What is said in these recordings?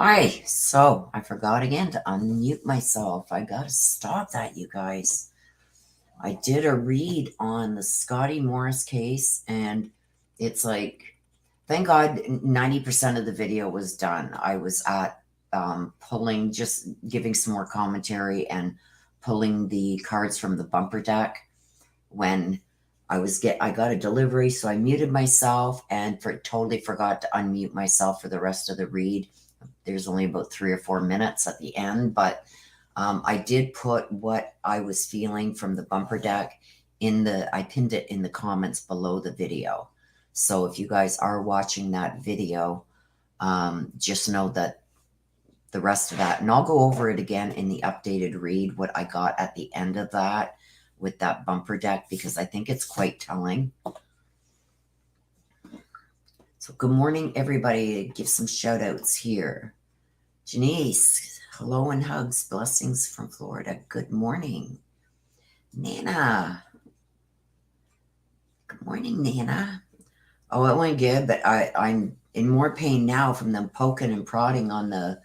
Hi, so I forgot again to unmute myself. I gotta stop that, you guys. I did a read on the Scotty Morris case, and it's like, thank God 90% of the video was done. I was at pulling, just giving some more commentary and pulling the cards from the bumper deck when I got a delivery, so I muted myself and totally forgot to unmute myself for the rest of the read. There's only about 3 or 4 minutes at the end, but I did put what I was feeling from the bumper deck I pinned it in the comments below the video. So if you guys are watching that video, just know that the rest of that, and I'll go over it again in the updated read, what I got at the end of that with that bumper deck, because I think it's quite telling. So good morning, everybody. Give some shout outs here. Janice, hello and hugs. Blessings from Florida. Good morning. Nana. Good morning, Nana. Oh, it went good, but I'm in more pain now from them poking and prodding on the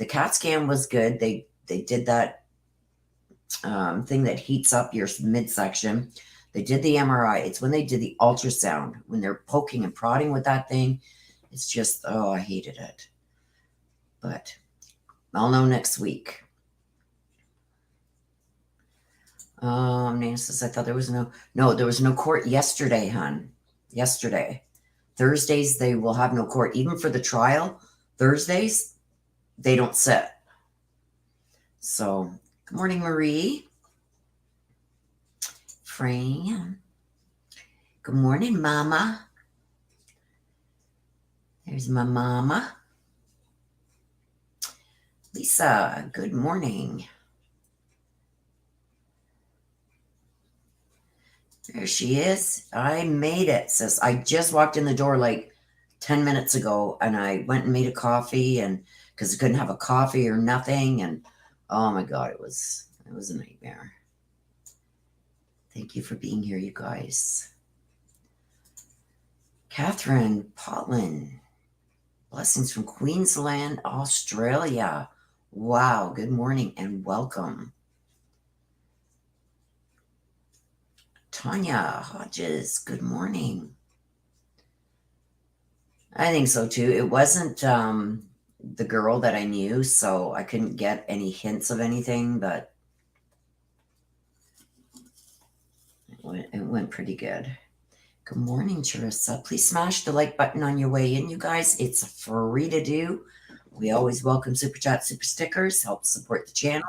CAT scan was good. They did that thing that heats up your midsection. They did the MRI. It's when they did the ultrasound, when they're poking and prodding with that thing. It's just, oh, I hated it. But I'll know next week. Nana says, I thought there was no there was no court yesterday, hon. Yesterday. Thursdays, they will have no court. Even for the trial, Thursdays, they don't sit. So, good morning, Marie. Fran. Good morning, Mama. There's my mama. Lisa, good morning. There she is. I made it, sis. I just walked in the door like 10 minutes ago, and I went and made a coffee, and because I couldn't have a coffee or nothing, and oh my God, it was a nightmare. Thank you for being here, you guys. Catherine Potland, blessings from Queensland, Australia. Wow, good morning and welcome. Tanya Hodges, good morning. I think so too. It wasn't the girl that I knew, so I couldn't get any hints of anything, but it went pretty good. Good morning, Charissa. Please smash the like button on your way in, you guys. It's free to do. We always welcome super chat, super stickers, help support the channel.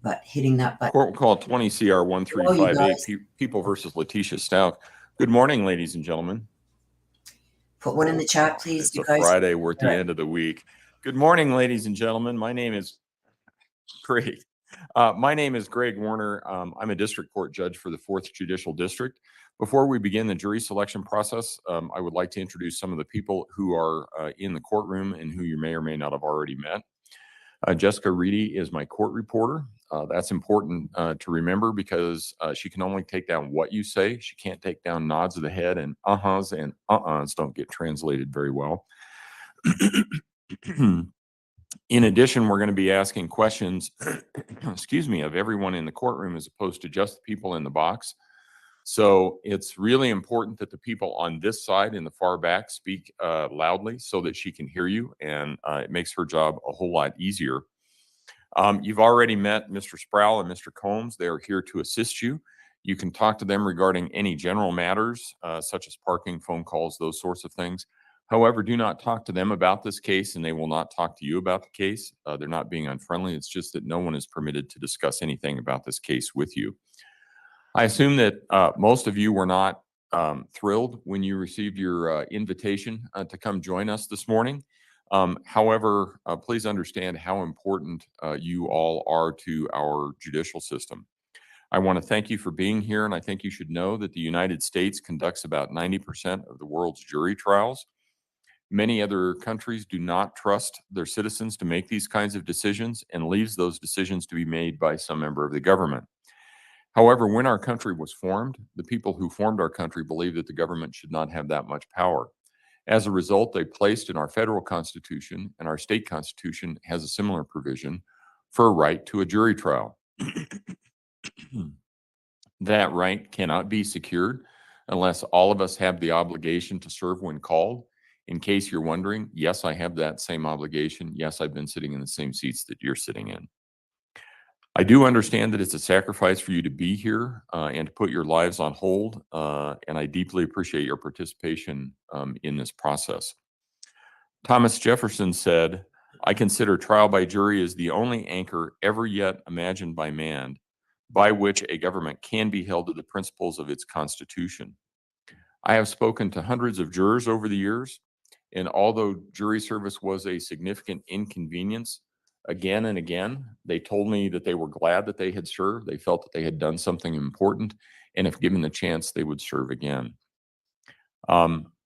But hitting that button. Court will call 20 CR 1358, People versus Letecia Stauch. Good morning, ladies and gentlemen. Put one in the chat, please. It's a Friday. We're at the end of the week. Good morning, ladies and gentlemen. My name is Greg. My name is Greg Warner. I'm a district court judge for the 4th Judicial District. Before we begin the jury selection process, I would like to introduce some of the people who are in the courtroom and who you may or may not have already met. Jessica Reedy is my court reporter. That's important to remember because she can only take down what you say. She can't take down nods of the head, and uh-huhs and uh-uhs don't get translated very well. In addition, we're going to be asking questions, excuse me, of everyone in the courtroom as opposed to just the people in the box. So it's really important that the people on this side in the far back speak loudly so that she can hear you, and it makes her job a whole lot easier. You've already met Mr. Sproul and Mr. Combs. They are here to assist you. You can talk to them regarding any general matters, such as parking, phone calls, those sorts of things. However, do not talk to them about this case, and they will not talk to you about the case. They're not being unfriendly. It's just that no one is permitted to discuss anything about this case with you. I assume that most of you were not thrilled when you received your invitation to come join us this morning. However, please understand how important you all are to our judicial system. I want to thank you for being here, and I think you should know that the United States conducts about 90% of the world's jury trials. Many other countries do not trust their citizens to make these kinds of decisions and leaves those decisions to be made by some member of the government. However, when our country was formed, the people who formed our country believed that the government should not have that much power. As a result, they placed in our federal constitution, and our state constitution has a similar provision for a right to a jury trial. That right cannot be secured unless all of us have the obligation to serve when called. In case you're wondering, yes, I have that same obligation. Yes, I've been sitting in the same seats that you're sitting in. I do understand that it's a sacrifice for you to be here and to put your lives on hold, and I deeply appreciate your participation in this process. Thomas Jefferson said, "I consider trial by jury as the only anchor ever yet imagined by man by which a government can be held to the principles of its constitution." I have spoken to hundreds of jurors over the years, and although jury service was a significant inconvenience, again and again, they told me that they were glad that they had served. They felt that they had done something important, and if given the chance, they would serve again.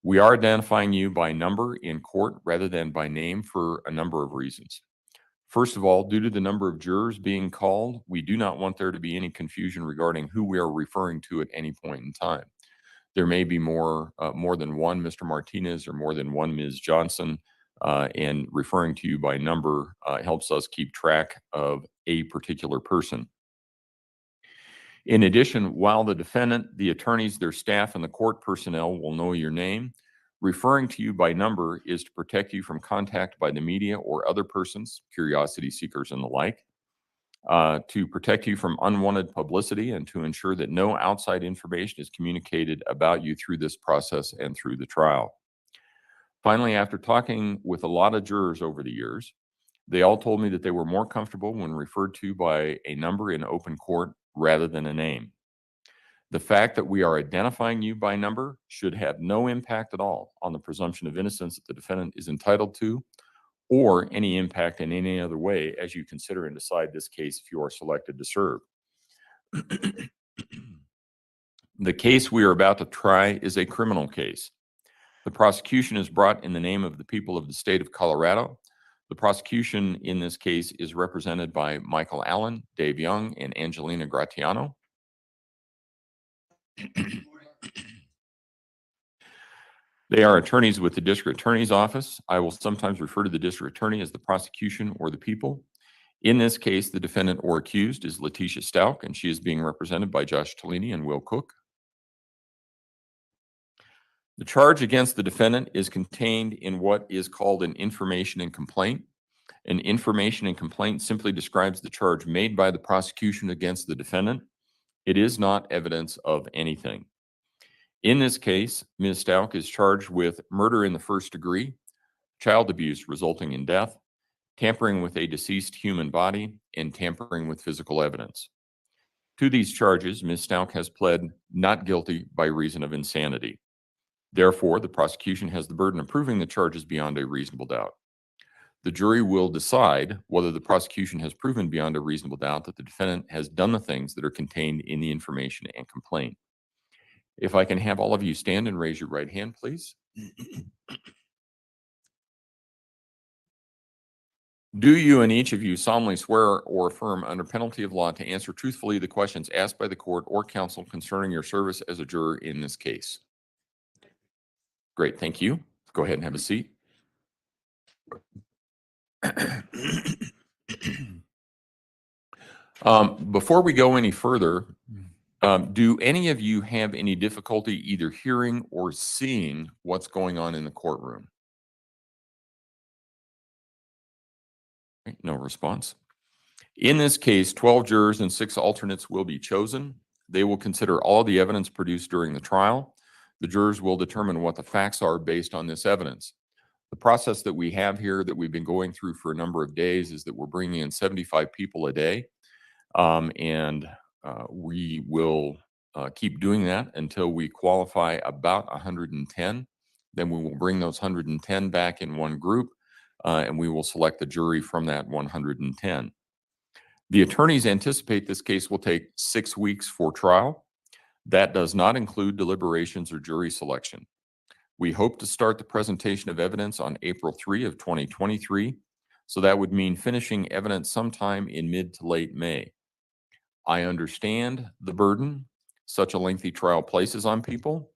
We are identifying you by number in court rather than by name for a number of reasons. First of all, due to the number of jurors being called, we do not want there to be any confusion regarding who we are referring to at any point in time. There may be more than one Mr. Martinez or more than one Ms. Johnson, and referring to you by number helps us keep track of a particular person. In addition, while the defendant, the attorneys, their staff, and the court personnel will know your name, referring to you by number is to protect you from contact by the media or other persons, curiosity seekers and the like, to protect you from unwanted publicity and to ensure that no outside information is communicated about you through this process and through the trial. Finally, after talking with a lot of jurors over the years, they all told me that they were more comfortable when referred to by a number in open court rather than a name. The fact that we are identifying you by number should have no impact at all on the presumption of innocence that the defendant is entitled to, or any impact in any other way as you consider and decide this case if you are selected to serve. The case we are about to try is a criminal case. The prosecution is brought in the name of the people of the state of Colorado. The prosecution in this case is represented by Michael Allen, Dave Young, and Angelina Gratiano. They are attorneys with the district attorney's office. I will sometimes refer to the district attorney as the prosecution or the people. In this case, the defendant or accused is Letecia Stauch, and she is being represented by Josh Tellini and Will Cook. The charge against the defendant is contained in what is called an information and complaint. An information and complaint simply describes the charge made by the prosecution against the defendant. It is not evidence of anything. In this case, Ms. Stauch is charged with murder in the first degree, child abuse resulting in death, tampering with a deceased human body, and tampering with physical evidence. To these charges, Ms. Stauch has pled not guilty by reason of insanity. Therefore, the prosecution has the burden of proving the charges beyond a reasonable doubt. The jury will decide whether the prosecution has proven beyond a reasonable doubt that the defendant has done the things that are contained in the information and complaint. If I can have all of you stand and raise your right hand, please. Do you and each of you solemnly swear or affirm under penalty of law to answer truthfully the questions asked by the court or counsel concerning your service as a juror in this case? Great, thank you. Go ahead and have a seat. Before we go any further, do any of you have any difficulty either hearing or seeing what's going on in the courtroom? No response. In this case, 12 jurors and 6 alternates will be chosen. They will consider all the evidence produced during the trial. The jurors will determine what the facts are based on this evidence. The process that we have here that we've been going through for a number of days is that we're bringing in 75 people a day, and we will keep doing that until we qualify about 110. Then we will bring those 110 back in one group, and we will select the jury from that 110. The attorneys anticipate this case will take 6 weeks for trial. That does not include deliberations or jury selection. We hope to start the presentation of evidence on April 3 of 2023, so that would mean finishing evidence sometime in mid to late May. I understand the burden such a lengthy trial places on people.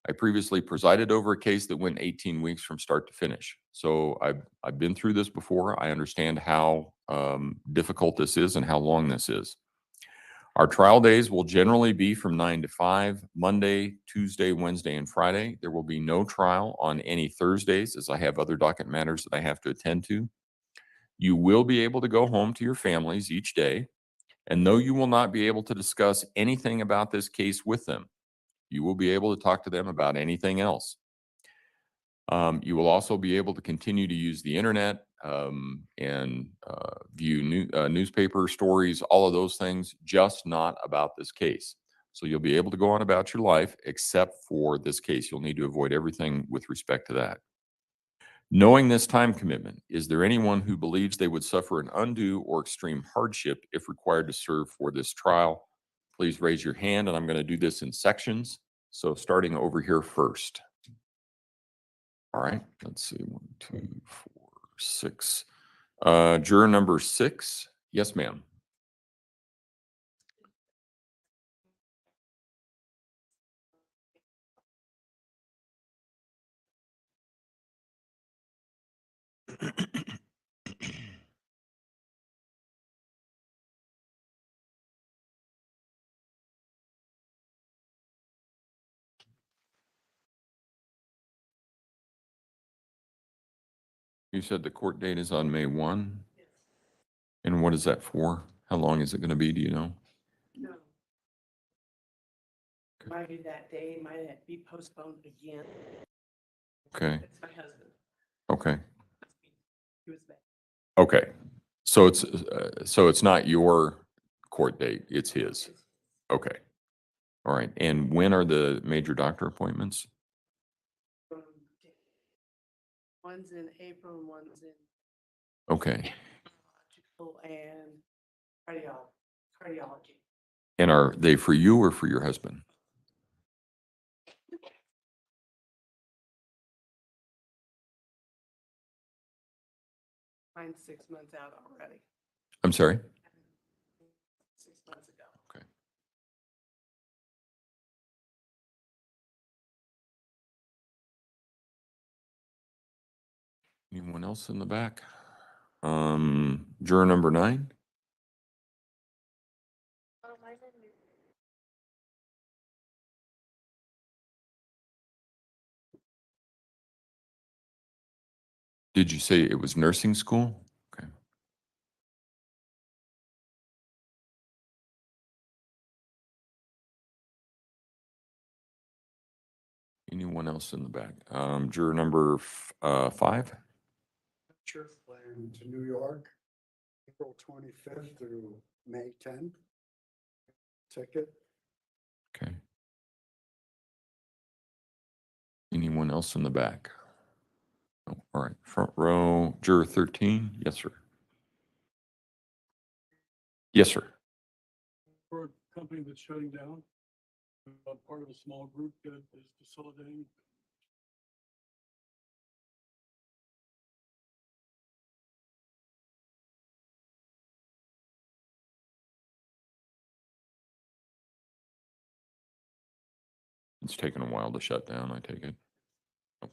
I previously presided over a case that went 18 weeks from start to finish. So I've been through this before. I understand how difficult this is and how long this is. Our trial days will generally be from 9 to 5, Monday, Tuesday, Wednesday, and Friday. There will be no trial on any Thursdays, as I have other docket matters that I have to attend to. You will be able to go home to your families each day, and though you will not be able to discuss anything about this case with them, you will be able to talk to them about anything else. You will also be able to continue to use the internet and view newspaper stories, all of those things, just not about this case. So you'll be able to go on about your life except for this case. You'll need to avoid everything with respect to that. Knowing this time commitment, is there anyone who believes they would suffer an undue or extreme hardship if required to serve for this trial? Please raise your hand, and I'm going to do this in sections. So starting over here first. All right, let's see, 1, 2, 4, 6. Juror number 6. Yes, ma'am. You said the court date is on May 1? And what is that for? How long is it going to be? Do you know? No. Might be that day, might it be postponed again. Okay, It's my husband. okay, He was back. okay. So it's not your court date, it's his. Okay. All right. And when are the major doctor appointments? One's in April and one's in Okay. neurological and cardiology. And are they for you or for your husband? Mine's 6 months out already. I'm sorry? 6 months ago. Okay. Anyone else in the back? Juror number 9? Did you say it was nursing school? Okay. Anyone else in the back? Juror number 5? Trip plan to New York, April 25th through May 10th. Ticket. Okay. Anyone else in the back? Oh, all right, front row, juror 13. Yes, sir. Yes, sir. For a company that's shutting down, part of a small group that is facilitating. It's taken a while to shut down, I take it. Oh.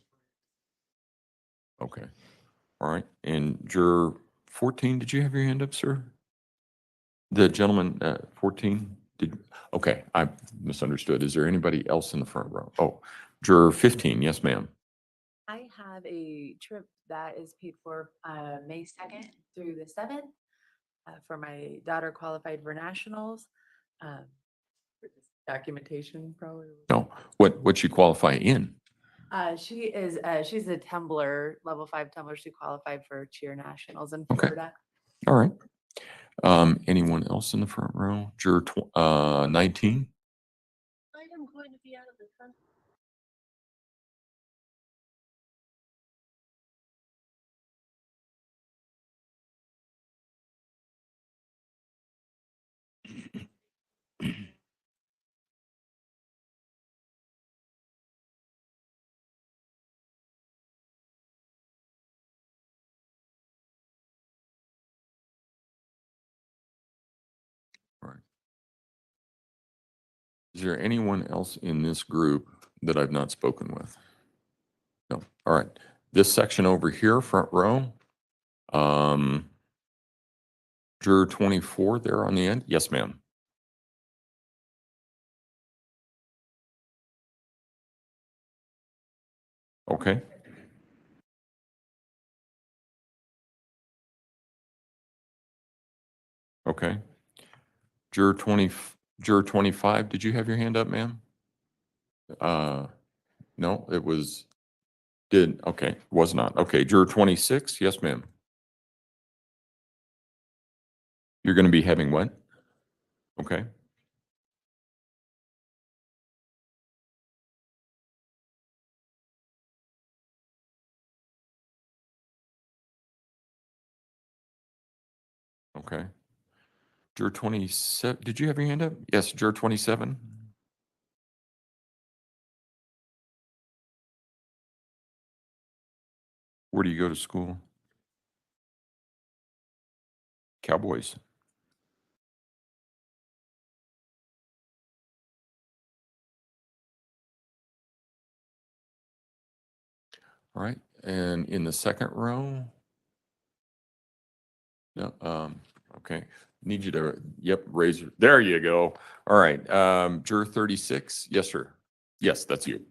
Okay. All right. And juror 14, did you have your hand up, sir? The gentleman, 14, okay, I misunderstood. Is there anybody else in the front row? Oh, juror 15, yes, ma'am. I have a trip that is paid for May 2nd through the 7th for my daughter qualified for nationals. Documentation probably. No, what you qualify in? She is, she's a tumbler, level 5 tumbler. She qualified for cheer nationals in Okay. Florida. All right. Anyone else in the front row? Juror 19? I am going to be out of the country. All right. Is there anyone else in this group that I've not spoken with? No. All right. This section over here, front row. Juror 24 there on the end. Yes, ma'am. Okay. Okay. Juror 25, did you have your hand up, ma'am? No, it was, okay, was not. Okay, juror 26, yes, ma'am. You're going to be having what? Okay. Okay. Juror 27, did you have your hand up? Yes, juror 27. Where do you go to school? Cowboys. All right. And in the second row? No, okay. Need you to, yep, raise your, there you go. All right. Juror 36. Yes, sir. Yes, that's you.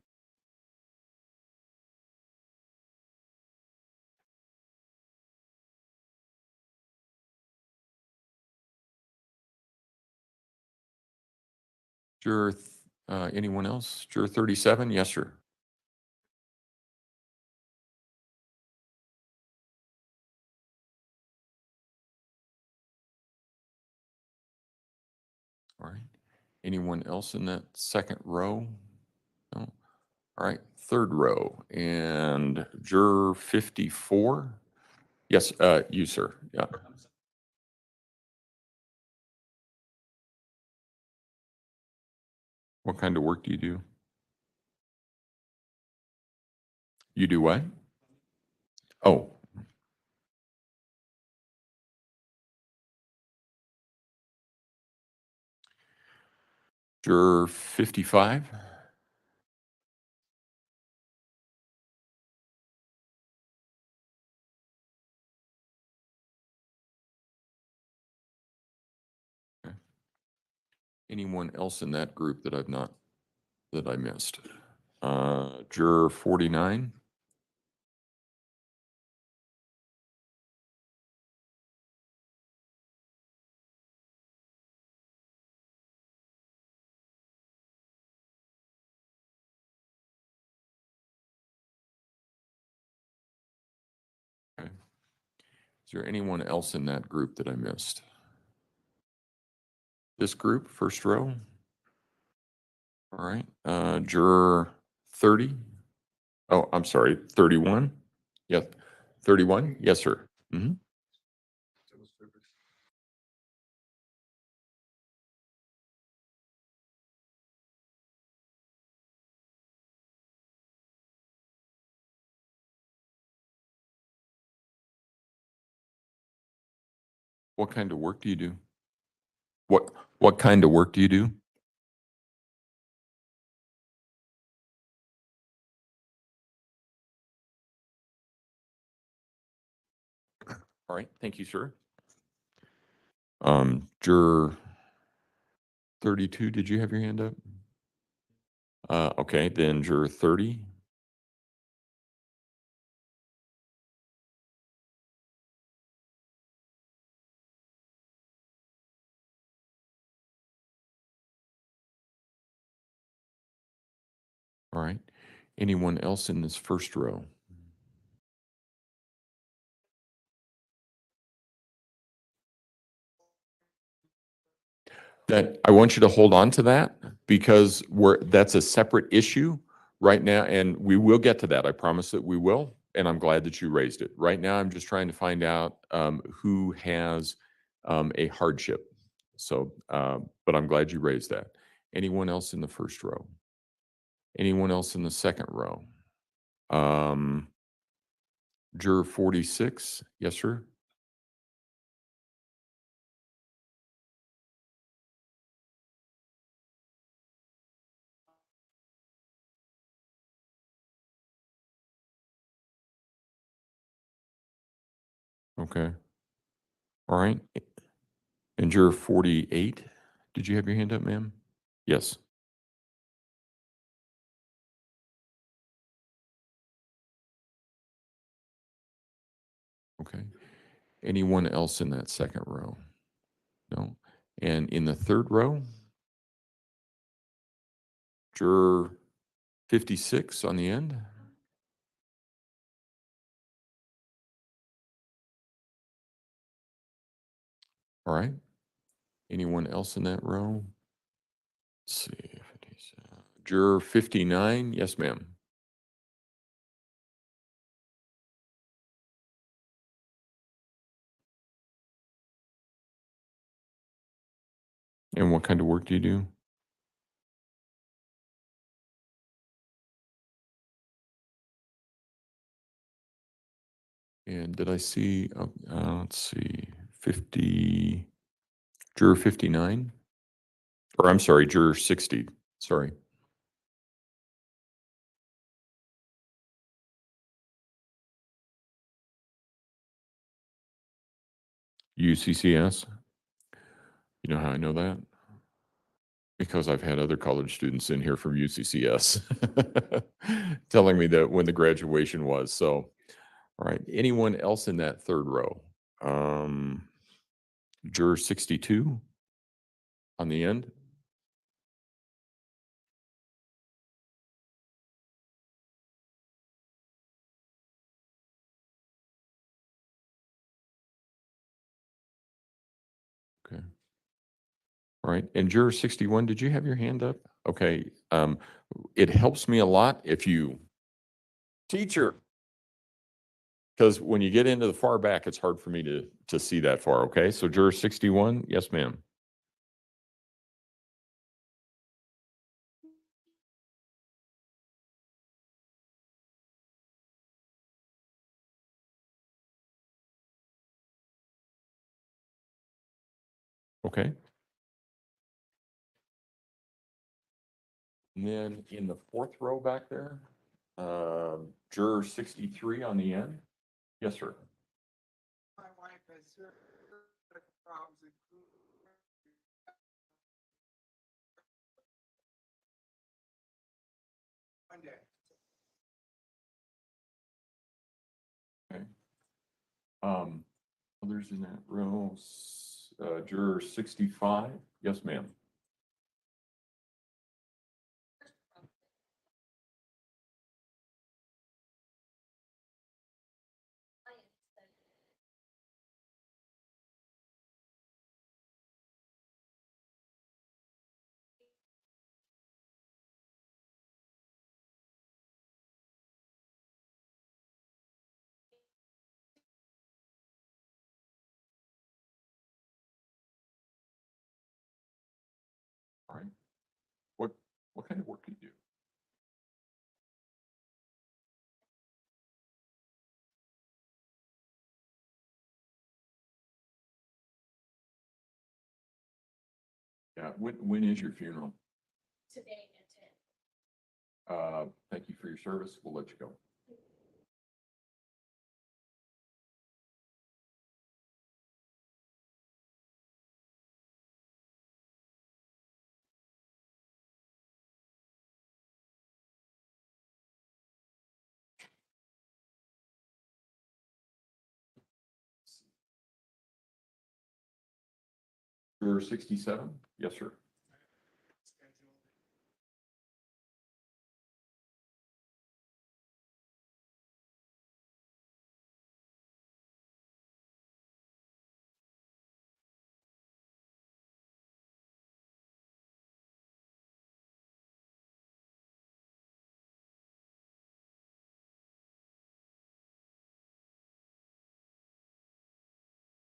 Juror, anyone else? Juror 37. Yes, sir. All right. Anyone else in that second row? No. All right. Third row and juror 54. Yes, you, sir. Yeah. What kind of work do you do? You do what? Oh, juror 55. Okay. Anyone else in that group that I missed? Juror 49. Okay. Is there anyone else in that group that I missed? This group, first row? All right. Juror 30. Oh, I'm sorry, 31. Yes, 31. Yes, sir. Mhm. What kind of work do you do? What kind of work do you do? All right, thank you, sir. Juror 32, did you have your hand up? Okay, then juror 30. All right. Anyone else in this first row? That I want you to hold on to that because that's a separate issue right now, and we will get to that. I promise that we will, and I'm glad that you raised it. Right now, I'm just trying to find out who has a hardship. So, but I'm glad you raised that. Anyone else in the first row? Anyone else in the second row? Juror 46, yes, sir. Okay. All right. And juror 48, did you have your hand up, ma'am? Yes. Okay. Anyone else in that second row? No. And in the third row? Juror 56 on the end? All right. Anyone else in that row? Let's see. Juror 59, yes, ma'am. And what kind of work do you do? And did I see, let's see, 50, juror 59? Or I'm sorry, juror 60, sorry. UCCS? You know how I know that? Because I've had other college students in here from UCCS telling me that when the graduation was. So, all right. Anyone else in that third row? Juror 62 on the end. Okay. All right. And juror 61, did you have your hand up? Okay. It helps me a lot if you, teacher, because when you get into the far back, it's hard for me to see that far. Okay. So juror 61, yes, ma'am. Okay. And then in the fourth row back there, juror 63 on the end. Yes, sir. My wife has certain problems, including one day. Okay. Others in that row, juror 65. Yes, ma'am. All right. What kind of work do you do? Yeah. When is your funeral? Today at 10. Thank you for your service. We'll let you go. Juror 67. Yes, sir.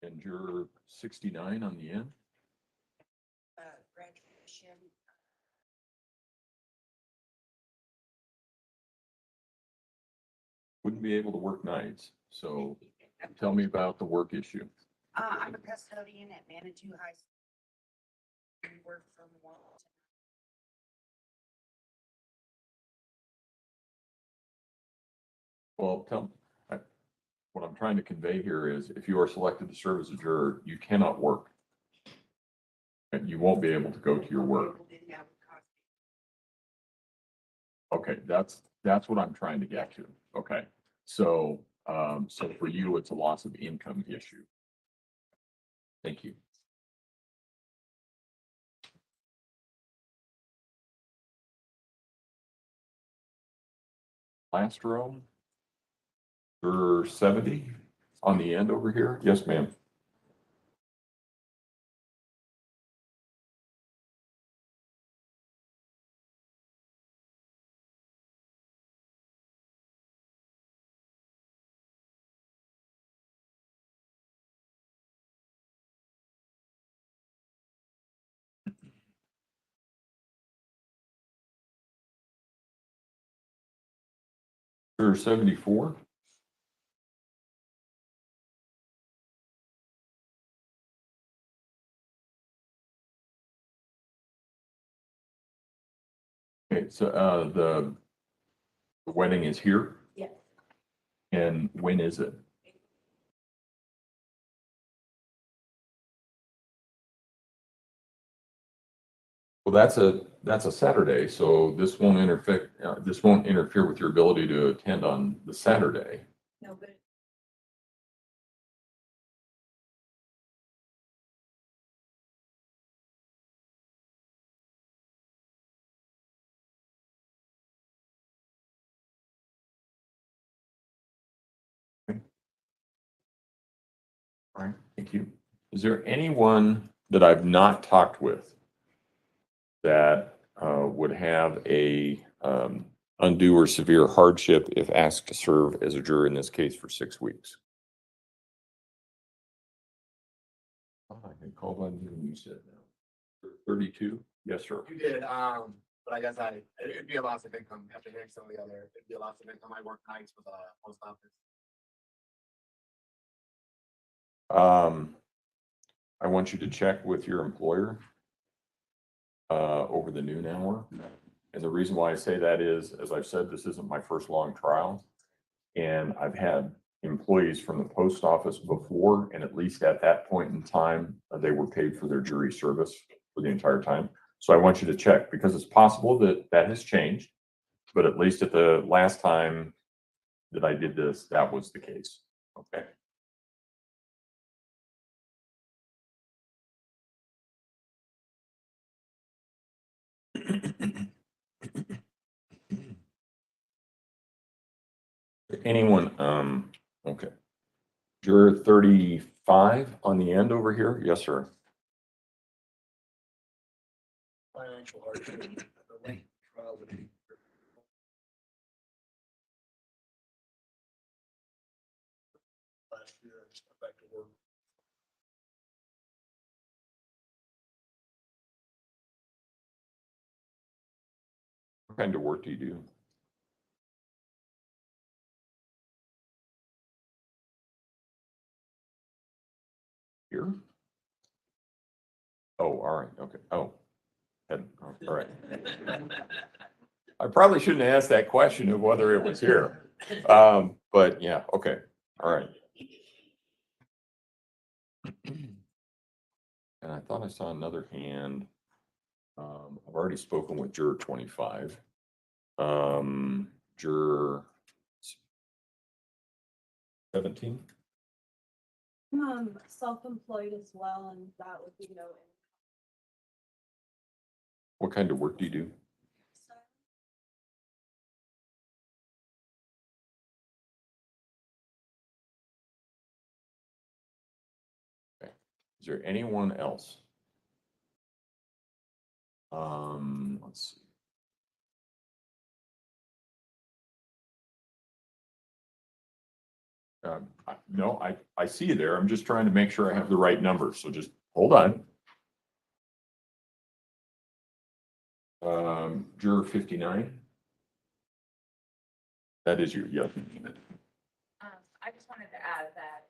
And juror 69 on the end. Graduation. Wouldn't be able to work nights. So tell me about the work issue. I'm a custodian at Manitou High School. We work from 1 to Well, what I'm trying to convey here is if you are selected to serve as a juror, you cannot work. And you won't be able to go to your work. Okay, that's what I'm trying to get to. Okay, so, so for you, it's a loss of income issue. Thank you. Last row. Juror 70 on the end over here. Yes, ma'am. Juror 74. Okay, so the wedding is here. Yes. And when is it? Well, that's a Saturday, so this won't interfere with your ability to attend on the Saturday. No, but All right, thank you. Is there anyone that I've not talked with that would have a undue or severe hardship if asked to serve as a juror in this case for 6 weeks? I can call on you and you said no. 32? Yes, sir. You did, but I guess it'd be a loss of income after hearing some of the other, it'd be a loss of income. I work nights with a post office. I want you to check with your employer over the noon hour. And the reason why I say that is, as I've said, this isn't my first long trial. And I've had employees from the post office before, and at least at that point in time, they were paid for their jury service for the entire time. So I want you to check, because it's possible that that has changed, but at least at the last time that I did this, that was the case. Okay. Anyone, okay. Juror 35 on the end over here. Yes, sir. Financial hardship. The length of trial would be- Last year, I just got back to work. What kind of work do you do? Here? Oh, all right, okay, oh. All right. I probably shouldn't ask that question of whether it was here. But yeah, okay, all right. And I thought I saw another hand. I've already spoken with juror 25. Juror 17. Self-employed as well, and that would be no. What kind of work do you do? Okay. Is there anyone else? Let's see. No, I see you there. I'm just trying to make sure I have the right number. So just hold on. Juror 59. That is you, yeah. I just wanted to add that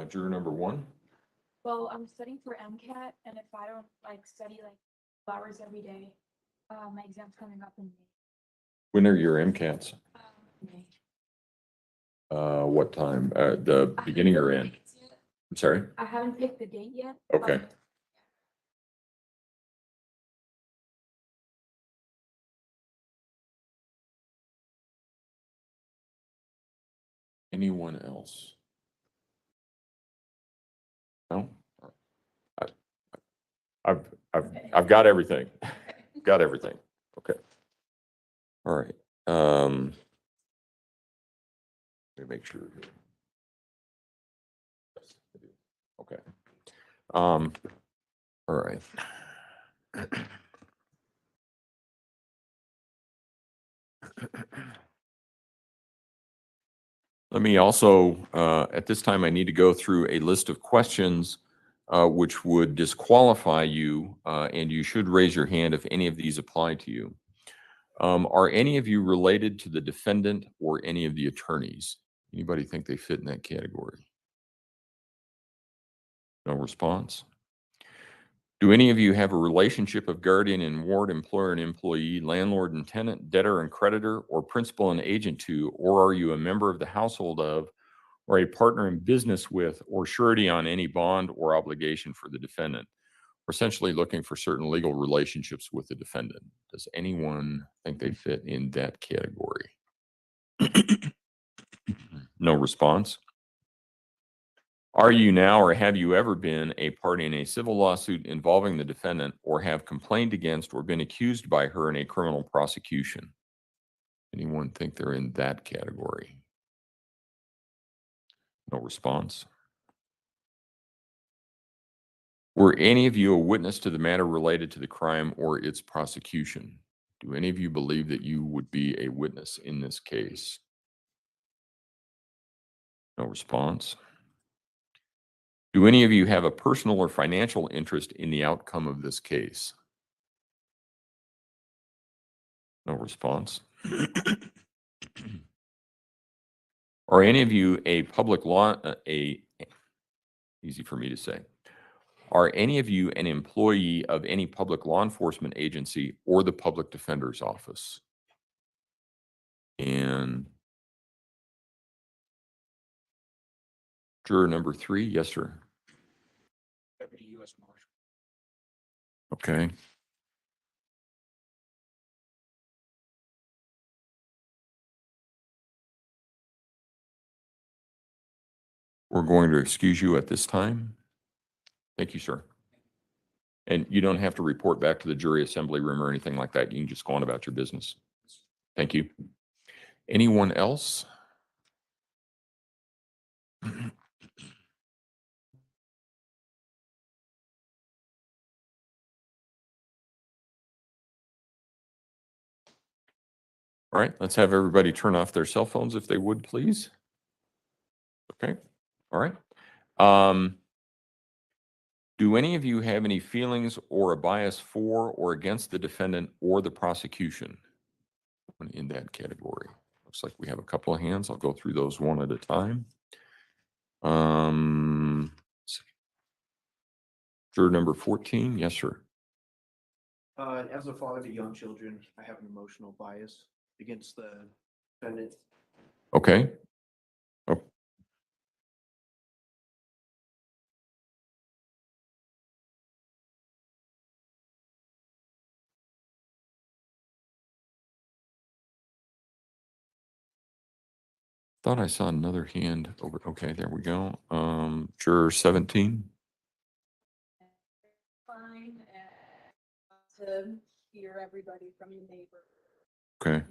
Juror number 1. Well, I'm studying for MCAT, and if I don't like study like 2 hours every day, my exam's coming up in May. When are your MCATs? May. What time? The I beginning haven't or picked end? the dates yet. I'm sorry? I haven't picked the date yet. Okay. Anyone else? No? I- I've got everything. Got everything. Okay. All right. Let me make sure. Okay. All right. Let me also, at this time, I need to go through a list of questions which would disqualify you, and you should raise your hand if any of these apply to you. Are any of you related to the defendant or any of the attorneys? Anybody think they fit in that category? No response? Do any of you have a relationship of guardian and ward, employer and employee, landlord and tenant, debtor and creditor, or principal and agent to, or are you a member of the household of, or a partner in business with, or surety on any bond or obligation for the defendant? We're essentially looking for certain legal relationships with the defendant. Does anyone think they fit in that category? No response. Are you now or have you ever been a party in a civil lawsuit involving the defendant or have complained against or been accused by her in a criminal prosecution? Anyone think they're in that category? No response. Were any of you a witness to the matter related to the crime or its prosecution? Do any of you believe that you would be a witness in this case? No response. Do any of you have a personal or financial interest in the outcome of this case? No response. Are any of you a public law, easy for me to say. Are any of you an employee of any public law enforcement agency or the public defender's office? And juror number 3, yes, sir. Deputy U.S. Marshal. Okay. We're going to excuse you at this time. Thank you, sir. And you don't have to report back to the jury assembly room or anything like that. You can just go on about your business. Thank you. Anyone else? All right, let's have everybody turn off their cell phones if they would, please. Okay, all right. Do any of you have any feelings or a bias for or against the defendant or the prosecution? In that category. Looks like we have a couple of hands. I'll go through those one at a time. Juror number 14, yes, sir. As a father to young children, I have an emotional bias against the defendant. Okay. Oh. Thought I saw another hand over. Okay, there we go. Juror 17. Fine, to hear everybody from the neighbor. Okay.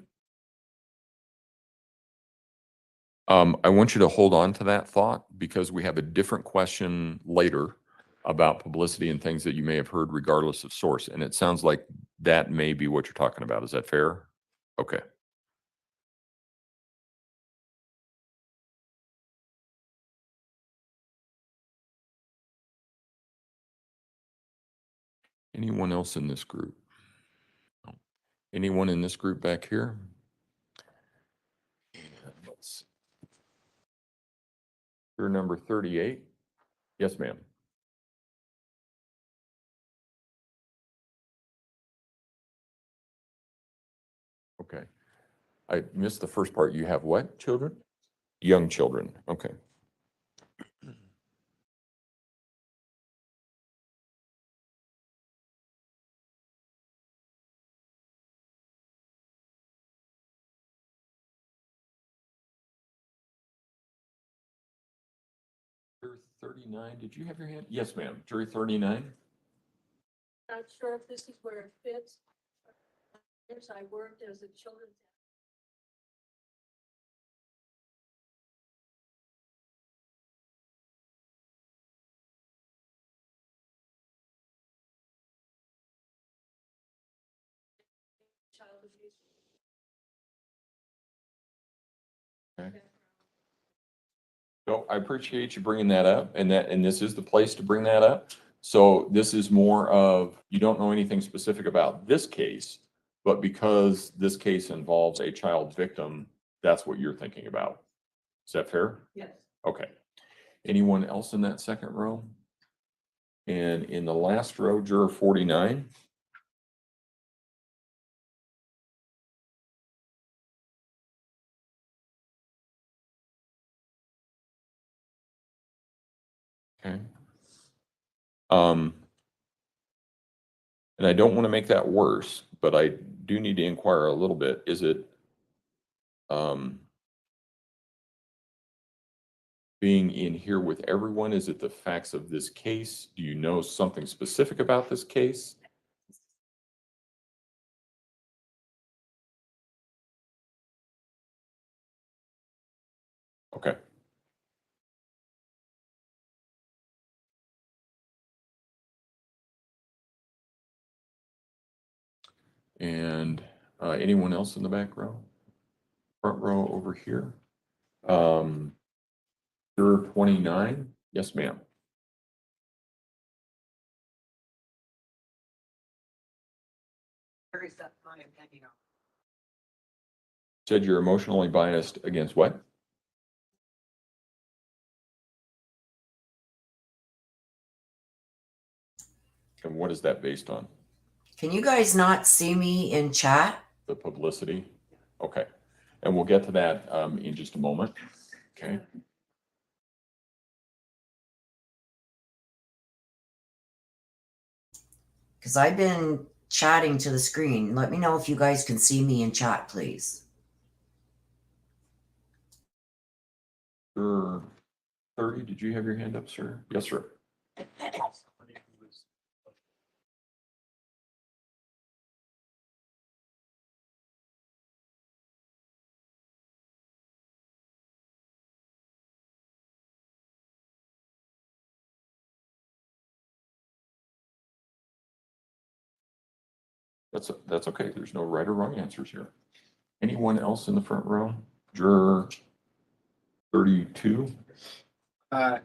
I want you to hold on to that thought because we have a different question later about publicity and things that you may have heard regardless of source. And it sounds like that may be what you're talking about. Is that fair? Okay. Anyone else in this group? No. Anyone in this group back here? And let's Juror number 38. Yes, ma'am. Okay. I missed the first part. You have what, children? Young children. Okay. Juror 39, did you have your hand? Yes, ma'am. Jury 39? Not sure if this is where it fits. Yes, I worked as a children's. Child abuse. Okay. So I appreciate you bringing that up, and this is the place to bring that up. So this is more of, you don't know anything specific about this case, but because this case involves a child victim, that's what you're thinking about. Is that fair? Yes. Okay. Anyone else in that second row? And in the last row, juror 49. Okay. And I don't want to make that worse, but I do need to inquire a little bit. Is it being in here with everyone? Is it the facts of this case? Do you know something specific about this case? Okay. And anyone else in the back row? Front row over here. Juror 29. Yes, ma'am. Very set my opinion on. Said you're emotionally biased against what? And what is that based on? Can you guys not see me in chat? The publicity? Okay. And we'll get to that in just a moment. Okay. Because I've been chatting to the screen. Let me know if you guys can see me in chat, please. Juror 30, did you have your hand up, sir? Yes, sir. That's okay. There's no right or wrong answers here. Anyone else in the front row? Juror 32.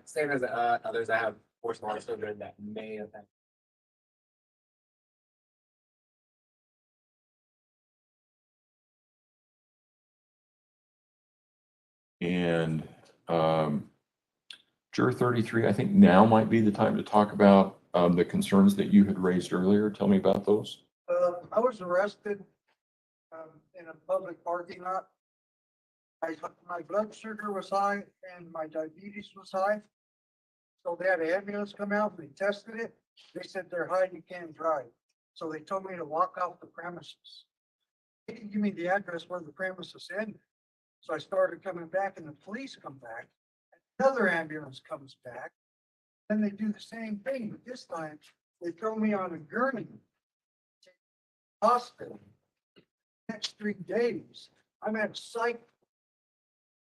Same as others, I have 4 small children that may have had. And juror 33, I think now might be the time to talk about the concerns that you had raised earlier. Tell me about those. I was arrested in a public parking lot. My blood sugar was high and my diabetes was high. So they had an ambulance come out, they tested it. They said they're high, you can't drive. So they told me to walk off the premises. They didn't give me the address where the premises ended. So I started coming back and the police come back. Another ambulance comes back. Then they do the same thing, but this time they throw me on a gurney. Hospital. Next 3 days, I'm at psych.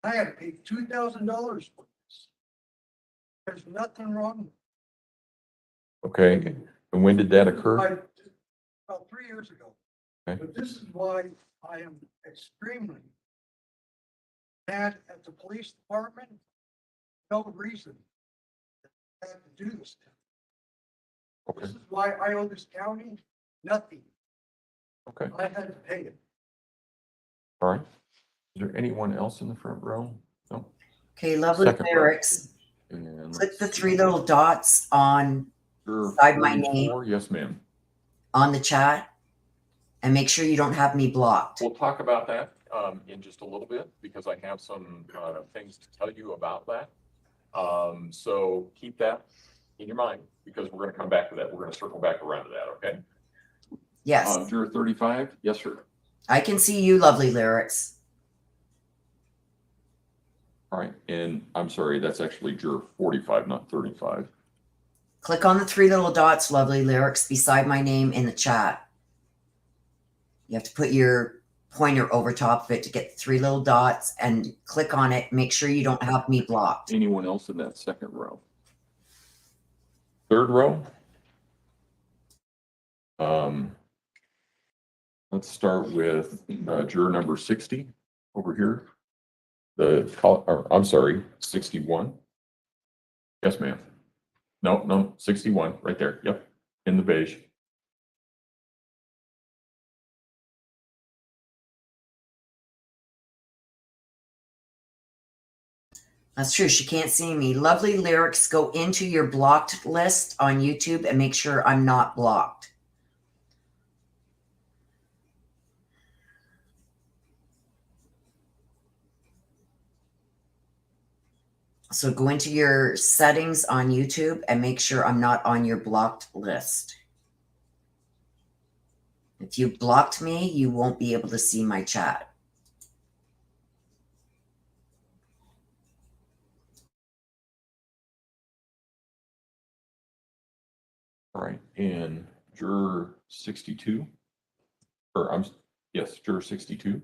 I had to pay $2,000 for this. There's nothing wrong. Okay. And when did that occur? About 3 years ago. Okay. But this is why I am extremely mad at the police department. No reason I have to do this. Okay. This is why I owe this county nothing. Okay. I had to pay it. All right. Is there anyone else in the front row? No. Okay, lovely Second row. lyrics. And Click let's the see. 3 little dots on Juror beside my name 44. Yes, ma'am. on the chat and make sure you don't have me blocked. We'll talk about that in just a little bit because I have some things to tell you about that. So keep that in your mind because we're going to come back to that. We're going to circle back around to that, okay? Yes, Juror 35. Yes, sir. I can see you, lovely lyrics. All right. And I'm sorry, that's actually juror 45, not 35. Click on the 3 little dots, lovely lyrics, beside my name in the chat. You have to put your pointer over top of it to get the 3 little dots and click on it. Make sure you don't have me blocked. Anyone else in that second row? Third row? Let's start with juror number 60 over here. I'm sorry, 61. Yes, ma'am. No, 61 right there. Yep, in the beige. That's true. She can't see me. Lovely lyrics, go into your blocked list on YouTube and make sure I'm not blocked. So go into your settings on YouTube and make sure I'm not on your blocked list. If you blocked me, you won't be able to see my chat. All right, and juror 62, or yes, juror 62.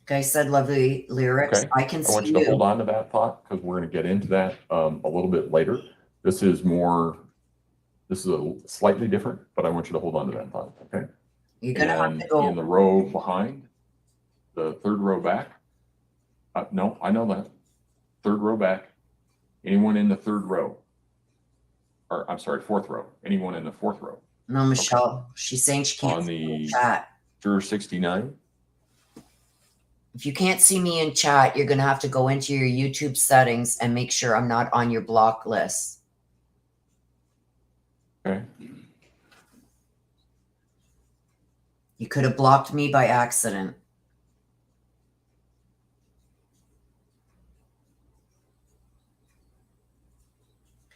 Okay, I said lovely lyrics. Okay. I can I want see you to hold you. on to that thought because we're going to get into that a little bit later. This is a slightly different, but I want you to hold on to that thought, okay? You're gonna have And to go. in the row behind, the third row back. No, I know that. Third row back. Anyone in the third row? Or I'm sorry, fourth row. Anyone in the fourth row? No, Michelle. She's saying she can't On see the the chat. juror 69. If you can't see me in chat, you're gonna have to go into your YouTube settings and make sure I'm not on your block list. Okay. You could have blocked me by accident.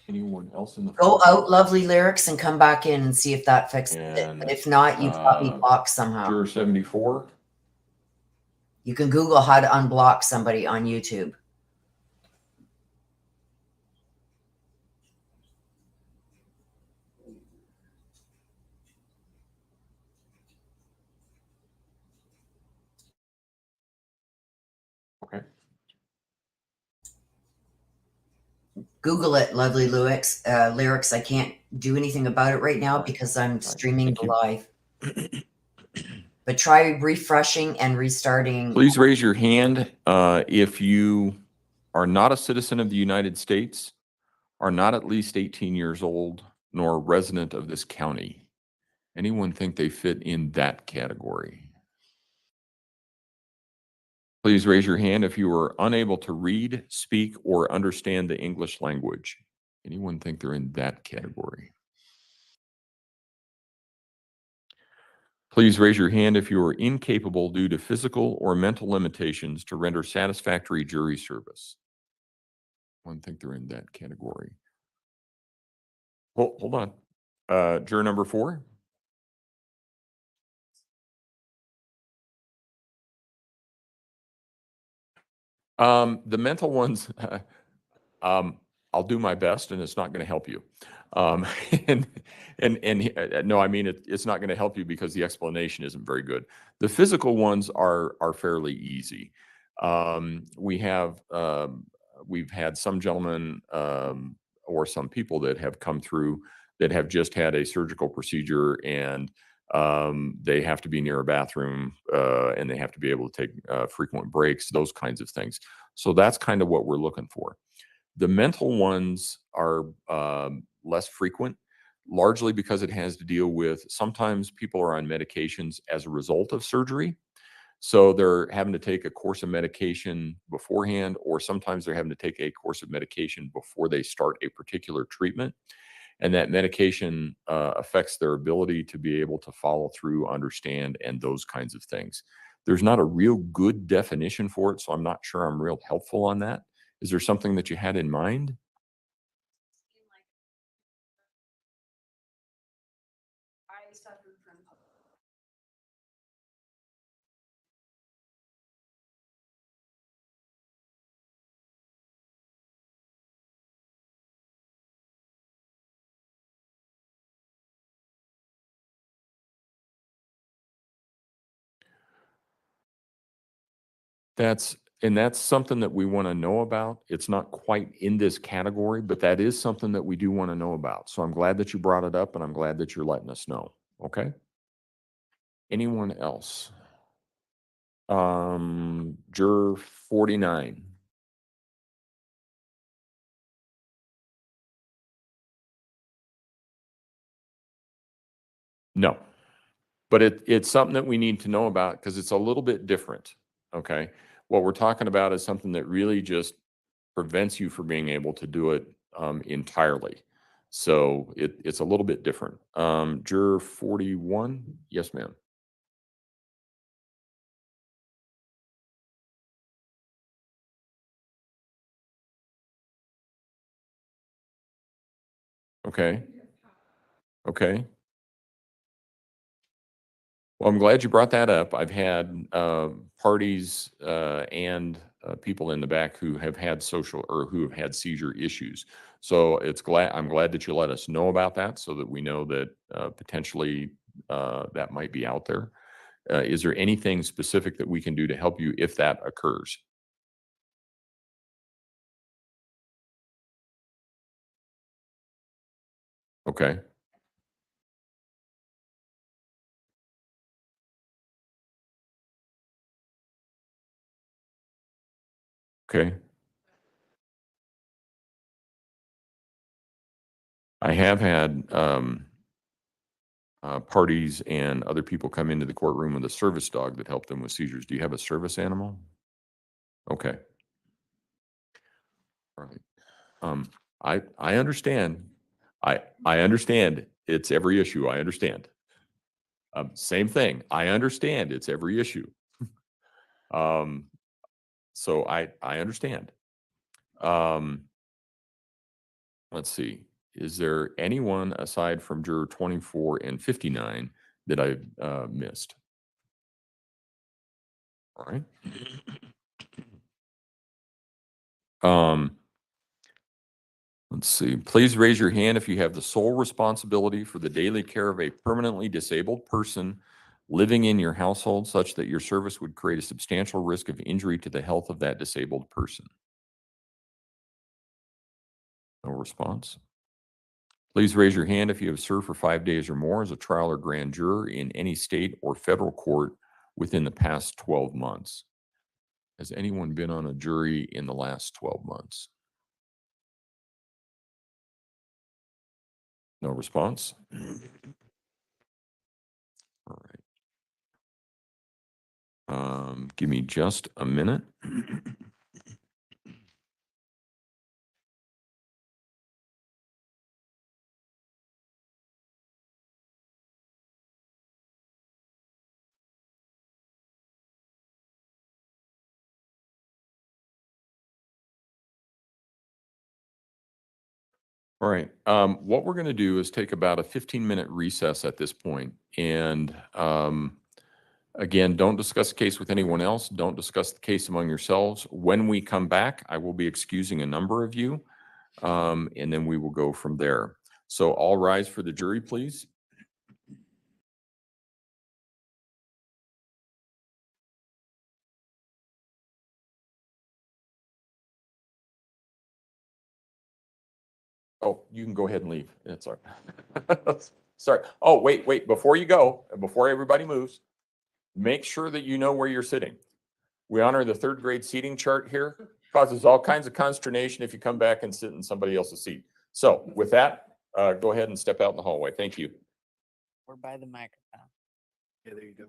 Anyone else in the Go fourth row? out, lovely lyrics, and come back in and see if that fixes it. And, But if not, you've got me blocked somehow. Juror 74. You can Google how to unblock somebody on YouTube. Okay. Google it, lovely lyrics. Lyrics. I can't do anything about it right now because I'm streaming live. But try refreshing and restarting. Please raise your hand if you are not a citizen of the United States, are not at least 18 years old, nor a resident of this county. Anyone think they fit in that category? Please raise your hand if you are unable to read, speak, or understand the English language. Anyone think they're in that category? Please raise your hand if you are incapable due to physical or mental limitations to render satisfactory jury service. One think they're in that category. Hold on. Juror number 4. The mental ones, I'll do my best, and it's not going to help you. And no, I mean it's not going to help you because the explanation isn't very good. The physical ones are fairly easy. We've had some gentlemen or some people that have come through that have just had a surgical procedure and they have to be near a bathroom and they have to be able to take frequent breaks, those kinds of things. So that's kind of what we're looking for. The mental ones are less frequent. largely because it has to deal with sometimes people are on medications as a result of surgery. So they're having to take a course of medication beforehand, or sometimes they're having to take a course of medication before they start a particular treatment. And that medication affects their ability to be able to follow through, understand, and those kinds of things. There's not a real good definition for it, so I'm not sure I'm real helpful on that. Is there something that you had in mind? I suffered from That's something that we want to know about. It's not quite in this category, but that is something that we do want to know about. So I'm glad that you brought it up, and I'm glad that you're letting us know. Okay? Anyone else? Juror 49. No, but it's something that we need to know about because it's a little bit different. Okay? What we're talking about is something that really just prevents you from being able to do it entirely. So it's a little bit different. Juror 41. Yes, ma'am. Okay. Okay. Well, I'm glad you brought that up. I've had parties and people in the back who have had social or who have had seizure issues. So I'm glad that you let us know about that so that we know that potentially that might be out there. Is there anything specific that we can do to help you if that occurs? Okay. Okay. I have had parties and other people come into the courtroom with a service dog that helped them with seizures. Do you have a service animal? Okay. All right. I understand. I understand. It's every issue. I understand. Same thing. I understand. It's every issue. Um, so I understand. Let's see. Is there anyone aside from juror 24 and 59 that I missed? All right. Let's see. Please raise your hand if you have the sole responsibility for the daily care of a permanently disabled person living in your household such that your service would create a substantial risk of injury to the health of that disabled person. No response. Please raise your hand if you have served for 5 days or more as a trial or grand juror in any state or federal court within the past 12 months. Has anyone been on a jury in the last 12 months? No response. All right. Give me just a minute. All right. What we're going to do is take about a 15-minute recess at this point. And again, don't discuss the case with anyone else. Don't discuss the case among yourselves. When we come back, I will be excusing a number of you, and then we will go from there. So all rise for the jury, please. Oh, you can go ahead and leave. It's all right. Sorry. Oh, wait. Before you go, before everybody moves, make sure that you know where you're sitting. We honor the third grade seating chart here. Causes all kinds of consternation if you come back and sit in somebody else's seat. So with that, Go ahead and step out in the hallway. Thank you. We're by the microphone. Yeah, there you go.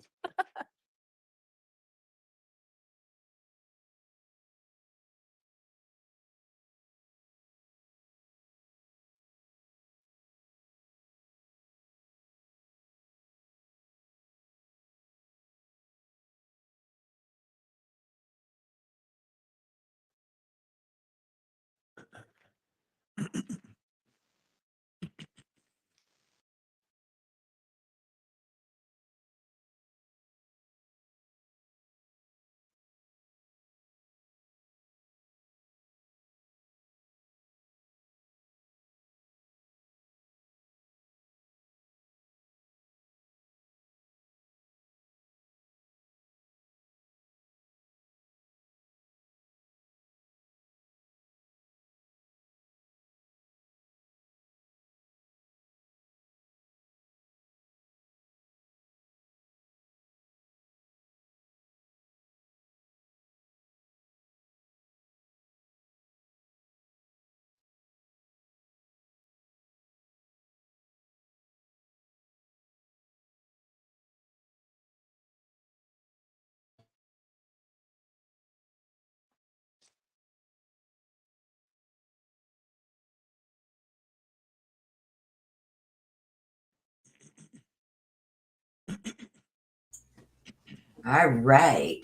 All right.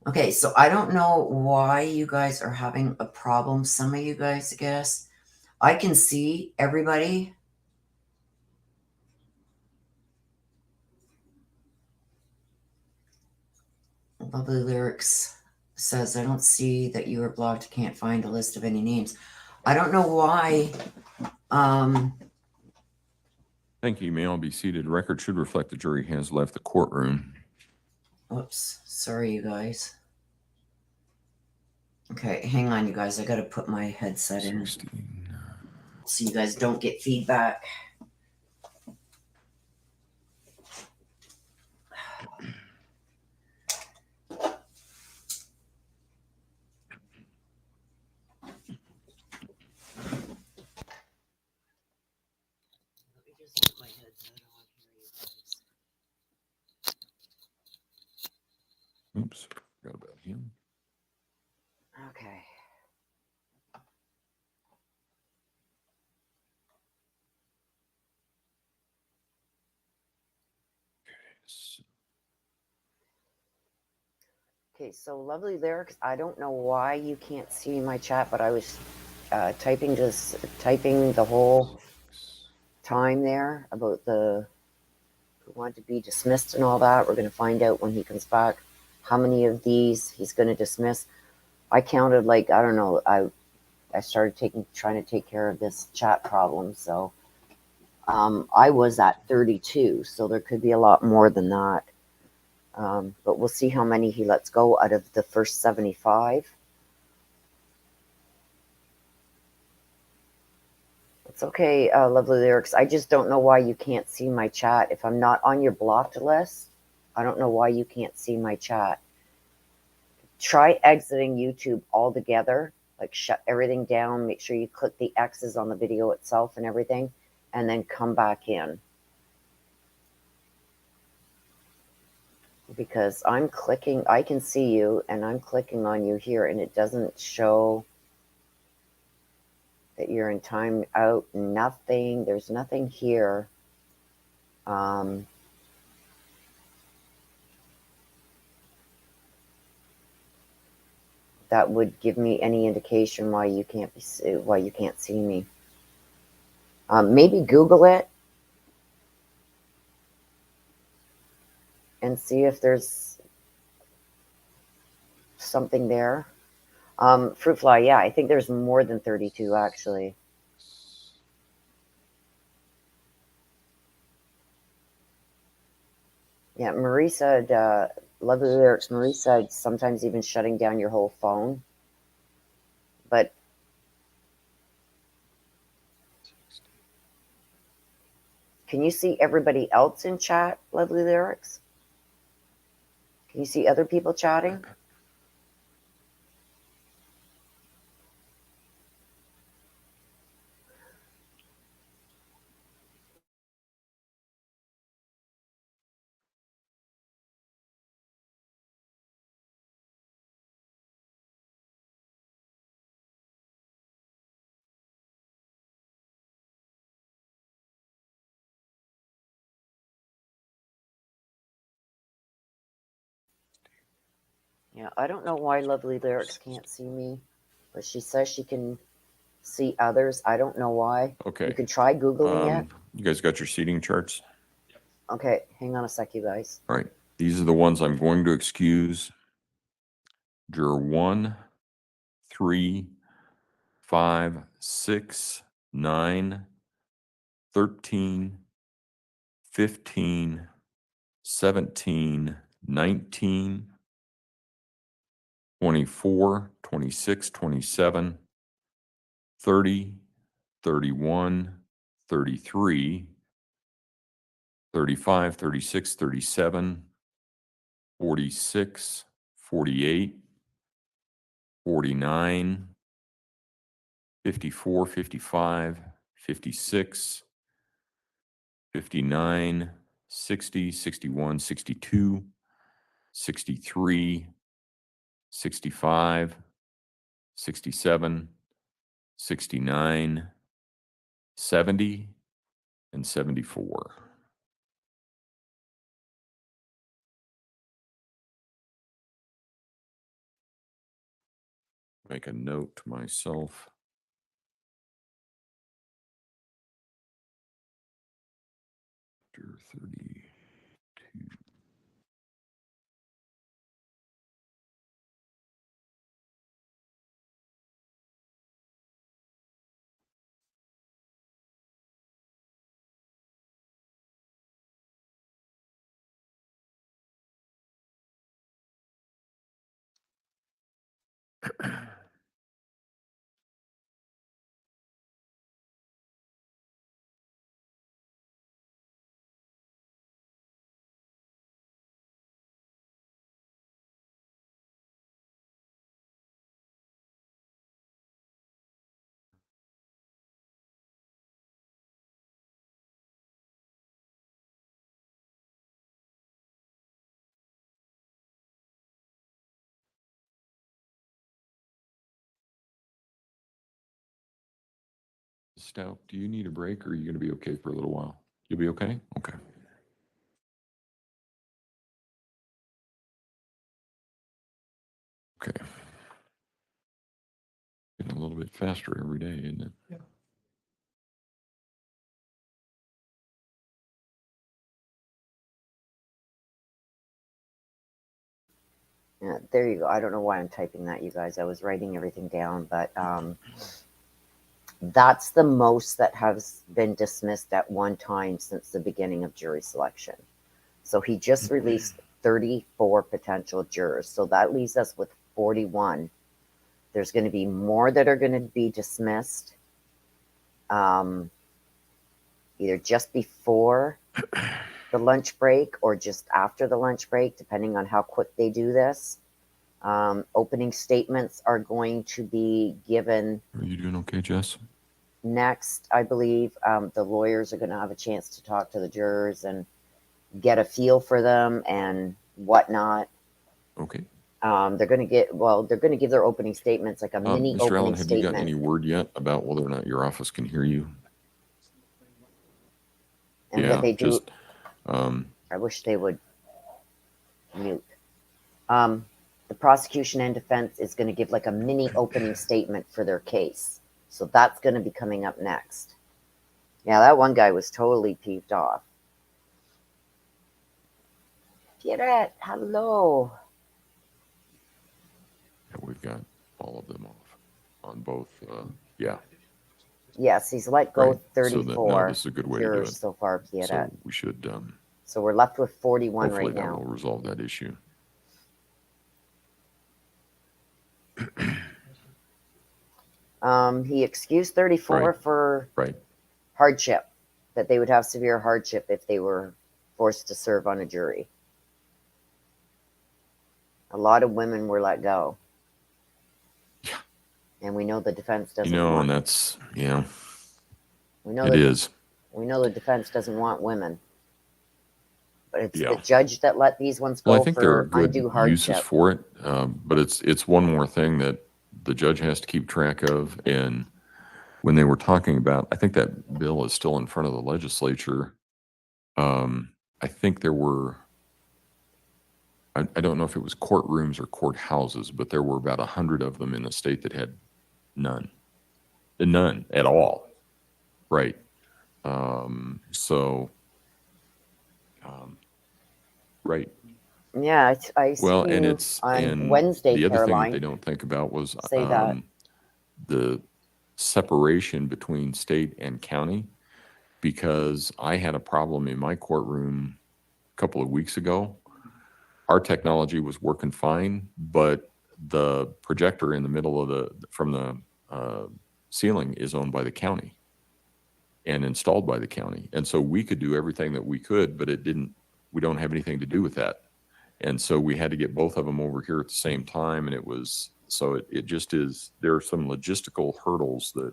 Okay, so I don't know why you guys are having a problem. Some of you guys, I guess. I can see everybody. Lovely Lyrics says, I don't see that you are blocked. Can't find a list of any names. I don't know why. Thank you. You may all be seated. Record should reflect the jury has left the courtroom. Oops. Sorry, you guys. Okay, hang on, you guys. I got to put my headset in 16. so you guys don't get feedback. Let me just put my headset on here, you guys. Oops, forgot about him. Okay. Okay, so Lovely Lyrics, I don't know why you can't see my chat, but I was typing the whole time there about the who want to be dismissed and all that. We're going to find out when he comes back how many of these he's going to dismiss. I counted like, I don't know, I started trying to take care of this chat problem, so I was at 32, so there could be a lot more than that. But we'll see how many he lets go out of the first 75. It's okay, Lovely Lyrics. I just don't know why you can't see my chat. If I'm not on your blocked list, I don't know why you can't see my chat. Try exiting YouTube altogether, like shut everything down. Make sure you click the X's on the video itself and everything, and then come back in. Because I'm clicking, I can see you, and I'm clicking on you here, and it doesn't show that you're in time out. Nothing. There's nothing here. That would give me any indication why you can't see me. Maybe Google it and see if there's something there. Fruit fly, yeah, I think there's more than 32 actually. Yeah, Marie said, Lovely Lyrics, Marie said sometimes even shutting down your whole phone. But can you see everybody else in chat, Lovely Lyrics? Can you see other people chatting? Yeah, I don't know why Lovely Lyrics can't see me, but she says she can see others. I don't know why. Okay. You can try Googling it. You guys got your seating charts? Okay, hang on a sec, you guys. All right. These are the ones I'm going to excuse. Juror 1, 3, 5, 6, 9, 13, 15, 17, 19, 24, 26, 27, 30, 31, 33, 35, 36, 37, 46, 48, 49, 54, 55, 56, 59, 60, 61, 62, 63, 65, 67, 69, 70, and 74. Make a note to myself. After 32. Stout, do you need a break or are you going to be okay for a little while? You'll be okay? Okay. Okay. Getting a little bit faster every day, isn't it? Yeah. Yeah, there you go. I don't know why I'm typing that, you guys. I was writing everything down, but that's the most that has been dismissed at one time since the beginning of jury selection. So he just released 34 potential jurors. So that leaves us with 41. There's going to be more that are going to be dismissed either just before the lunch break or just after the lunch break, depending on how quick they do this. Opening statements are going to be given. Are you doing okay, Jess? Next, I believe the lawyers are going to have a chance to talk to the jurors and get a feel for them and whatnot. Okay. They're going to give their opening statements, like a mini Mr. opening Allen, have you statement. gotten any word yet about whether or not your office can hear you? And yeah, what they do, just, I wish they would mute. The prosecution and defense is going to give like a mini opening statement for their case. So that's going to be coming up next. Yeah, that one guy was totally peeved off. Pierrette, hello. yeah, we've got all of them off on both. Yeah. Yes, he's let go Right. 34 So that, no, this is a good way to do jurors it. so far, Pierrette. So we should, So we're left with 41 hopefully right that now. will resolve that issue. He excused 34 Right. for Right. hardship, that they would have severe hardship if they were forced to serve on a jury. A lot of women were let go. Yeah. And we know the defense doesn't You know, want. and that's, yeah, We know it is. We know the defense doesn't want women. But it's Yeah. the judge that let these ones go Well, I think there are for good undue uses hardship. for it, but it's one more thing that the judge has to keep track of. And when they were talking about, I think that bill is still in front of the legislature. I think there were I don't know if it was courtrooms or courthouses, but there were about 100 of them in the state that had none. None at all. Right. So, right. Yeah, I Well, see and you it's, on and Wednesday, the other thing that they Caroline. don't think about was Say that. the separation between state and county, because I had a problem in my courtroom a couple of weeks ago. Our technology was working fine, but the projector in the middle of from the ceiling is owned by the county and installed by the county. And so we could do everything that we could, but we don't have anything to do with that. And so we had to get both of them over here at the same time. And it just is, there are some logistical hurdles that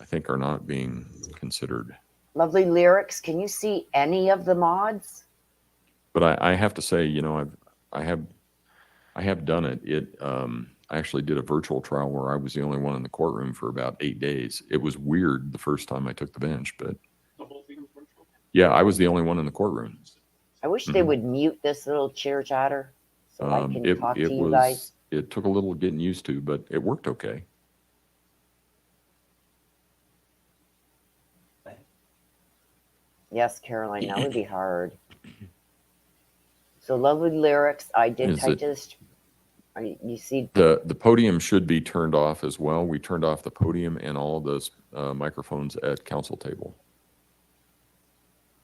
I think are not being considered. Lovely Lyrics. Can you see any of the mods? But I have to say, I have done it. I actually did a virtual trial where I was the only one in the courtroom for about 8 days. It was weird the first time I took the bench, but The whole thing was virtual. yeah, I was the only one in the courtroom. I wish they would mute this little chitter chatter so I can talk to you guys. It took a little getting used to, but it worked okay. Yes, Caroline, that would be hard. So Lovely Lyrics, I did Is type it- this. You see, The podium should be turned off as well. We turned off the podium and all those microphones at council table.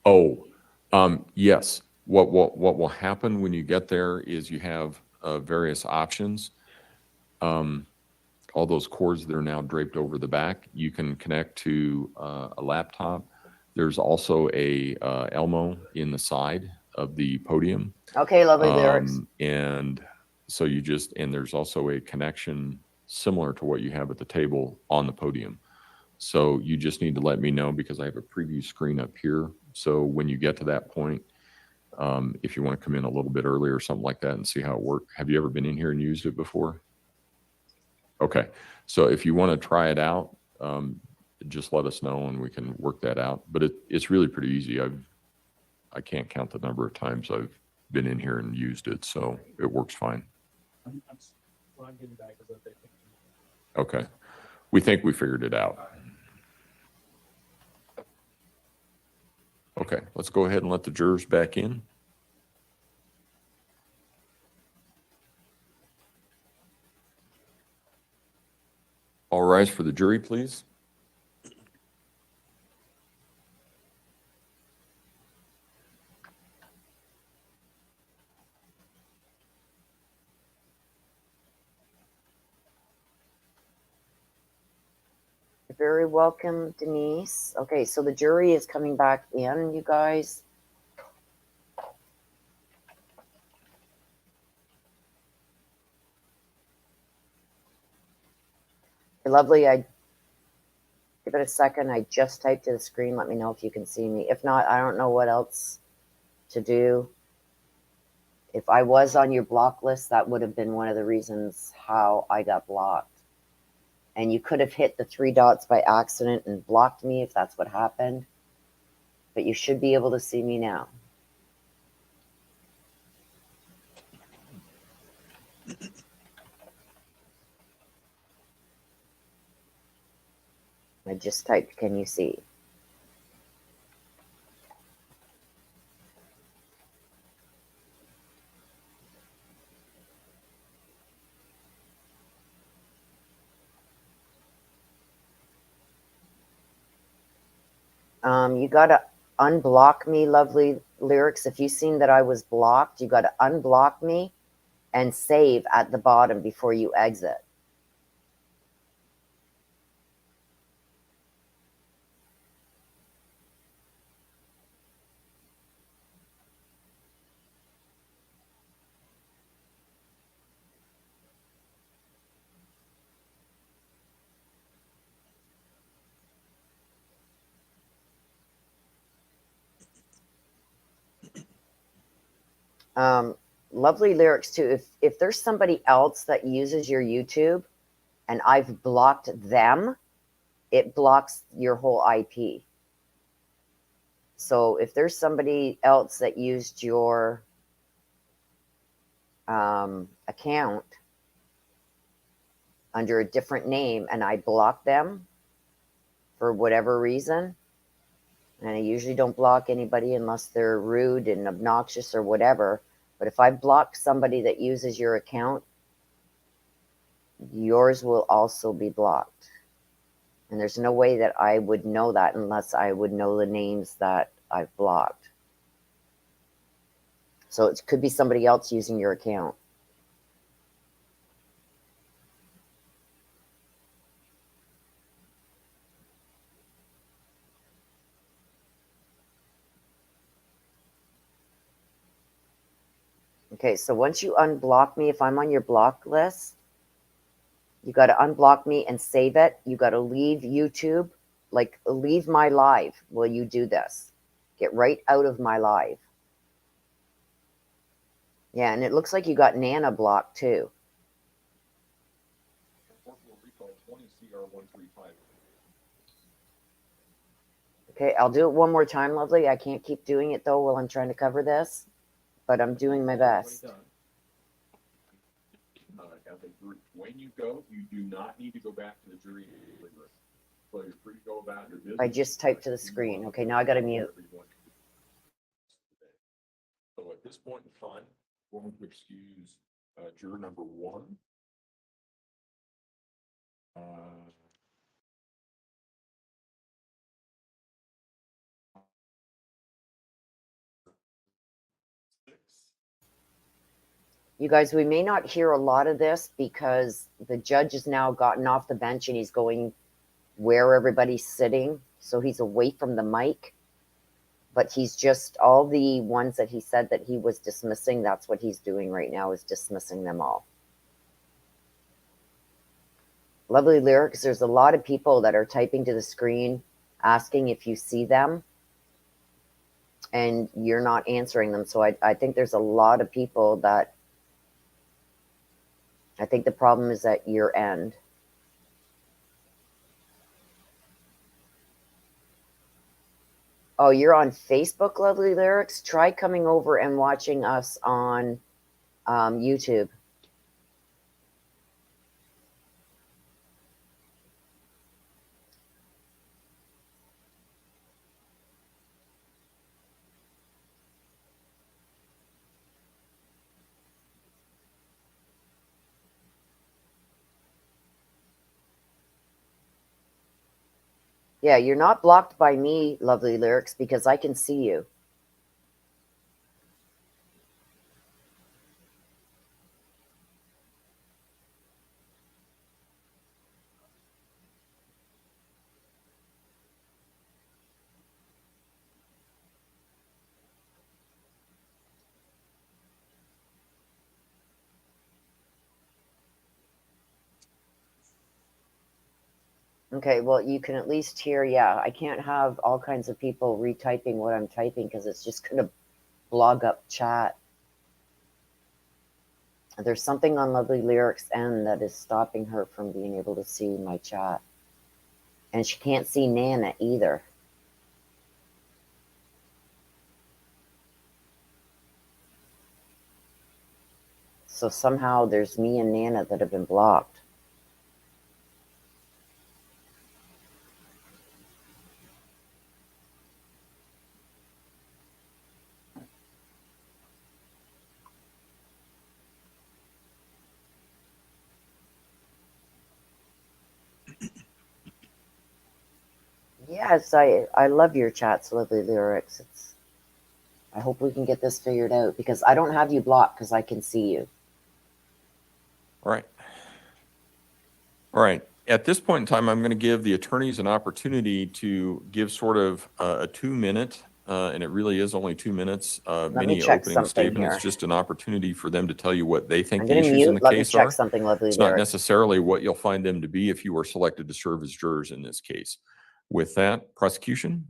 Oh, yes. What will happen when you get there is you have various options. All those cords that are now draped over the back, you can connect to a laptop. There's also a Elmo in the side of the podium. okay, Lovely Lyrics. And so and there's also a connection similar to what you have at the table on the podium. So you just need to let me know, because I have a preview screen up here. So when you get to that point, if you want to come in a little bit earlier or something like that and see how it works. Have you ever been in here and used it before? Okay. So if you want to try it out, just let us know and we can work that out. But it's really pretty easy. I can't count the number of times I've been in here and used it, so it works fine. I'm getting back is that they think. Okay. We think we figured it out. Okay, let's go ahead and let the jurors back in. All rise for the jury, please. You're very welcome, Denise. Okay, so the jury is coming back in, you guys. Lovely, I give it a second. I just typed to the screen. Let me know if you can see me. If not, I don't know what else to do. If I was on your block list, that would have been one of the reasons how I got blocked. And you could have hit the 3 dots by accident and blocked me if that's what happened. But you should be able to see me now. I just typed, can you see? You got to unblock me, Lovely Lyrics. If you've seen that I was blocked, you got to unblock me and save at the bottom before you exit. Lovely Lyrics too. If there's somebody else that uses your YouTube and I've blocked them, it blocks your whole IP. So if there's somebody else that used your account under a different name and I block them for whatever reason, and I usually don't block anybody unless they're rude and obnoxious or whatever, but if I block somebody that uses your account, yours will also be blocked. And there's no way that I would know that unless I would know the names that I've blocked. So it could be somebody else using your account. Okay, so once you unblock me, if I'm on your block list, you got to unblock me and save it. You got to leave YouTube, like leave my live while you do this. Get right out of my live. Yeah, and it looks like you got Nana blocked too. Okay, I'll do it one more time, lovely. I can't keep doing it though while I'm trying to cover this, but I'm doing my best. When you go, you do not need to go back to the jury room. So you're free to go about your business. I just typed to the screen. Okay, now I got to mute. So at this point in time, we're going to excuse juror number 1. You guys, we may not hear a lot of this because the judge has now gotten off the bench and he's going where everybody's sitting. So he's away from the mic. But he's just, all the ones that he said that he was dismissing, that's what he's doing right now, is dismissing them all. Lovely Lyrics, there's a lot of people that are typing to the screen asking if you see them. And you're not answering them. So I think there's a lot of people that, I think the problem is at your end. Oh, you're on Facebook, Lovely Lyrics? Try coming over and watching us on YouTube. Yeah, you're not blocked by me, Lovely Lyrics, because I can see you. Okay, well, you can at least hear, yeah, I can't have all kinds of people retyping what I'm typing because it's just going to blog up chat. There's something on Lovely Lyrics end that is stopping her from being able to see my chat. And she can't see Nana either. So somehow there's me and Nana that have been blocked. Yes, I love your chats, Lovely Lyrics. I hope we can get this figured out because I don't have you blocked because I can see you. All right. All right. At this point in time, I'm going to give the attorneys an opportunity to give sort of a 2-minute, and it really is only 2 minutes, mini check opening something statement. here. It's just an opportunity for them to tell you what they think I'm the going to issues in mute. the Let me case check are. something, Lovely It's not Lyrics. necessarily what you'll find them to be if you were selected to serve as jurors in this case. With that, prosecution.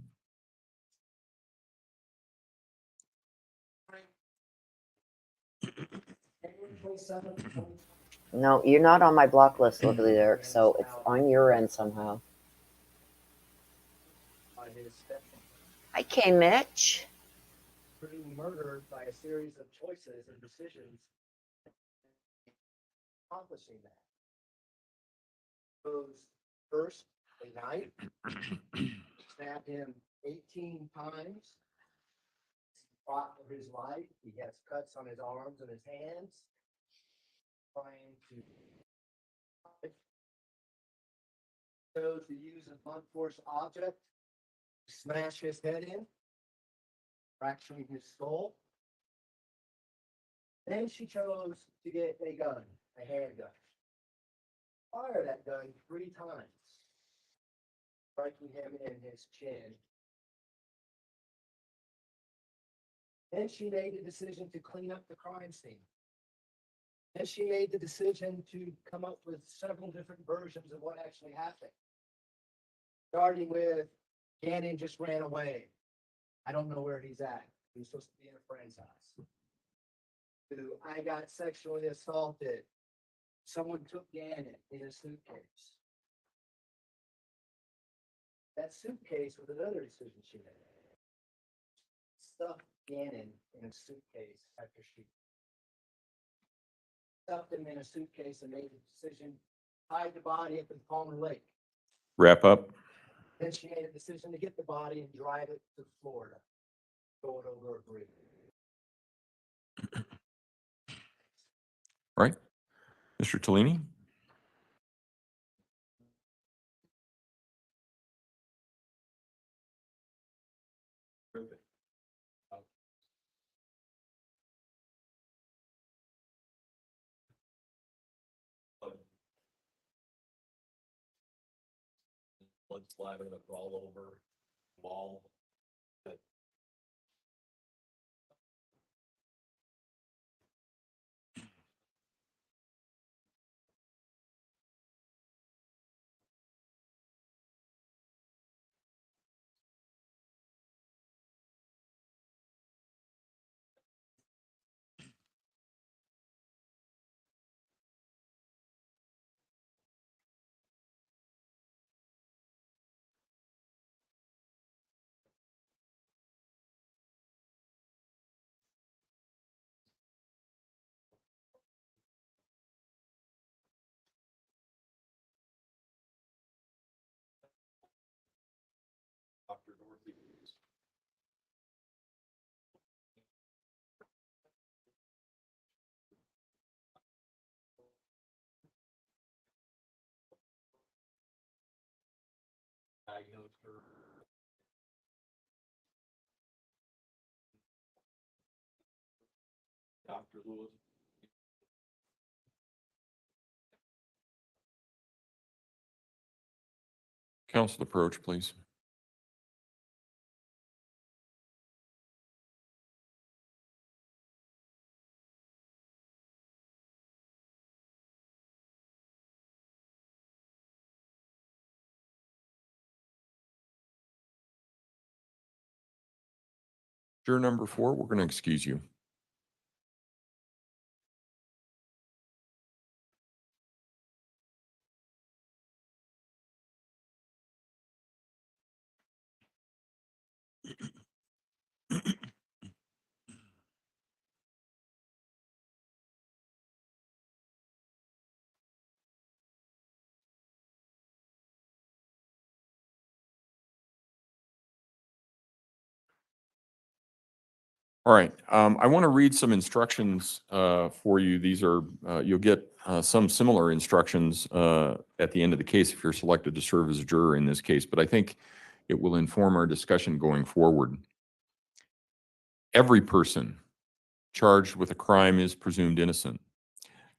No, you're not on my block list, Lovely Lyrics, so it's on your end somehow. By his stepson, Okay, Mitch. being murdered by a series of choices and decisions accomplishing that. Goes first, a knife, stabbed him 18 times. Fought for his life. He has cuts on his arms and his hands. Trying to chose to use a blunt force object to smash his head in, fracturing his skull. Then she chose to get a gun, a handgun. Fire that gun 3 times, striking him in his chin. Then she made the decision to clean up the crime scene. Then she made the decision to come up with several different versions of what actually happened. Starting with, Gannon just ran away. I don't know where he's at. He was supposed to be in a friend's house. To, I got sexually assaulted. Someone took Gannon in a suitcase. That suitcase was another decision she made. Stuffed Gannon in a suitcase after she stuffed him in a suitcase and made the decision, hide the body up in Palmer Lake. Wrap up. Then she made a decision to get the body and drive it to Florida, throw it over a bridge. Right. Mr. Tellini? Blood splatter that's all over the wall. Dr. Dorothy. Diagnosed her. Dr. Lewis. Council approach, please. Juror number 4, we're going to excuse you. All right, I want to read some instructions for you. These are, you'll get some similar instructions at the end of the case if you're selected to serve as a juror in this case, but I think it will inform our discussion going forward. Every person charged with a crime is presumed innocent.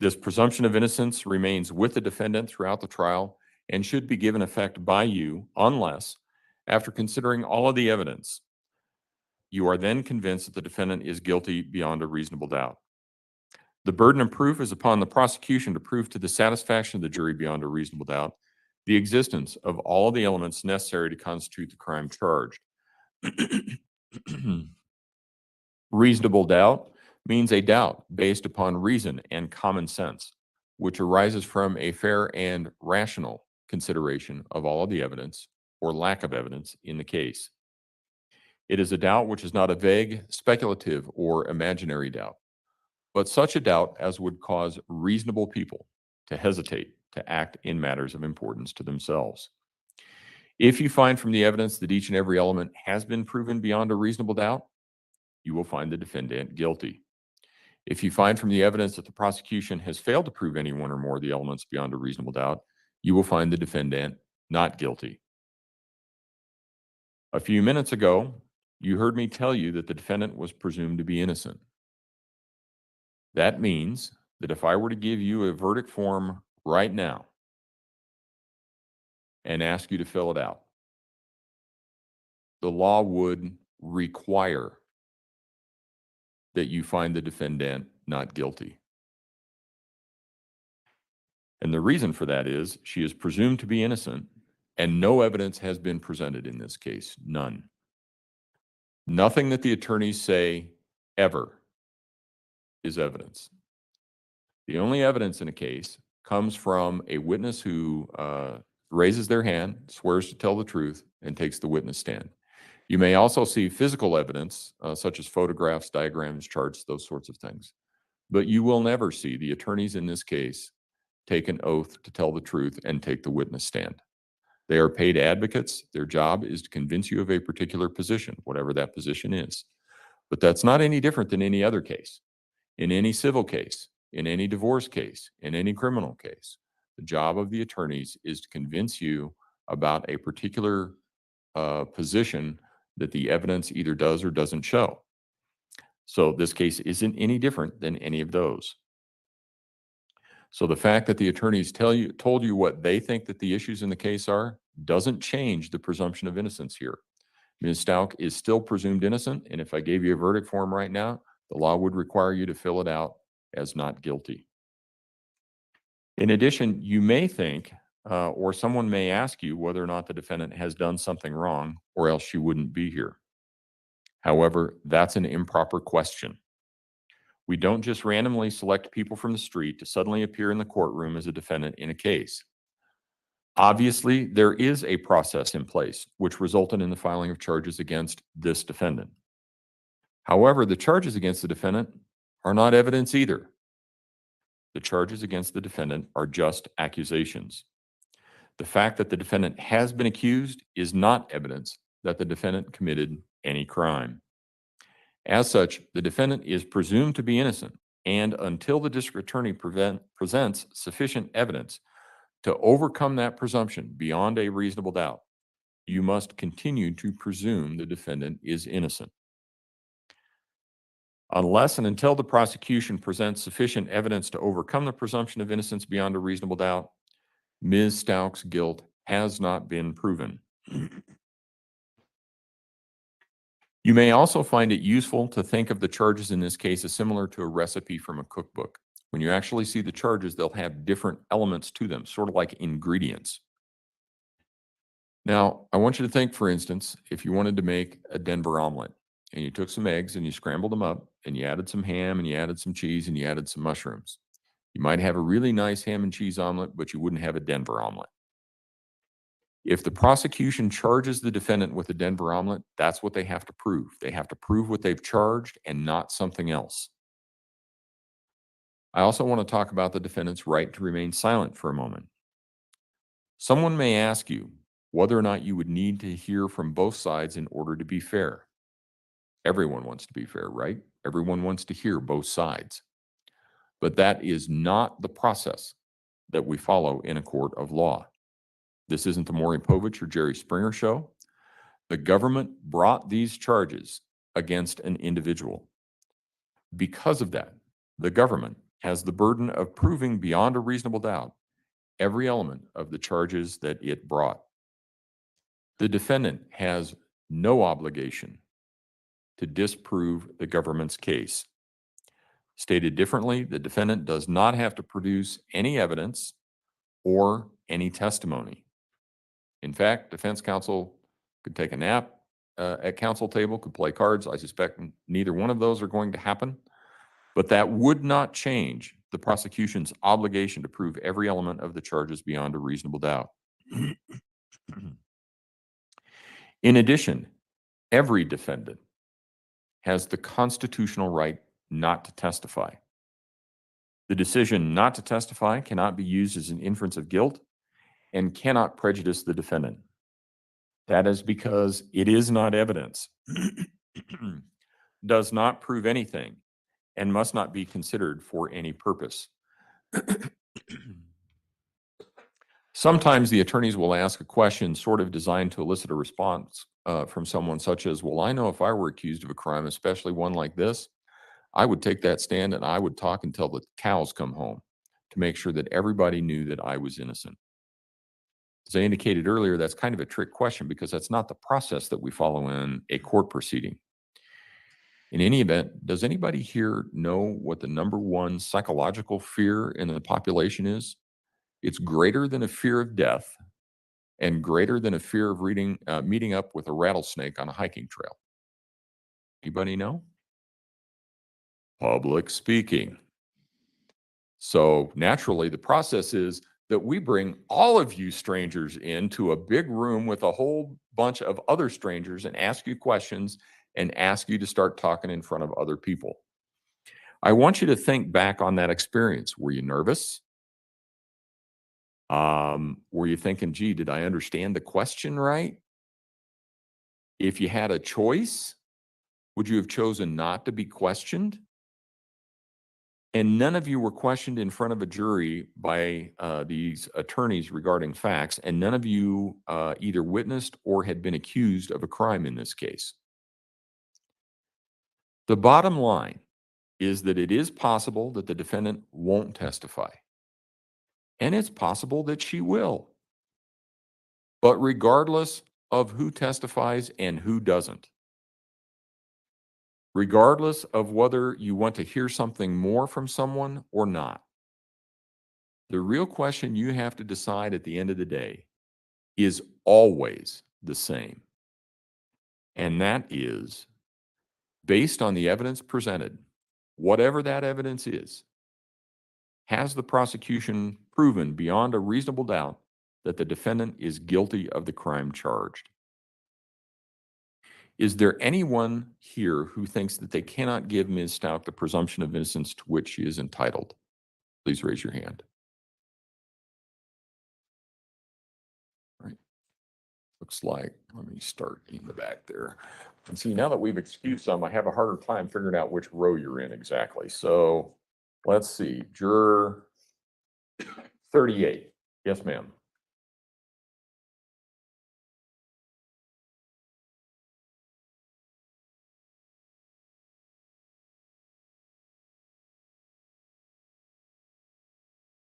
This presumption of innocence remains with the defendant throughout the trial and should be given effect by you unless, after considering all of the evidence, you are then convinced that the defendant is guilty beyond a reasonable doubt. The burden of proof is upon the prosecution to prove to the satisfaction of the jury beyond a reasonable doubt the existence of all the elements necessary to constitute the crime charged. Reasonable doubt means a doubt based upon reason and common sense, which arises from a fair and rational consideration of all of the evidence or lack of evidence in the case. It is a doubt which is not a vague, speculative, or imaginary doubt, but such a doubt as would cause reasonable people to hesitate to act in matters of importance to themselves. If you find from the evidence that each and every element has been proven beyond a reasonable doubt, you will find the defendant guilty. If you find from the evidence that the prosecution has failed to prove any one or more of the elements beyond a reasonable doubt, you will find the defendant not guilty. A few minutes ago, you heard me tell you that the defendant was presumed to be innocent. That means that if I were to give you a verdict form right now and ask you to fill it out, the law would require that you find the defendant not guilty. And the reason for that is she is presumed to be innocent and no evidence has been presented in this case, none. Nothing that the attorneys say ever is evidence. The only evidence in a case comes from a witness who raises their hand, swears to tell the truth, and takes the witness stand. You may also see physical evidence, such as photographs, diagrams, charts, those sorts of things. But you will never see the attorneys in this case take an oath to tell the truth and take the witness stand. They are paid advocates. Their job is to convince you of a particular position, whatever that position is. But that's not any different than any other case. In any civil case, in any divorce case, in any criminal case, the job of the attorneys is to convince you about a particular position that the evidence either does or doesn't show. So this case isn't any different than any of those. So the fact that the attorneys told you what they think that the issues in the case are doesn't change the presumption of innocence here. Ms. Stauch is still presumed innocent, and if I gave you a verdict form right now, the law would require you to fill it out as not guilty. In addition, you may think, or someone may ask you whether or not the defendant has done something wrong, or else she wouldn't be here. However, that's an improper question. We don't just randomly select people from the street to suddenly appear in the courtroom as a defendant in a case. Obviously, there is a process in place which resulted in the filing of charges against this defendant. However, the charges against the defendant are not evidence either. The charges against the defendant are just accusations. The fact that the defendant has been accused is not evidence that the defendant committed any crime. As such, the defendant is presumed to be innocent, and until the district attorney presents sufficient evidence to overcome that presumption beyond a reasonable doubt, you must continue to presume the defendant is innocent. Unless and until the prosecution presents sufficient evidence to overcome the presumption of innocence beyond a reasonable doubt, Ms. Stauch's guilt has not been proven. You may also find it useful to think of the charges in this case as similar to a recipe from a cookbook. When you actually see the charges, they'll have different elements to them, sort of like ingredients. Now, I want you to think, for instance, if you wanted to make a Denver omelet, and you took some eggs and you scrambled them up, and you added some ham, and you added some cheese, and you added some mushrooms. You might have a really nice ham and cheese omelet, but you wouldn't have a Denver omelet. If the prosecution charges the defendant with a Denver omelet, that's what they have to prove. They have to prove what they've charged and not something else. I also want to talk about the defendant's right to remain silent for a moment. Someone may ask you whether or not you would need to hear from both sides in order to be fair. Everyone wants to be fair, right? Everyone wants to hear both sides. But that is not the process that we follow in a court of law. This isn't the Maury Povich or Jerry Springer show. The government brought these charges against an individual. Because of that, the government has the burden of proving beyond a reasonable doubt every element of the charges that it brought. The defendant has no obligation to disprove the government's case. Stated differently, the defendant does not have to produce any evidence or any testimony. In fact, defense counsel could take a nap at counsel table, could play cards. I suspect neither one of those are going to happen, but that would not change the prosecution's obligation to prove every element of the charges beyond a reasonable doubt. In addition, every defendant has the constitutional right not to testify. The decision not to testify cannot be used as an inference of guilt and cannot prejudice the defendant. That is because it is not evidence, does not prove anything, and must not be considered for any purpose. Sometimes the attorneys will ask a question sort of designed to elicit a response from someone such as, well, I know if I were accused of a crime, especially one like this, I would take that stand and I would talk until the cows come home to make sure that everybody knew that I was innocent. As I indicated earlier, that's kind of a trick question because that's not the process that we follow in a court proceeding. In any event, does anybody here know what the number one psychological fear in the population is? It's greater than a fear of death and greater than a fear of meeting up with a rattlesnake on a hiking trail. Anybody know? Public speaking. So naturally, the process is that we bring all of you strangers into a big room with a whole bunch of other strangers and ask you questions and ask you to start talking in front of other people. I want you to think back on that experience. Were you nervous? Were you thinking, gee, did I understand the question right? If you had a choice, would you have chosen not to be questioned? And none of you were questioned in front of a jury by these attorneys regarding facts, and none of you either witnessed or had been accused of a crime in this case. The bottom line is that it is possible that the defendant won't testify. And it's possible that she will. But regardless of who testifies and who doesn't, regardless of whether you want to hear something more from someone or not, the real question you have to decide at the end of the day is always the same. And that is, based on the evidence presented, whatever that evidence is, has the prosecution proven beyond a reasonable doubt that the defendant is guilty of the crime charged? Is there anyone here who thinks that they cannot give Ms. Stauch the presumption of innocence to which she is entitled? Please raise your hand. All right. Looks like, let me start in the back there. And see, now that we've excused some, I have a harder time figuring out which row you're in exactly. So let's see, juror 38. Yes, ma'am.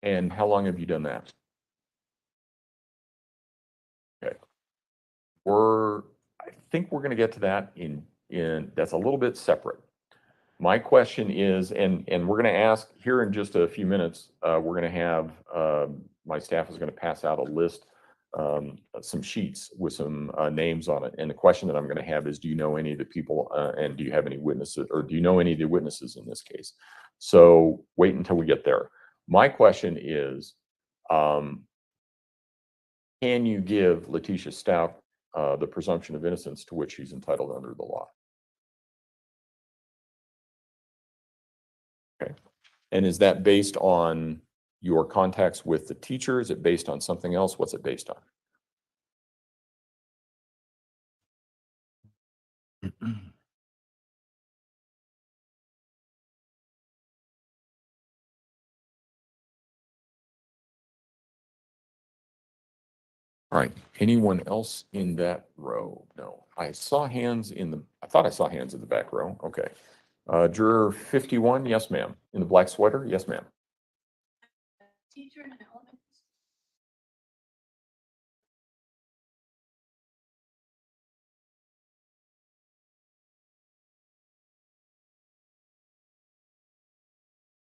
And how long have you done that? Okay. I think we're going to get to that in that's a little bit separate. My question is, and we're going to ask here in just a few minutes, we're going to have, my staff is going to pass out a list, some sheets with some names on it. And the question that I'm going to have is, do you know any of the people and do you have any witnesses, or do you know any of the witnesses in this case? So wait until we get there. My question is, can you give Letecia Stauch the presumption of innocence to which she's entitled under the law? Okay. And is that based on your contacts with the teacher? Is it based on something else? What's it based on? All right. Anyone else in that row? No. I thought I saw hands in the back row. Okay. Juror 51, yes, ma'am. In the black sweater, yes, ma'am. Teacher in elementary.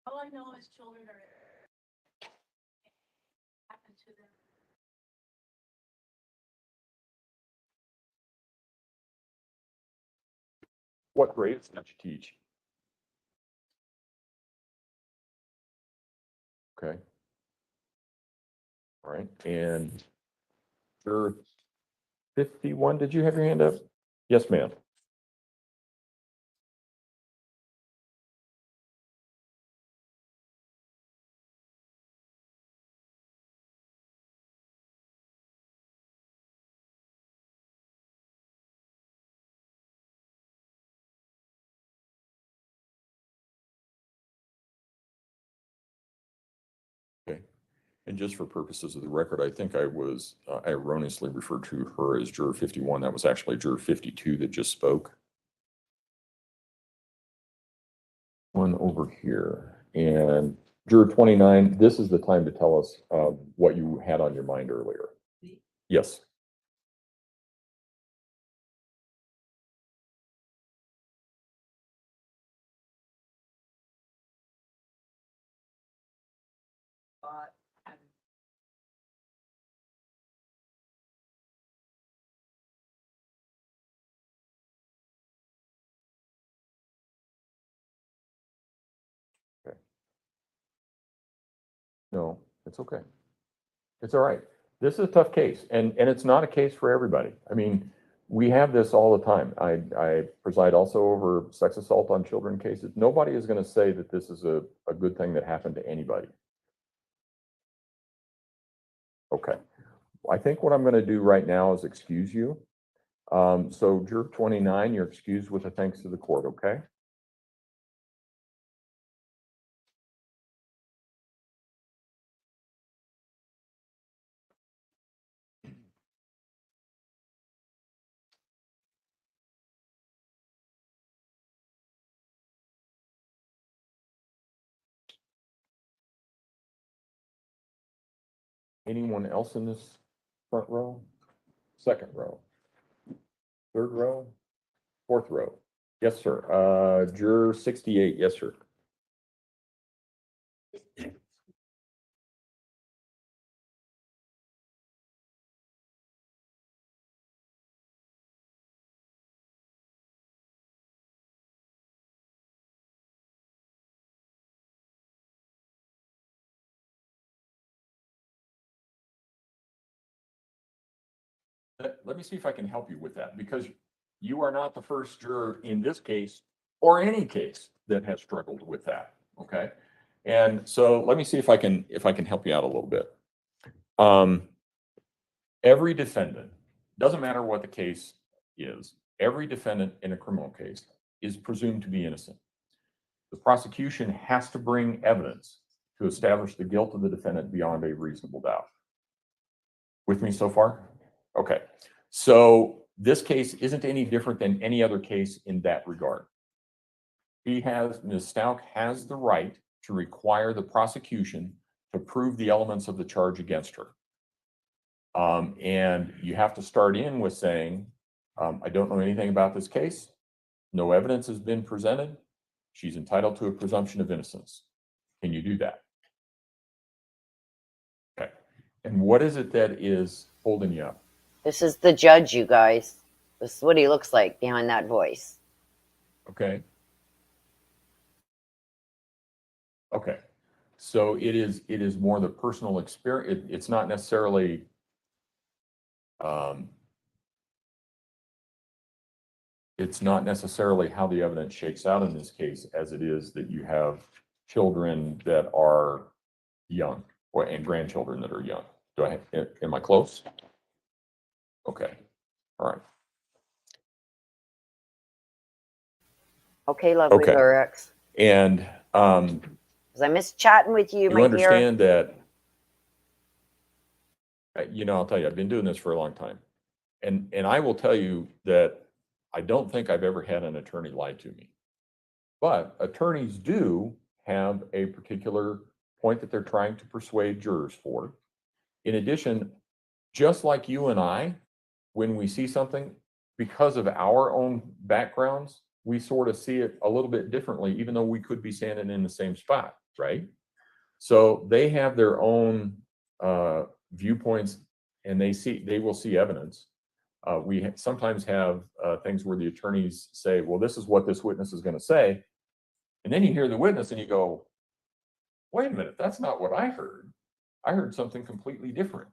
All I know is children are happen to them. What grades did you teach? Okay. All right. And juror 51, did you have your hand up? Yes, ma'am. And just for purposes of the record, I think I erroneously referred to her as juror 51. That was actually juror 52 that just spoke. One over here. And juror 29, this is the time to tell us what you had on your mind earlier. Yes. Okay. No, it's okay. It's all right. This is a tough case, and it's not a case for everybody. I mean, we have this all the time. I preside also over sex assault on children cases. Nobody is going to say that this is a good thing that happened to anybody. Okay. I think what I'm going to do right now is excuse you. So juror 29, you're excused with a thanks to the court, okay? Anyone else in this front row? Second row? Third row? Fourth row? Yes, sir. Juror 68, yes, sir. Let me see if I can help you with that, because you are not the first juror in this case or any case that has struggled with that. Okay. And so let me see if I can help you out a little bit. Every defendant, doesn't matter what the case is, every defendant in a criminal case is presumed to be innocent. The prosecution has to bring evidence to establish the guilt of the defendant beyond a reasonable doubt. With me so far? Okay. So this case isn't any different than any other case in that regard. Ms. Stauch has the right to require the prosecution to prove the elements of the charge against her. And you have to start in with saying, I don't know anything about this case. No evidence has been presented. She's entitled to a presumption of innocence. Can you do that? Okay. And what is it that is holding you up? This is the judge, you guys. This is what he looks like behind that voice. Okay. Okay. So it is more the personal experience. It's not necessarily it's not necessarily how the evidence shakes out in this case, as it is that you have children that are young and grandchildren that are young. Am I close? Okay. All right. Okay, lovely Okay. lyrics. And Because I miss chatting with you, you my dear. understand that, I'll tell you, I've been doing this for a long time. And I will tell you that I don't think I've ever had an attorney lie to me. But attorneys do have a particular point that they're trying to persuade jurors for. In addition, just like you and I, when we see something, because of our own backgrounds, we sort of see it a little bit differently, even though we could be standing in the same spot, right? So they have their own viewpoints, and they will see evidence. We sometimes have things where the attorneys say, well, this is what this witness is going to say. And then you hear the witness and you go, wait a minute, that's not what I heard. I heard something completely different.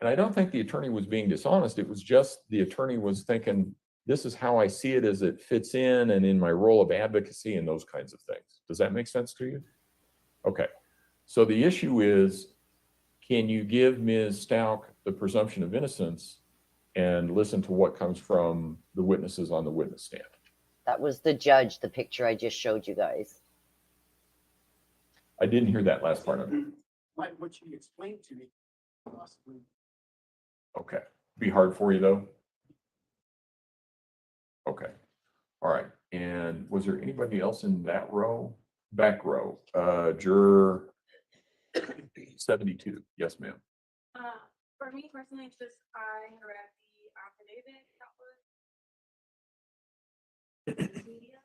And I don't think the attorney was being dishonest. It was just the attorney was thinking, this is how I see it as it fits in and in my role of advocacy and those kinds of things. Does that make sense to you? Okay. So the issue is, can you give Ms. Stauch the presumption of innocence and listen to what comes from the witnesses on the witness stand? That was the judge, the picture I just showed you guys. I didn't hear that last part of it. like what you explained to me, possibly. Okay. Be hard for you though? Okay. All right. And was there anybody else in that row? Back row, juror 72. Yes, ma'am. For me personally, it's just I read the affidavit that was media.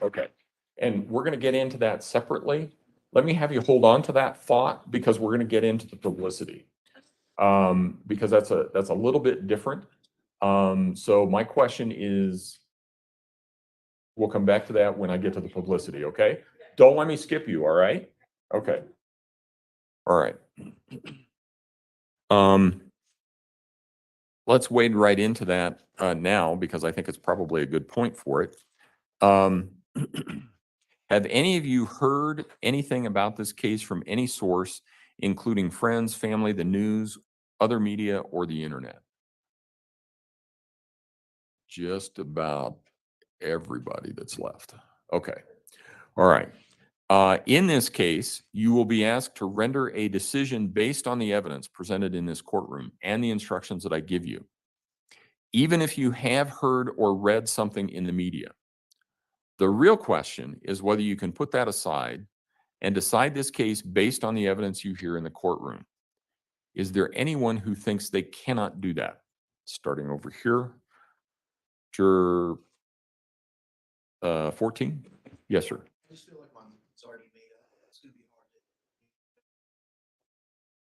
Okay. And we're going to get into that separately. Let me have you hold on to that thought because we're going to get into the publicity. Because that's a little bit different. So my question is, we'll come back to that when I get to the publicity, okay? Don't let me skip you, all right? Okay. All right. Let's wade right into that now because I think it's probably a good point for it. Have any of you heard anything about this case from any source, including friends, family, the news, other media, or the internet? Just about everybody that's left. Okay. All right. In this case, you will be asked to render a decision based on the evidence presented in this courtroom and the instructions that I give you. Even if you have heard or read something in the media, the real question is whether you can put that aside and decide this case based on the evidence you hear in the courtroom. Is there anyone who thinks they cannot do that? Starting over here, juror 14. Yes, sir. I just feel like it's already made up. It's gonna be hard to,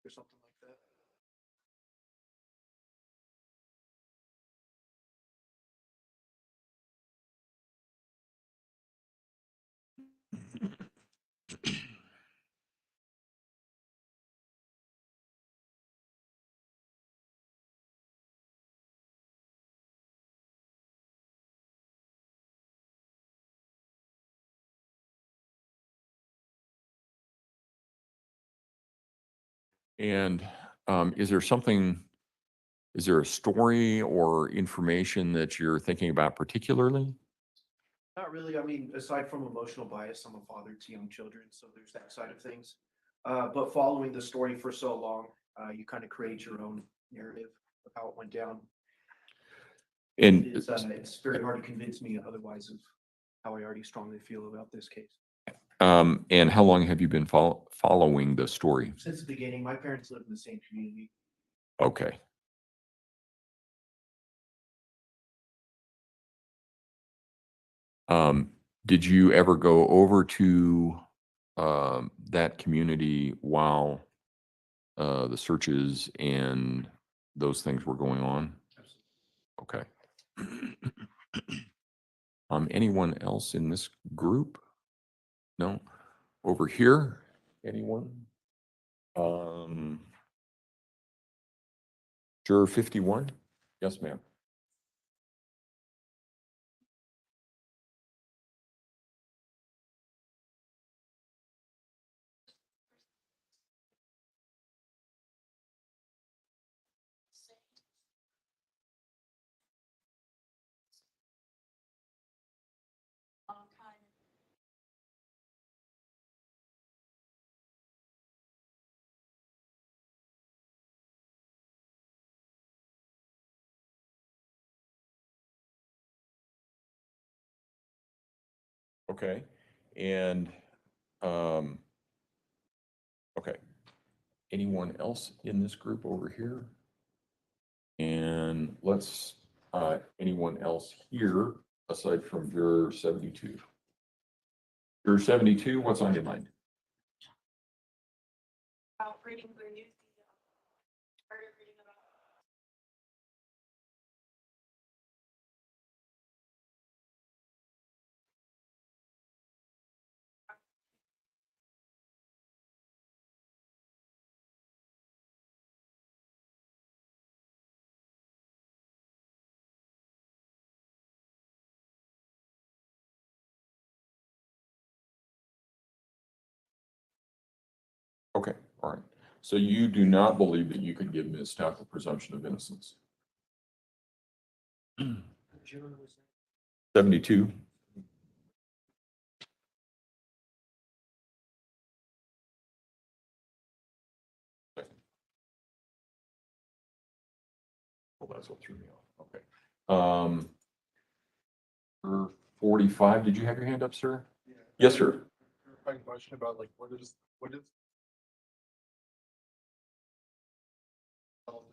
or something like that. And is there a story or information that you're thinking about particularly? Not really. I mean, aside from emotional bias, I'm a father to young children, so there's that side of things. But following the story for so long, you kind of create your own narrative of how it went down. And It's very hard to convince me otherwise of how I already strongly feel about this case. and how long have you been following the story? Since the beginning, my parents live in the same community. Okay. Did you ever go over to that community while the searches and those things were going on? Okay. Anyone else in this group? No? Over here? Anyone? Juror 51? Yes, ma'am. Okay. And, okay. Anyone else in this group over here? And let's, anyone else here aside from juror 72? Juror 72, what's on your mind? About reading the news, started reading about. Okay, all right. So you do not believe that you could give Ms. Stauch a presumption of innocence? June was 72. Well, that's what threw me off. Okay. For 45, did you have your hand up, sir? Yeah. Yes, sir. Question about like, what is an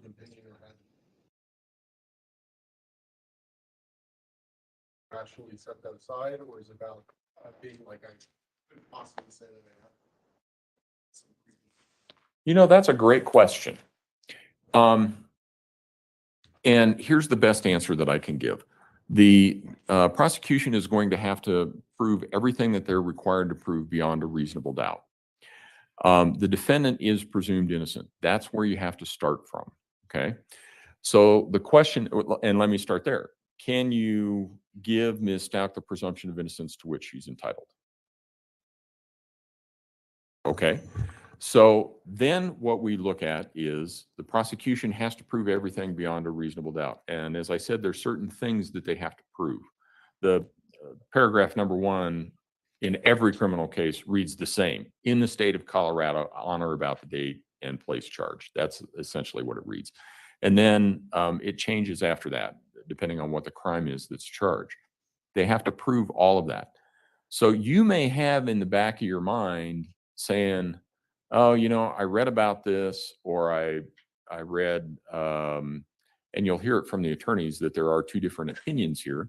opinion or had rationally set that aside, or is it about being like I could possibly say that I have? You know, that's a great question. And here's the best answer that I can give. The prosecution is going to have to prove everything that they're required to prove beyond a reasonable doubt. The defendant is presumed innocent. That's where you have to start from, okay? So the question, and let me start there. Can you give Ms. Stauch the presumption of innocence to which she's entitled? Okay. So then what we look at is the prosecution has to prove everything beyond a reasonable doubt. And as I said, there's certain things that they have to prove. The paragraph number 1 in every criminal case reads the same. In the state of Colorado, on or about the date and place charged. That's essentially what it reads. And then it changes after that, depending on what the crime is that's charged. They have to prove all of that. So you may have in the back of your mind saying, oh, you know, I read about this, or I read, and you'll hear it from the attorneys that there are 2 different opinions here.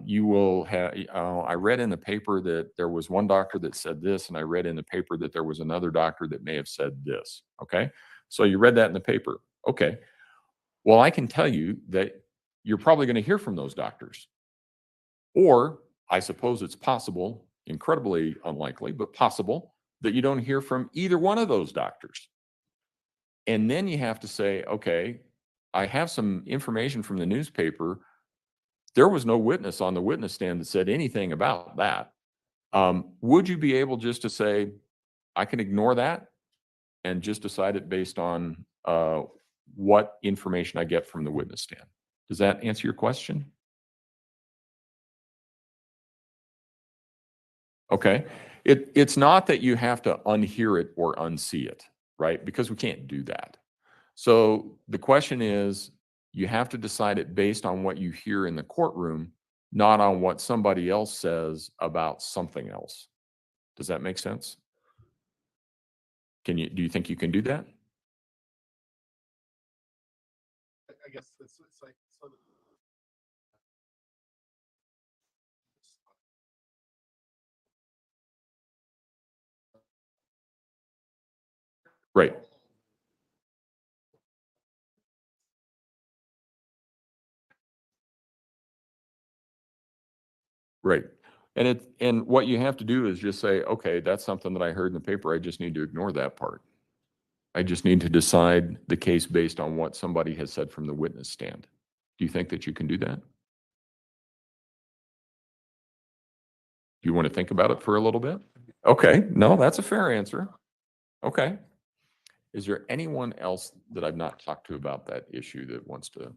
You will have, I read in the paper that there was one doctor that said this, and I read in the paper that there was another doctor that may have said this. Okay. So you read that in the paper. Okay. Well, I can tell you that you're probably going to hear from those doctors. Or I suppose it's possible, incredibly unlikely, but possible, that you don't hear from either one of those doctors. And then you have to say, okay, I have some information from the newspaper. There was no witness on the witness stand that said anything about that. Would you be able just to say, I can ignore that and just decide it based on what information I get from the witness stand? Does that answer your question? Okay. It's not that you have to unhear it or unsee it, right? Because we can't do that. So the question is, you have to decide it based on what you hear in the courtroom, not on what somebody else says about something else. Does that make sense? Do you think you can do that? I guess it's like, so Right. Right. And what you have to do is just say, okay, that's something that I heard in the paper. I just need to ignore that part. I just need to decide the case based on what somebody has said from the witness stand. Do you think that you can do that? Do you want to think about it for a little bit? Okay, no, that's a fair answer. Okay. Is there anyone else that I've not talked to about that issue that wants to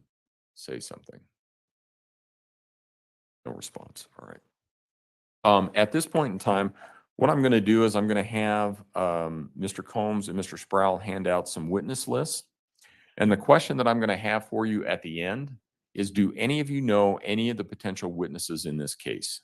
say something? No response. All right. At this point in time, what I'm going to do is I'm going to have Mr. Combs and Mr. Sproul hand out some witness lists. And the question that I'm going to have for you at the end is, do any of you know any of the potential witnesses in this case?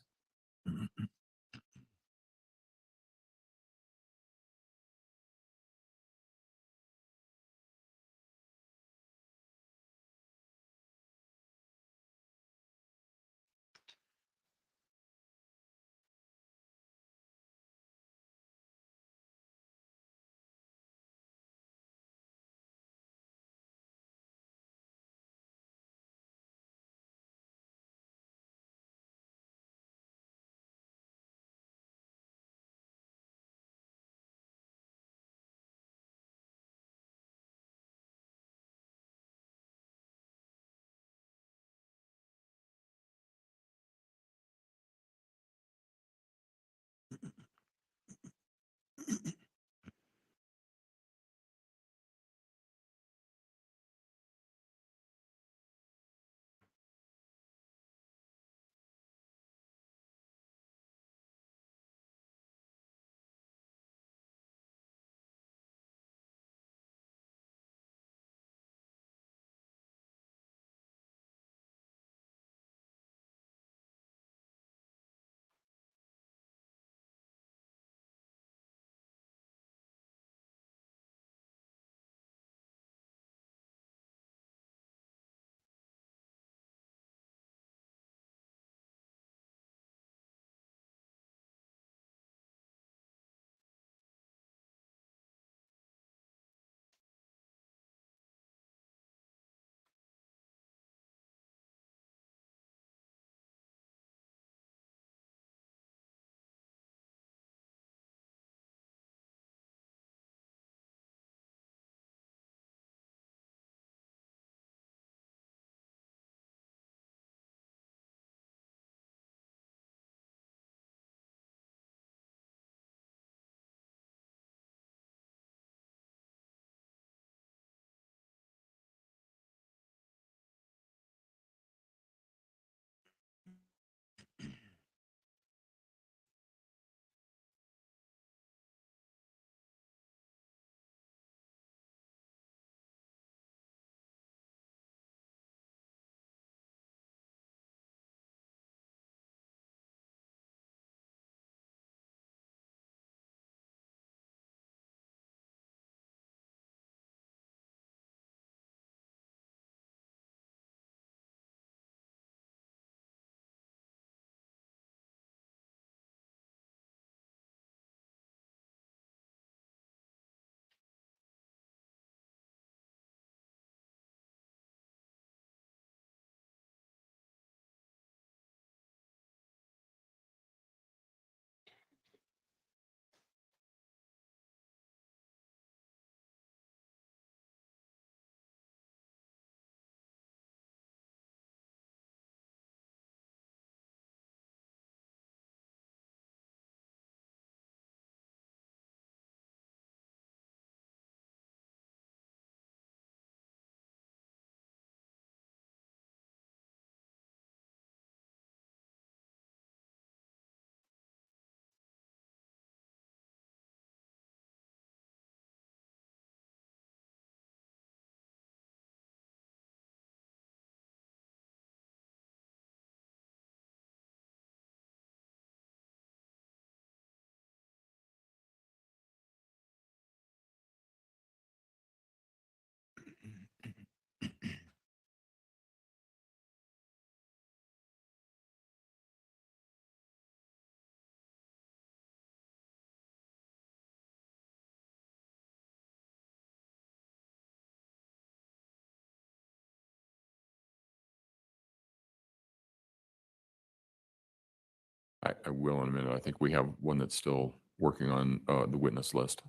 I will in a minute. I think we have one that's still working on the witness list.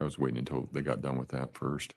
I was waiting until they got done with that first.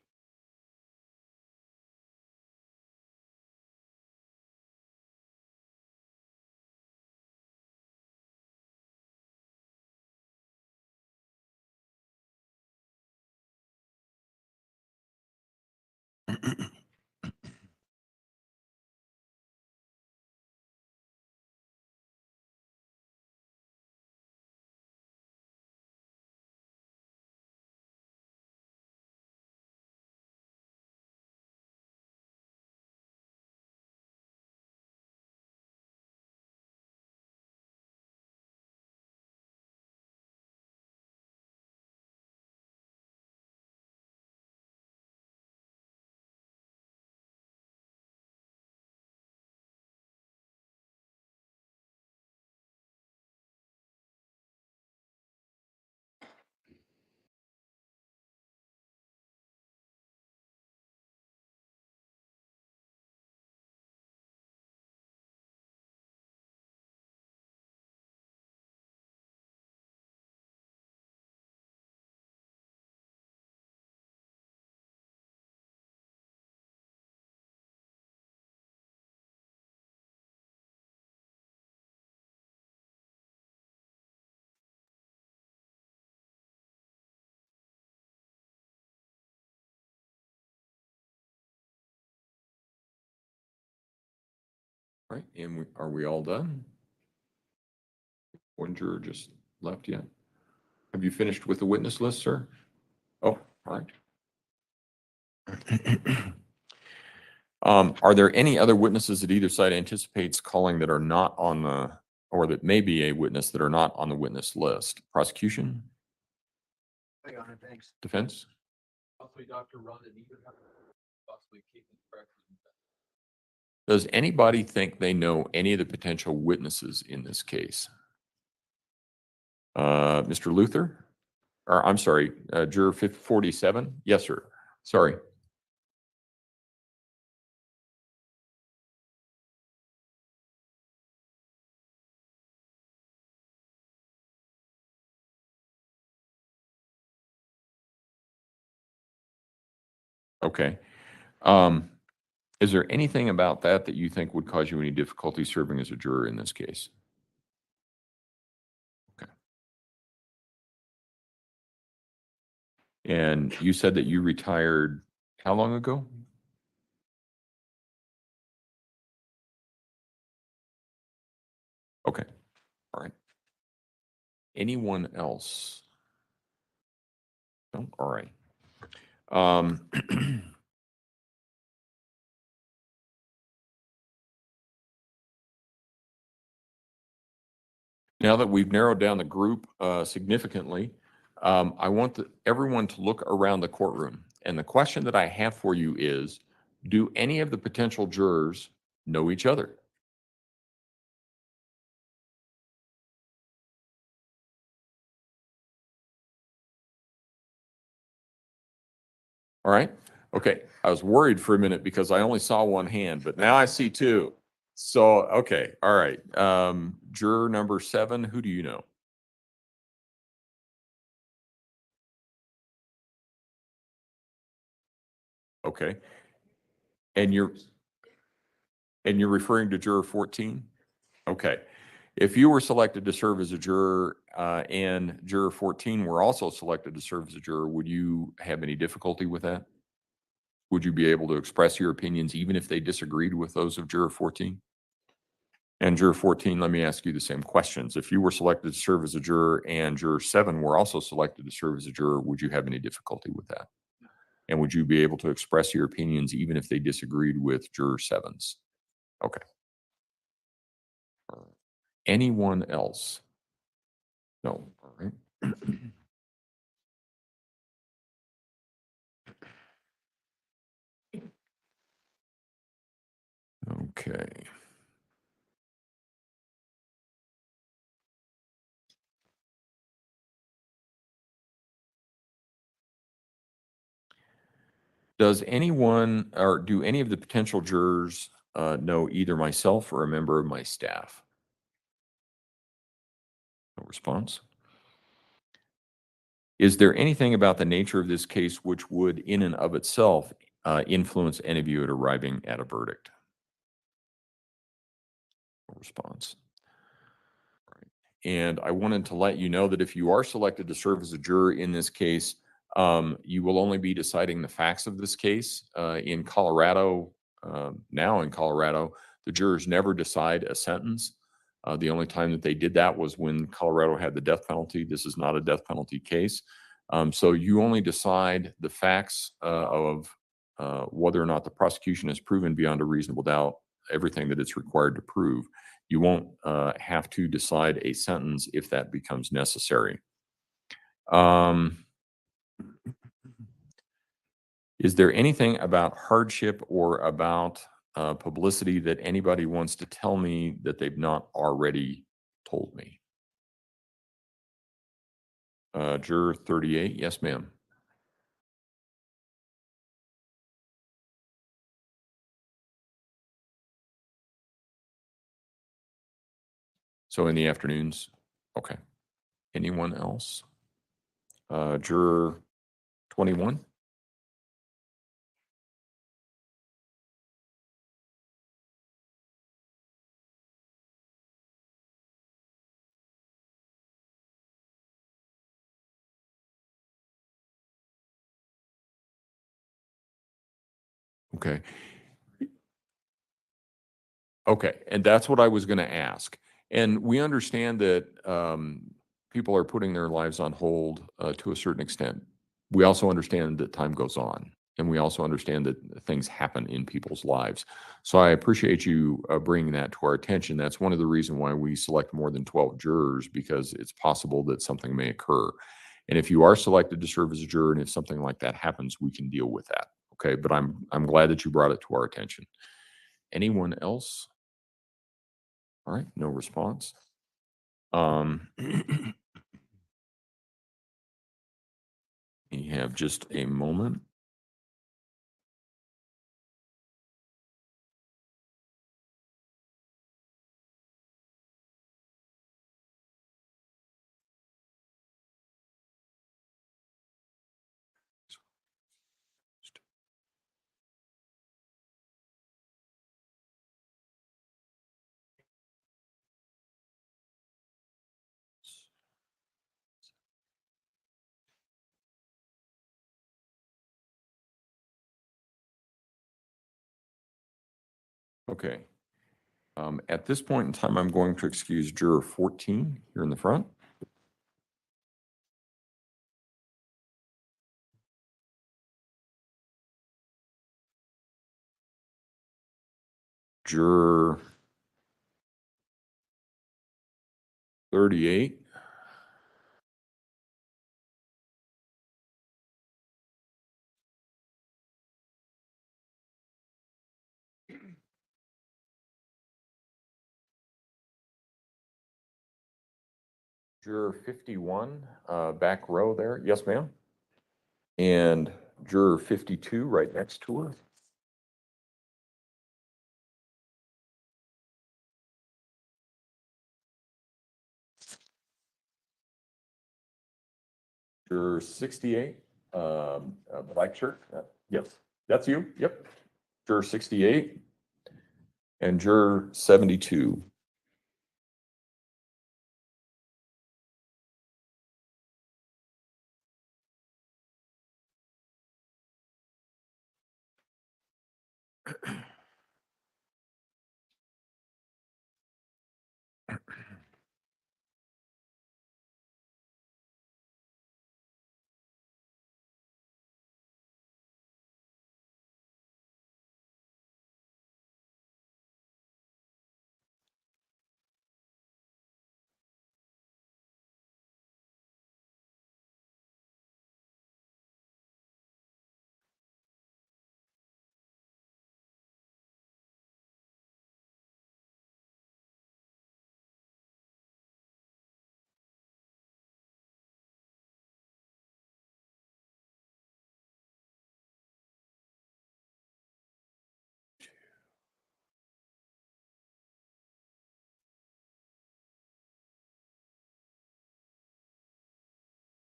Right, and are we all done? One juror just left yet. Have you finished with the witness list, sir? Oh, all right. Are there any other witnesses that either side anticipates calling that are not on the, or that may be a witness that are not on the witness list? Prosecution, Hang on, thanks. defense? Possibly Dr. Rhonda Needham, possibly Keith Inspector. Does anybody think they know any of the potential witnesses in this case? Mr. Luther? Or I'm sorry, juror 47? Yes, sir. Sorry. Okay. Is there anything about that that you think would cause you any difficulty serving as a juror in this case? Okay. And you said that you retired how long ago? Okay. All right. Anyone else? No? All right. Now that we've narrowed down the group significantly, I want everyone to look around the courtroom. And the question that I have for you is, do any of the potential jurors know each other? All right. Okay. I was worried for a minute because I only saw one hand, but now I see two. So, okay. All right. Juror number 7, who do you know? Okay. And you're referring to juror 14? Okay. If you were selected to serve as a juror and juror 14 were also selected to serve as a juror, would you have any difficulty with that? Would you be able to express your opinions even if they disagreed with those of juror 14? And juror 14, let me ask you the same questions. If you were selected to serve as a juror and juror 7 were also selected to serve as a juror, would you have any difficulty with that? And would you be able to express your opinions even if they disagreed with juror 7's? Okay. Anyone else? No. All right. Okay. Does anyone or do any of the potential jurors know either myself or a member of my staff? No response. Is there anything about the nature of this case which would, in and of itself, influence any of you at arriving at a verdict? No response. All right. And I wanted to let you know that if you are selected to serve as a juror in this case, you will only be deciding the facts of this case. In Colorado, now in Colorado, the jurors never decide a sentence. The only time that they did that was when Colorado had the death penalty. This is not a death penalty case. So you only decide the facts of whether or not the prosecution has proven beyond a reasonable doubt everything that it's required to prove. You won't have to decide a sentence if that becomes necessary. Is there anything about hardship or about publicity that anybody wants to tell me that they've not already told me? Juror 38, yes, ma'am. So in the afternoons? Okay. Anyone else? Juror 21? Okay. Okay, and that's what I was going to ask. And we understand that people are putting their lives on hold to a certain extent. We also understand that time goes on, and we also understand that things happen in people's lives. So I appreciate you bringing that to our attention. That's one of the reasons why we select more than 12 jurors, because it's possible that something may occur. And if you are selected to serve as a juror, and if something like that happens, we can deal with that. Okay, but I'm glad that you brought it to our attention. Anyone else? All right, no response. We have just a moment. Okay. At this point in time, I'm going to excuse juror 14 here in the front. Juror 38. Juror 51, back row there. Yes, ma'am. And juror 52 right next to her. Juror 68, black shirt. Yes, that's you. Yep. Juror 68 and juror 72.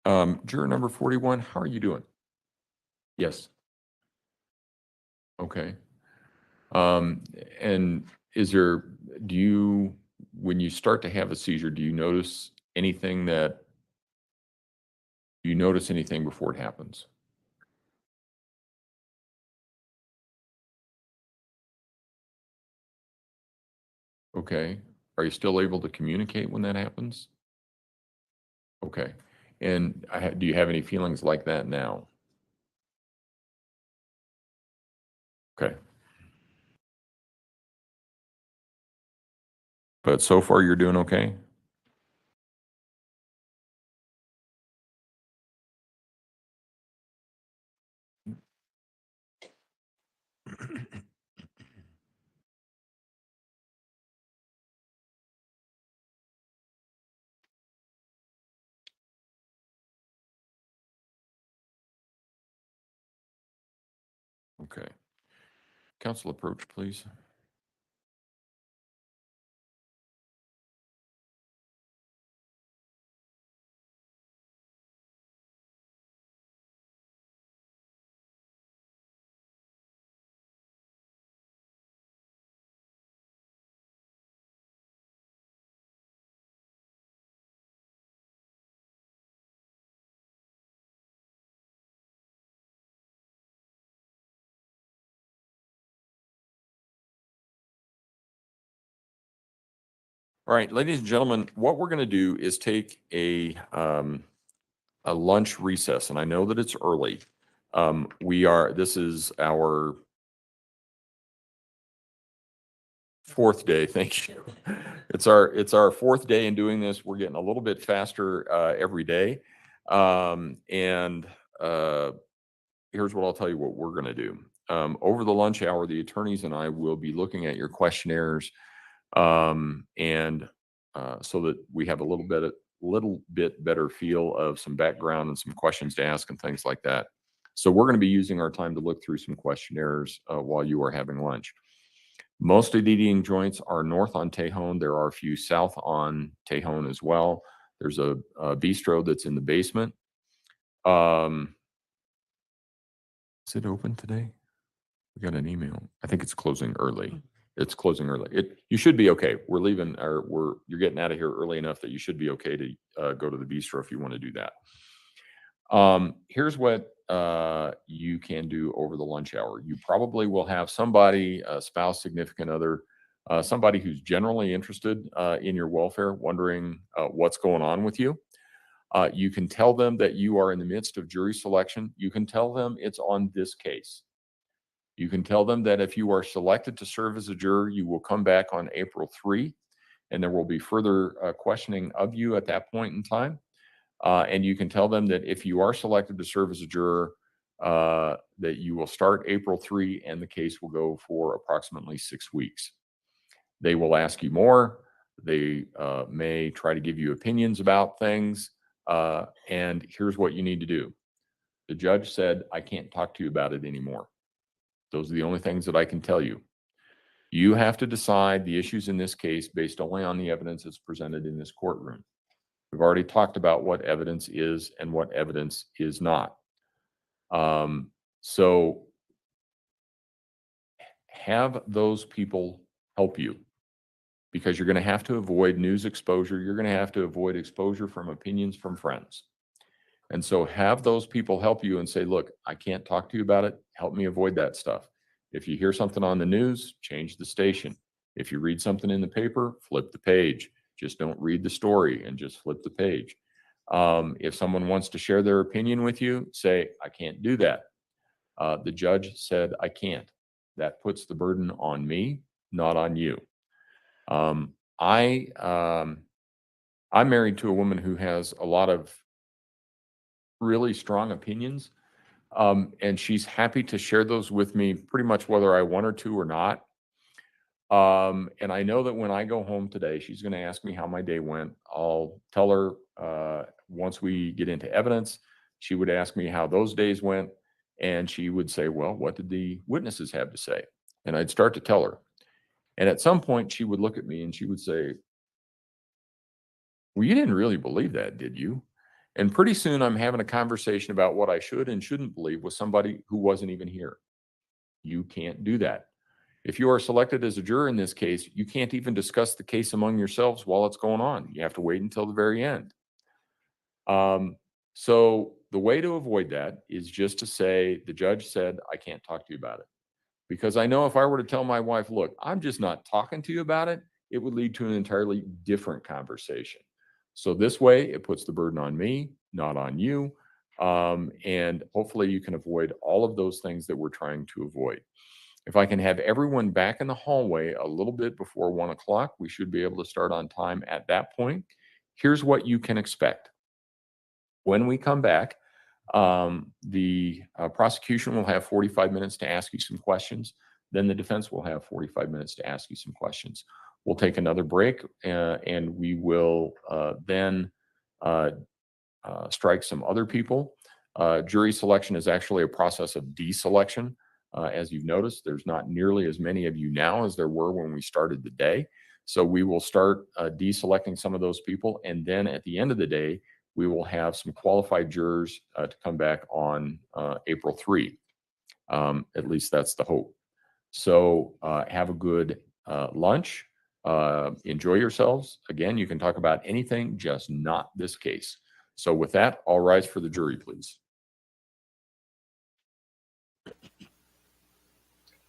Juror number 41, how are you doing? Yes. Okay. And when you start to have a seizure, do you notice anything before it happens? Okay. Are you still able to communicate when that happens? Okay. And do you have any feelings like that now? Okay. But so far you're doing okay? Okay. Council approach, please. All right, ladies and gentlemen, what we're going to do is take a lunch recess, and I know that it's early. This is our fourth day. Thank you. It's our fourth day in doing this. We're getting a little bit faster every day. And here's what I'll tell you what we're going to do. Over the lunch hour, the attorneys and I will be looking at your questionnaires, and so that we have a little bit better feel of some background and some questions to ask and things like that. So we're going to be using our time to look through some questionnaires while you are having lunch. Most of the eating joints are north on Tejon. There are a few south on Tejon as well. There's a bistro that's in the basement. Is it open today? We got an email. I think it's closing early. It's closing early. You should be okay. We're leaving, or you're getting out of here early enough that you should be okay to go to the bistro if you want to do that. Here's what you can do over the lunch hour. You probably will have somebody, a spouse, significant other, somebody who's generally interested in your welfare, wondering what's going on with you. You can tell them that you are in the midst of jury selection. You can tell them it's on this case. You can tell them that if you are selected to serve as a juror, you will come back on April 3, and there will be further questioning of you at that point in time. And you can tell them that if you are selected to serve as a juror, that you will start April 3 and the case will go for approximately 6 weeks. They will ask you more. They may try to give you opinions about things. And here's what you need to do. The judge said, I can't talk to you about it anymore. Those are the only things that I can tell you. You have to decide the issues in this case based only on the evidence that's presented in this courtroom. We've already talked about what evidence is and what evidence is not. So have those people help you, because you're going to have to avoid news exposure. You're going to have to avoid exposure from opinions from friends. And so have those people help you and say, look, I can't talk to you about it. Help me avoid that stuff. If you hear something on the news, change the station. If you read something in the paper, flip the page. Just don't read the story and just flip the page. If someone wants to share their opinion with you, say, I can't do that. The judge said, I can't. That puts the burden on me, not on you. I'm married to a woman who has a lot of really strong opinions. And she's happy to share those with me pretty much whether I want her to or not. And I know that when I go home today, she's going to ask me how my day went. I'll tell her once we get into evidence, she would ask me how those days went. And she would say, well, what did the witnesses have to say? And I'd start to tell her. And at some point, she would look at me and she would say, well, you didn't really believe that, did you? And pretty soon I'm having a conversation about what I should and shouldn't believe with somebody who wasn't even here. You can't do that. If you are selected as a juror in this case, you can't even discuss the case among yourselves while it's going on. You have to wait until the very end. So the way to avoid that is just to say, the judge said, I can't talk to you about it. Because I know if I were to tell my wife, look, I'm just not talking to you about it, it would lead to an entirely different conversation. So this way, it puts the burden on me, not on you. And hopefully you can avoid all of those things that we're trying to avoid. If I can have everyone back in the hallway a little bit before 1 o'clock, we should be able to start on time at that point. Here's what you can expect. When we come back, the prosecution will have 45 minutes to ask you some questions. Then the defense will have 45 minutes to ask you some questions. We'll take another break and we will then strike some other people. Jury selection is actually a process of deselection. As you've noticed, there's not nearly as many of you now as there were when we started the day. So we will start deselecting some of those people. And then at the end of the day, we will have some qualified jurors to come back on April 3. At least that's the hope. So have a good lunch. Enjoy yourselves. Again, you can talk about anything, just not this case. So with that, all rise for the jury, please.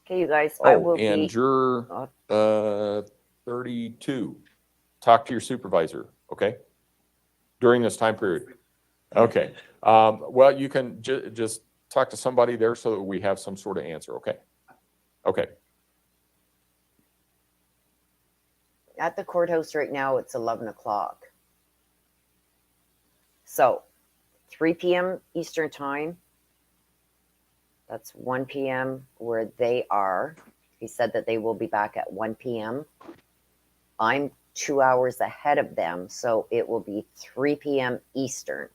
Okay, you guys, I will and be. juror 32, talk to your supervisor, okay? During this time period. Okay. Well, you can just talk to somebody there so that we have some sort of answer, okay? Okay. At the courthouse right now, it's 11 o'clock. So 3 p.m. Eastern time. That's 1 p.m. where they are. He said that they will be back at 1 p.m. I'm 2 hours ahead of them, so it will be 3 p.m. Eastern.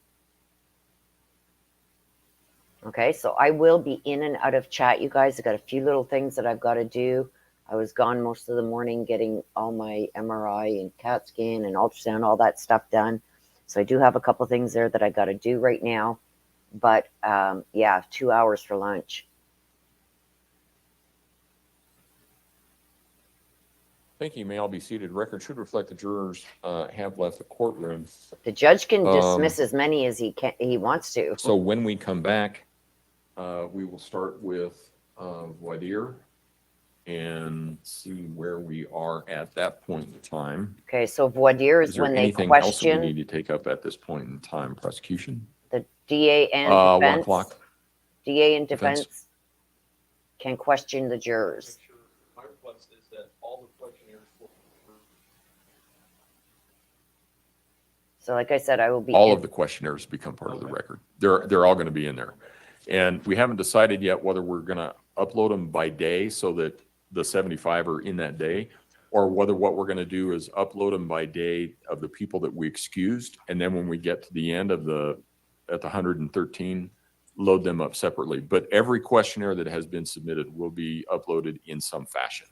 Okay, so I will be in and out of chat, you guys. I got a few little things that I've got to do. I was gone most of the morning getting all my MRI and CAT scan and ultrasound, all that stuff done. So I do have a couple things there that I got to do right now. But yeah, 2 hours for lunch. Thank you. You may all be seated. Record should reflect the jurors have left the courtroom. The judge can dismiss as many as he wants to. So when we come back, we will start with voir dire and see where we are at that point in time. Okay, so voir dire is when they anything else that we question need to take up at this point in time? Prosecution? the DA and 1 defense. o'clock. DA and defense can question the jurors. My request is that all the questionnaires. So like I said, I will be All of the questionnaires become part of the record. They're all going to be in there. And we haven't decided yet whether we're going to upload them by day so that the 75 are in that day, or whether what we're going to do is upload them by day of the people that we excused. And then when we get to the end of at the 113, load them up separately. But every questionnaire that has been submitted will be uploaded in some fashion.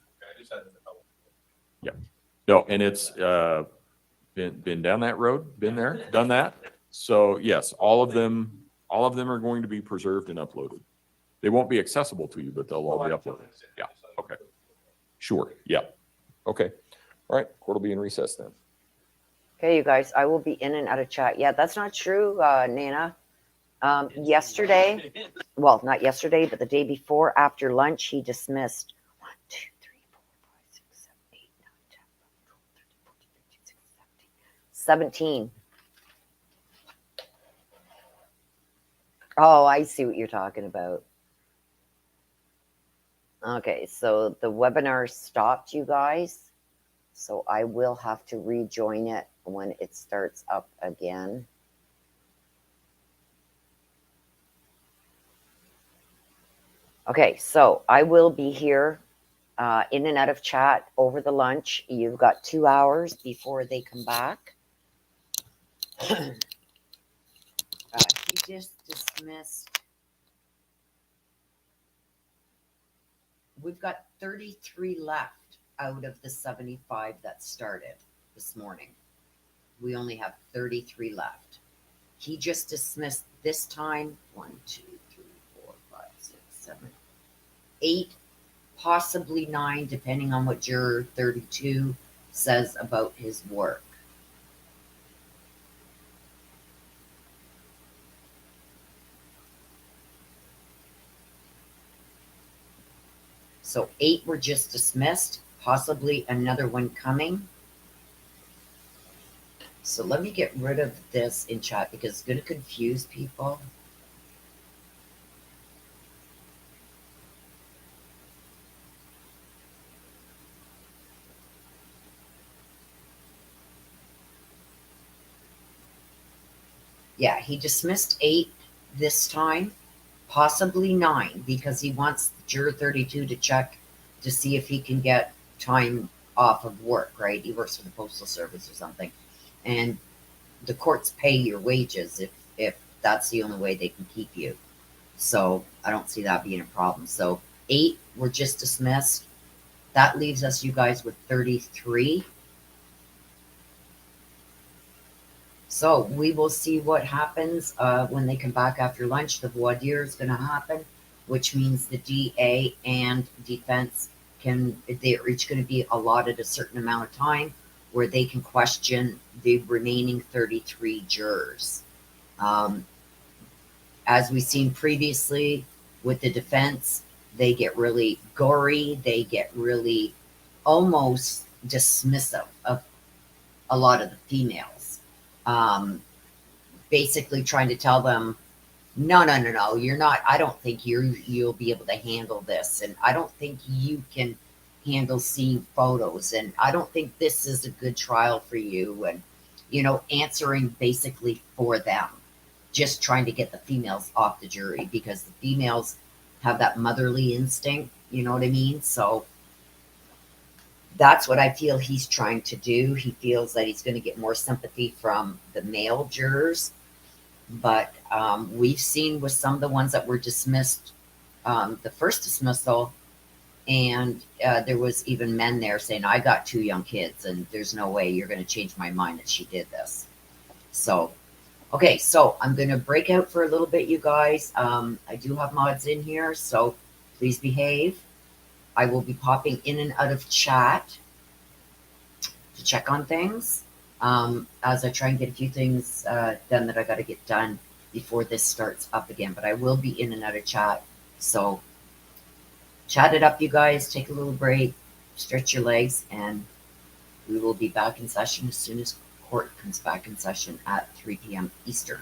Yeah. No, and it's been down that road, been there, done that. So yes, all of them are going to be preserved and uploaded. They won't be accessible to you, but they'll all be uploaded. Yeah. Okay. Sure. Yeah. Okay. All right. Court will be in recess then. Okay, you guys, I will be in and out of chat. Yeah, that's not true, Nana. Yesterday, well, not yesterday, but the day before, after lunch, he dismissed 1, 2, 3, 4, 5, 6, 7, 8, 9, 10, 11, 12, 13, 14, 15, 16, 17. Oh, I see what you're talking about. Okay, so the webinar stopped, you guys. So I will have to rejoin it when it starts up again. Okay, so I will be here in and out of chat over the lunch. You've got 2 hours before they come back. He just dismissed. We've got 33 left out of the 75 that started this morning. We only have 33 left. he just dismissed this time 1, 2, 3, 4, 5, 6, 7, 8, possibly 9, depending on what juror 32 says about his work. So 8 were just dismissed, possibly another one coming. So let me get rid of this in chat because it's going to confuse people. Yeah, he dismissed 8 this time, possibly 9, because he wants juror 32 to check to see if he can get time off of work, right? He works for the Postal Service or something. And the courts pay your wages if that's the only way they can keep you. So I don't see that being a problem. So 8 were just dismissed. That leaves us, you guys, with 33. So we will see what happens when they come back after lunch. The voir dire is going to happen, which means the DA and defense they're each going to be allotted a certain amount of time where they can question the remaining 33 jurors. As we've seen previously with the defense, they get really gory. They get really almost dismissive of a lot of the females. Basically trying to tell them, no, you're not, I don't think you'll be able to handle this. And I don't think you can handle seeing photos. And I don't think this is a good trial for you. And, answering basically for them, just trying to get the females off the jury because the females have that motherly instinct. You know what I mean? So that's what I feel he's trying to do. He feels that he's going to get more sympathy from the male jurors. But we've seen with some of the ones that were dismissed, the first dismissal, and there was even men there saying, I got 2 young kids, and there's no way you're going to change my mind that she did this. So, okay, so I'm going to break out for a little bit, you guys. I do have mods in here, so please behave. I will be popping in and out of chat to check on things as I try and get a few things done that I got to get done before this starts up again. But I will be in and out of chat. So chat it up, you guys. Take a little break, stretch your legs, and we will be back in session as soon as court comes back in session at 3 p.m. Eastern.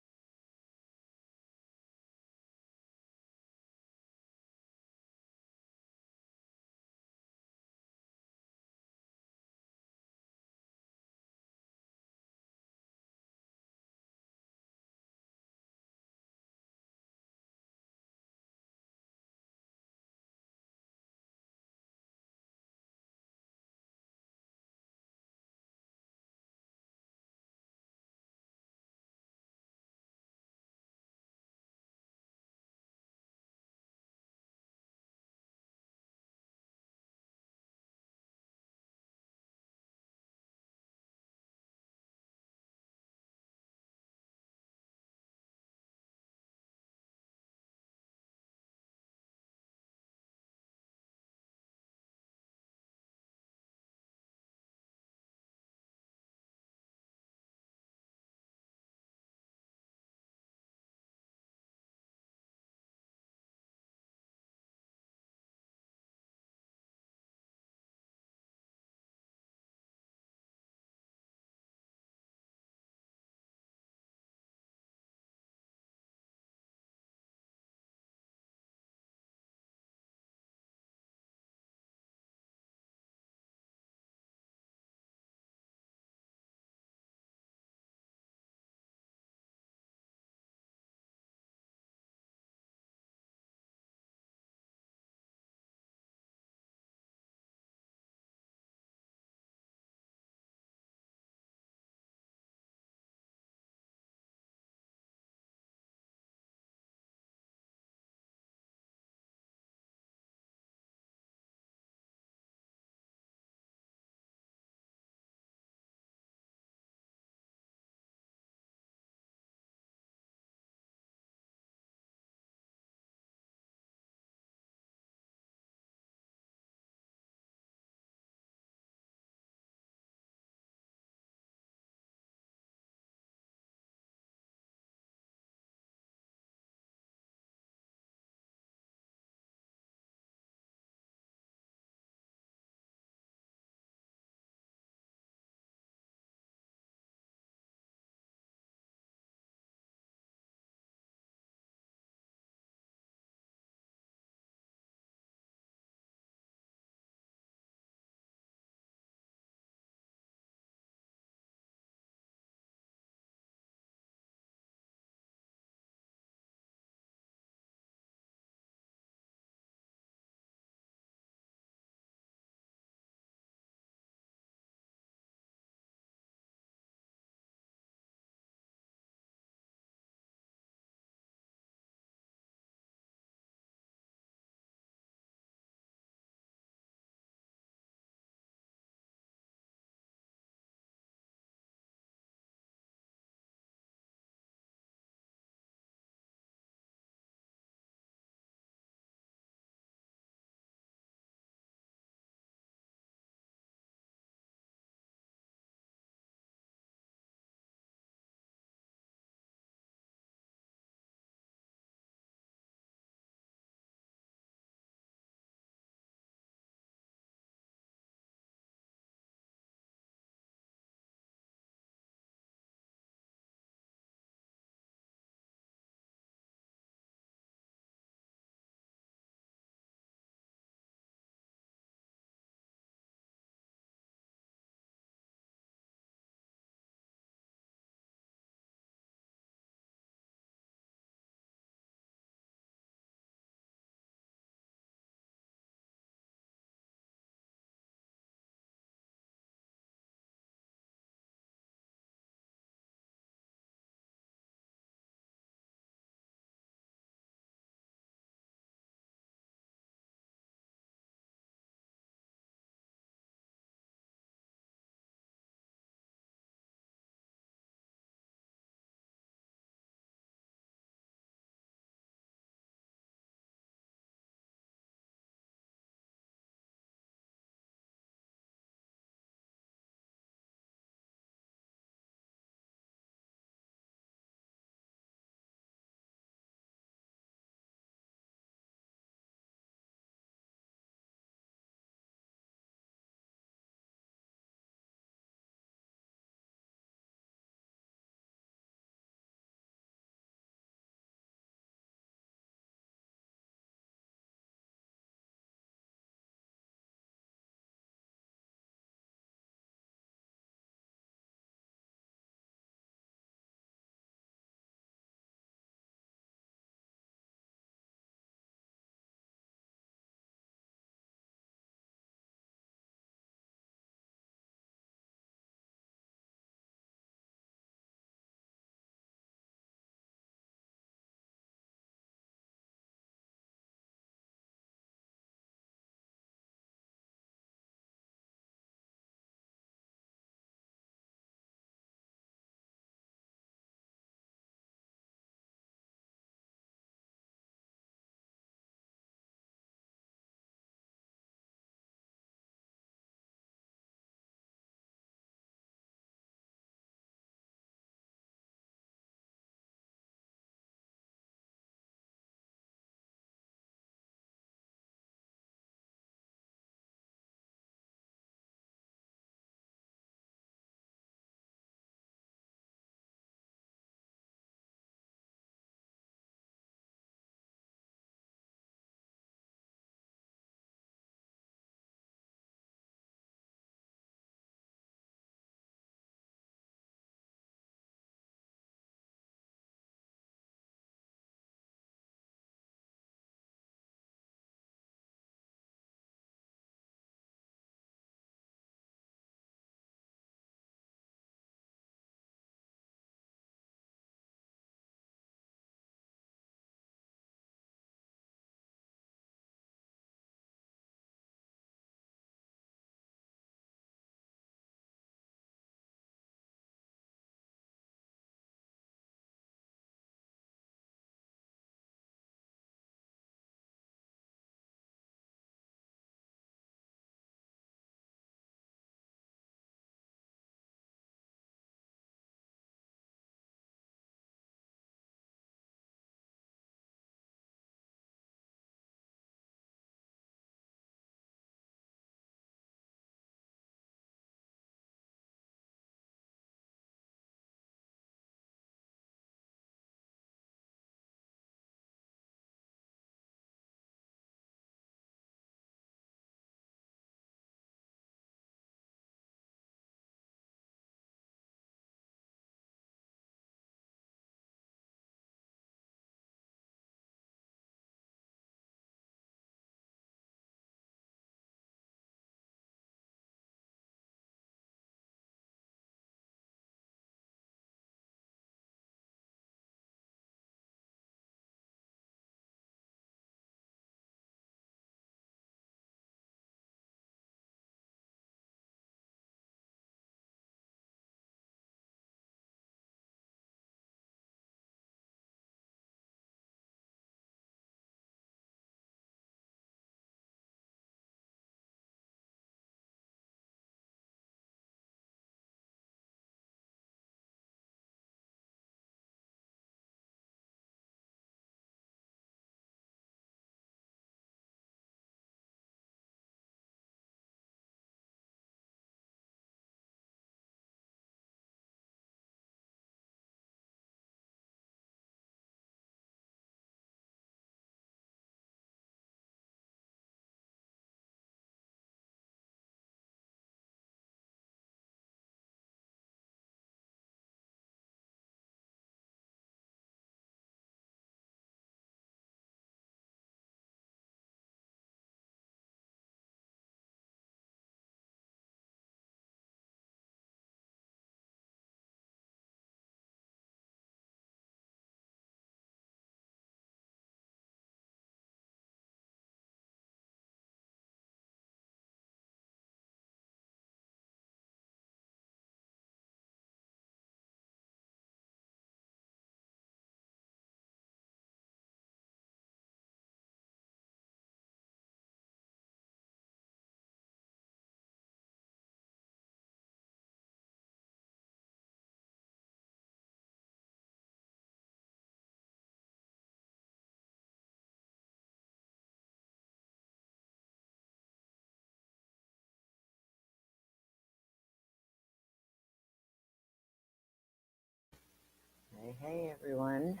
Hey everyone,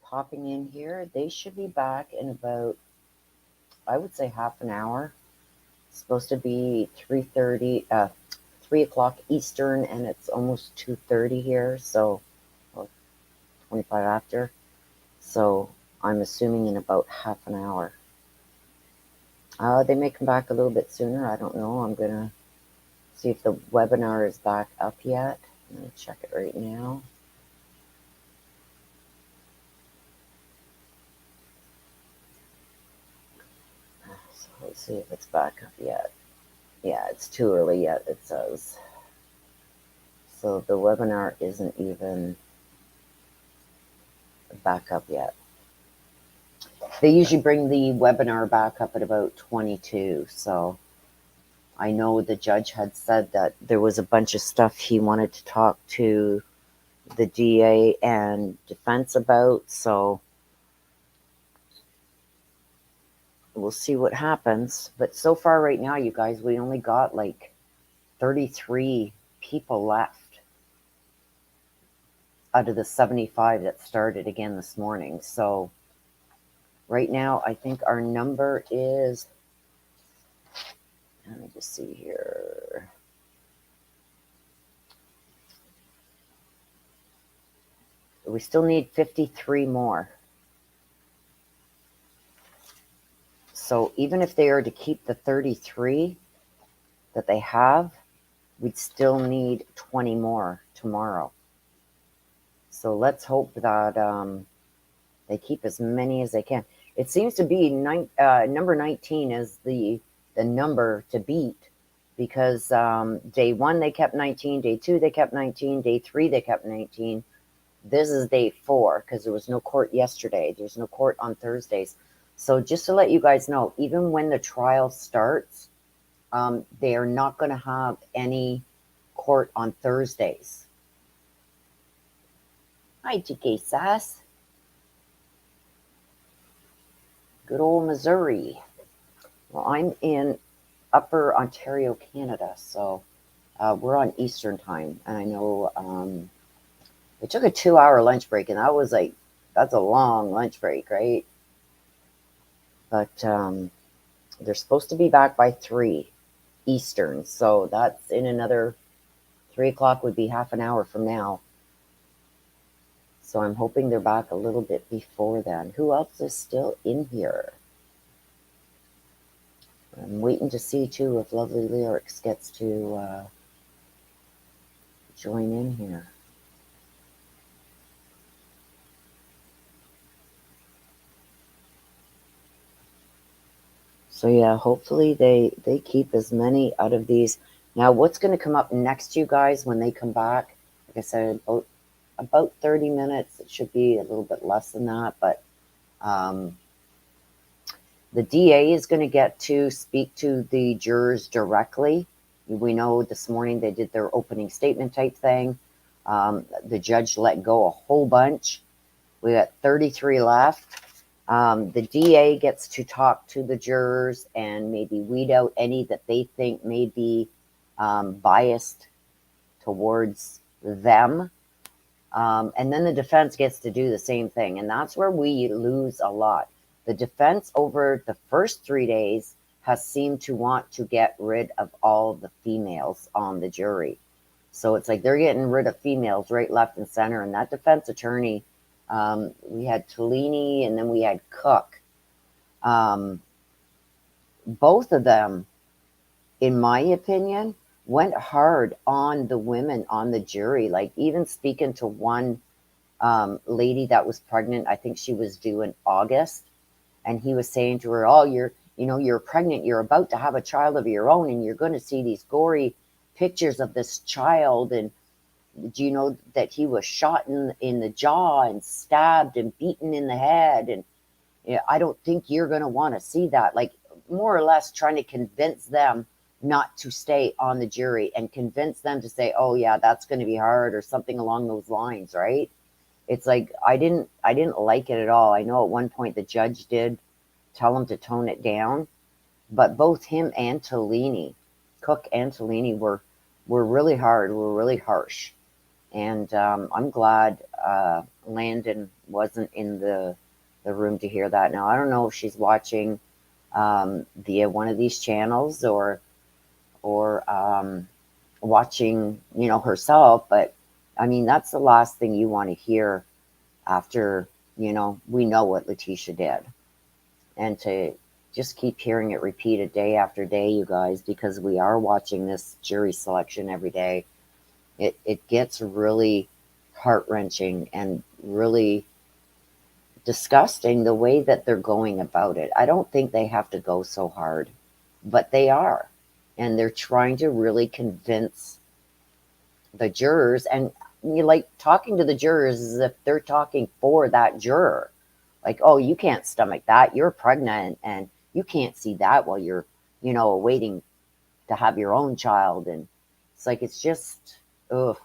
popping in here. They should be back in about, I would say, half an hour. It's supposed to be 3 o'clock Eastern, and it's almost 2:30 here, so well, 25 after. So I'm assuming in about half an hour. They may come back a little bit sooner. I don't know. I'm gonna see if the webinar is back up yet. I'm gonna check it right now. So let's see if it's back up yet. Yeah, it's too early yet, it says. So the webinar isn't even back up yet. They usually bring the webinar back up at about 22. So I know the judge had said that there was a bunch of stuff he wanted to talk to the DA and defense about. So we'll see what happens. But so far right now, you guys, we only got like 33 people left out of the 75 that started again this morning. So right now, I think our number is, let me just see here. We still need 53 more. So even if they are to keep the 33 that they have, we'd still need 20 more tomorrow. So let's hope that they keep as many as they can. It seems to be number 19 is the number to beat, because day 1 they kept 19, day 2 they kept 19, day 3 they kept 19. This is day 4 because there was no court yesterday. There's no court on Thursdays. So just to let you guys know, even when the trial starts, they are not going to have any court on Thursdays. Hi, GK Sass. Good old Missouri. Well, I'm in Upper Ontario, Canada, so we're on Eastern time. And I know we took a 2-hour lunch break, and that was like, that's a long lunch break, right? But they're supposed to be back by 3 Eastern, so that's in another 3 o'clock would be half an hour from now. So I'm hoping they're back a little bit before then. Who else is still in here? I'm waiting to see, too, if Lovely Lyrics gets to join in here. So, yeah, hopefully they keep as many out of these. Now, what's going to come up next, you guys, when they come back? Like I said, about 30 minutes. It should be a little bit less than that, but the DA is going to get to speak to the jurors directly. We know this morning they did their opening statement type thing. The judge let go a whole bunch. We got 33 left. The DA gets to talk to the jurors and maybe weed out any that they think may be biased towards them. And then the defense gets to do the same thing. And that's where we lose a lot. The defense over the first 3 days has seemed to want to get rid of all the females on the jury. So it's like they're getting rid of females right, left, and center. And that defense attorney, we had Tellini and then we had Cook. Both of them, in my opinion, went hard on the women on the jury. Like even speaking to one lady that was pregnant, I think she was due in August. And he was saying to her, oh, you're pregnant, you're about to have a child of your own, and you're going to see these gory pictures of this child. And do you know that he was shot in the jaw and stabbed and beaten in the head? And I don't think you're going to want to see that. Like more or less trying to convince them not to stay on the jury and convince them to say, oh yeah, that's going to be hard or something along those lines, right? It's like I didn't like it at all. I know at one point the judge did tell him to tone it down, but both him and Tellini, Cook and Tellini, were really hard, were really harsh. And I'm glad Landon wasn't in the room to hear that. Now, I don't know if she's watching via one of these channels or watching, you know, herself, but I mean, that's the last thing you want to hear after, you know, we know what Letecia did. And to just keep hearing it repeated day after day, you guys, because we are watching this jury selection every day, it gets really heart-wrenching and really disgusting the way that they're going about it. I don't think they have to go so hard, but they are. And they're trying to really convince the jurors, and you like talking to the jurors as if they're talking for that juror. Like, oh, you can't stomach that. You're pregnant and you can't see that while you're, you know, waiting to have your own child. And it's like, it's just, ugh.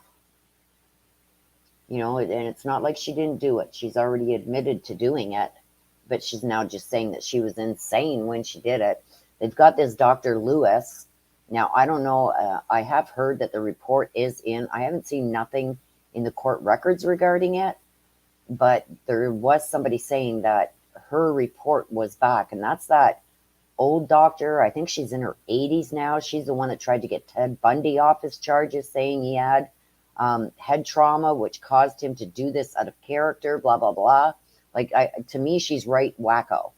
You know, and it's not like she didn't do it. She's already admitted to doing it, but she's now just saying that she was insane when she did it. They've got this Dr. Lewis. Now, I don't know. I have heard that the report is in. I haven't seen nothing in the court records regarding it, but there was somebody saying that her report was back, and that's that old doctor. I think she's in her 80s now. She's the one that tried to get Ted Bundy off his charges, saying he had head trauma, which caused him to do this out of character, blah, blah, blah. Like, to me, she's right wacko.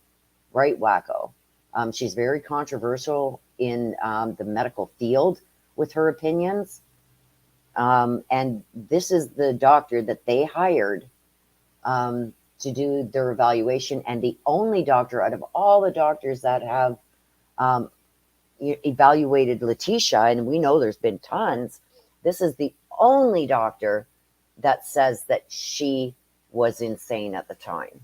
She's very controversial in the medical field with her opinions. And this is the doctor that they hired to do their evaluation, and the only doctor out of all the doctors that have evaluated Letecia, and we know there's been tons, this is the only doctor that says that she was insane at the time.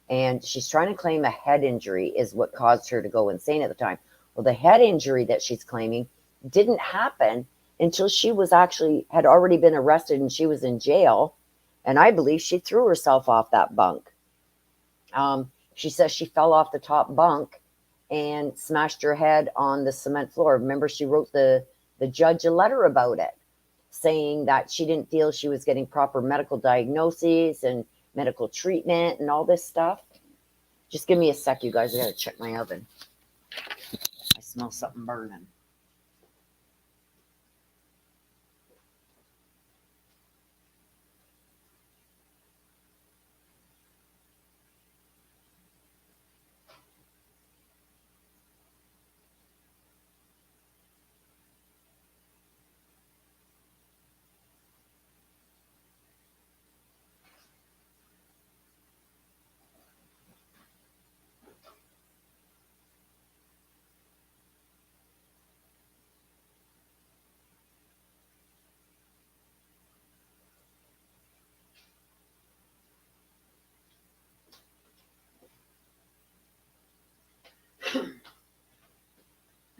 And she's trying to claim a head injury is what caused her to go insane at the time. Well, the head injury that she's claiming didn't happen until she was had already been arrested and she was in jail. And I believe she threw herself off that bunk. She says she fell off the top bunk and smashed her head on the cement floor. Remember, she wrote the judge a letter about it, saying that she didn't feel she was getting proper medical diagnoses and medical treatment and all this stuff. Just give me a sec, you guys. I gotta check my oven. I smell something burning.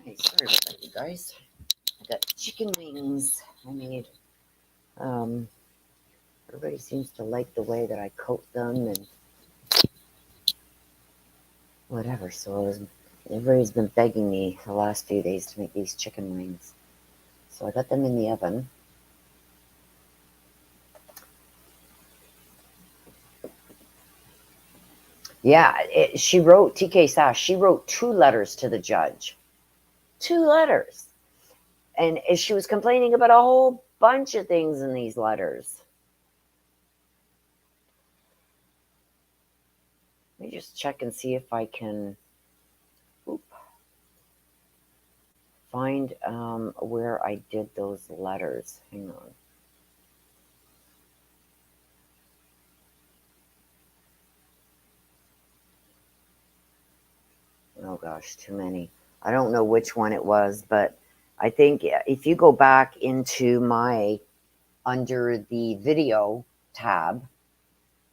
Hey, sorry about that, you guys. I got chicken wings I made. Everybody seems to like the way that I coat them and whatever. So everybody's been begging me the last few days to make these chicken wings. So I got them in the oven. Yeah, she wrote, TK Stauch, she wrote 2 letters to the judge. 2 letters. And she was complaining about a whole bunch of things in these letters. Let me just check and see if I can find where I did those letters. Hang on. Oh gosh, too many. I don't know which one it was, but I think if you go back into under the video tab,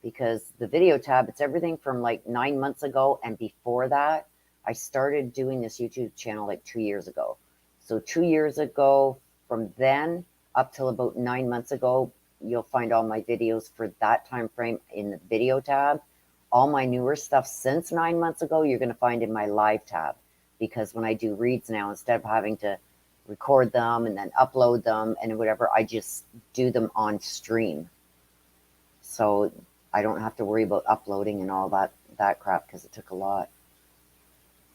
because the video tab, it's everything from like 9 months ago and before that. I started doing this YouTube channel like 2 years ago. So 2 years ago, from then up till about 9 months ago, you'll find all my videos for that time frame in the video tab. All my newer stuff since 9 months ago, you're going to find in my live tab. Because when I do reads now, instead of having to record them and then upload them and whatever. I just do them on stream. So I don't have to worry about uploading and all that crap because it took a lot.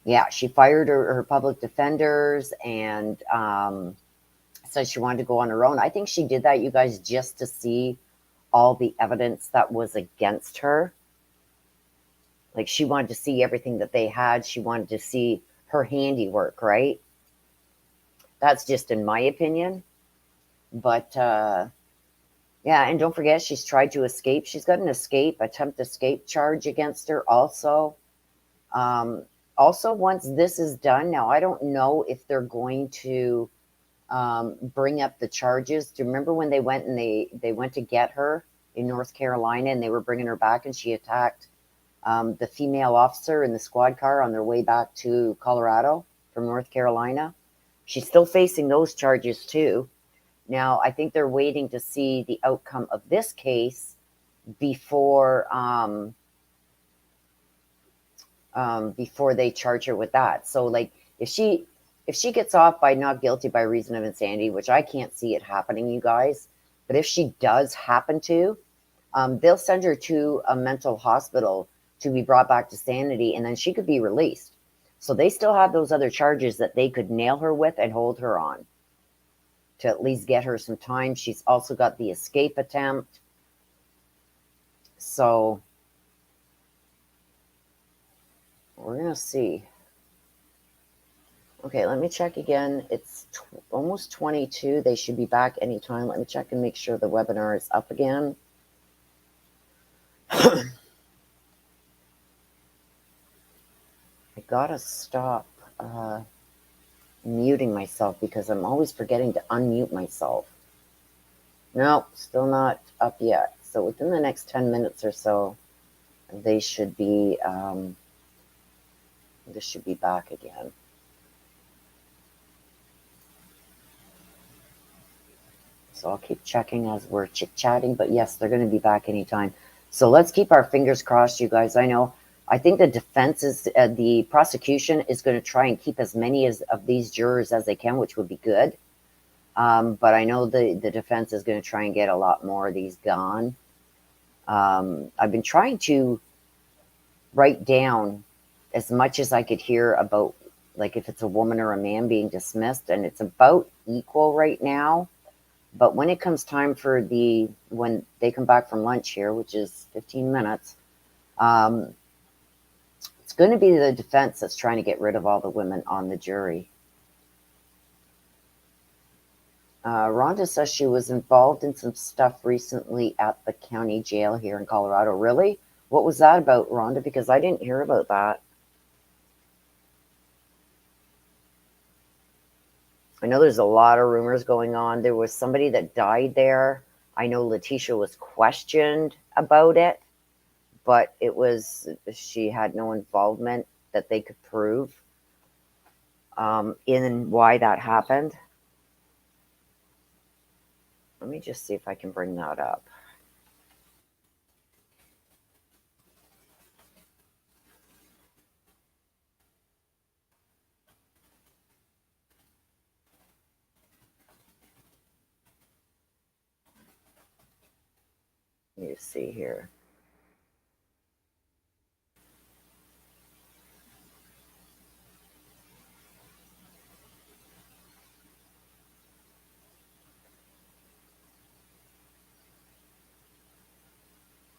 Yeah, she fired her public defenders and said she wanted to go on her own. I think she did that, you guys, just to see all the evidence that was against her. Like, she wanted to see everything that they had. She wanted to see her handiwork, right? That's just in my opinion. But, yeah, and don't forget, she's tried to escape. She's got an attempt escape charge against her also. Also, once this is done, now I don't know if they're going to bring up the charges. Do you remember when they went and they went to get her in North Carolina and they were bringing her back and she attacked the female officer in the squad car on their way back to Colorado from North Carolina? She's still facing those charges too. Now, I think they're waiting to see the outcome of this case before before they charge her with that. So, like, if she gets off by not guilty by reason of insanity, which I can't see it happening, you guys, but if she does happen to, they'll send her to a mental hospital to be brought back to sanity, and then she could be released. So they still have those other charges that they could nail her with and hold her on to at least get her some time. She's also got the escape attempt. So we're going to see. Okay, let me check again. It's almost 22. They should be back anytime. Let me check and make sure the webinar is up again. I gotta stop muting myself because I'm always forgetting to unmute myself. No, still not up yet. So within the next 10 minutes or so, they should be, this should be back again. So I'll keep checking as we're chit-chatting, but yes, they're going to be back anytime. So let's keep our fingers crossed, you guys. I think the defense is, the prosecution is going to try and keep as many of these jurors as they can, which would be good. But I know the defense is going to try and get a lot more of these gone. I've been trying to write down as much as I could hear about, like, if it's a woman or a man being dismissed, and it's about equal right now. But when it comes time for when they come back from lunch here, which is 15 minutes, it's going to be the defense that's trying to get rid of all the women on the jury. Rhonda says she was involved in some stuff recently at the county jail here in Colorado. Really? What was that about, Rhonda? Because I didn't hear about that. I know there's a lot of rumors going on. There was somebody that died there. I know Letecia was questioned about it, but she had no involvement that they could prove in why that happened. Let me just see if I can bring that up. Let me see here.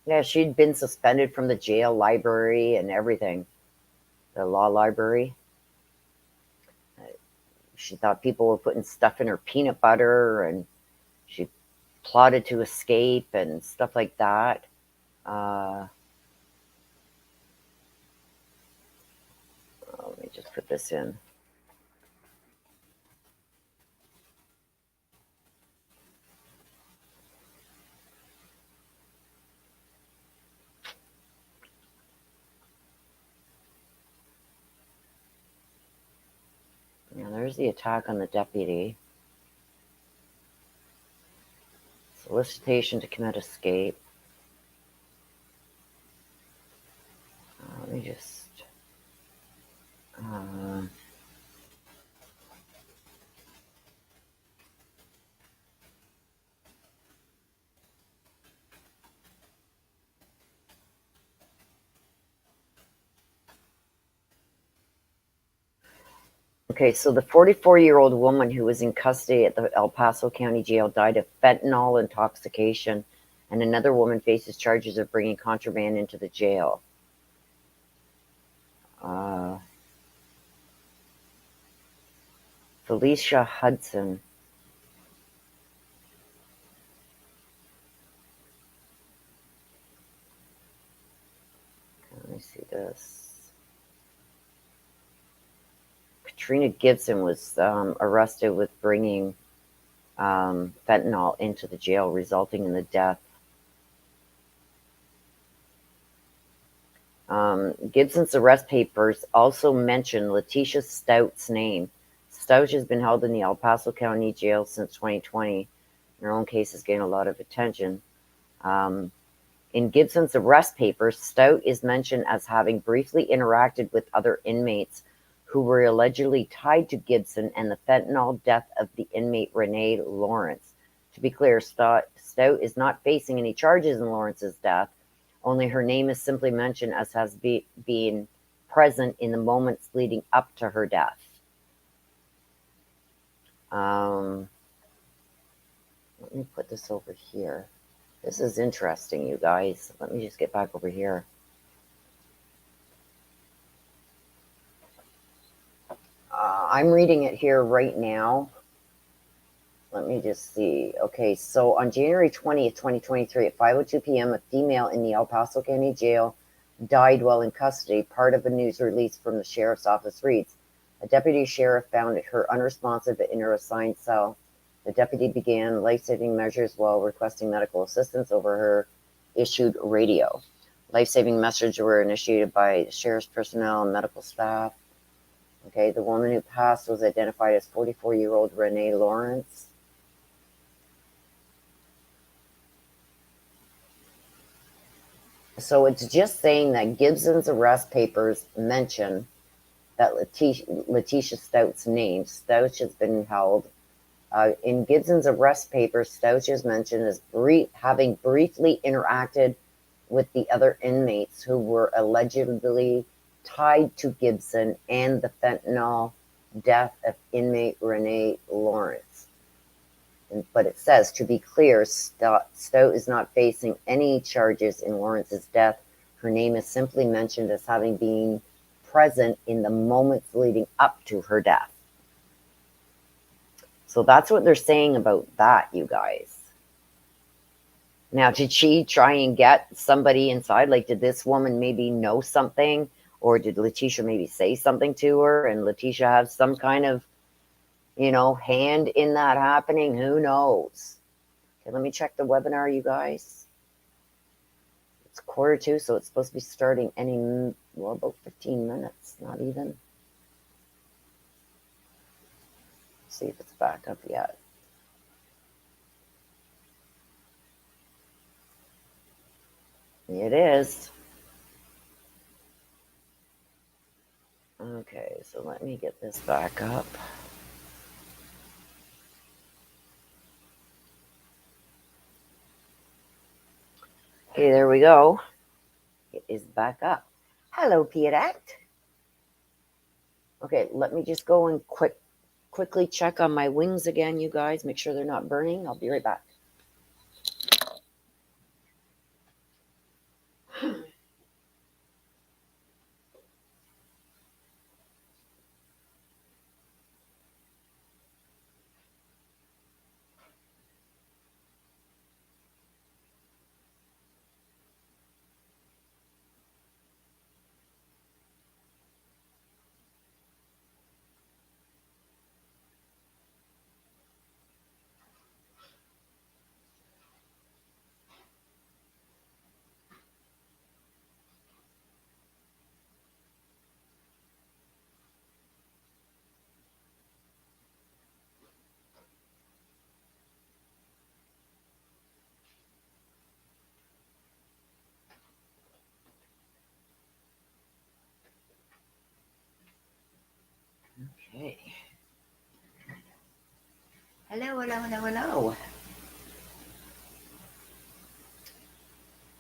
Yeah, she'd been suspended from the jail library and everything, the law library. She thought people were putting stuff in her peanut butter, and she plotted to escape and stuff like that. Let me just put this in. Yeah, there's the attack on the deputy. Solicitation to commit escape. Let me just... Okay, so the 44-year-old woman who was in custody at the El Paso County Jail died of fentanyl intoxication, and another woman faces charges of bringing contraband into the jail. Felicia Hudson. Let me see this. Katrina Gibson was arrested with bringing fentanyl into the jail, resulting in the death. Gibson's arrest papers also mention Letecia Stauch's name. Stauch has been held in the El Paso County Jail since 2020. Her own case has gained a lot of attention. In Gibson's arrest papers, Stauch is mentioned as having briefly interacted with other inmates who were allegedly tied to Gibson and the fentanyl death of the inmate Renee Lawrence. To be clear, Stauch is not facing any charges in Lawrence's death, only her name is simply mentioned as has been present in the moments leading up to her death. Let me put this over here. This is interesting, you guys. Let me just get back over here. I'm reading it here right now. Let me just see. Okay, so on January 20th, 2023, at 5:02 p.m., a female in the El Paso County Jail died while in custody. Part of a news release from the sheriff's office reads, a deputy sheriff found her unresponsive in her assigned cell. The deputy began life-saving measures while requesting medical assistance over her issued radio. Life-saving messages were initiated by sheriff's personnel and medical staff. Okay, the woman who passed was identified as 44-year-old Renee Lawrence. So it's just saying that Gibson's arrest papers mention that Letecia Stauch's name. Stauch has been held. In Gibson's arrest papers, Stauch is mentioned as having briefly interacted with the other inmates who were allegedly tied to Gibson and the fentanyl death of inmate Renee Lawrence. But it says, to be clear, Stauch is not facing any charges in Lawrence's death. Her name is simply mentioned as having been present in the moments leading up to her death. So that's what they're saying about that, you guys. Now, did she try and get somebody inside? Like, did this woman maybe know something? Or did Letecia maybe say something to her and Letecia have some kind of, hand in that happening? Who knows? Okay, let me check the webinar, you guys. It's 1:45, so it's supposed to be starting about 15 minutes, not even. Let's see if it's back up yet. It is. Okay, so let me get this back up. Okay, there we go. It is back up. Hello, Pierrette. Okay, let me just go and quickly check on my wings again, you guys. Make sure they're not burning. I'll be right back. Okay. Hello. I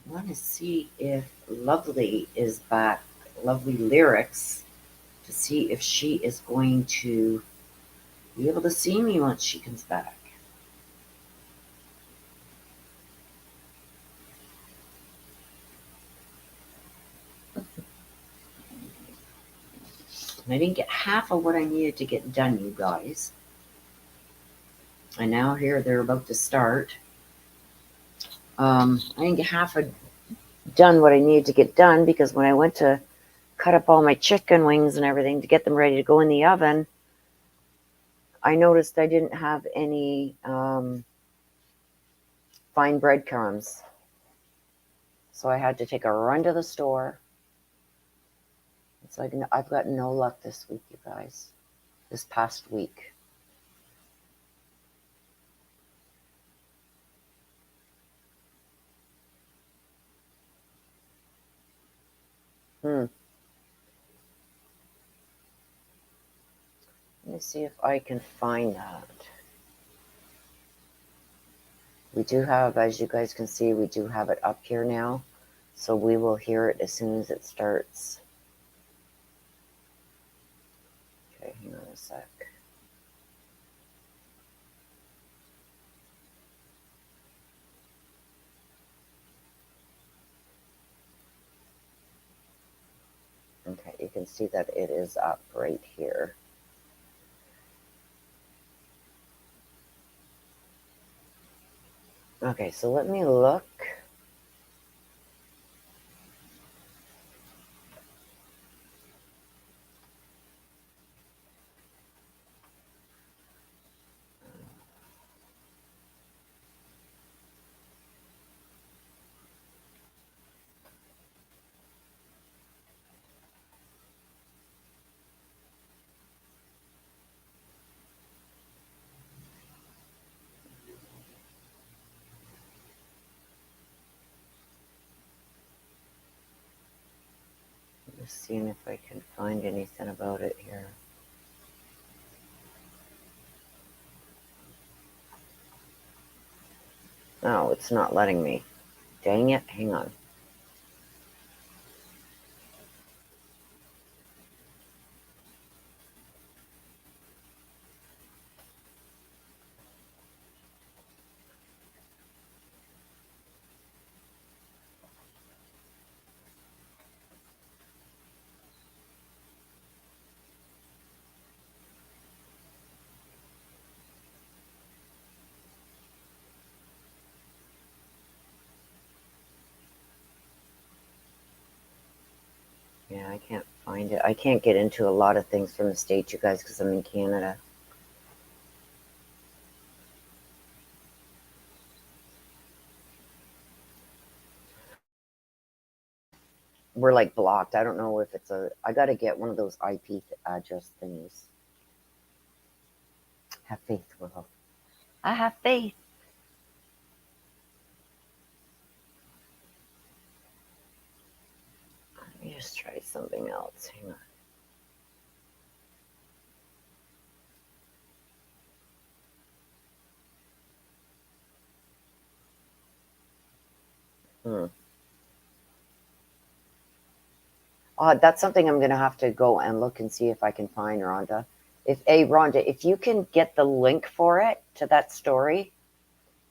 want to see if Lovely is back. Lovely Lyrics to see if she is going to be able to see me once she comes back. I didn't get half of what I needed to get done, you guys. And now here they're about to start. I didn't get half of done what I needed to get done because when I went to cut up all my chicken wings and everything to get them ready to go in the oven, I noticed I didn't have any fine breadcrumbs. So I had to take a run to the store. It's like I've got no luck this week, you guys. This past week. Let me see if I can find that. We do have, as you guys can see, we do have it up here now. So we will hear it as soon as it starts. Okay, hang on a sec. Okay, you can see that it is up right here. Okay, so let me look. Just seeing if I can find anything about it here. Oh, it's not letting me. Dang it, hang on. Yeah, I can't find it. I can't get into a lot of things from the States, you guys, because I'm in Canada. We're like blocked. I don't know if it's a. I got to get one of those IP address thingies. Have faith, Willow. I have faith. Let me just try something else. Hang on. That's something I'm going to have to go and look and see if I can find, Rhonda. Rhonda, if you can get the link for it to that story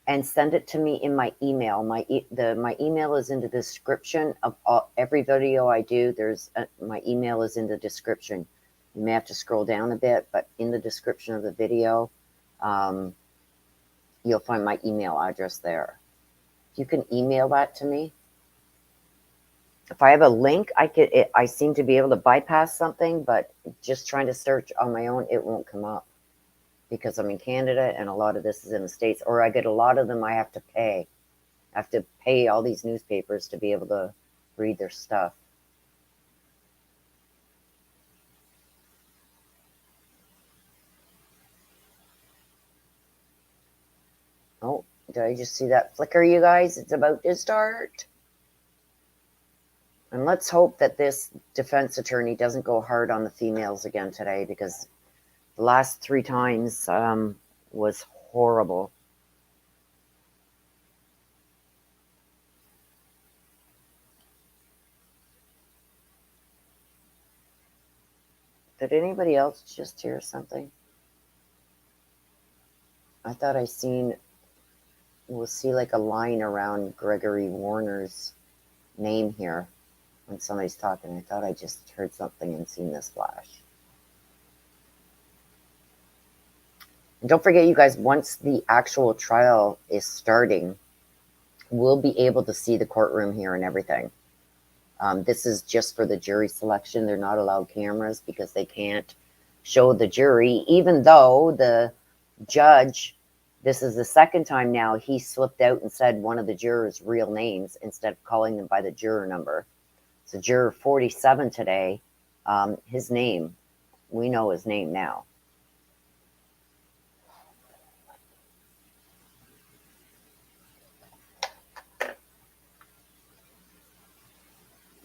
and send it to me in my email. My email is in the description of every video I do. My email is in the description. You may have to scroll down a bit, but in the description of the video, you'll find my email address there. If you can email that to me. If I have a link, I seem to be able to bypass something, but just trying to search on my own, it won't come up because I'm in Canada and a lot of this is in the States, or I get a lot of them I have to pay. I have to pay all these newspapers to be able to read their stuff. Oh, did I just see that flicker, you guys? It's about to start. And let's hope that this defense attorney doesn't go hard on the females again today, because the last 3 times was horrible. Did anybody else just hear something? I thought I seen, we'll see like a line around Gregory Warner's name here when somebody's talking. I thought I just heard something and seen this flash. And don't forget, you guys, once the actual trial is starting, we'll be able to see the courtroom here and everything. This is just for the jury selection. They're not allowed cameras because they can't show the jury, even though the judge, this is the second time now, he slipped out and said one of the jurors' real names instead of calling them by the juror number. So juror 47 today, his name, we know his name now.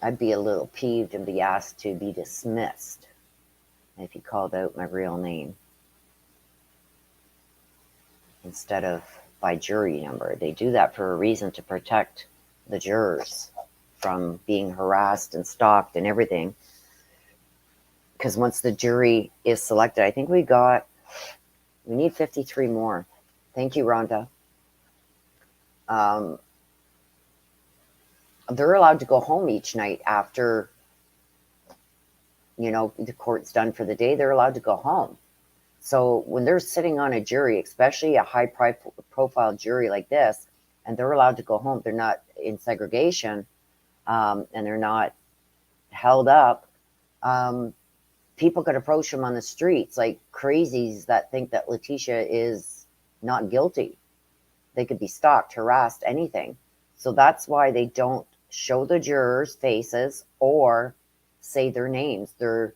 I'd be a little peeved and be asked to be dismissed if he called out my real name instead of by jury number. They do that for a reason, to protect the jurors from being harassed and stalked and everything. Because once the jury is selected, I think we need 53 more. Thank you, Rhonda. They're allowed to go home each night after, the court's done for the day. They're allowed to go home. So when they're sitting on a jury, especially a high-profile jury like this, and they're allowed to go home, they're not in segregation, and they're not held up, people could approach them on the streets like crazies that think that Letecia is not guilty. They could be stalked, harassed, anything. So that's why they don't show the jurors' faces or say their names. They're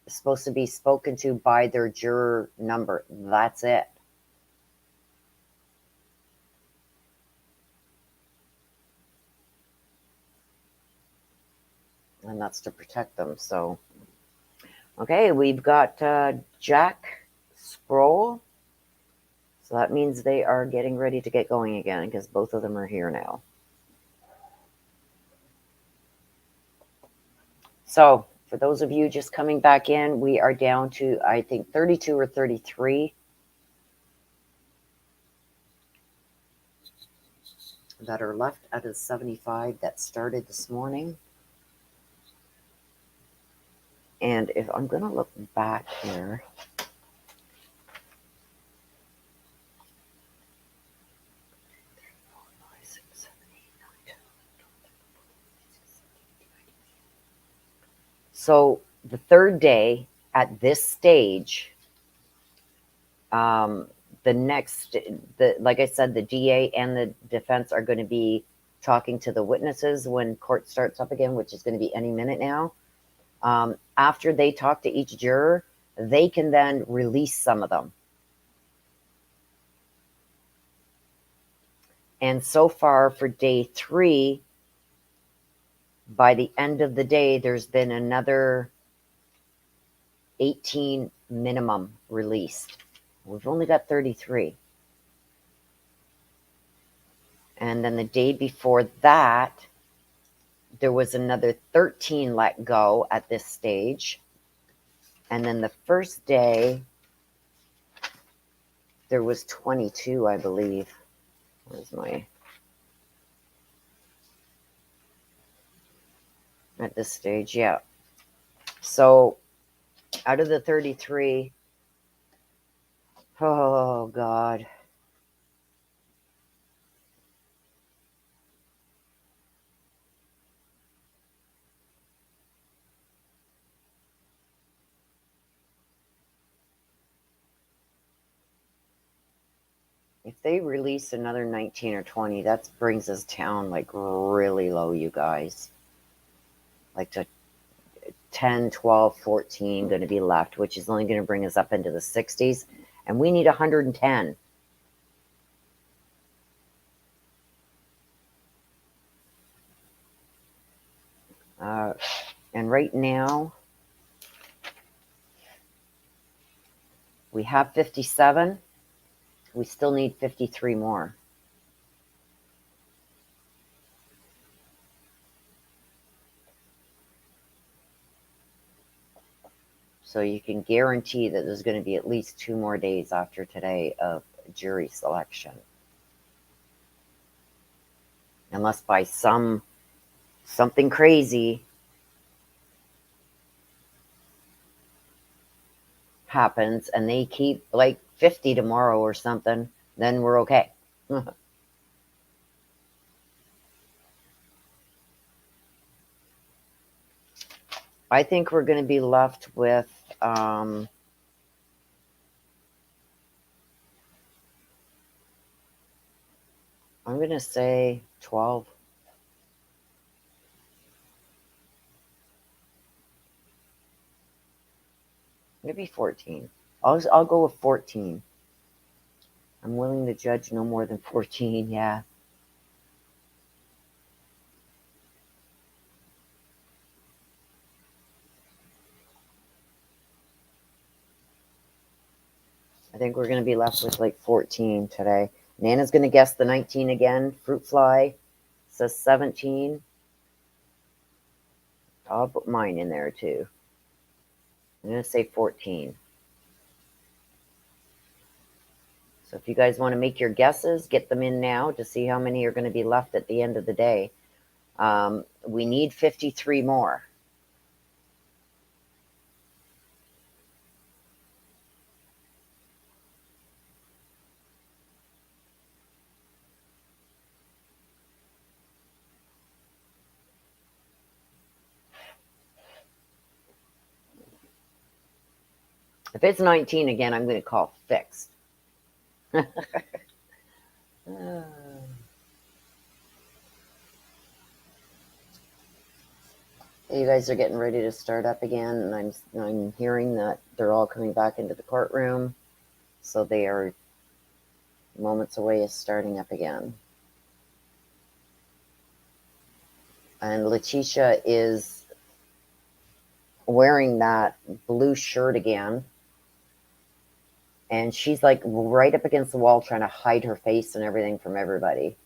supposed to be spoken to by their juror number. That's it. And that's to protect them. So, okay, we've got Jack Sproul. So that means they are getting ready to get going again because both of them are here now. So for those of you just coming back in, we are down to, I think, 32 or 33 that are left out of the 75 that started this morning. And if I'm going to look back here, so the third day at this stage, like I said, the DA and the defense are going to be talking to the witnesses when court starts up again, which is going to be any minute now. After they talk to each juror, they can then release some of them. And so far for day 3, by the end of the day, there's been another 18 minimum released. We've only got 33. And then the day before that, there was another 13 let go at this stage. And then the first day, there was 22, I believe. Where's my... At this stage, yeah. So out of the 33, oh God. If they release another 19 or 20, that brings us down like really low, you guys. Like to 10, 12, 14 going to be left, which is only going to bring us up into the 60s. And we need 110. And right now, we have 57. We still need 53 more. So you can guarantee that there's going to be at least 2 more days after today of jury selection. Unless by something crazy happens and they keep like 50 tomorrow or something, then we're okay. I think we're going to be left with I'm going to say 12. Maybe 14. I'll go with 14. I'm willing to judge no more than 14, yeah. I think we're going to be left with like 14 today. Nana's going to guess the 19 again. Fruit fly says 17. I'll put mine in there too. I'm going to say 14. So if you guys want to make your guesses, get them in now to see how many are going to be left at the end of the day. We need 53 more. If it's 19 again, I'm going to call fixed. You guys are getting ready to start up again, and I'm hearing that they're all coming back into the courtroom, so they are moments away of starting up again. And Letecia is wearing that blue shirt again, and she's like right up against the wall trying to hide her face and everything from everybody.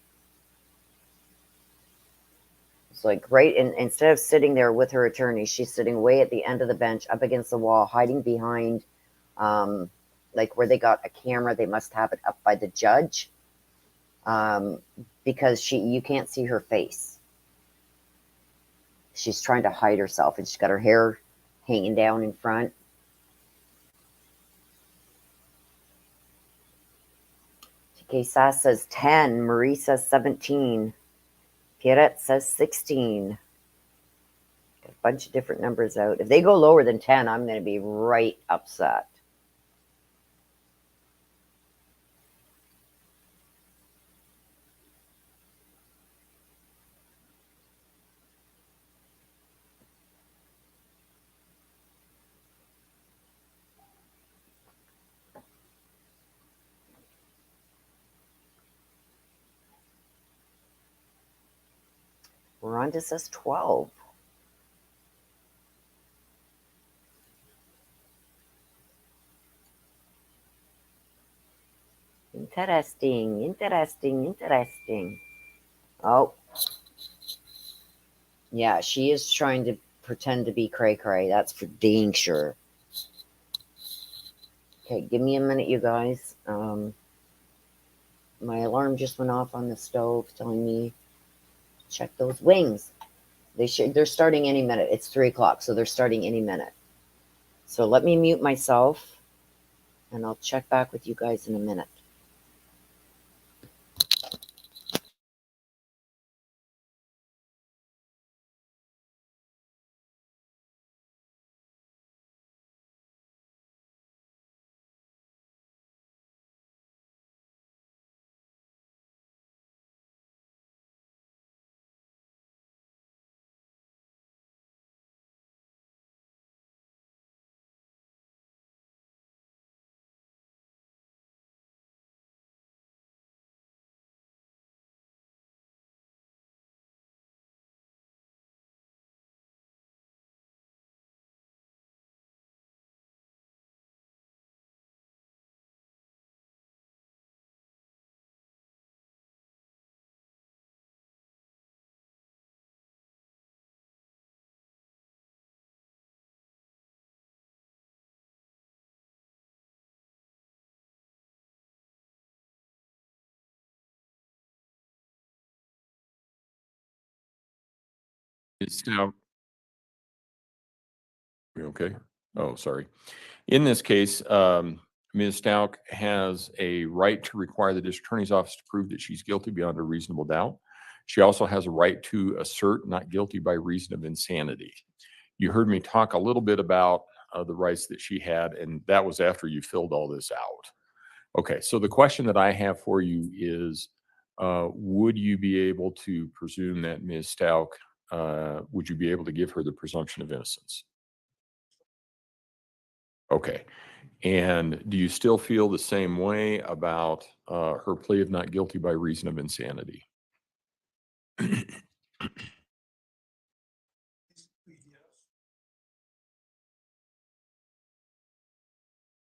It's like right in, instead of sitting there with her attorney, she's sitting way at the end of the bench up against the wall, hiding behind like where they got a camera. They must have it up by the judge because you can't see her face. She's trying to hide herself, and she's got her hair hanging down in front. Okay, Sass says 10. Marie says 17. Pierrette says 16. Got a bunch of different numbers out. If they go lower than 10, I'm going to be right upset. Rhonda says 12. Interesting, interesting, interesting. Oh. Yeah, she is trying to pretend to be cray-cray. That's for dang sure. Okay, give me a minute, you guys. My alarm just went off on the stove telling me to check those wings. They're starting any minute. It's 3 o'clock, so they're starting any minute. So let me mute myself, and I'll check back with you guys in a minute. Ms. Stauch. You okay? Oh, sorry. In this case, Ms. Stauch has a right to require the district attorney's office to prove that she's guilty beyond a reasonable doubt. She also has a right to assert not guilty by reason of insanity. You heard me talk a little bit about the rights that she had, and that was after you filled all this out. Okay, so the question that I have for you is, would you be able to presume that Ms. Stauch, would you be able to give her the presumption of innocence? Okay. And do you still feel the same way about her plea of not guilty by reason of insanity?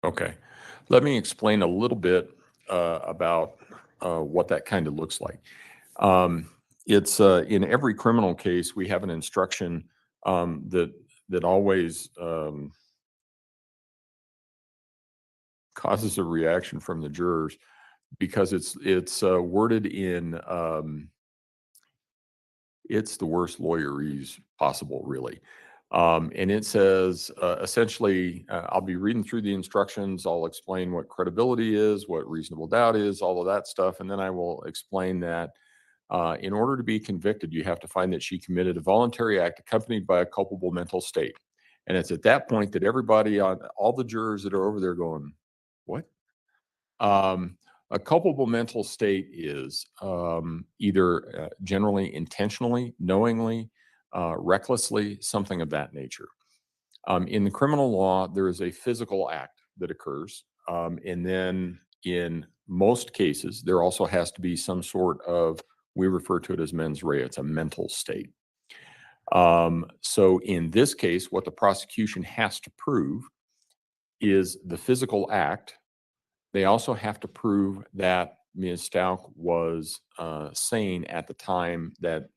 Okay. Let me explain a little bit about what that kind of looks like. It's in every criminal case, we have an instruction that always causes a reaction from the jurors because it's worded in it's the worst lawyerese possible, really. And it says, essentially, I'll be reading through the instructions. I'll explain what credibility is, what reasonable doubt is, all of that stuff. And then I will explain that in order to be convicted, you have to find that she committed a voluntary act accompanied by a culpable mental state. And it's at that point that everybody, on all the jurors that are over there going, what? A culpable mental state is either generally intentionally, knowingly, recklessly, something of that nature. In the criminal law, there is a physical act that occurs. And then in most cases, there also has to be some sort of, we refer to it as mens rea, it's a mental state. So in this case, what the prosecution has to prove is the physical act. They also have to prove that Ms. Stauch was sane at the time that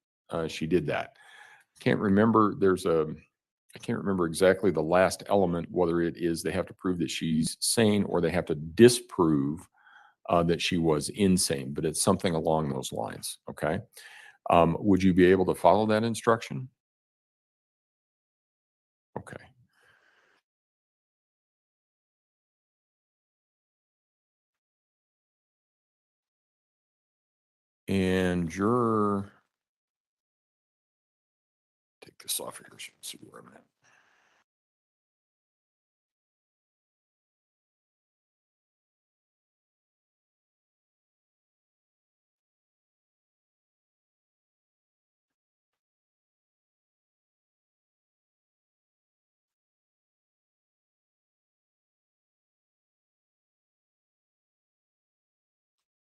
she did that. Can't remember, I can't remember exactly the last element, whether it is they have to prove that she's sane or they have to disprove that she was insane, but it's something along those lines, okay? Would you be able to follow that instruction? Okay. And juror, take this off here so you can see where I'm at.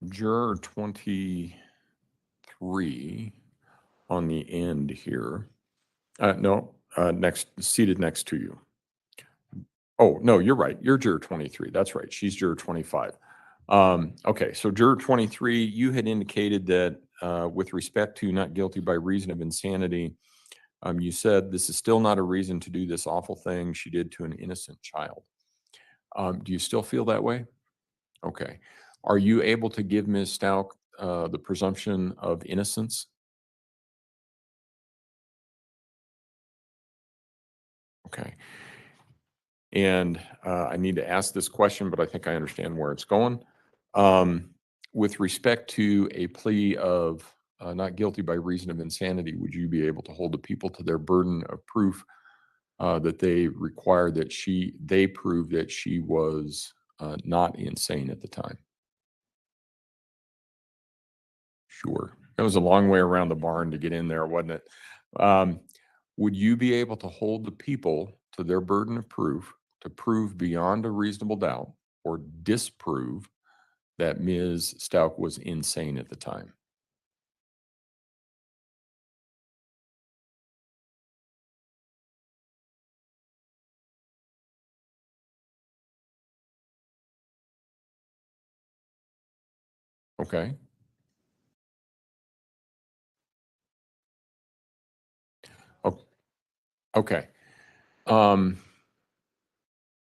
Juror 23 on the end here. No, seated next to you. Oh, no, you're right. You're juror 23. That's right. She's juror 25. Okay, so juror 23, you had indicated that with respect to not guilty by reason of insanity, you said this is still not a reason to do this awful thing she did to an innocent child. Do you still feel that way? Okay. Are you able to give Ms. Stauch the presumption of innocence? Okay. And I need to ask this question, but I think I understand where it's going. With respect to a plea of not guilty by reason of insanity, would you be able to hold the people to their burden of proof that they require that they prove that she was not insane at the time? Sure. That was a long way around the barn to get in there, wasn't it? Would you be able to hold the people to their burden of proof to prove beyond a reasonable doubt or disprove that Ms. Stauch was insane at the time? Okay. Okay.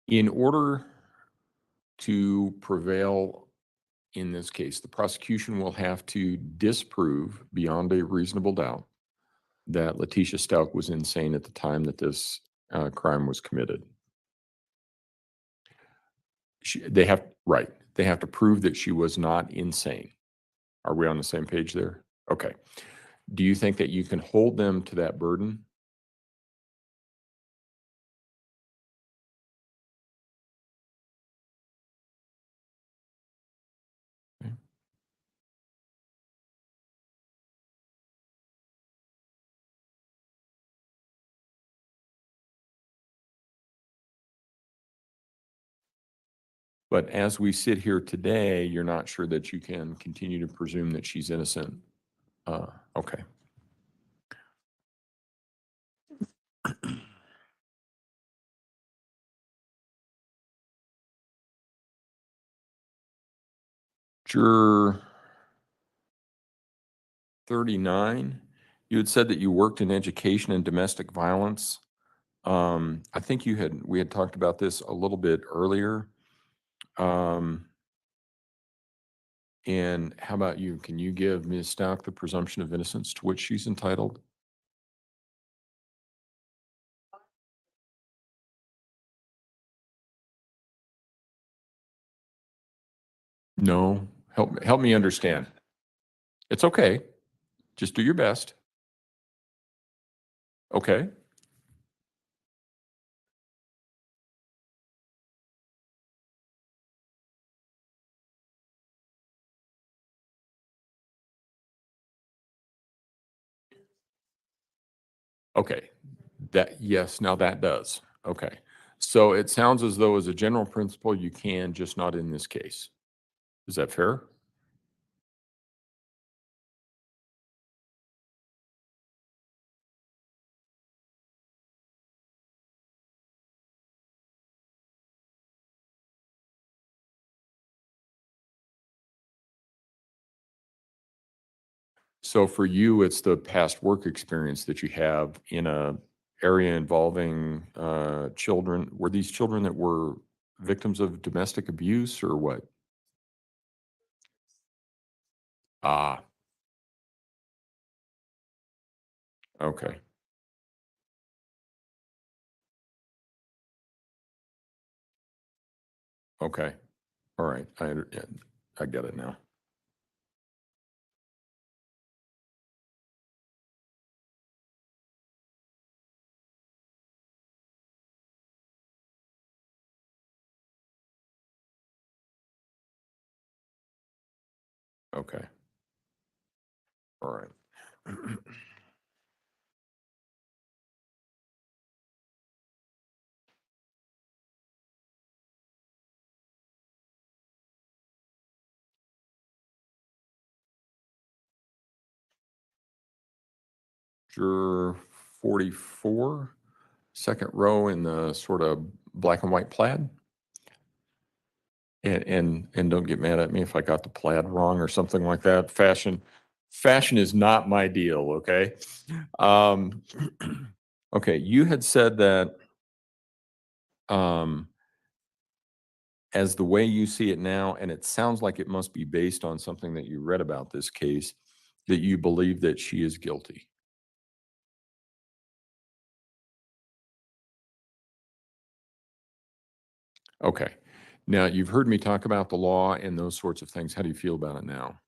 In order to prevail in this case, the prosecution will have to disprove beyond a reasonable doubt that Letecia Stauch was insane at the time that this crime was committed. They have to prove that she was not insane. Are we on the same page there? Okay. Do you think that you can hold them to that burden? Okay. But as we sit here today, you're not sure that you can continue to presume that she's innocent. Okay. Juror 39, you had said that you worked in education and domestic violence. I think we had talked about this a little bit earlier. And how about you? Can you give Ms. Stauch the presumption of innocence to which she's entitled? No, help me understand. It's okay. Just do your best. Okay. Okay. Yes, now that does. Okay. So it sounds as though as a general principle, you can, just not in this case. Is that fair? So for you, it's the past work experience that you have in a area involving children. Were these children that were victims of domestic abuse or what? Ah, okay. Okay. All right. I get it now. Okay. All right. Juror 44, second row in the sort of black and white plaid. And don't get mad at me if I got the plaid wrong or something like that. Fashion is not my deal, okay? Okay, you had said that as the way you see it now, and it sounds like it must be based on something that you read about this case, that you believe that she is guilty. Okay. Now, you've heard me talk about the law and those sorts of things. How do you feel about it now?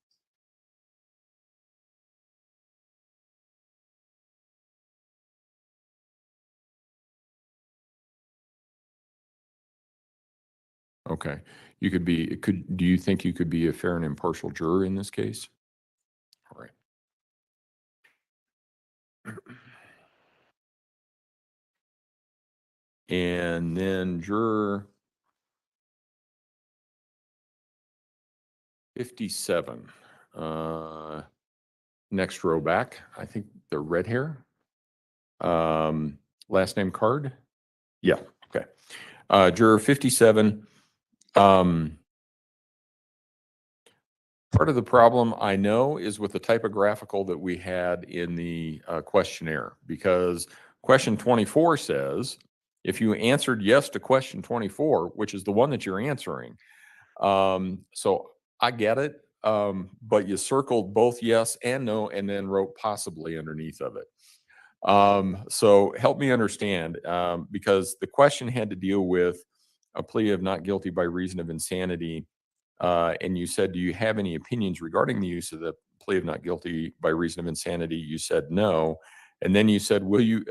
Okay. Do you think you could be a fair and impartial juror in this case? All right. And then juror 57, next row back, I think the red hair. Last name Card? Yeah, okay. Juror 57, part of the problem I know is with the typographical that we had in the questionnaire, because question 24 says, if you answered yes to question 24, which is the one that you're answering, so I get it, but you circled both yes and no and then wrote possibly underneath of it. So help me understand, because the question had to deal with a plea of not guilty by reason of insanity. And you said, do you have any opinions regarding the use of the plea of not guilty by reason of insanity? You said no. And then you said, will you,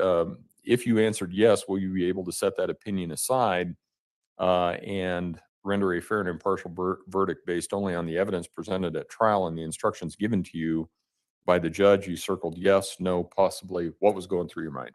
if you answered yes, will you be able to set that opinion aside and render a fair and impartial verdict based only on the evidence presented at trial and the instructions given to you by the judge? You circled yes, no, possibly. What was going through your mind?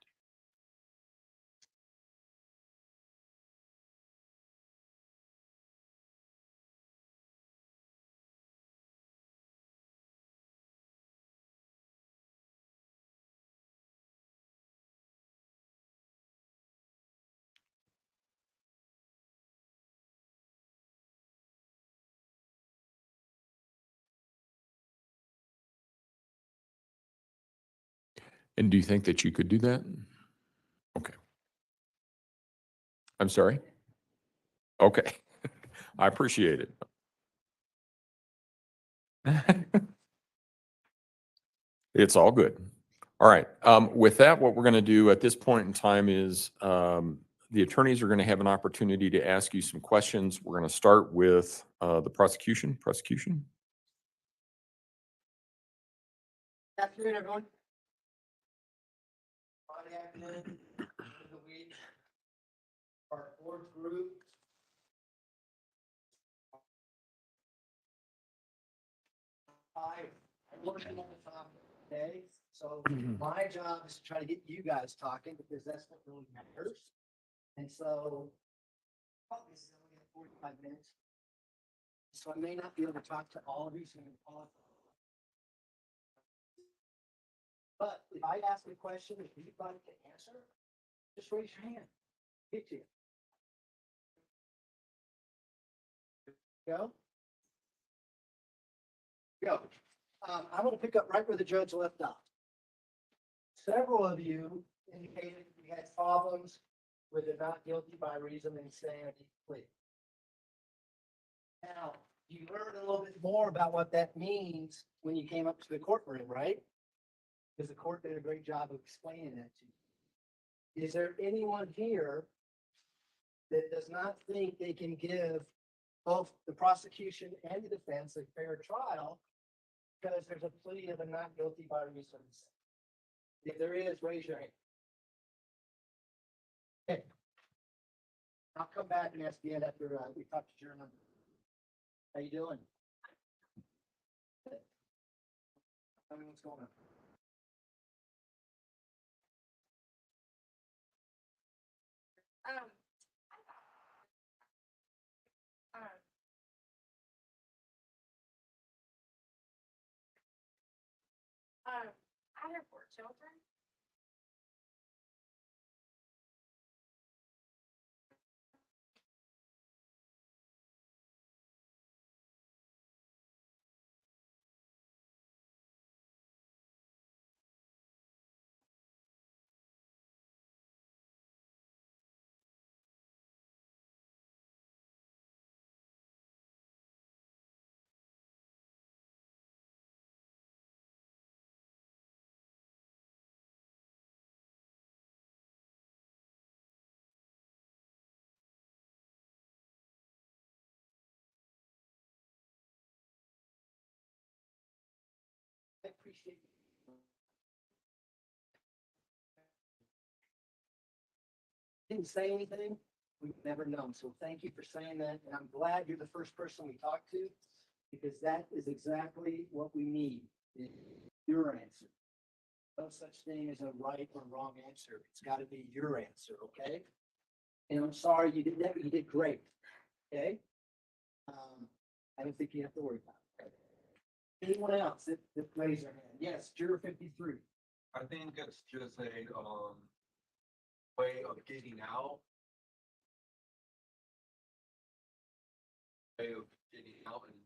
And do you think that you could do that? Okay. I'm sorry? Okay. I appreciate it. It's all good. All right. With that, what we're going to do at this point in time is the attorneys are going to have an opportunity to ask you some questions. We're going to start with the prosecution. Prosecution. Afternoon, everyone. Friday afternoon, end of the week. Our fourth group. I'm working on the topic today, so my job is to try to get you guys talking because that's what really matters. And so, probably this is only 45 minutes. So I may not be able to talk to all of you, so I'm gonna apologize. But if I ask a question that you'd like to answer, just raise your hand. Get you. Go. Go. I'm going to pick up right where the judge left off. Several of you indicated you had problems with the not guilty by reason of insanity plea. Now, you learned a little bit more about what that means when you came up to the courtroom, right? Because the court did a great job of explaining that to you. Is there anyone here that does not think they can give both the prosecution and the defense a fair trial because there's a plea of a not guilty by reason of insanity? If there is, raise your hand. Okay. I'll come back and ask Ed after we talk to German. How you doing? Good. Tell me what's going on. I have 4 children. I appreciate it. Didn't say anything, we've never known. So thank you for saying that. And I'm glad you're the first person we talked to because that is exactly what we need. Is your answer. No such thing as a right or wrong answer. It's got to be your answer, okay? And I'm sorry you did that, but you did great. Okay? I don't think you have to worry about it. Anyone else that raise their hand? Yes, juror 53. I think it's just a way of getting out. Way of getting out and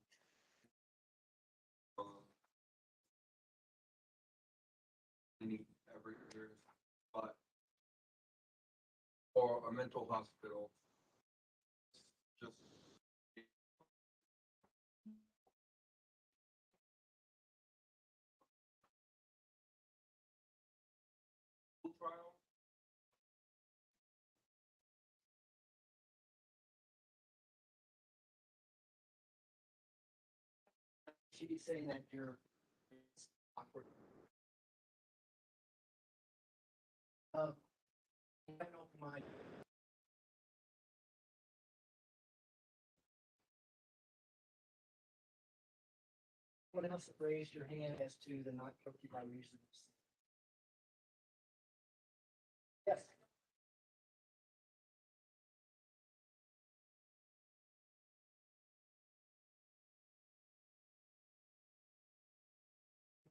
every year, but or a mental hospital. Just should be saying that you're it's awkward. Have an open mind. Someone else that raised your hand as to the not guilty by reason of sin. Yes.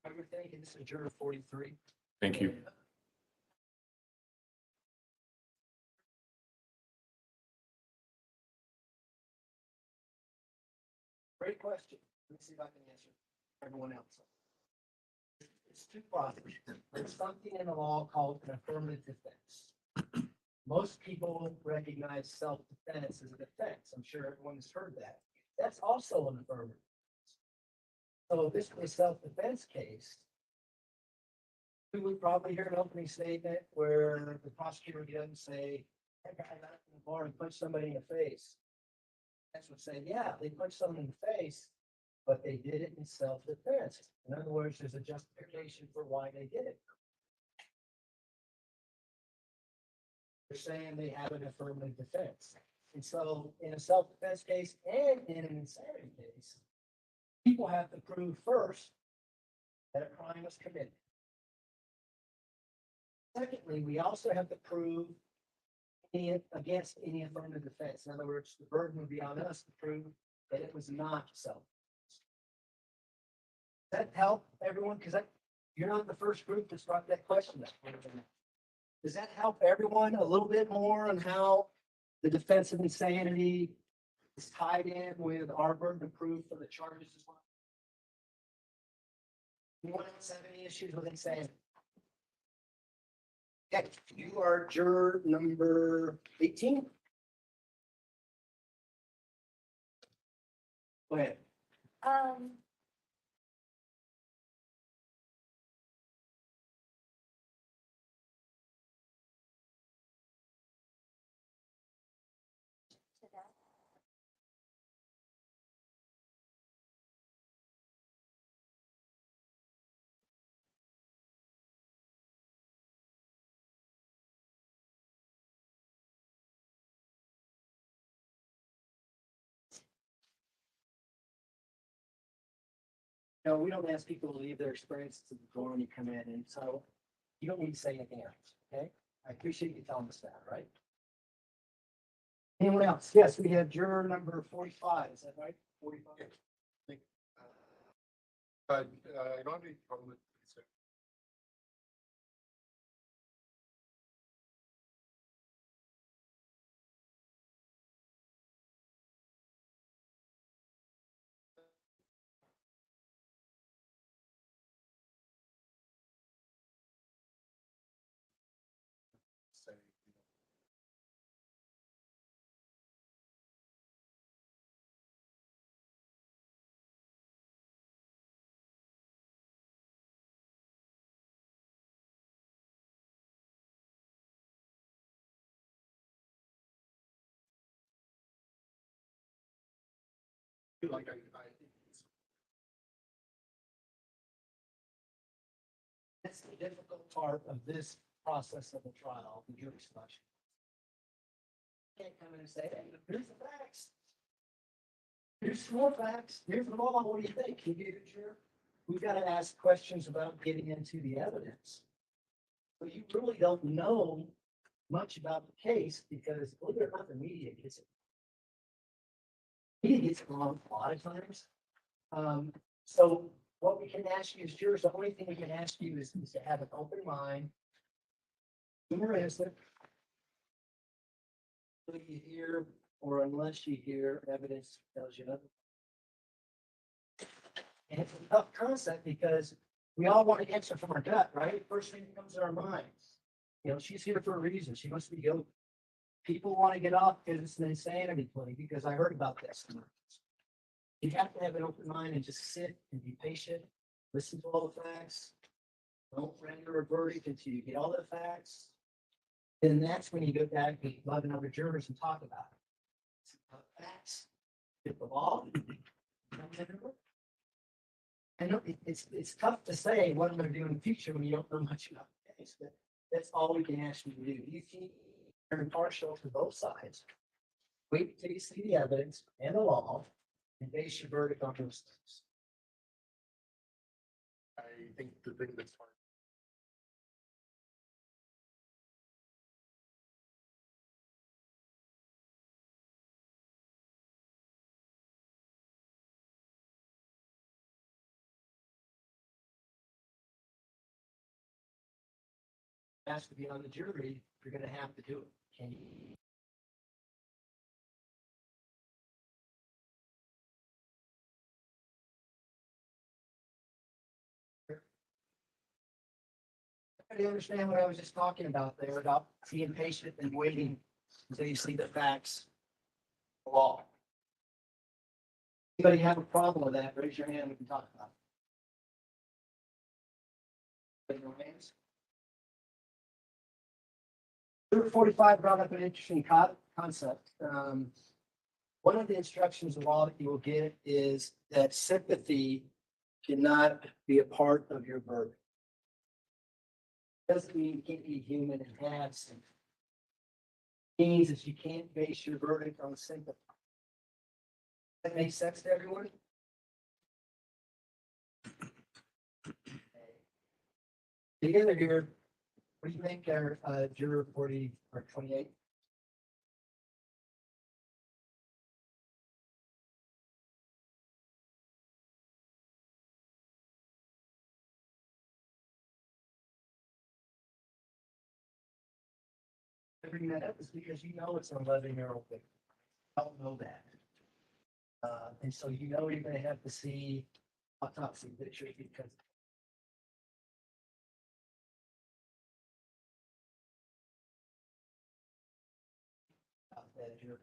I'm thinking this is juror 43. Thank you. Great question. Let me see if I can answer everyone else. It's two processes. There's something in the law called an affirmative defense. Most people recognize self-defense as a defense. I'm sure everyone has heard that. That's also an affirmative defense. So if this was a self-defense case, we would probably hear an opening statement where the prosecutor doesn't say, that guy got up in the bar and punched somebody in the face. That's what say, yeah, they punched someone in the face, but they did it in self-defense. In other words, there's a justification for why they did it. They're saying they have an affirmative defense. And so in a self-defense case and in an insanity case, people have to prove first that a crime was committed. Secondly, we also have to prove against any affirmative defense. In other words, the burden would be on us to prove that it was not self-defense. Does that help everyone? Because you're not the first group that's brought that question up. Does that help everyone a little bit more on how the defense of insanity is tied in with our burden of proof for the charges as well? Anyone else have any issues with insanity? Okay, you are juror number 18. Go ahead. No, we don't ask people to leave their experiences at the door when you come in, and so you don't need to say anything else, okay? I appreciate you telling us that, right? Anyone else? Yes, we have juror number 45, is that right? 45? I don't need problem. Like That's the difficult part of this process of the trial, the jury selection. Can't come in and say, hey, here's the facts. Here's some more facts. Here's the law. What do you think? You gave it your. We've got to ask questions about getting into the evidence. So you really don't know much about the case because, believe it or not, the media gets it. Media gets it wrong a lot of times. So what we can ask you as jurors, the only thing we can ask you is to have an open mind. Humor is it? You hear, or unless you hear evidence tells you nothing. And it's a tough concept because we all want to answer from our gut, right? First thing that comes to our minds. You know, she's here for a reason. She must be guilty. People want to get off because it's an insanity plea because I heard about this. You have to have an open mind and just sit and be patient, listen to all the facts. Don't render a verdict until you get all the facts. And that's when you go back with 11 other jurors and talk about it. Facts, get the law. I know it's tough to say what I'm gonna do in the future when you don't know much about the case, but that's all we can ask you to do. You can be impartial to both sides. Wait till you see the evidence and the law and base your verdict on those things. I think the thing that's hard. Has to be on the jury, you're gonna have to do it. Can you? Do you understand what I was just talking about there, about being patient and waiting until you see the facts? The law. Anybody have a problem with that? Raise your hand, we can talk about it. Raise your hands. Number 45 brought up an interesting concept. One of the instructions of law that you will get is that sympathy cannot be a part of your verdict. Doesn't mean you can't be human and have sympathy. It means that you can't base your verdict on sympathy. That makes sense to everyone? Together here, what do you think our juror 40 or 28? I bring that up is because you know it's an 11-year-old victim. I don't know that. And so you know you're gonna have to see autopsy pictures because that you're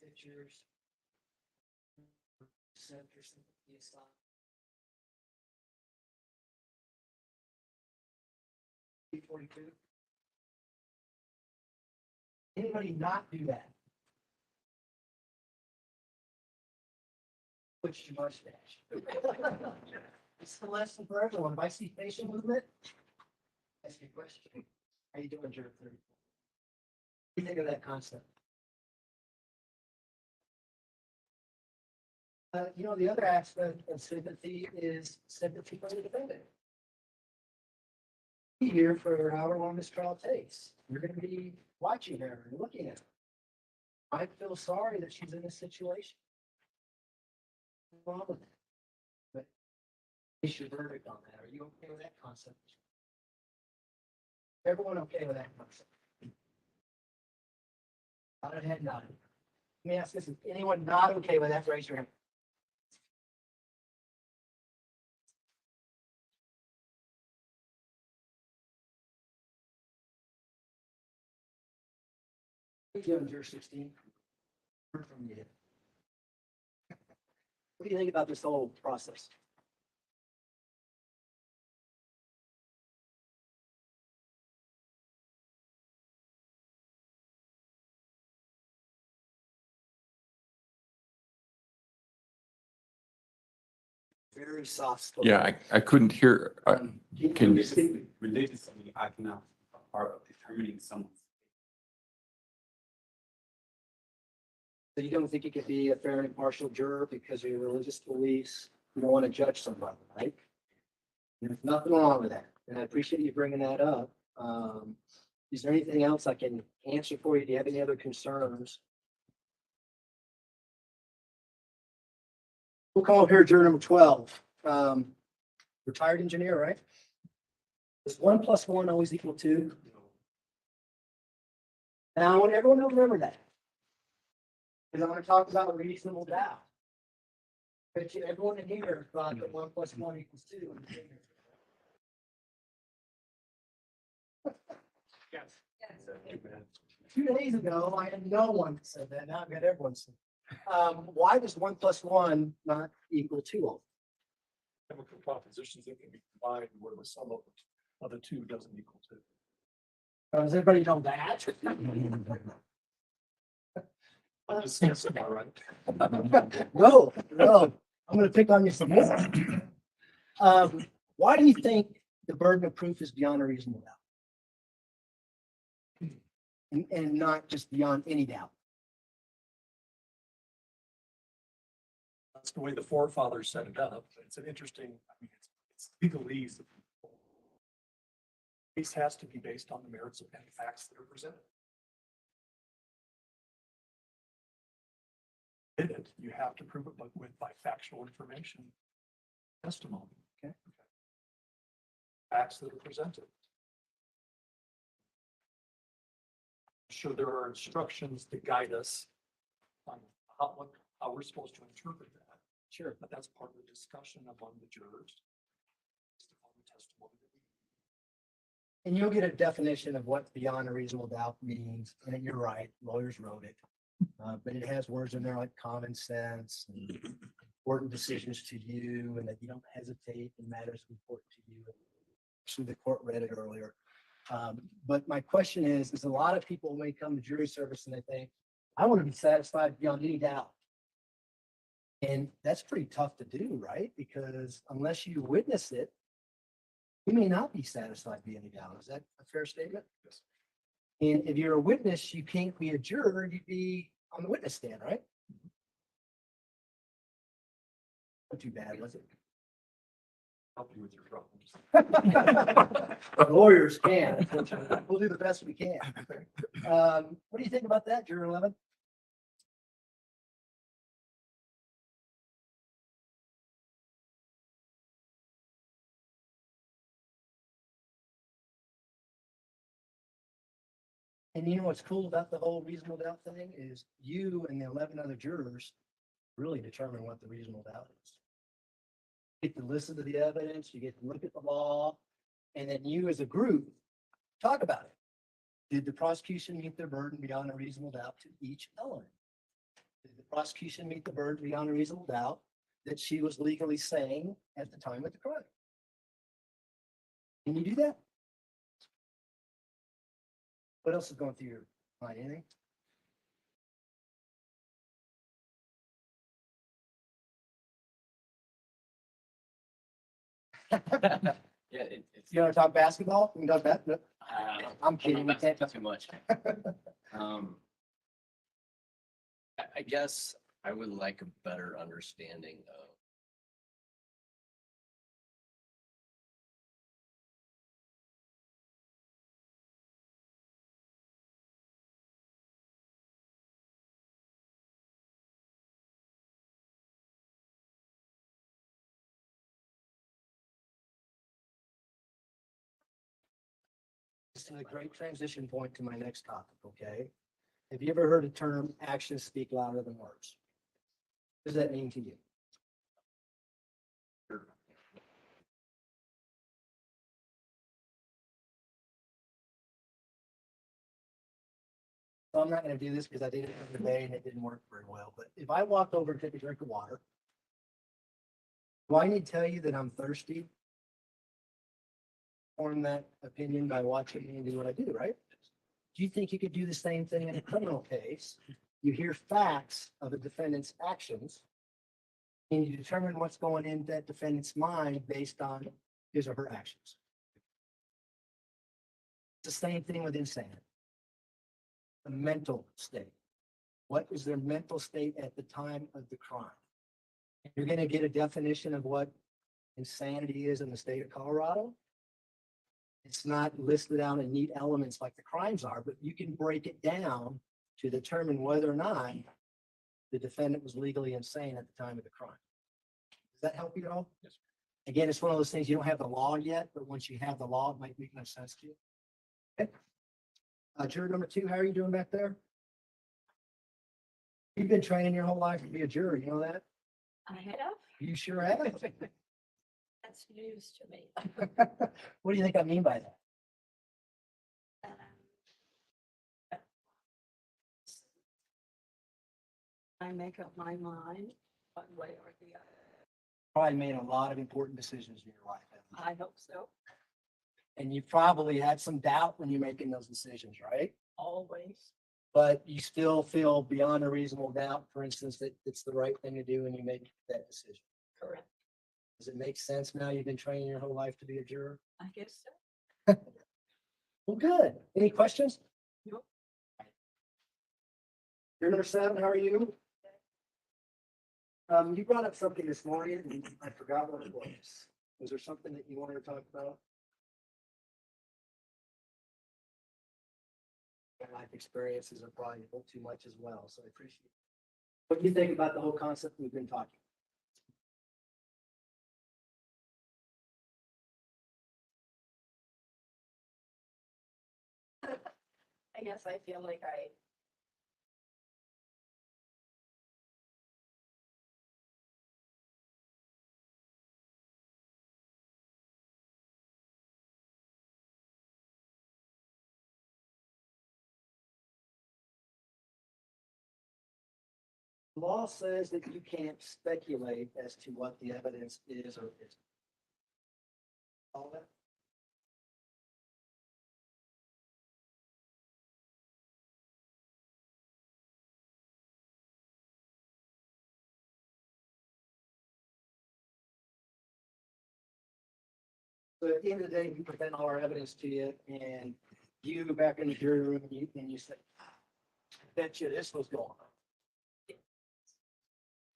pictures. Center sympathy aside. P42. Anybody not do that? Push your mustache. It's the lesson for everyone. If I see facial movement, ask you a question. How you doing, juror 30? What do you think of that concept? You know, the other aspect of sympathy is sympathy for the defendant. Be here for however long this trial takes. You're going to be watching her and looking at her. I feel sorry that she's in this situation. What's wrong with it? But what's your verdict on that? Are you okay with that concept? Everyone okay with that concept? Nod ahead, nod. Let me ask this: is anyone not okay with that? Raise your hand. What are you doing, juror 16? Heard from you. What do you think about this whole process? Very soft spoken. Yeah, I couldn't hear. Can you? Religiously, I cannot be part of determining someone's. So you don't think you could be a fair and impartial juror because of your religious beliefs? You don't want to judge somebody, right? There's nothing wrong with that. And I appreciate you bringing that up. Is there anything else I can answer for you? Do you have any other concerns? We'll call here juror number 12. Retired engineer, right? Is 1 + 1 always equal 2? Now, I want everyone to remember that. Because I'm going to talk about reasonable doubt. But everyone in here thought that 1 + 1 = 2. Yes. 2 days ago, I had no one that said that. Now I've got everyone saying. Why does 1 + 1 not equal 2? Chemical propositions that can be combined where the sum of the two doesn't equal 2. Does everybody know that? I'm just guessing, all right. No. I'm gonna pick on you some more. Why do you think the burden of proof is beyond a reasonable doubt? And not just beyond any doubt? That's the way the forefathers set it up. It's an interesting, I mean, it's legalese. Case has to be based on the merits of any facts that are presented. Did it, you have to prove it by factual information, testimony. Okay. Facts that are presented. Sure, there are instructions to guide us on how we're supposed to interpret that. Sure. But that's part of the discussion among the jurors. Based upon the testimony that we And you'll get a definition of what beyond a reasonable doubt means. And you're right, lawyers wrote it. But it has words in there like common sense and important decisions to you, and that you don't hesitate in matters important to you. Actually, the court read it earlier. But my question is a lot of people may come to jury service and they think, I want to be satisfied beyond any doubt. And that's pretty tough to do, right? Because unless you witness it, you may not be satisfied beyond any doubt. Is that a fair statement? Yes. And if you're a witness, you can't be a juror, you'd be on the witness stand, right? Not too bad, was it? help you with your problems. Lawyers can. We'll do the best we can. What do you think about that, Juror 11? And you know what's cool about the whole reasonable doubt thing is you and the 11 other jurors really determine what the reasonable doubt is. You get to listen to the evidence, you get to look at the law, and then you as a group talk about it. Did the prosecution meet their burden beyond a reasonable doubt to each element? Did the prosecution meet the burden beyond a reasonable doubt that she was legally sane at the time of the crime? Can you do that? What else is going through your mind? Anything? Yeah, it's. You want to talk basketball? We can talk that. No. I'm kidding. We can't Not too much. I guess I would like a better understanding of. This is a great transition point to my next topic, okay? Have you ever heard the term actions speak louder than words? What does that mean to you? So I'm not going to do this because I did it the other day and it didn't work very well. But if I walk over and take a drink of water, do I need to tell you that I'm thirsty? Form that opinion by watching me and do what I do, right? Do you think you could do the same thing in a criminal case? You hear facts of the defendant's actions and you determine what's going in that defendant's mind based on his or her actions. It's the same thing with insanity. The mental state. What is their mental state at the time of the crime? You're going to get a definition of what insanity is in the state of Colorado. It's not listed out in neat elements like the crimes are, but you can break it down to determine whether or not the defendant was legally insane at the time of the crime. Does that help you at all? Yes. Again, it's one of those things, you don't have the law yet, but once you have the law, it might make no sense to you. Okay. Juror number 2, how are you doing back there? You've been training your whole life to be a juror, you know that? I have. You sure have. That's news to me. What do you think I mean by that? I make up my mind one way or the other. Probably made a lot of important decisions in your life, haven't you? I hope so, And you probably had some doubt when you're making those decisions, right? always. But you still feel beyond a reasonable doubt, for instance, that it's the right thing to do when you make that decision. Correct. Does it make sense now? You've been training your whole life to be a juror? I guess so. Well, good. Any questions? Nope. You're number 7, how are you? You brought up something this morning and I forgot what it was. Was there something that you wanted to talk about? My life experiences are probably a little too much as well, so I appreciate it. What do you think about the whole concept we've been talking? I guess I feel like I Law says that you can't speculate as to what the evidence is or isn't. All that. So at the end of the day, we present all our evidence to you and you go back in the jury room and you say, I bet you this was going on.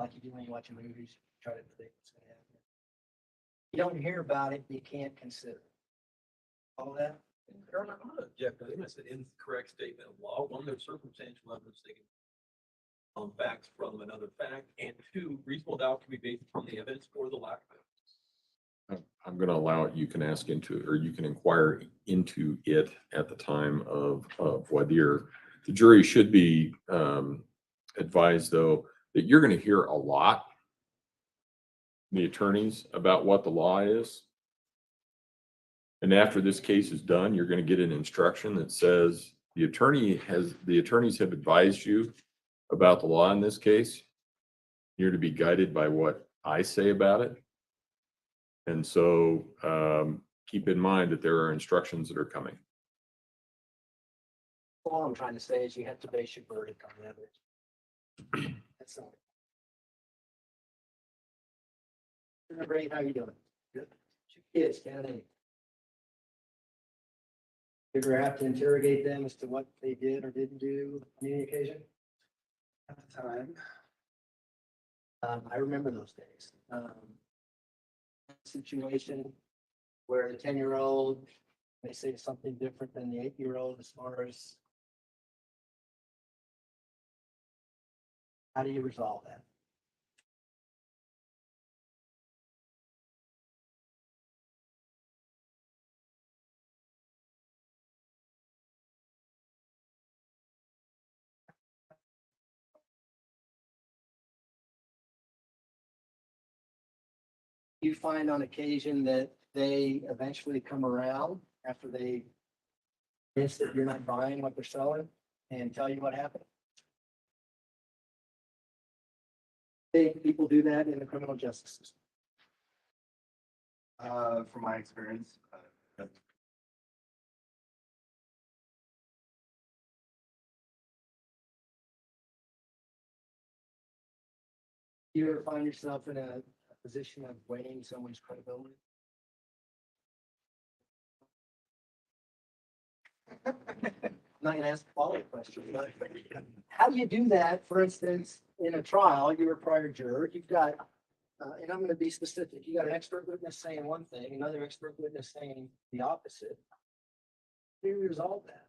Like you do when you watch movies, you try to predict what's going to happen. You don't hear about it, you can't consider it. All that. Aaron, I'm gonna object. I think that's an incorrect statement of law. One, there's circumstantial evidence taken on facts from another fact, and 2, reasonable doubt can be based on the evidence or the lack of evidence. I'm going to allow it. You can ask into, or you can inquire into it at the time of voir dire. The jury should be advised, though, that you're going to hear a lot, the attorneys, about what the law is. And after this case is done, you're going to get an instruction that says the attorneys have advised you about the law in this case. You're to be guided by what I say about it. And so keep in mind that there are instructions that are coming. All I'm trying to say is you have to base your verdict on the evidence. That's all. Number 8, how you doing? Good. 2 kids, Gannon. You ever have to interrogate them as to what they did or didn't do on any occasion? At the time. I remember those days. Situation where the 10-year-old may say something different than the 8-year-old as far as how do you resolve that? You find on occasion that they eventually come around after they sense that you're not buying what they're selling and tell you what happened? People do that in the criminal justice system. From my experience, You ever find yourself in a position of weighing someone's credibility? I'm not gonna ask a follow-up question, but how do you do that? For instance, in a trial, you're a prior juror, you've got, and I'm gonna be specific, you got an expert witness saying one thing, another expert witness saying the opposite. How do you resolve that?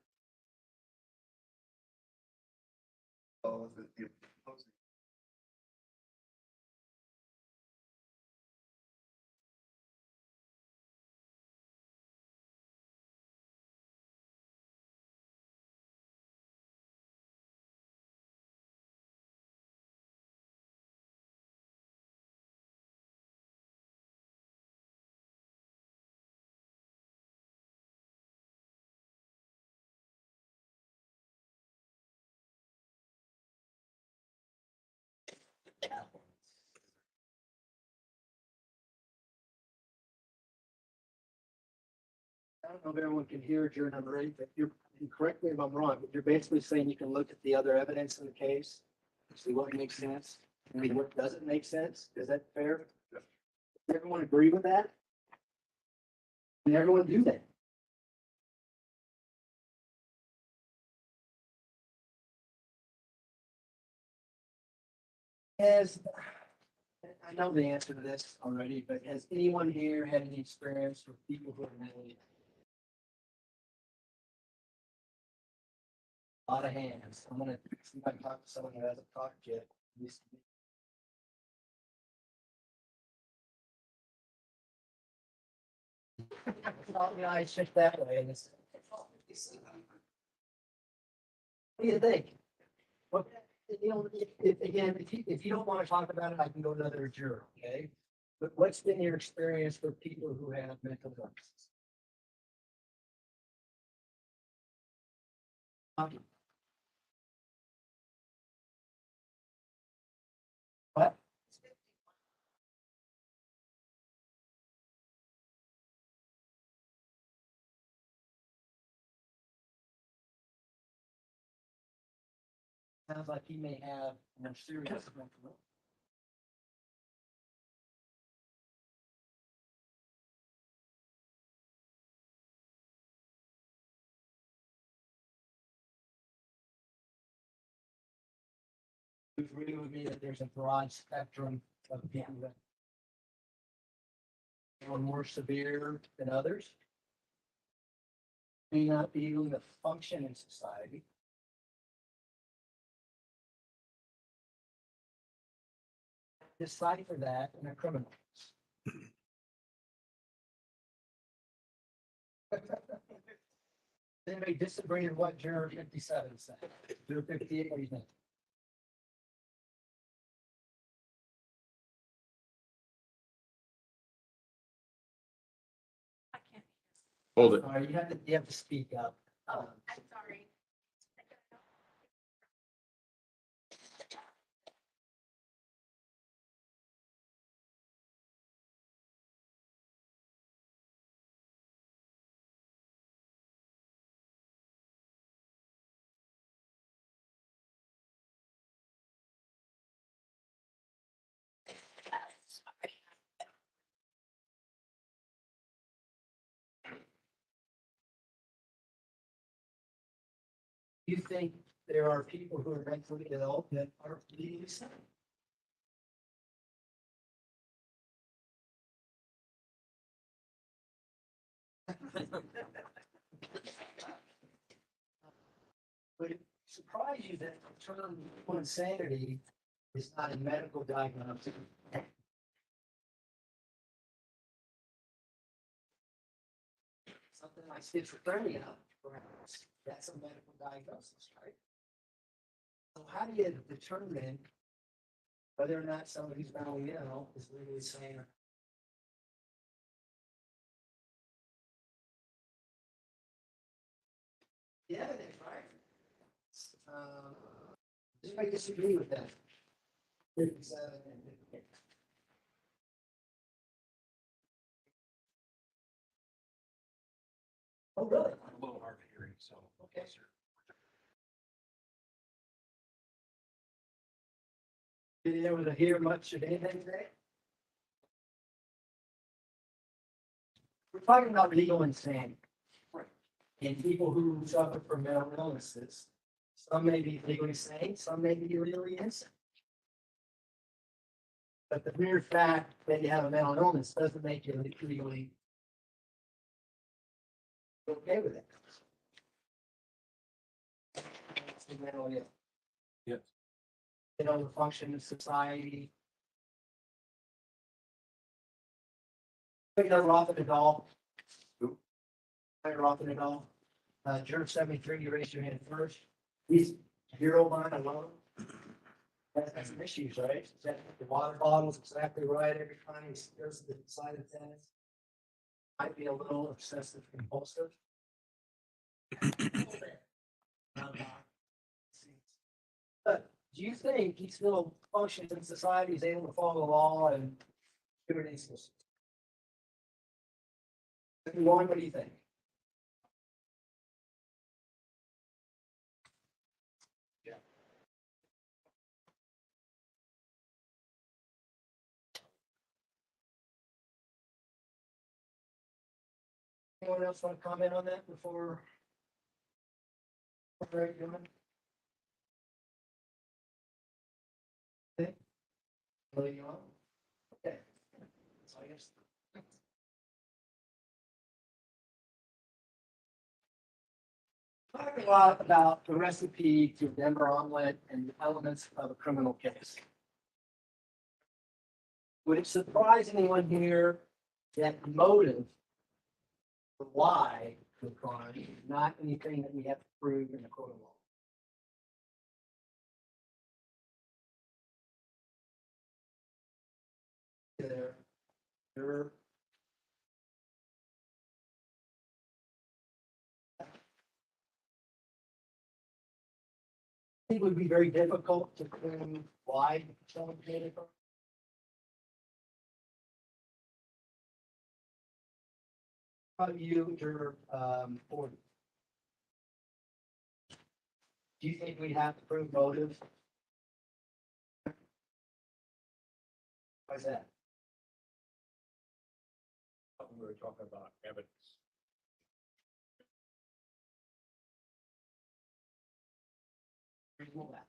oh, I don't know if everyone can hear juror number 8, but you correct me if I'm wrong, but you're basically saying you can look at the other evidence in the case, see what makes sense, and what doesn't make sense. Is that fair? Definitely. Does everyone agree with that? Can everyone do that? Has, I know the answer to this already, but has anyone here had any experience with people who are mentally? A lot of hands. I'm gonna see if I can talk to someone who hasn't talked yet. All the eyes shift that way. And it's, what do you think? What, you know, again, if you don't want to talk about it, I can go to another juror, okay? But what's been your experience for people who have mental illnesses? What? Sounds like he may have a serious mental illness. You agree with me that there's a broad spectrum of people that are more severe than others? May not be able to function in society. Decipher that in a criminal case. Anybody disagree with what juror 57 said? Juror 58, what do you think? I can't. Hold it. Sorry, you have to speak up. I'm sorry. You think there are people who are mentally ill that are legally sane? Would it surprise you that the term insanity is not a medical diagnosis? Something like schizophrenia, perhaps, that's a medical diagnosis, right? So how do you determine whether or not somebody who's mentally ill is legally sane? Yeah, that's right. Does anybody disagree with that? 57 and 58. Oh, really? A little hard of hearing, so. Okay. Did you ever hear much of anything today? We're talking about legal insanity. And people who suffer from mental illnesses. Some may be legally sane, some may be legally insane. But the mere fact that you have a mental illness doesn't make you legally okay with it. It's the mental ill. Yes. You know, the function of society. Pick another off at all. Fire off at all. Juror 73, you raise your hand first. He's 0 alone. That's some issues, right? Is that the water bottle's exactly right every time he goes to the side of tennis? Might be a little obsessive compulsive. But do you think he still functions in society, is able to follow the law and do what he's supposed to do? What do you think? anyone else want to comment on that before? Before I do it? Okay. Well, you on? Okay. So I guess. Talk a lot about the recipe to Denver omelet and the elements of a criminal case. Would it surprise anyone here that the motive, the why of the crime, is not anything that we have to prove in a court of law? There. I think it would be very difficult to prove why someone committed a crime. How about you, your, board? Do you think we have to prove motive? Why is that? We were talking about evidence. Reasonable doubt.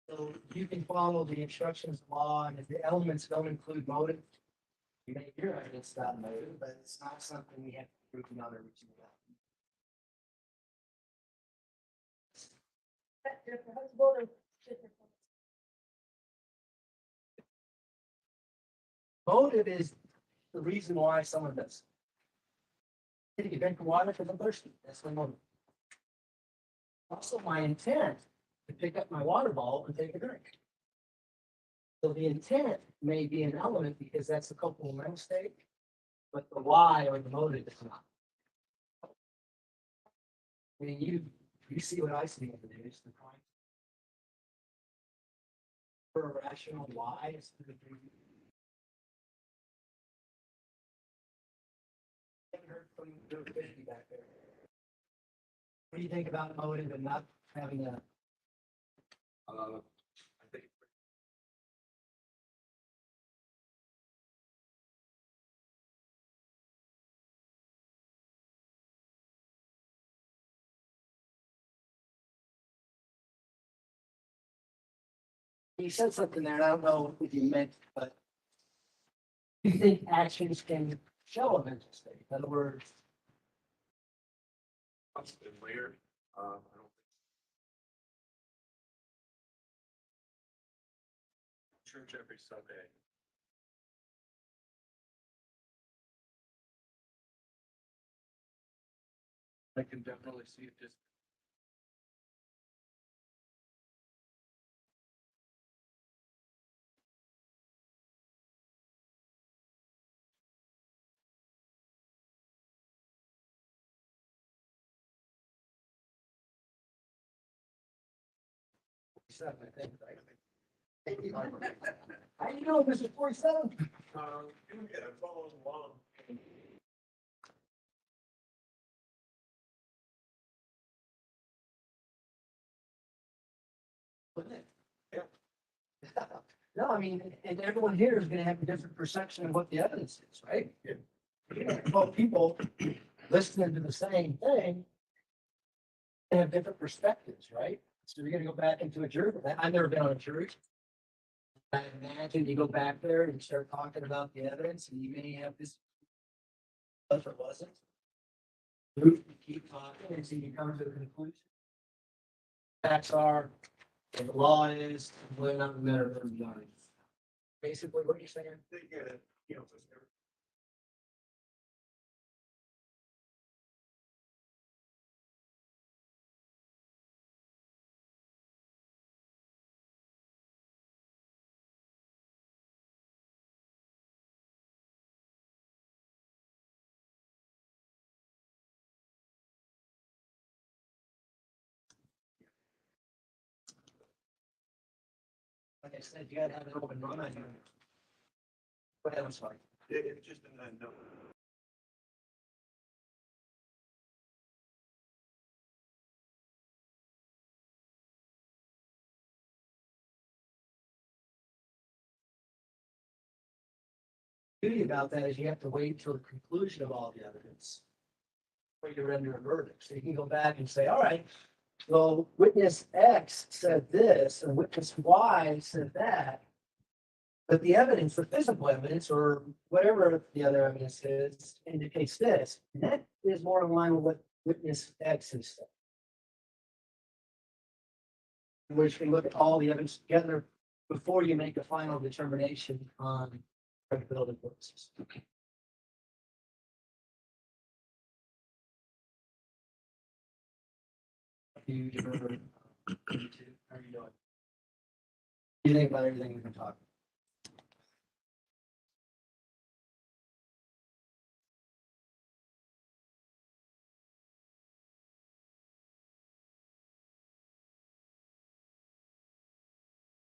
So you can follow the instructions of law, and if the elements don't include motive, you may hear evidence about motive, but it's not something we have to prove beyond a reasonable doubt. Motive is the reason why someone does. Take a drink of water because I'm thirsty. That's my motive. Also, my intent to pick up my water bottle and take a drink. So the intent may be an element because that's a culpable mental state, but the why or the motive is not. I mean, you see what I see in the news, the crime. For a rational why is the reason. I haven't heard from the 50 back there. What do you think about motive and not having a? I think. You said something there, and I don't know what you meant, but do you think actions can show a mental state? In other words, It's been weird. I don't think. Church every Sunday. I can definitely see it just. I think, right? How do you know this is 47? Yeah, following along. Wouldn't it? Yeah. No, I mean, and everyone here is gonna have a different perception of what the evidence is, right? Yeah. Well, people listening to the same thing have different perspectives, right? So you're gonna go back into a jury. I've never been on a jury. I imagine you go back there and start talking about the evidence and you may have this. But it wasn't. You keep talking until you come to a conclusion. Facts are, and the law is, whether or not we matter of beyond. Basically, what you're saying. Yeah, Like I said, you gotta have an open mind. Go ahead, I'm sorry. It's just a no. Beauty about that is you have to wait till the conclusion of all the evidence. For you to render a verdict. So you can go back and say, all right, well, witness X said this and witness Y said that. But the evidence, the physical evidence or whatever the other evidence is, indicates this. And that is more in line with what witness X has said. Which can look at all the evidence together before you make a final determination on credibility purposes. You how are you doing? You think about everything we've been talking?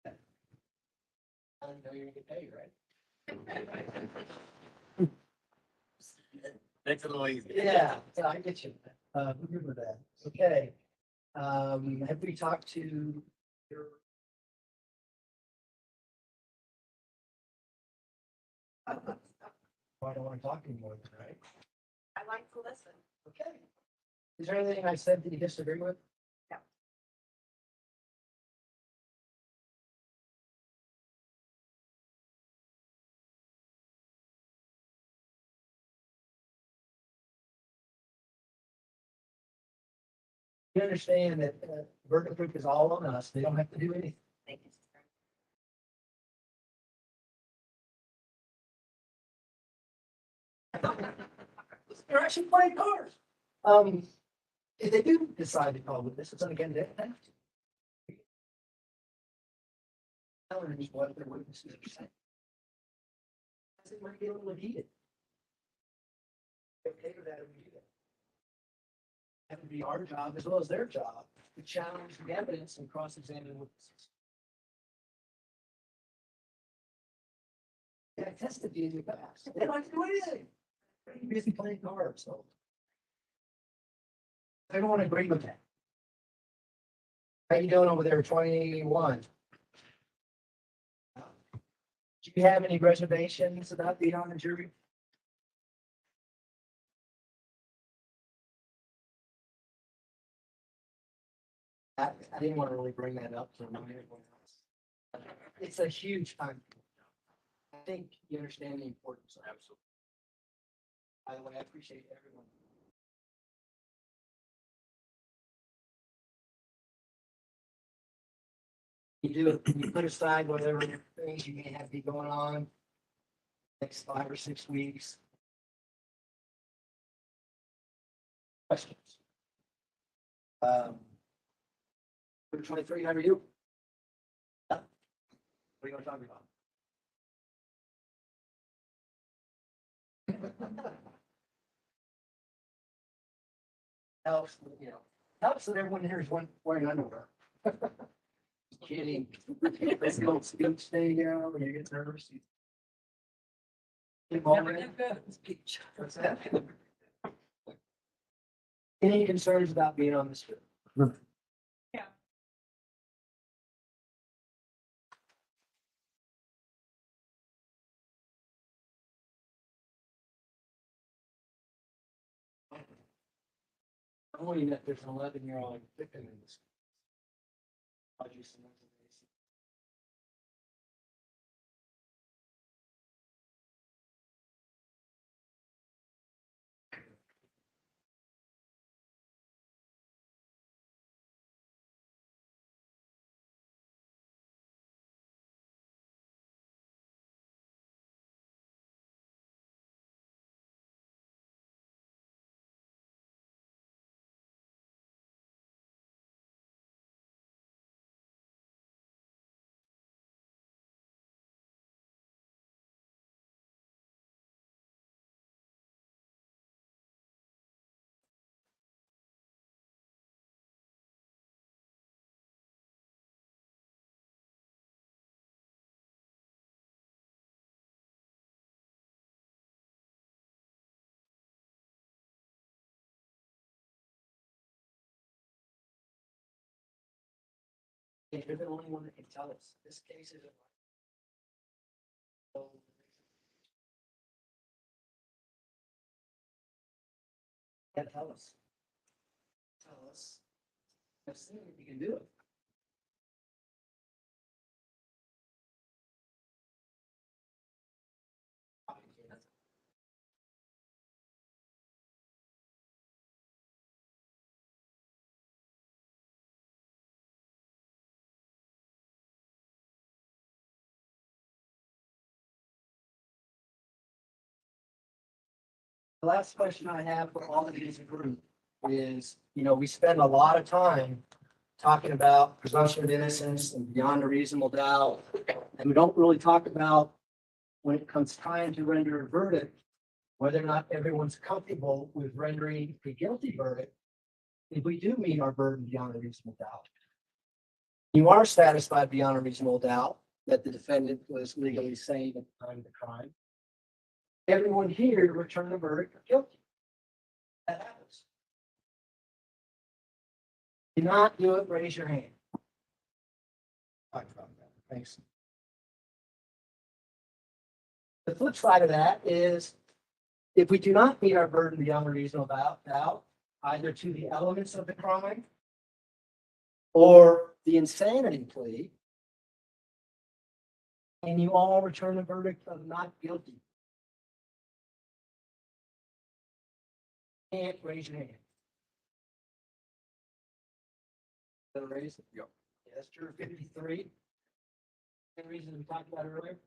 I don't know you're gonna get paid, right? Makes it a little easier. Yeah, I get you. I'm good with that. Okay. Have we talked to your? I don't want to talk anymore, right? I like to listen. Okay. Is there anything I said that you disagree with? No. You understand that burden of proof is all on us. They don't have to do anything. Thank you. They're actually playing cards. If they do decide to call with this, it's again, they have to. Telling us what their witnesses are saying. I think we're getting a little heated. Okay with that, we do that. That would be our job as well as their job to challenge the evidence and cross-examine witnesses. Yeah, I tested you in the past. They don't have to do anything. They're busy playing cards, so. I don't want to agree with that. How you doing over there, 21? Do you have any reservations about being on the jury? I didn't want to really bring that up to remind everyone else. It's a huge time. I think you understand the importance of it. Absolutely. By the way, I appreciate everyone. You do it, you put aside whatever things you may have be going on next 5 or 6 weeks. Questions? 23, how are you? What are you going to talk about? Helps, helps that everyone here is wearing underwear. Kidding. Let's go stay down when you get nervous. What's that? Any concerns about being on this trip? Yeah. Only that there's an 11-year-old victim in this. I'll do some information. You're the only one that can tell us this case isn't. Yeah, tell us. Tell us. Let's see if you can do it. The last question I have for all of these group is, we spend a lot of time talking about presumption of innocence and beyond a reasonable doubt. And we don't really talk about when it comes time to render a verdict, whether or not everyone's comfortable with rendering a guilty verdict. If we do meet our burden beyond a reasonable doubt. You are satisfied beyond a reasonable doubt that the defendant was legally sane at the time of the crime. Everyone here return a verdict of guilty. That happens. Do not do it, raise your hand. Talk about that. Thanks. The flip side of that is if we do not meet our burden beyond a reasonable doubt, either to the elements of the crime or the insanity plea, and you all return a verdict of not guilty. Can't raise your hand. Raise it. Yep. Yes, juror 53. Same reason we talked about earlier.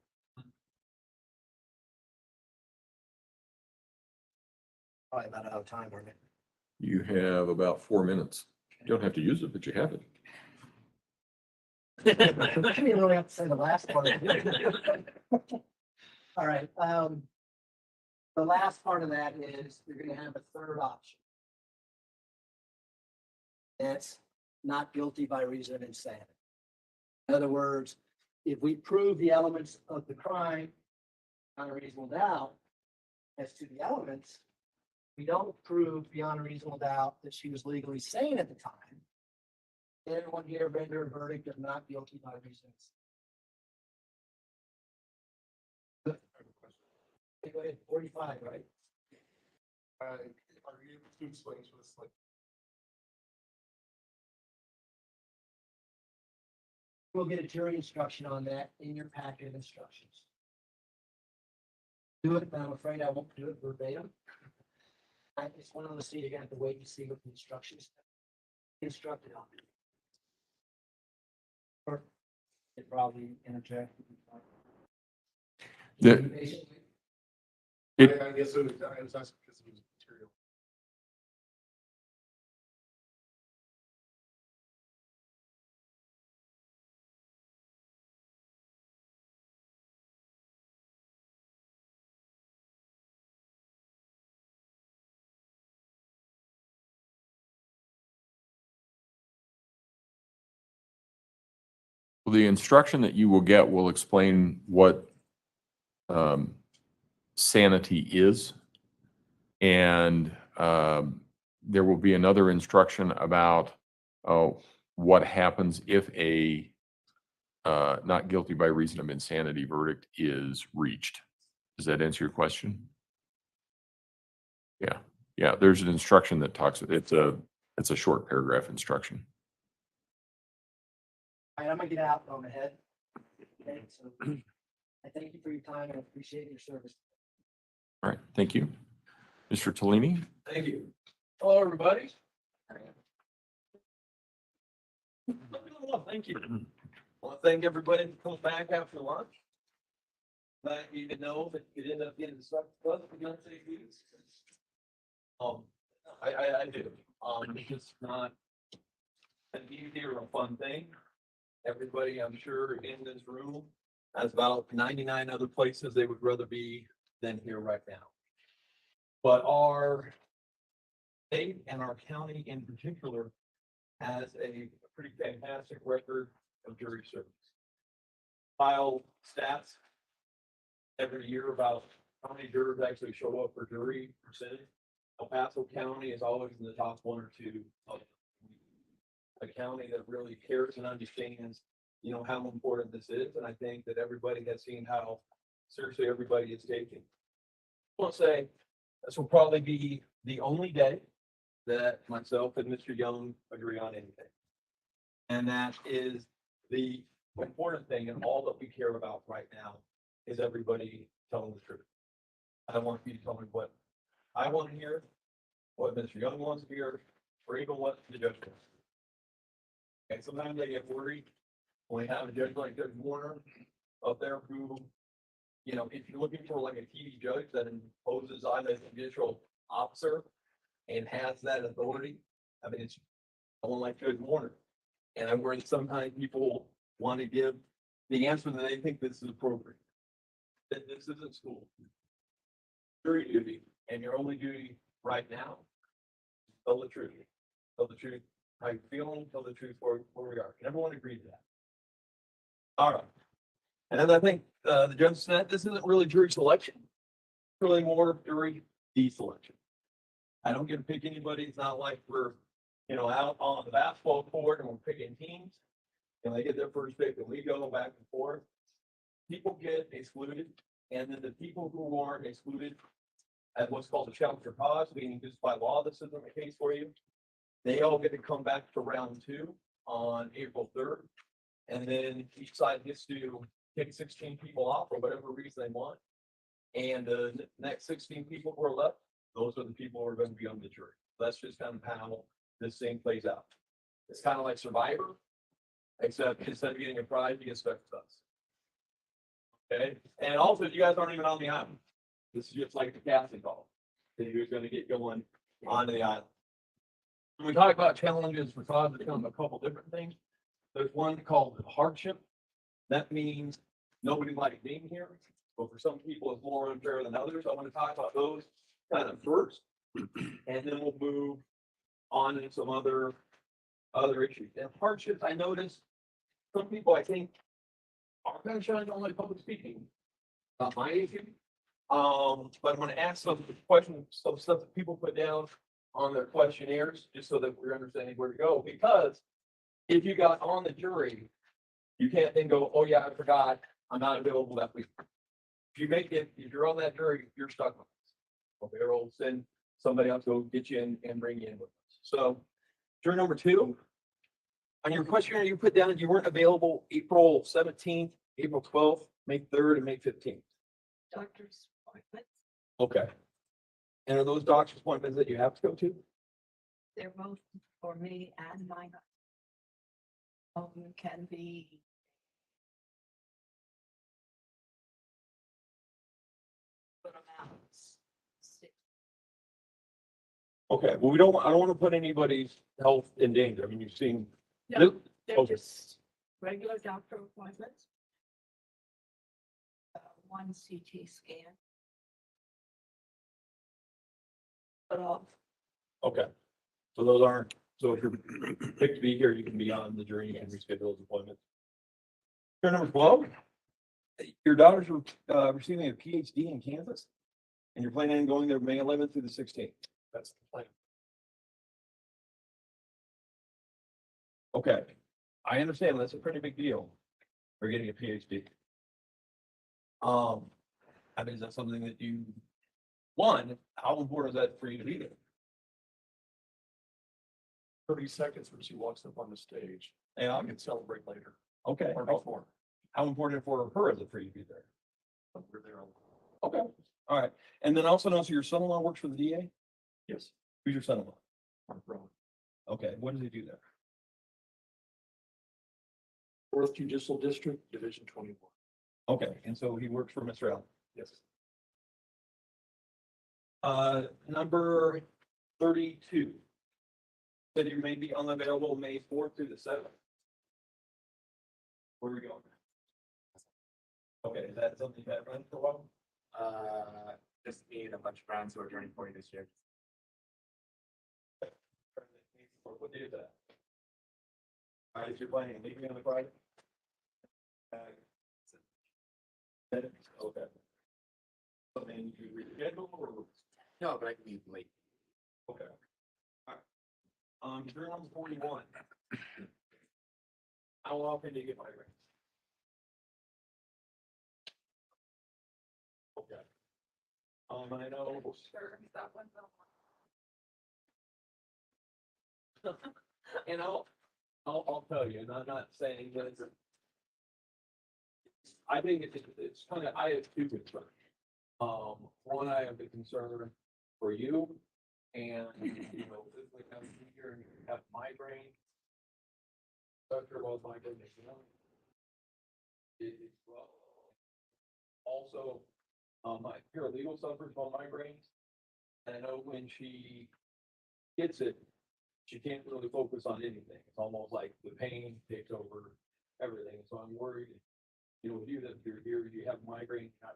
Probably about out of time, aren't it? You have about 4 minutes. You don't have to use it, but you have it. I didn't really have to say the last part. All right. The last part of that is you're going to have a third option. That's not guilty by reason of insanity. In other words, if we prove the elements of the crime on a reasonable doubt as to the elements, we don't prove beyond a reasonable doubt that she was legally sane at the time. Everyone here render a verdict of not guilty by reasons. Go ahead, 45, right? Are you able to explain to us, like, We'll get a jury instruction on that in your packet of instructions. Do it, but I'm afraid I won't do it verbatim. It's one of those things you're gonna have to wait and see what the instructions instructed on. Or it probably interject. The- It- I guess it was asking because it was material. The instruction that you will get will explain what sanity is. And there will be another instruction about what happens if a not guilty by reason of insanity verdict is reached. Does that answer your question? Yeah, yeah, there's an instruction that talks, it's a short paragraph instruction. All right, I'm gonna get out on ahead. Okay, so I thank you for your time and I appreciate your service. All right, thank you. Mr. Tellini? Thank you. Hello, everybody. Well, thank you. I want to thank everybody for coming back after lunch. Glad you didn't know that you ended up getting stuck with us for God's sake. I do. It's just not an easy or a fun thing. Everybody, I'm sure, in this room has about 99 other places they would rather be than here right now. But our state and our county in particular has a pretty fantastic record of jury service. File stats every year about how many jurors actually show up for jury percentage. El Paso County is always in the top 1 or 2 of a county that really cares and understands, how important this is. And I think that everybody has seen how seriously everybody is taking. I want to say this will probably be the only day that myself and Mr. Young agree on anything. And that is the important thing, and all that we care about right now is everybody telling the truth. I don't want you to tell me what I want to hear, what Mr. Young wants to hear, or even what the judge wants. And sometimes I get worried when we have a judge like Judge Warner up there who, you know, if you're looking for like a TV judge that imposes on a judicial officer and has that authority, I mean, it's someone like Judge Warner. And I'm worried sometimes people want to give the answer that they think this is appropriate. That this isn't school. Jury duty, and your only duty right now, tell the truth. Tell the truth, how you're feeling, tell the truth where we are. Can everyone agree to that? All right. And then I think the judge said this isn't really jury selection. It's really more jury deselection. I don't get to pick anybody. It's not like we're, you know, out on the basketball court and we're picking teams. And they get their first pick and we go back and forth. People get excluded, and then the people who aren't excluded at what's called a challenge for cause, meaning just by law, this isn't the case for you. They all get to come back to round 2 on April 3rd. And then each side gets to pick 16 people off for whatever reason they want. And the next 16 people who are left, those are the people who are going to be on the jury. That's just kind of how this thing plays out. It's kind of like Survivor, except instead of getting a prize, you get special stuff. Okay, and also you guys aren't even on the island. This is just like a casting call. So you're going to get going on the island. When we talk about challenges for cause, it comes a couple different things. There's one called hardship. That means nobody likes being here, but for some people it's more unfair than others. I want to talk about those kind of first, and then we'll move on to some other issues. And hardships, I noticed some people I think are kind of shying on like public speaking. Not my issue. But I'm going to ask some questions, some stuff that people put down on their questionnaires, just so that we're understanding where to go. Because if you got on the jury, you can't then go, oh yeah, I forgot, I'm not available that week. If you make it, if you're on that jury, you're stuck with us. Okay, we'll send somebody else to go get you in and bring you in with us. So, jury number 2, on your questionnaire, you put down you weren't available April 17th, April 12th, May 3rd, and May 15th. Doctor's appointments, Okay. And are those doctor's appointments that you have to go to? they're both for me and my husband. Can be. Put them out. Okay, well, I don't want to put anybody's health in danger. I mean, you've seen. No, they're Okay. just regular doctor appointments. One CT scan. But all, Okay. So those aren't, so if you're picked to be here, you can be on the jury and reschedule those appointments. Jury number 12, your daughter's receiving a PhD in Kansas, and you're planning on going there May 11th through the 16th. That's the plan. Okay, I understand that's a pretty big deal for getting a PhD. I mean, is that something that you, one, how important is that for you to be there? 30 seconds when she walks up on the stage. Yeah, I can celebrate later. okay. Or before. How important for her is it for you to be there? We're there. Okay, all right. And then also notice your son-in-law works for the DA? Yes. Who's your son-in-law? Mark Rowan. Okay, what does he do there? 4th Judicial District, Division 21. Okay, and so he works for Mr. Allen. Yes. Number 32. Said you may be unavailable May 4th through the 7th. Where are we going? Okay, is that something that runs for a while? Just me and a bunch of friends who are turning 40 this year. What day is that? All right, if you're planning, leave me on the Friday. Okay. Something you reschedule or? No, but I can be late. Okay. All right. You're on 41. How often do you get migraines? Okay. I know. sure, that one's on. And I'll tell you, and I'm not saying that it's. I think it's kind of, I have two concerns. One, I have the concern for you and, you know, physically coming here and you have migraine. Doctor was migraine, you know. It's well. Also, my paralegal suffers from migraines. And I know when she gets it, she can't really focus on anything. It's almost like the pain takes over everything. So I'm worried, you know, with you that you're here, you have migraine, not.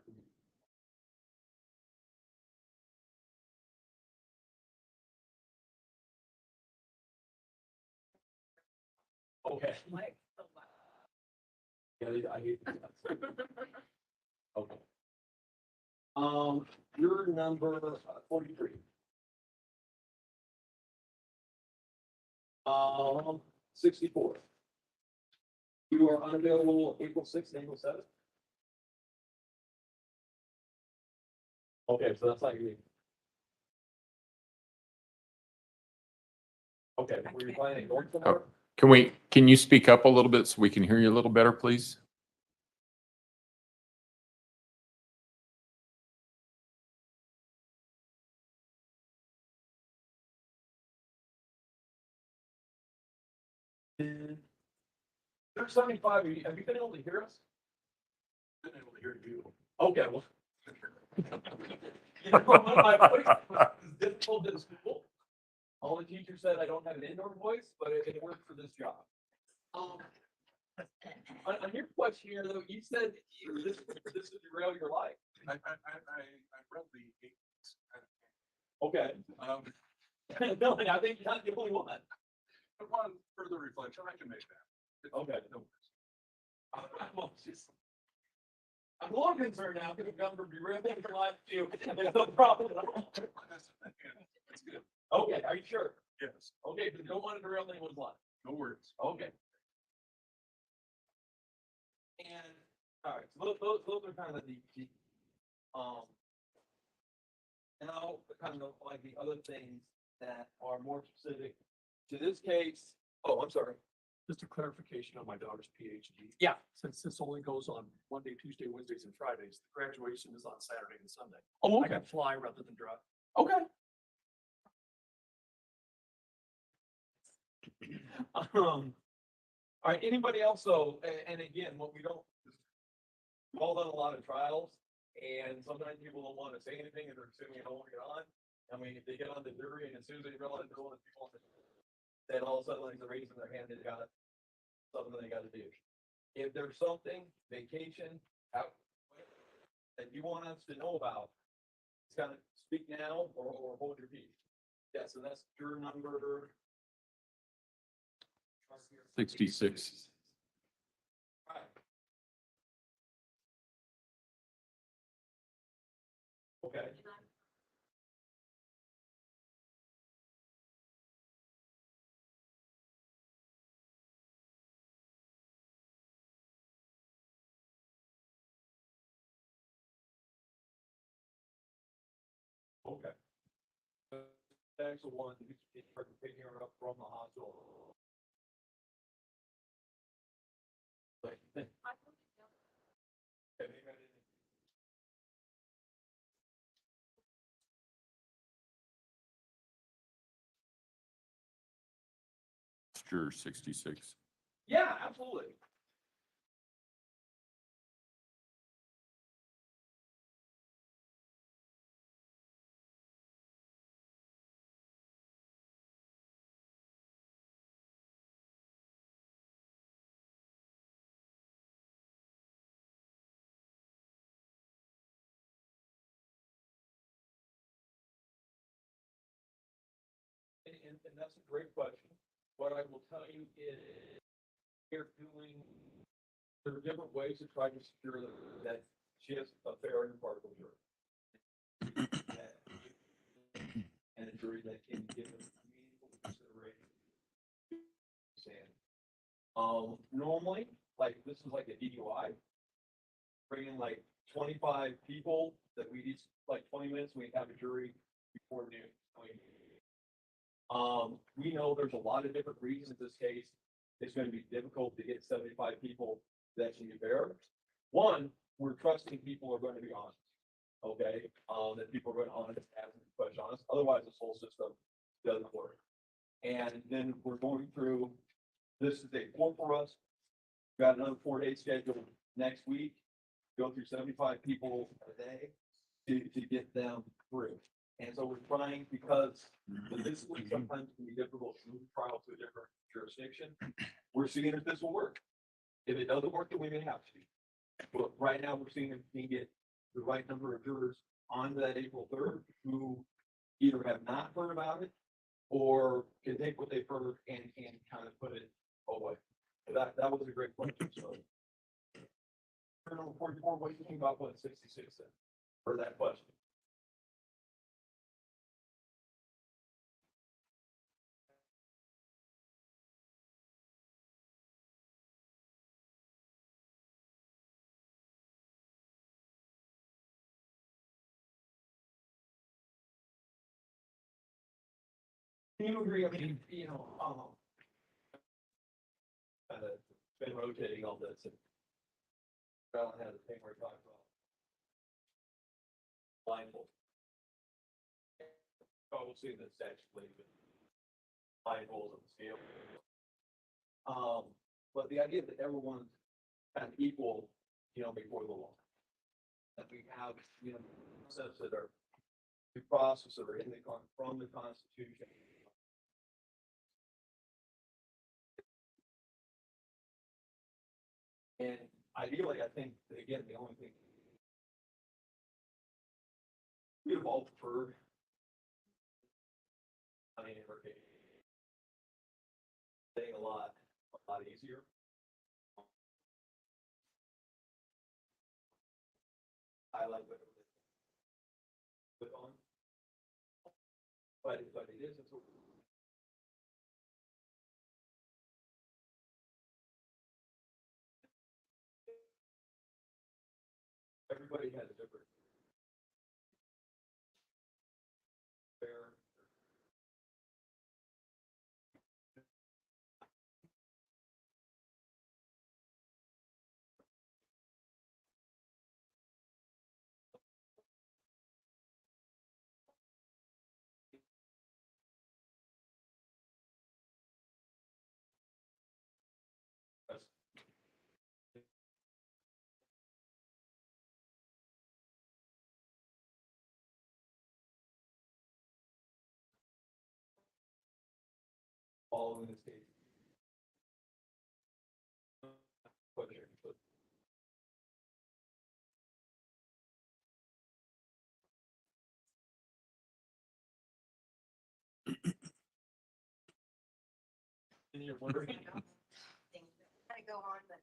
Okay. Yeah, I hate that. Okay. Your number 43. 64. You are unavailable April 6th, April 7th. Okay, so that's not you. Okay, were you planning on going somewhere? Can you speak up a little bit so we can hear you a little better, please? There's 75 of you. Have you been able to hear us? Been able to hear you. Okay, well. You know, my voice is difficult in school. All the teachers said I don't have an indoor voice, but it worked for this job. On your question here, though, you said this would derail your life. I read the 8 Okay. No, I think you're not the only one. upon further reflection, I can make that. Okay. No worries. I'm a little concerned now because I'm going to be ripping for life too. There's no problem at all. That's good. Okay, are you sure? Yes, Okay, but you don't want to derail anyone's life. no worries. Okay. And, all right, so those are kind of now kind of like the other things that are more specific to this case. Oh, I'm sorry. Just a clarification on my daughter's PhD. Yeah. Since this only goes on Monday, Tuesday, Wednesdays, and Fridays, the graduation is on Saturday and Sunday. Oh, I can fly rather than drive. Okay. All right, anybody else? So, and again, what we don't, we've all done a lot of trials, and sometimes people don't want to say anything, and they're assuming they don't want to get on. I mean, if they get on the jury, and as soon as they realize they're one of the people, then all of a sudden, like, they're raising their hand, they've got something they got to do. If there's something, vacation, out, that you want us to know about, it's kind of speak now or hold your peace. Yeah, so that's your number. 66. Right. Okay. Okay. That's the one who's picking her up from the hospital. Like, Sure, 66. yeah, absolutely. And that's a great question. What I will tell you is they're doing, there are different ways to try to secure that she has a fair and impartial jury. And a jury that can give them meaningful consideration. Normally, like, this is like a DUI. Bring in like 25 people that we each, like 20 minutes, we have a jury before noon. We know there's a lot of different reasons this case is going to be difficult to get 75 people that can be fair. One, we're trusting people are going to be honest. Okay, that people are going to honest, ask the question honest. Otherwise, this whole system doesn't work. And then we're going through, this is day 4 for us. We've got another 4-day scheduled next week. Go through 75 people a day to get them through. And so we're trying, because this week sometimes can be difficult to move the trial to a different jurisdiction. We're seeing if this will work. If it doesn't work, then we may have to. But right now, we're seeing if we can get the right number of jurors on that April 3rd who either have not heard about it or can take what they've heard and kind of put it away. That was a great question. So, number 44, what do you think about what 66 said for that question? Can you agree? I mean, been rotating all this and Alan had a thing where he talked about blindfold. Oh, we'll see this actually, blindfold on the scale. But the idea that everyone's kind of equal, before the law. That we have, concepts that are due process that are in from the Constitution. And ideally, I think, that, again, the only thing we have all preferred, in our case, staying a lot easier. I like what put on, but it is. Everybody has a different fair. Following the state. And you're wondering. Things that kind of go on, but.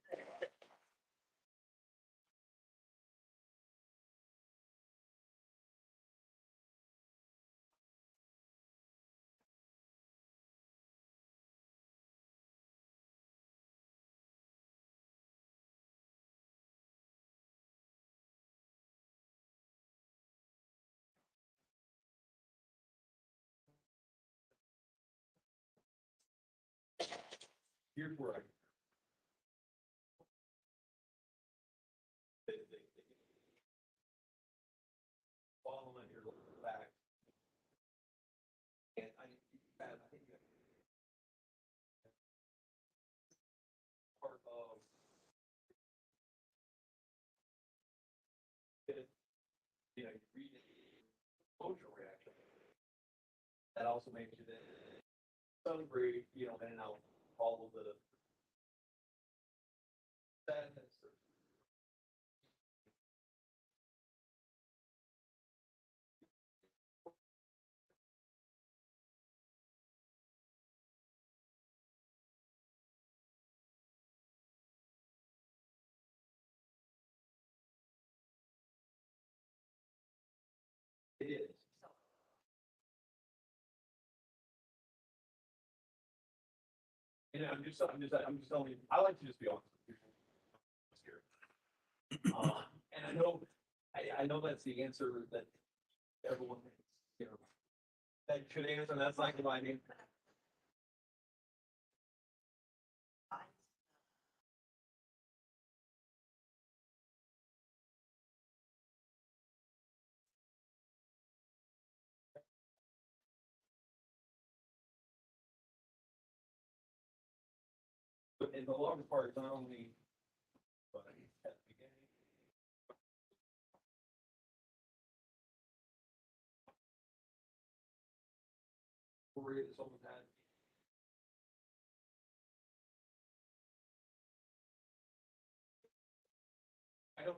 Here's where I. Following your back. And I think part of it, you read it, emotional reaction. That also makes you then celebrate, in and out all of the sadness. It is. And I'm just telling you, I like to just be honest with people. And I know that's the answer that everyone thinks, That should answer, that's not dividing. But in the longer part, it's not only. But at the beginning. Worry that someone had. I don't.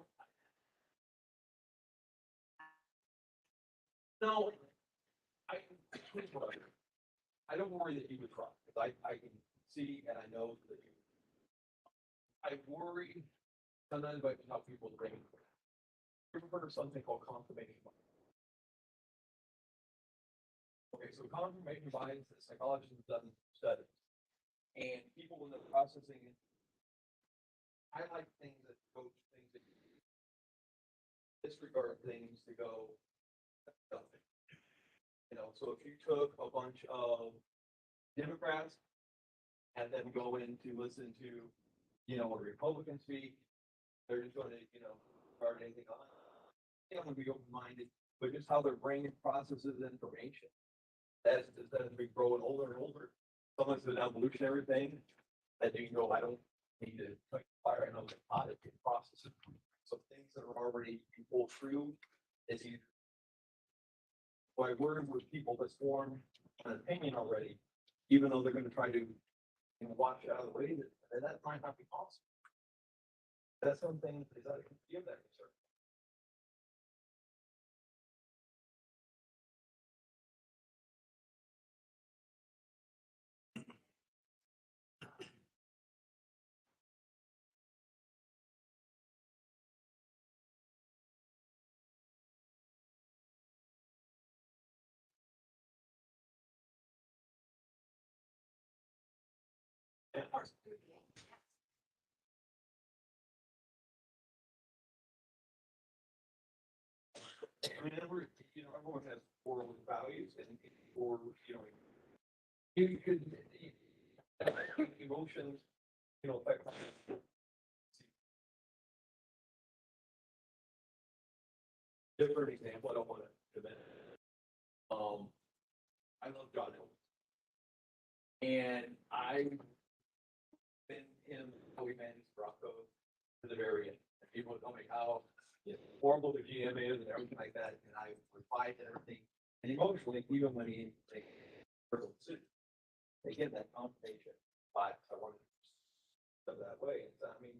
No. I don't worry that you would try, because I can see and I know that you. I worry sometimes about how people bring. You ever heard of something called confirmation bias? Okay, so confirmation bias, the psychologists have done studies. And people when they're processing it, highlight things that go to things that disregard things to go nothing. You know, so if you took a bunch of Democrats and then go in to listen to, you know, a Republican speak, they're just going to, you know, start anything on. They don't want to be open-minded, but just how their brain processes information. As we grow older and older, someone's an evolutionary thing that you know, I don't need to like fire another pot it can process it. So things that are already pulled through is either. So I worry with people that form an opinion already, even though they're going to try to, you know, watch it out of the way, that might not be possible. That's something is that give that concern. I mean, you know, everyone has moral values and or, you know, you could, emotions, you know, affect. Different example, I don't want to diminish. I love John Elway. And I've been in how we managed Broncos to the very end. And people tell me how horrible the GM is and everything like that. And I would fight and everything. And emotionally, even when he takes personal decisions, they get that confirmation. But I wanted to go that way. And so, I mean,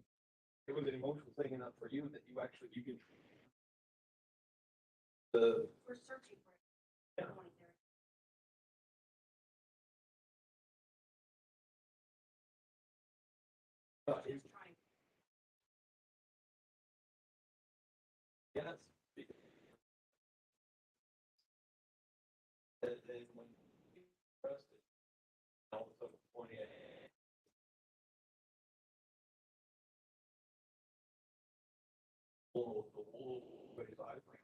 it was an emotional thing enough for you that you actually, you can. We're searching for it. Yeah. It's Trying. yes. And then when you trust it, all of a sudden, 28. The whole way I bring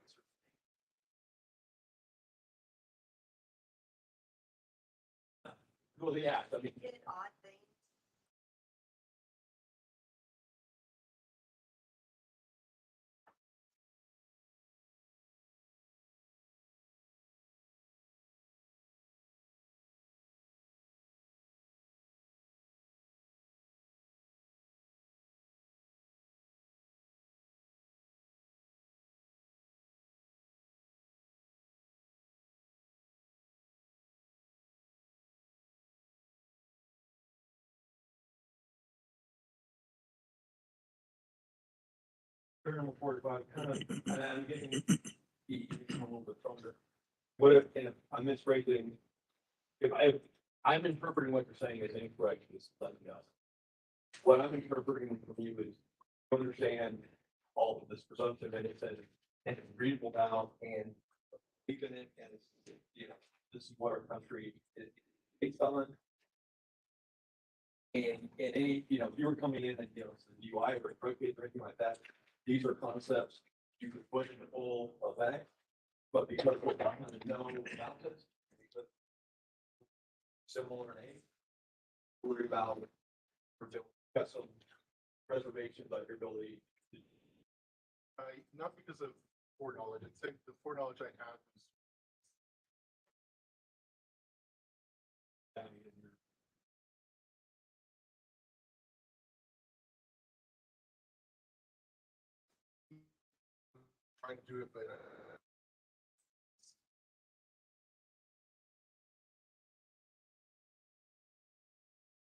well, yeah, I mean, Did odd things. Paranormal 45, kind of, and I'm getting a little bit stronger. What if I'm misphrasing? I'm interpreting what you're saying as incorrect, just letting us. What I'm interpreting from you is to understand all of this presumption and it says, and it's reasonable now and even it, and it's, you know, this is what our country is based on. And any, you know, if you were coming in and, you know, it's a DUI or a drug case or anything like that, these are concepts you could put in the full effect. But because we're not going to know about this, because similar name. Worry about, got some reservations on your ability. Not because of foreknowledge, I'd say the foreknowledge I had was trying to do it, but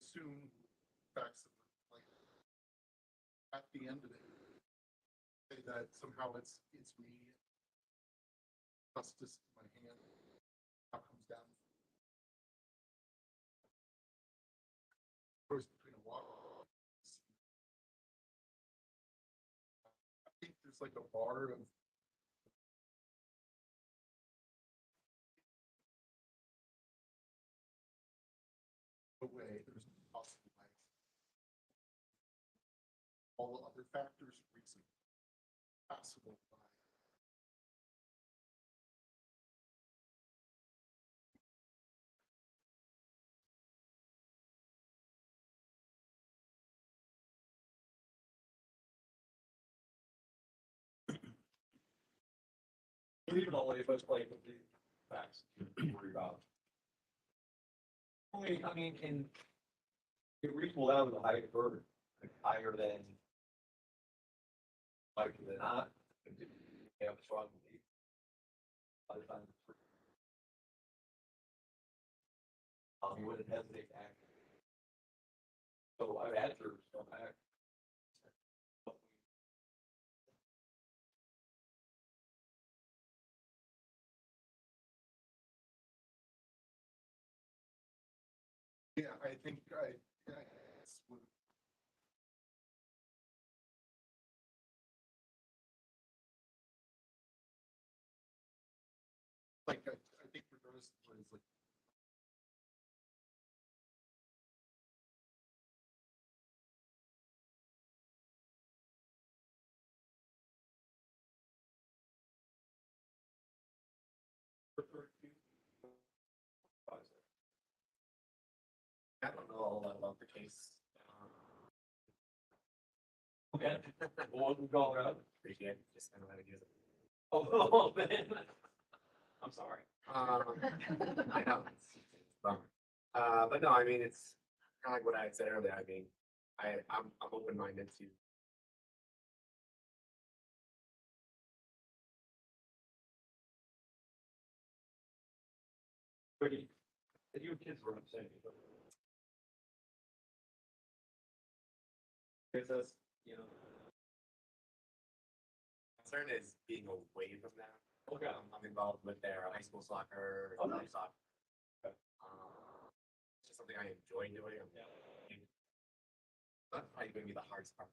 assume facts of like at the end of it, say that somehow it's me. Justice in my hand. How it comes down. Choice between a wall. I think there's like a bar of way, there's no possible way. All the other factors, reason, possible by. Even only if it's like with the facts, worry about. I mean, in. It reasonable down to the higher burden, like higher than. Likely than not. They have a strong belief. By the time. You wouldn't hesitate to act. So I've had to don't act. Yeah, I think that's what. Like, I think regardless of what is like. I don't know all that about the case. Okay, well, we're going around. Appreciate it, just kind of how to use it. Oh, man. I'm sorry. I know, it's a bummer. But no, I mean, it's kind of like what I had said earlier. I mean, I'm open-minded to. But you kids were upset. There's us, you know. Concern is being away from them. Okay. I'm involved with their high school soccer, Oh, college nice. soccer. Okay. It's just something I enjoy doing. That's probably going to be the hardest part.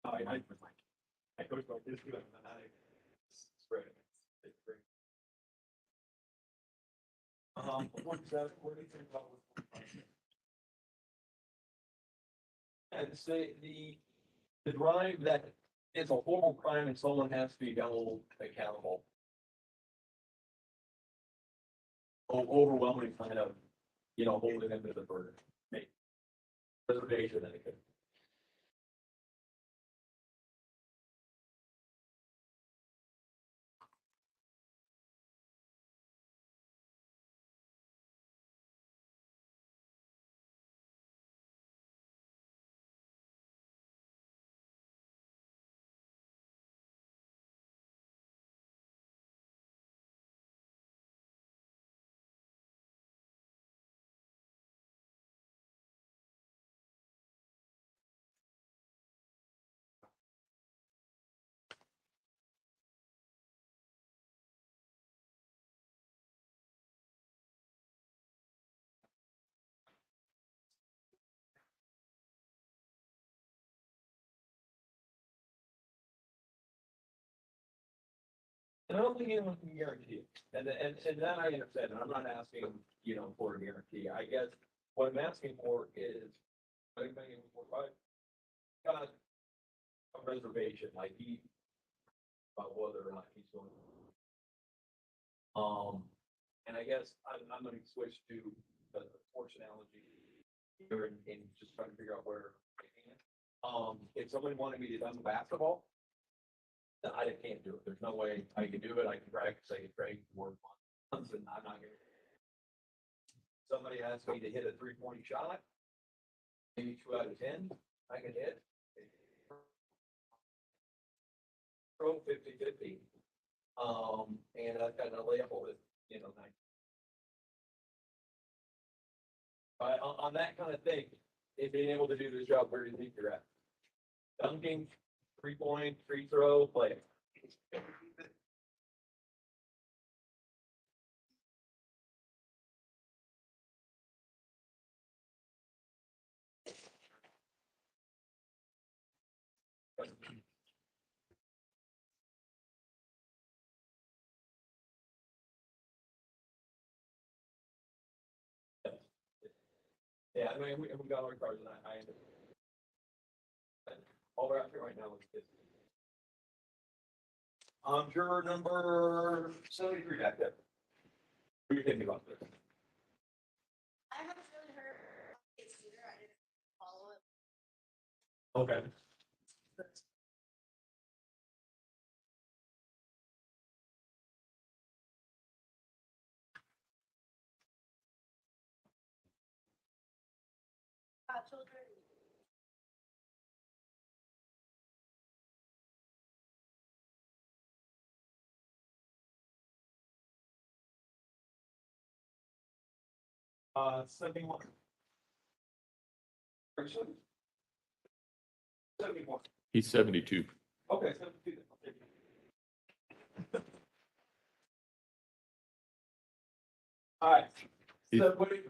I coach like this, good, and I spread it. It's great. What do you think about? And say the drive that is a horrible crime and someone has to be held accountable. Overwhelming kind of, holding them to the burden. Maybe. Reservation that it could. And I don't think anyone can guarantee it. And that I understand, and I'm not asking, for a guarantee. I guess what I'm asking for is, I think got a reservation, like about whether or not he's going. And I guess I'm gonna switch to the sports analogy here and just try to figure out where. If somebody wanted me to dunk basketball, then I can't do it. There's no way I can do it. I can practice, I can train, work on, and I'm not gonna. Somebody asked me to hit a 3-point shot, maybe 2 out of 10, I can hit. Throw 50-50. And I've got a layup with, 9. But on that kind of thing, if being able to do this job, where do you think you're at? Dunking, 3-point, free throw, play. Yeah, I mean, we got our cards and I all we're after right now is this. Juror number 73 back there. What do you think about this? I haven't really heard it's either. I didn't follow it. Okay. Children. Uh, 71. 71. He's 72. Okay, 72. All right. So what do you?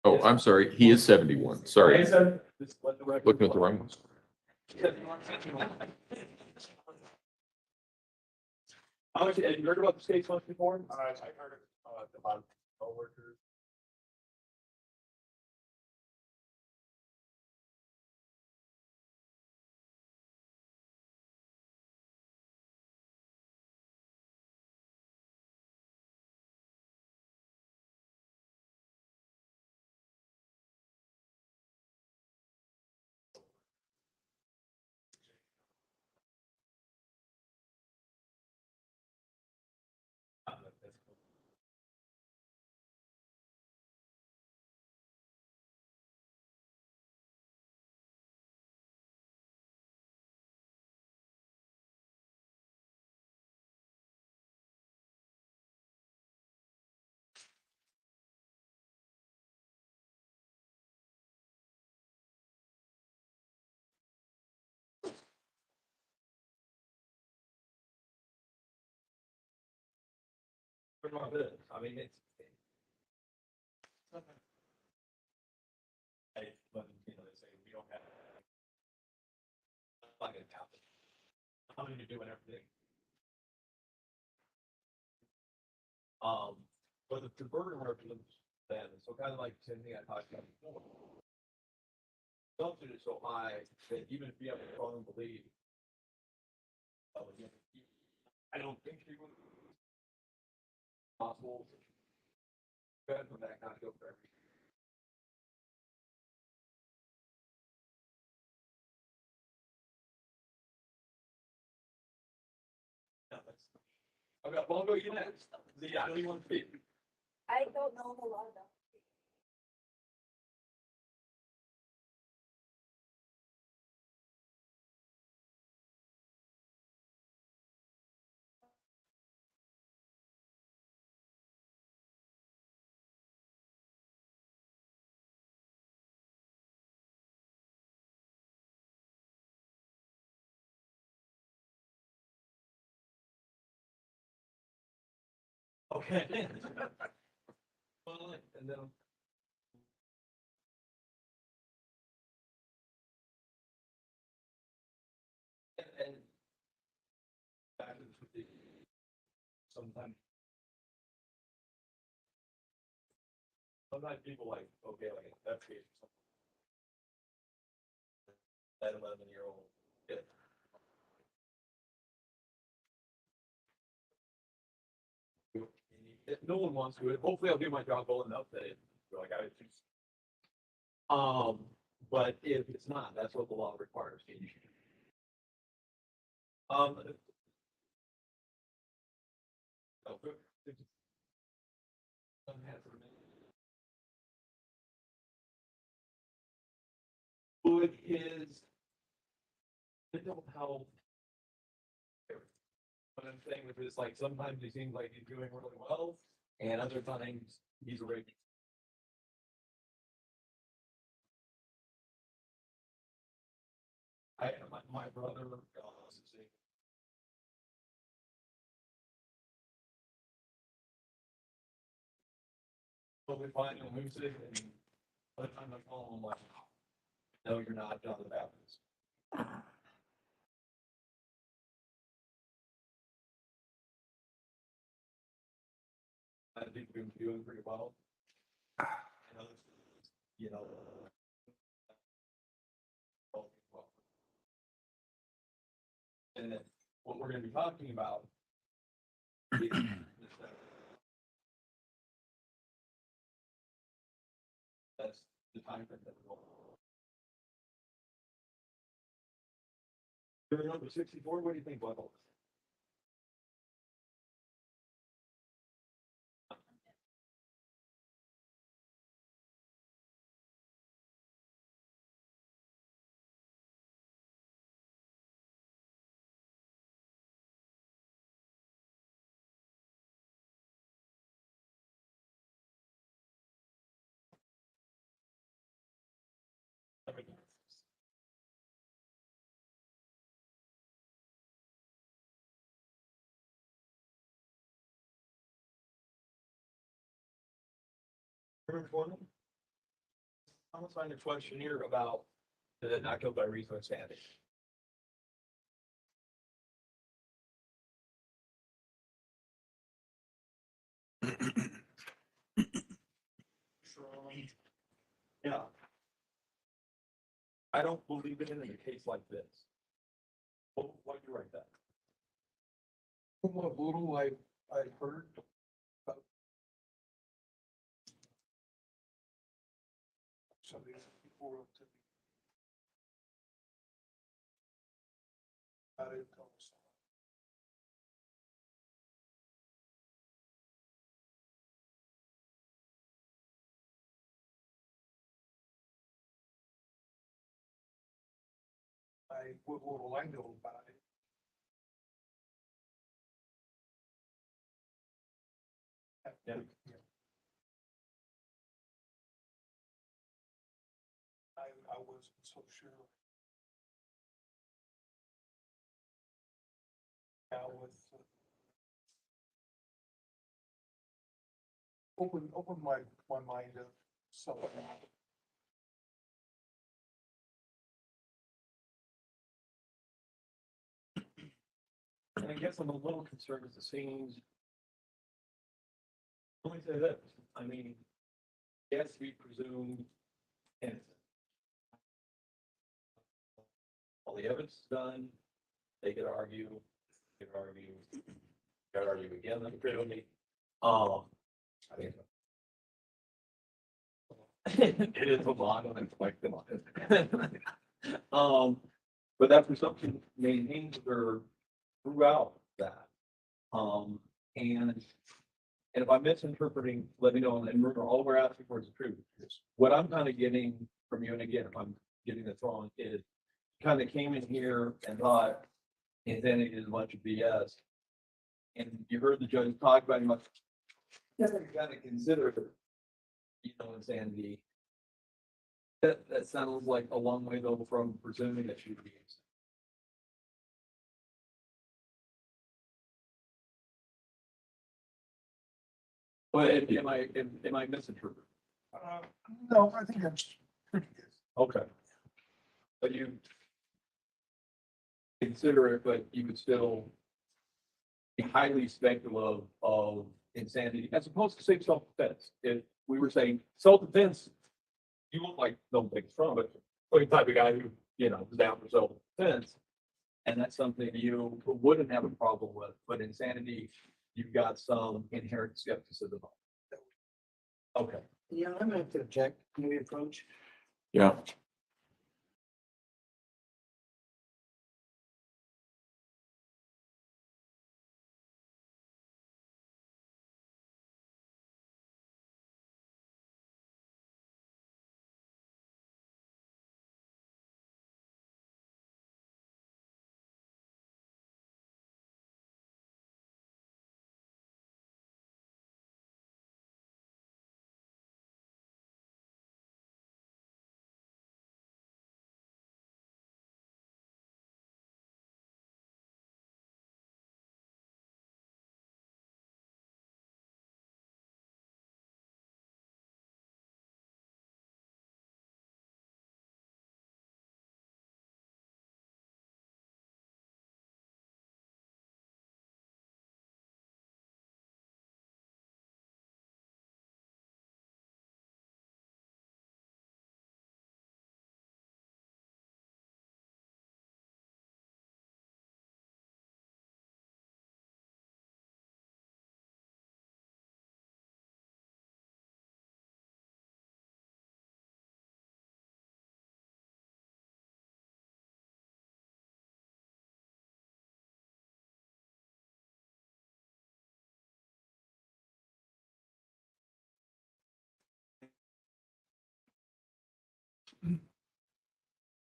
Oh, I'm sorry. He is 71. Sorry. Okay, so just let the record- Looking at the wrong one. How much, have you heard about the states once before? I heard about coworkers. I mean, it's. Hey, but, they say we don't have. I'm not gonna count it. I'm gonna do everything. But the burger represents that, so kind of like the same thing I talked about before. Assumption is so high that even if you have a strong belief. I don't think she would. Possible. Good from that kind of go for everything. Okay, well, I'll go you next. Yeah, I don't even want to speak. I don't know a lot about. Okay. Well, and then. And. Back to the. Sometimes. Sometimes people like, okay, like that's it. That 11-year-old kid. if no one wants to, hopefully I'll do my job well enough that it, like I just. But if it's not, that's what the law requires. Um. Would his mental health. What I'm saying with this, like, sometimes he seems like he's doing really well, and other times he's a raging. My brother, totally fine and lucid, and by the time I call him, I'm like, no, you're not John the Baptist. I think we're doing pretty well. You know, you know. And then what we're gonna be talking about. is That's the time frame that we're going. Number 64, what do you think, Bubbles? I'm gonna find a questionnaire about the not killed by reason of insanity. Yeah. I don't believe it in a case like this. Why do you write that? From what little I've heard. Some of these people wrote to me. I didn't tell us. What little I know about it. Yeah. I wasn't so sure. Now with open my mind to something. And I guess I'm a little concerned with the scenes. Let me say this, I mean, yes, we presume innocent. All the evidence is done, they could argue, could argue again, clearly. I mean. It is a lot of like the but that presumption maintains or throughout that. And if I'm misinterpreting, let me know. And remember, all we're asking for is the truth. What I'm kind of getting from you, and again, if I'm getting this wrong, is kind of came in here and thought insanity is a bunch of BS. And you heard the judge talk about much. You got to consider, you know, insanity. That sounds like a long way though from presuming that she'd be. But am I misinterpreting? No, I think that's pretty good. Okay. But you consider it, but you would still be highly speculative of insanity as opposed to say self-defense. If we were saying self-defense, you look like no thing's wrong, but the type of guy who, you know, is down for self-defense. And that's something you wouldn't have a problem with, but insanity, you've got some inherent skepticism. Okay. Yeah, I'm gonna have to object. Can we approach? Yeah.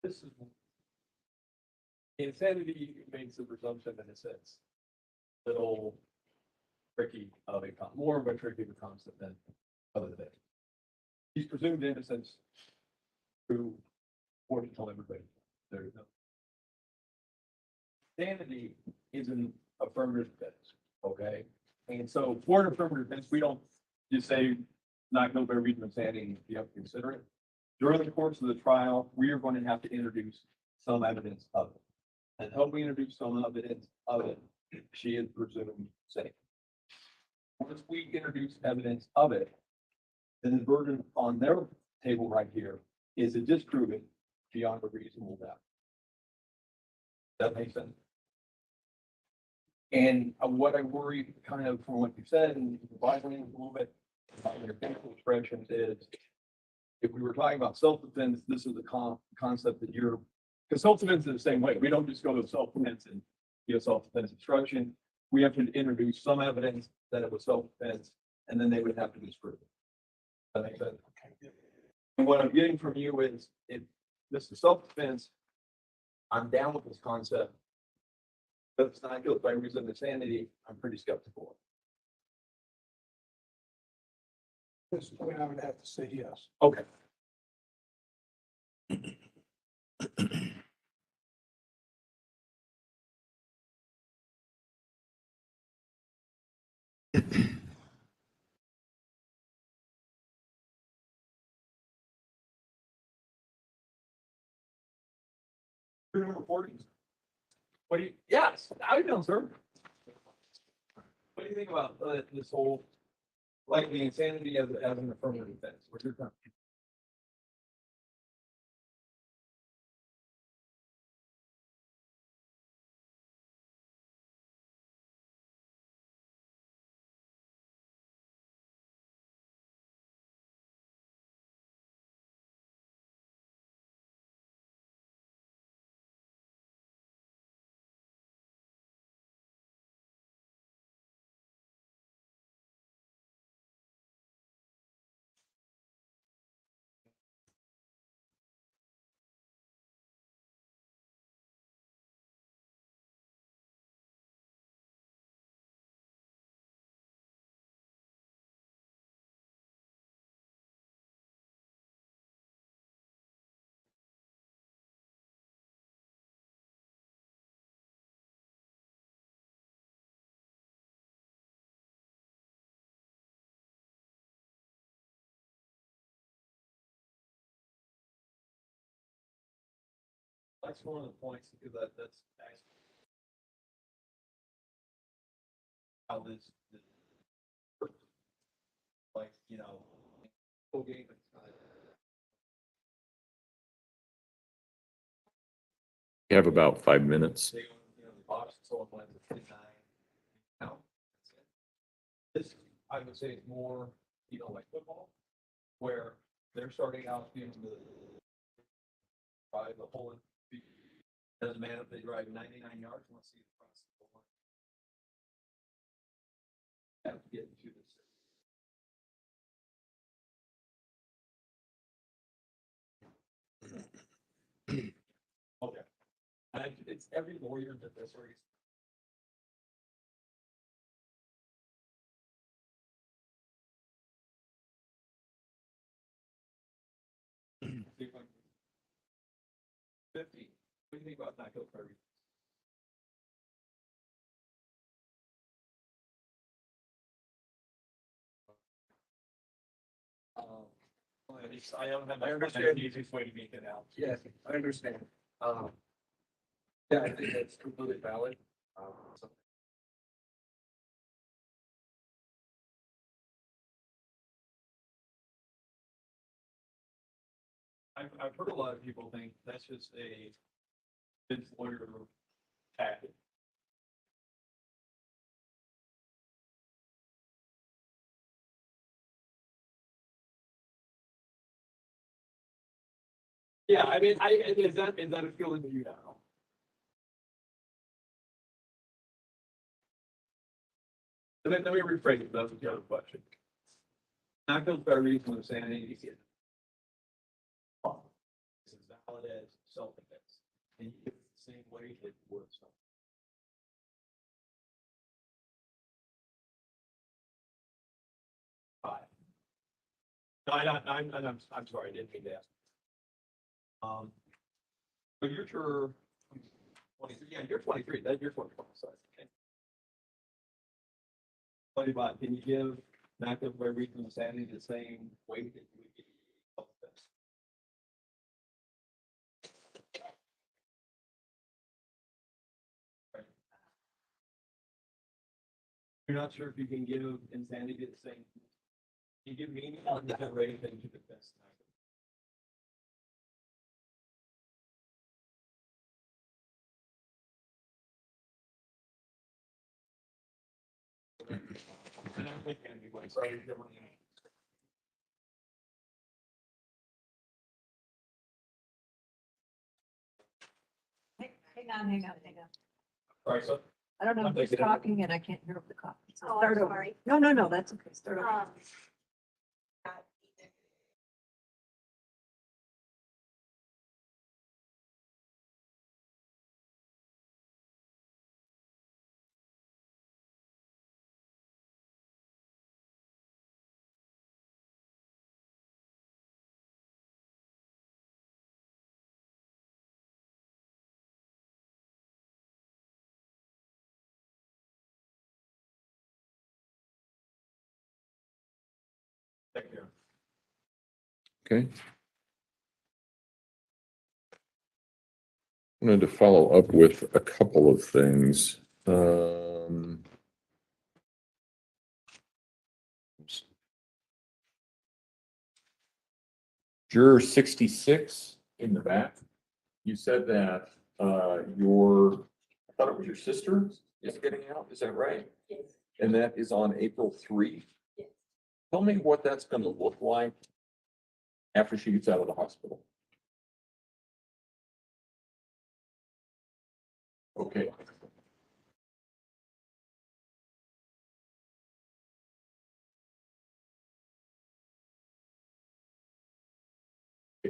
This is. Insanity makes a presumption in a sense. Little tricky of a more of a tricky of a concept than other things. He's presumed innocence through according to everybody. There you go. Insanity is an affirmative defense, okay? And so for an affirmative defense, we don't just say not guilty by reason of insanity, you have to consider it. During the course of the trial, we are going to have to introduce some evidence of it. And help me introduce some evidence of it, she is presumed safe. Once we introduce evidence of it, then the burden on their table right here is to disprove it beyond a reasonable doubt. That makes sense. And what I worry kind of from what you said and providing a little bit about your facial expressions is if we were talking about self-defense, this is the concept that you're, because self-defense is the same way. We don't just go to self-defense and give self-defense instruction. We have to introduce some evidence that it was self-defense, and then they would have to disprove it. That makes sense. And what I'm getting from you is if this is self-defense, I'm down with this concept. But it's not guilt by reason of insanity, I'm pretty skeptical. This is where I would have to say yes. Okay. Reporting. What do you, yes, I know, sir. What do you think about this whole, like the insanity as an affirmative defense? What's your comment? That's one of the points because that's how this like, you know, whole game. You have about 5 minutes. They, you know, the box is sold at 59. No, that's it. This, I would say, is more, like football, where they're starting out in the drive the whole. Doesn't matter if they drive 99 yards, let's see. Have to get into this. Okay. And it's every lawyer that this already. See if I can- 50. What do you think about that, Kirby? I don't have. I understand. The easiest way to make it out. Yes, I understand. Yeah, I think that's completely valid. So- I've heard a lot of people think that's just a defense lawyer tactic. Yeah, I mean, is that a feeling that you have? Let me rephrase it, that's the other question. Not guilty by reason of insanity. This is valid as self-defense. And you get the same way that you would self. Five. No, I'm sorry, I didn't mean to ask. But you're 23, yeah, you're 23, that you're 24, sorry. Okay. What about, can you give not guilty by reason of insanity the same weight that you would give self-defense? You're not sure if you can give insanity the same. You give meaning or different rating than to defense. And I'm thinking anyway, sorry, Hang on. Sorry, so. I don't know I'm who's thinking- talking and I can't hear the copy. So Oh, I'm start over. sorry. No, that's okay. Start over. Thank you. Okay. I wanted to follow up with a couple of things. Juror 66 in the back, you said that I thought it was your sister is getting out, is that right? Yes. And that is on April 3? Yes. Tell me what that's gonna look like after she gets out of the hospital. Okay.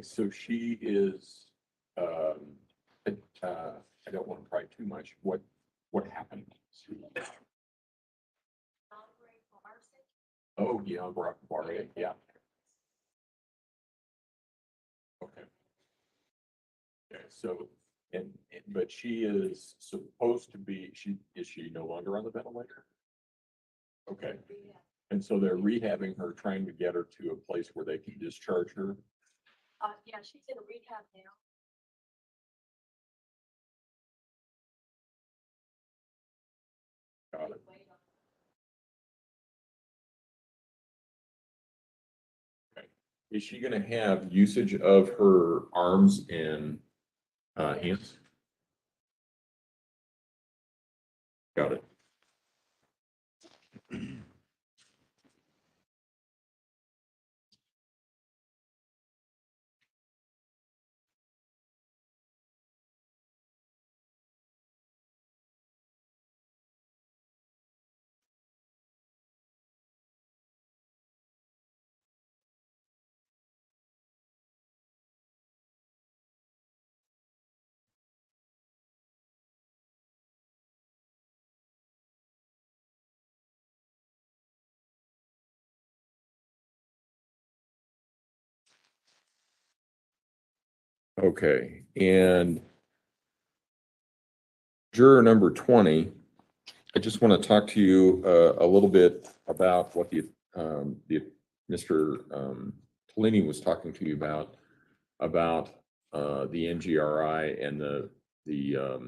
So she is, I don't want to pry too much. What happened? Oh, yeah, Barre, yeah. Okay. Okay, so, but she is supposed to be, is she no longer on the ventilator? Okay. And so they're rehabbing her, trying to get her to a place where they can discharge her. Yeah, she's in a rehab now. Got it. Okay. Is she gonna have usage of her arms and hands? Got it. Okay, and juror number 20, I just want to talk to you a little bit about what the Mr. Tellini was talking to you about the NGRI and the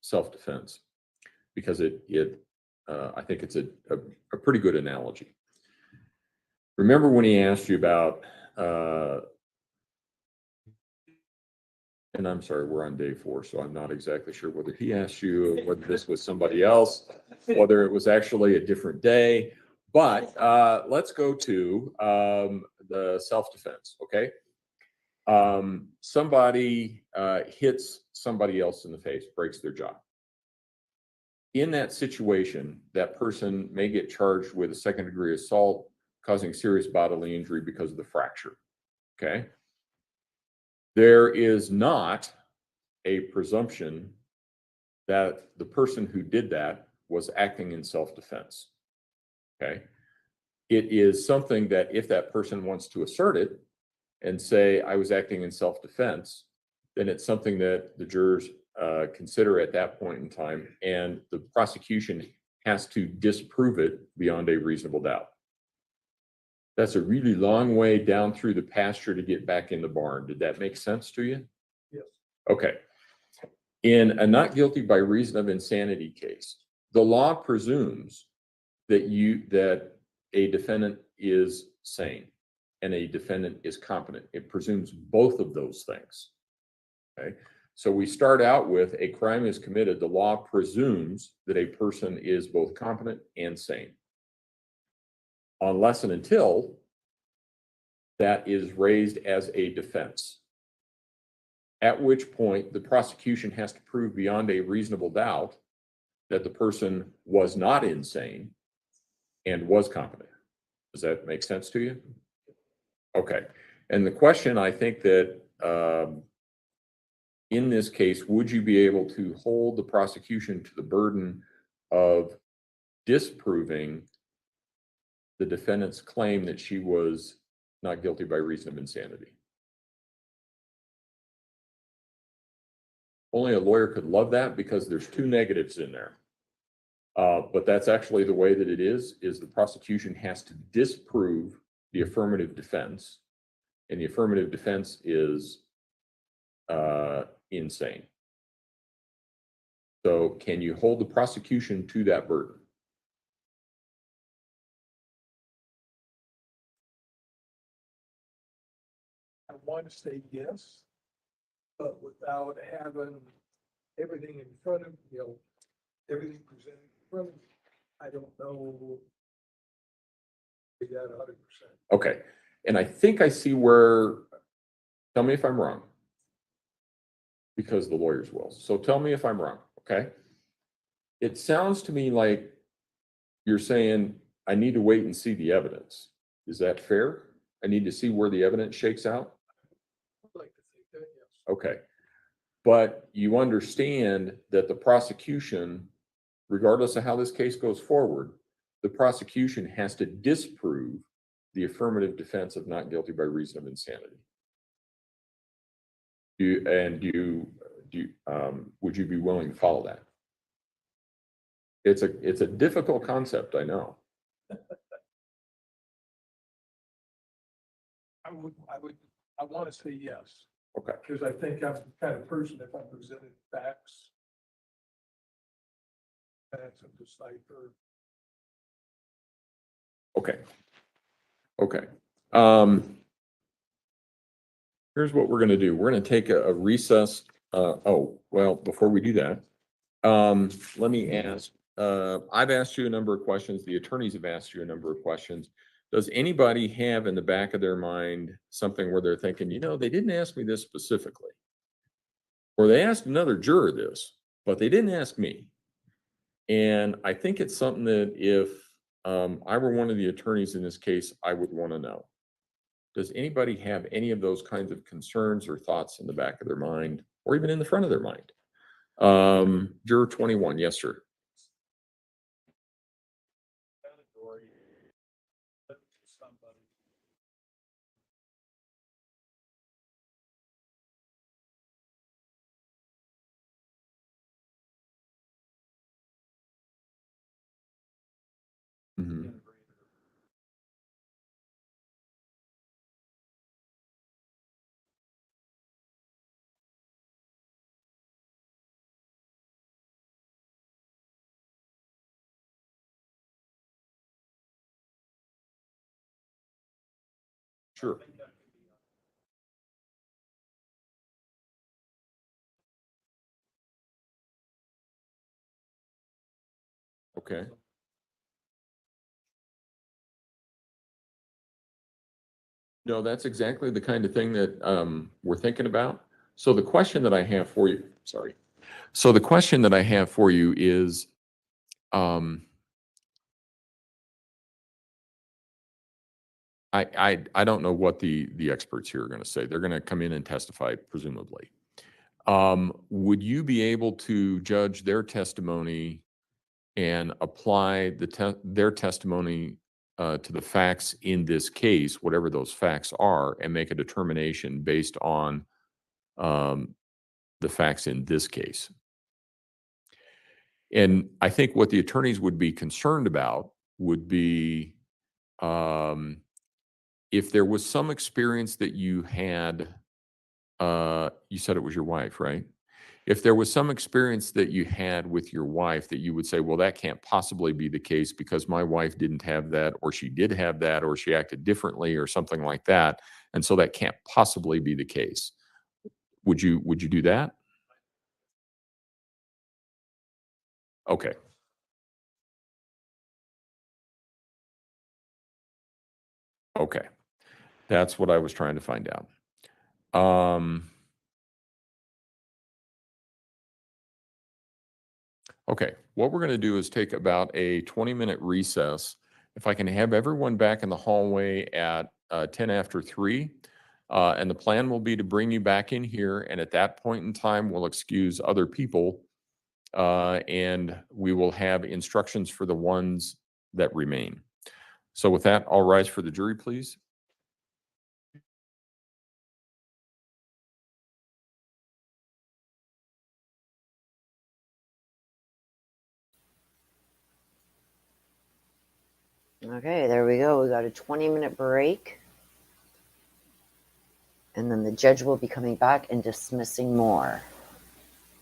self-defense, because I think it's a pretty good analogy. Remember when he asked you about, and I'm sorry, we're on day 4, so I'm not exactly sure whether he asked you, whether this was somebody else, whether it was actually a different day. But let's go to the self-defense, okay? Somebody hits somebody else in the face, breaks their jaw. In that situation, that person may get charged with a second-degree assault causing serious bodily injury because of the fracture, okay? There is not a presumption that the person who did that was acting in self-defense, okay? It is something that if that person wants to assert it and say, I was acting in self-defense, then it's something that the jurors consider at that point in time, and the prosecution has to disprove it beyond a reasonable doubt. That's a really long way down through the pasture to get back in the barn. Did that make sense to you? Yes. Okay. In a not guilty by reason of insanity case, the law presumes that a defendant is sane and a defendant is competent. It presumes both of those things. Okay. So we start out with a crime is committed. The law presumes that a person is both competent and sane. Unless and until that is raised as a defense, at which point the prosecution has to prove beyond a reasonable doubt that the person was not insane and was competent. Does that make sense to you? Okay. And the question, I think that in this case, would you be able to hold the prosecution to the burden of disproving the defendant's claim that she was not guilty by reason of insanity? Only a lawyer could love that, because there's 2 negatives in there. But that's actually the way that it is the prosecution has to disprove the affirmative defense, and the affirmative defense is insane. So can you hold the prosecution to that burden? I want to say yes, but without having everything in front of, everything presented in front of me, I don't know. That 100%. Okay. And I think I see where, tell me if I'm wrong, because the lawyers will. So tell me if I'm wrong, okay? It sounds to me like you're saying, I need to wait and see the evidence. Is that fair? I need to see where the evidence shakes out? I'd like to think that, yes. Okay. But you understand that the prosecution, regardless of how this case goes forward, the prosecution has to disprove the affirmative defense of not guilty by reason of insanity. Would you be willing to follow that? It's a difficult concept, I know. I want to say yes. Okay. Because I think I'm the kind of person, if I'm presented facts, that's a decipher. Okay. Okay. Here's what we're going to do. We're going to take a recess. Before we do that, let me ask, I've asked you a number of questions. The attorneys have asked you a number of questions. Does anybody have in the back of their mind something where they're thinking, they didn't ask me this specifically, or they asked another juror this, but they didn't ask me? And I think it's something that if I were one of the attorneys in this case, I would want to know. Does anybody have any of those kinds of concerns or thoughts in the back of their mind, or even in the front of their mind? Juror 21, yes, sir. Sure. Okay. No, that's exactly the kind of thing that we're thinking about. So the question that I have for you, sorry. So the question that I have for you is, I don't know what the experts here are going to say. They're going to come in and testify, presumably. Would you be able to judge their testimony and apply their testimony to the facts in this case, whatever those facts are, and make a determination based on the facts in this case? And I think what the attorneys would be concerned about would be if there was some experience that you had, you said it was your wife, right? If there was some experience that you had with your wife that you would say, well, that can't possibly be the case because my wife didn't have that, or she did have that, or she acted differently, or something like that. And so that can't possibly be the case. Would you do that? Okay. Okay. That's what I was trying to find out. Okay, what we're going to do is take about a 20-minute recess. If I can have everyone back in the hallway at 10 after 3, and the plan will be to bring you back in here, and at that point in time, we'll excuse other people, and we will have instructions for the ones that remain. So with that, I'll rise for the jury, please. Okay, there we go. We got a 20-minute break. And then the judge will be coming back and dismissing more.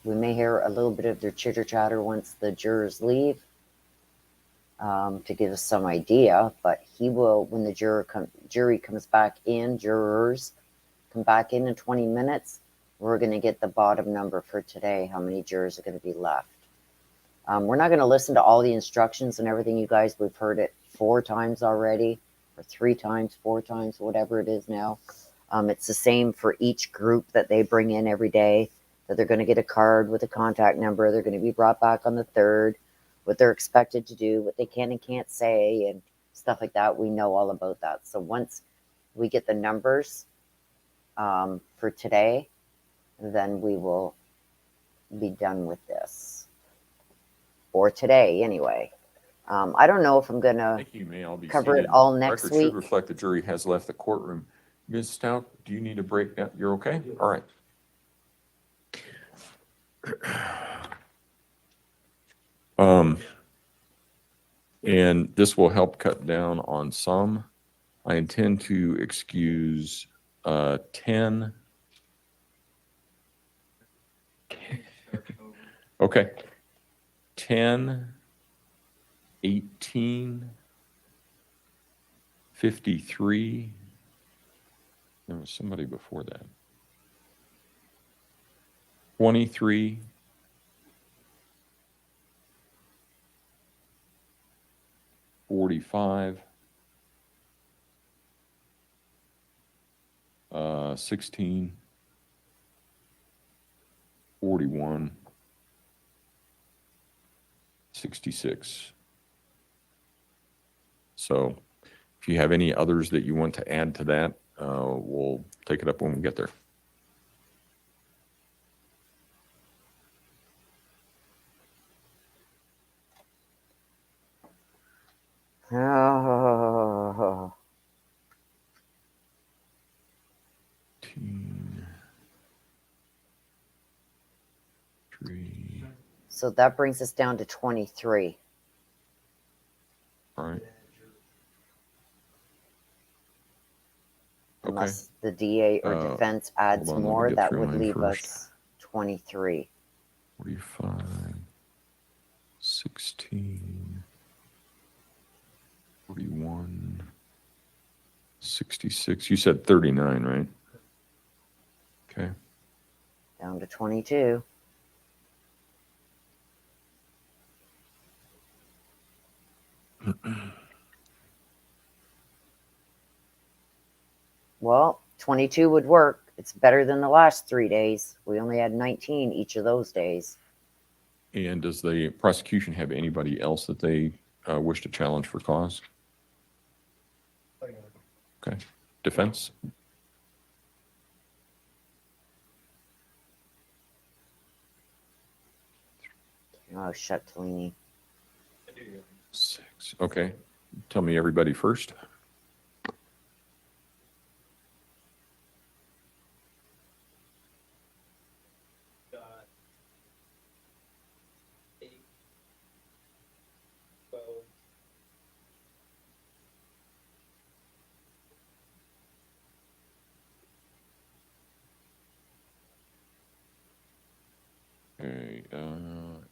We may hear a little bit of their chitter-chatter once the jurors leave to give us some idea, but he will, when the jury comes back in, jurors come back in 20 minutes, we're going to get the bottom number for today, how many jurors are going to be left. We're not going to listen to all the instructions and everything, you guys. We've heard it 4 times already, or 3 times, 4 times, whatever it is now. It's the same for each group that they bring in every day, that they're going to get a card with a contact number. They're going to be brought back on the 3rd, what they're expected to do, what they can and can't say, and stuff like that. We know all about that. So once we get the numbers for today, then we will be done with this. Or today, anyway. I don't know if I'm going to cover it all next week. week. Should reflect the jury has left the courtroom. Ms. Stauch, do you need a break? You're okay? All right. And this will help cut down on some. I intend to excuse 10. Okay. 10, 18, 53. There was somebody before that. 23, 45, 16, 41, 66. So if you have any others that you want to add to that, we'll take it up when we get there. Oh. So that brings us down to 23. All right. Unless the DA or defense adds more, that would leave us 23. 45, 16, 41, 16. 66, you said 39, right? Okay. Down to 22. Well, 22 would work. It's better than the last 3 days. We only had 19 each of those days. And does the prosecution have anybody else that they wish to challenge for cause? Okay. Defense? Oh, shut Tellini. 6. Okay. Tell me everybody first. Got 8, 12, Okay,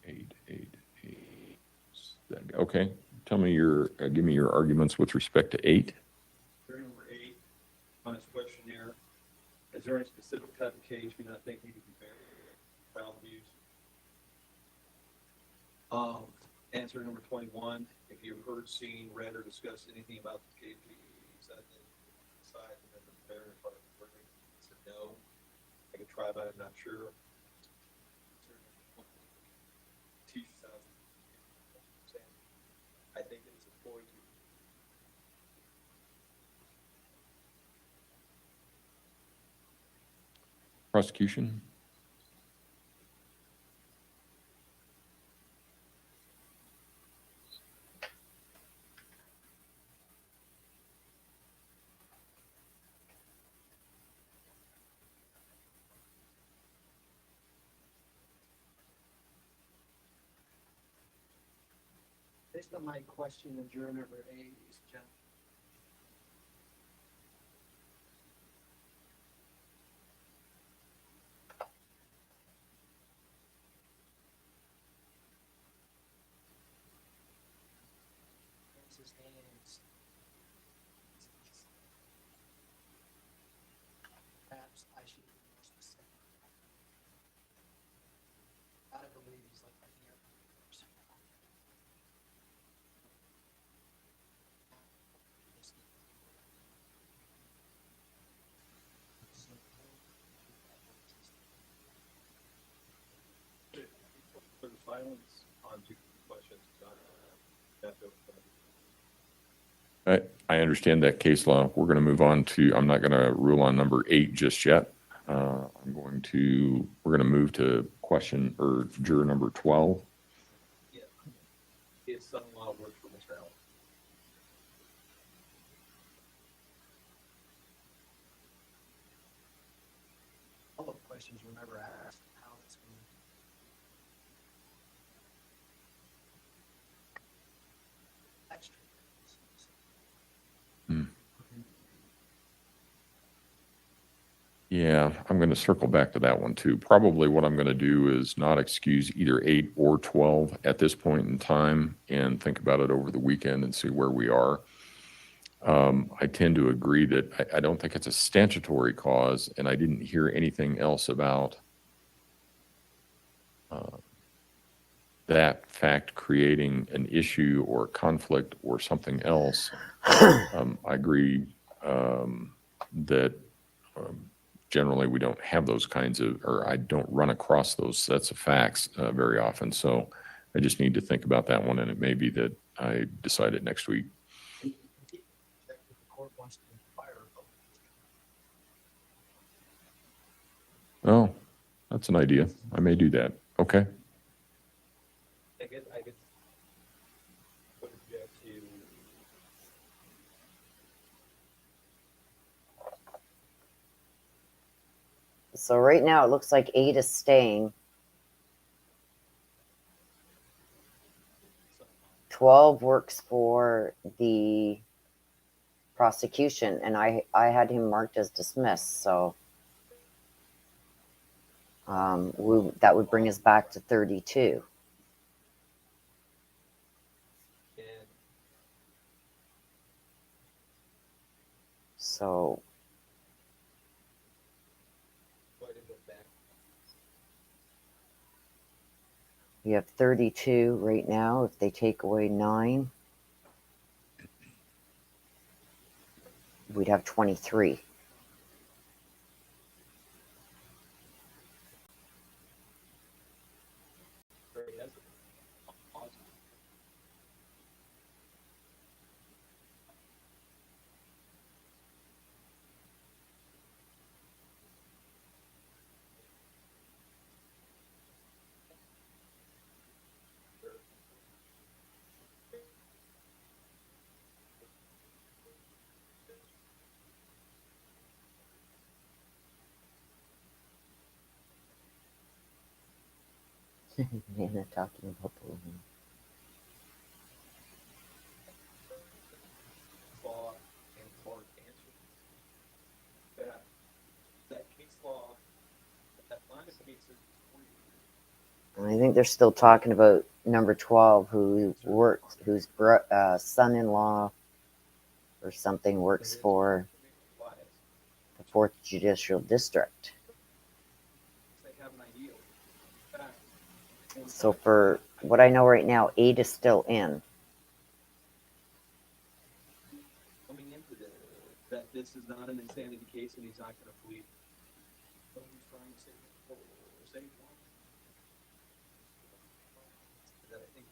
8, 8, 8. Okay. Tell me give me your arguments with respect to 8. jury number 8, on his questionnaire, is there any specific type of case you not think needed to be verified? Child abuse? Answer number 21, if you've heard, seen, read, or discussed anything about this case, decide and then verify the verdict. I said no. I could try, but I'm not sure. I think it's a ploy to Prosecution? Based on my question in juror number 8, is Jeff. His hands. Perhaps I should be more specific. I believe he's like a near person. for the silence on 2 questions. I understand that case law. We're going to move on to, I'm not going to rule on number 8 just yet. We're going to move to question or juror number 12. Yeah. His son-in-law works for Mr. Allen. All the questions were never asked. How it's going to. Extra. Yeah, I'm going to circle back to that one too. Probably what I'm going to do is not excuse either 8 or 12 at this point in time and think about it over the weekend and see where we are. I tend to agree that I don't think it's a statutory cause, and I didn't hear anything else about that fact creating an issue or conflict or something else. I agree that generally we don't have those kinds of, or I don't run across those sets of facts very often. So I just need to think about that one, and it may be that I decide it next week. Oh, that's an idea. I may do that. Okay. I guess would object to So right now it looks like 8 is staying. 12 works for the prosecution, and I had him marked as dismissed, so that would bring us back to 32. So we have 32 right now. If they take away 9, we'd have 23. Nana talking about the woman. Law and court answer. That case law, that line of cases. And I think they're still talking about number 12, who works, whose son-in-law or something works for the 4th Judicial District. They have an idea. So for what I know right now, 8 is still in. Coming into this, that this is not an insanity case and he's not going to plead. So he's trying to say, that I think,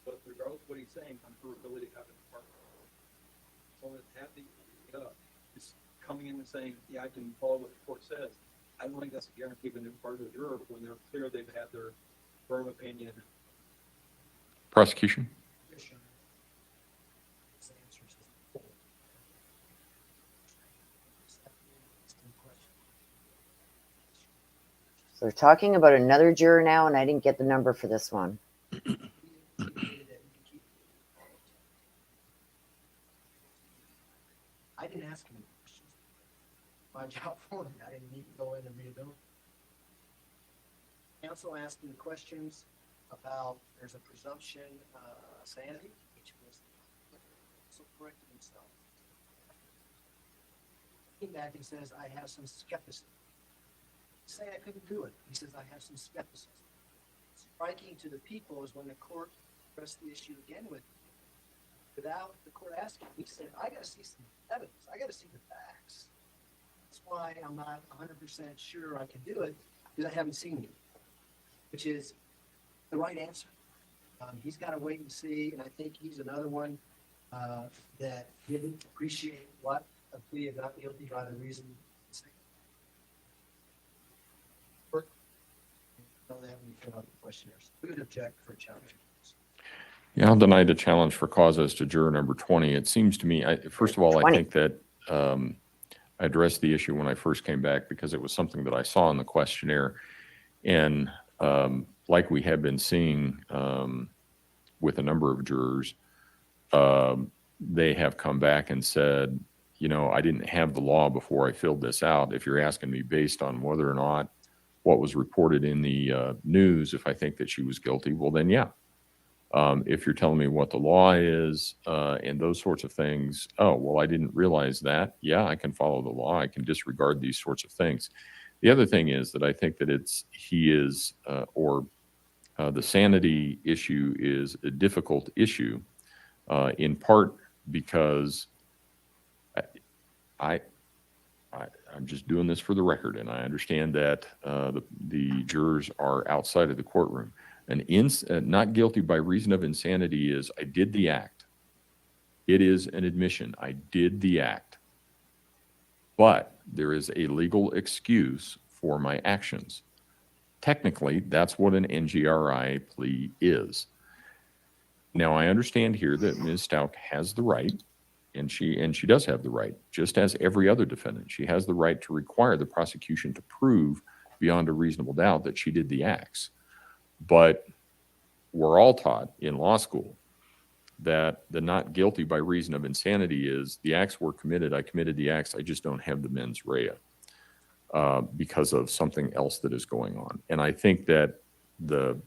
but regardless of what he's saying, on her ability to have an apartment. So that have the, is coming in and saying, yeah, I can follow what the court says. I don't think that's a guarantee of a new part of the juror when they're clear they've had their firm opinion. Prosecution? So they're talking about another juror now, and I didn't get the number for this one. I didn't ask him any questions. My job for him, I didn't need to go in and read them. Counsel asked me questions about, there's a presumption of sanity, which was so corrected himself. He came back and says, I have some skepticism. Say I couldn't do it. He says, I have some skepticism. Striking to the people is when the court pressed the issue again with me. Without the court asking, he said, I got to see some evidence. I got to see the facts. That's why I'm not 100% sure I can do it, because I haven't seen you, which is the right answer. He's got to wait and see, and I think he's another one that didn't appreciate what a plea of not guilty by the reason. Know that when you fill out the questionnaires. We would object for a challenge. Yeah, I'll deny the challenge for cause as to juror number 20. It seems to me, first of all, 20. I think that I addressed the issue when I first came back because it was something that I saw in the questionnaire. And like we have been seeing with a number of jurors, they have come back and said, you know, I didn't have the law before I filled this out. If you're asking me based on whether or not what was reported in the news, if I think that she was guilty, well, then yeah. If you're telling me what the law is and those sorts of things, oh, well, I didn't realize that. Yeah, I can follow the law. I can disregard these sorts of things. The other thing is that I think that the sanity issue is a difficult issue in part because I'm just doing this for the record, and I understand that the jurors are outside of the courtroom. Not guilty by reason of insanity is I did the act. It is an admission. I did the act. But there is a legal excuse for my actions. Technically, that's what an NGRI plea is. Now, I understand here that Ms. Stauch has the right, and she does have the right, just as every other defendant. She has the right to require the prosecution to prove beyond a reasonable doubt that she did the acts. But we're all taught in law school that the not guilty by reason of insanity is the acts were committed. I committed the acts. I just don't have the mens rea because of something else that is going on. And I think that the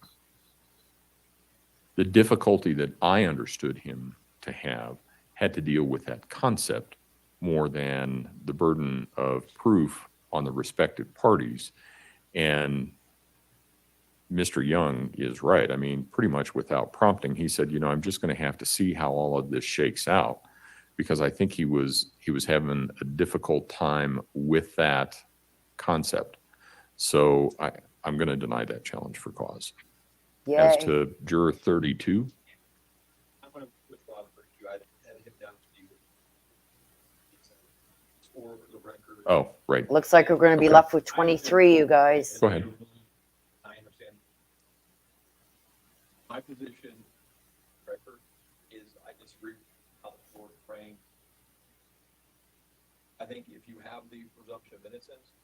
difficulty that I understood him to have had to deal with that concept more than the burden of proof on the respective parties. And Mr. Young is right. I mean, pretty much without prompting, he said, I'm just going to have to see how all of this shakes out, because I think he was having a difficult time with that concept. So I'm going to deny that challenge for cause. As Yay. to juror 32, I'm gonna withdraw the first two. I added him down to you. For the record. oh, right. Looks like we're going to be Okay. left with 23, you guys. Go ahead. I understand. My position, record, is I disagree with how the board framed. I think if you have the presumption of innocence,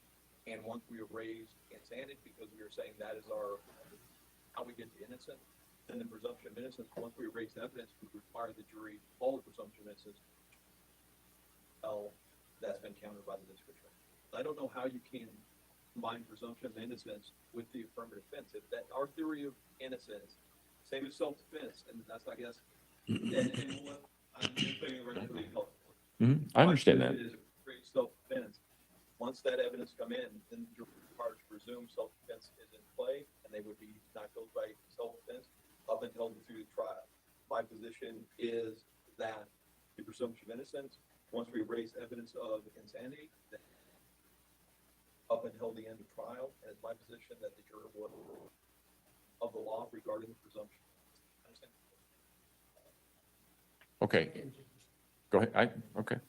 and once we have raised insanity, because we are saying that is how we get to innocent, then the presumption of innocence, once we raise evidence, we require the jury to follow the presumption of innocence. Well, that's been countered by the district attorney. I don't know how you can combine presumption of innocence with the affirmative defense. If that our theory of innocence, same as self-defense, and that's, I guess, and what I'm just saying right to the health board. I understand that. It is great self-defense. Once that evidence come in, then the jury is required to presume self-defense is in play, and they would be not guilty by self-defense up until through the trial. My position is that the presumption of innocence, once we raise evidence of insanity, then up until the end of trial, and it's my position that the jury would of the law regarding the presumption. Understand? Okay. Go ahead. Okay.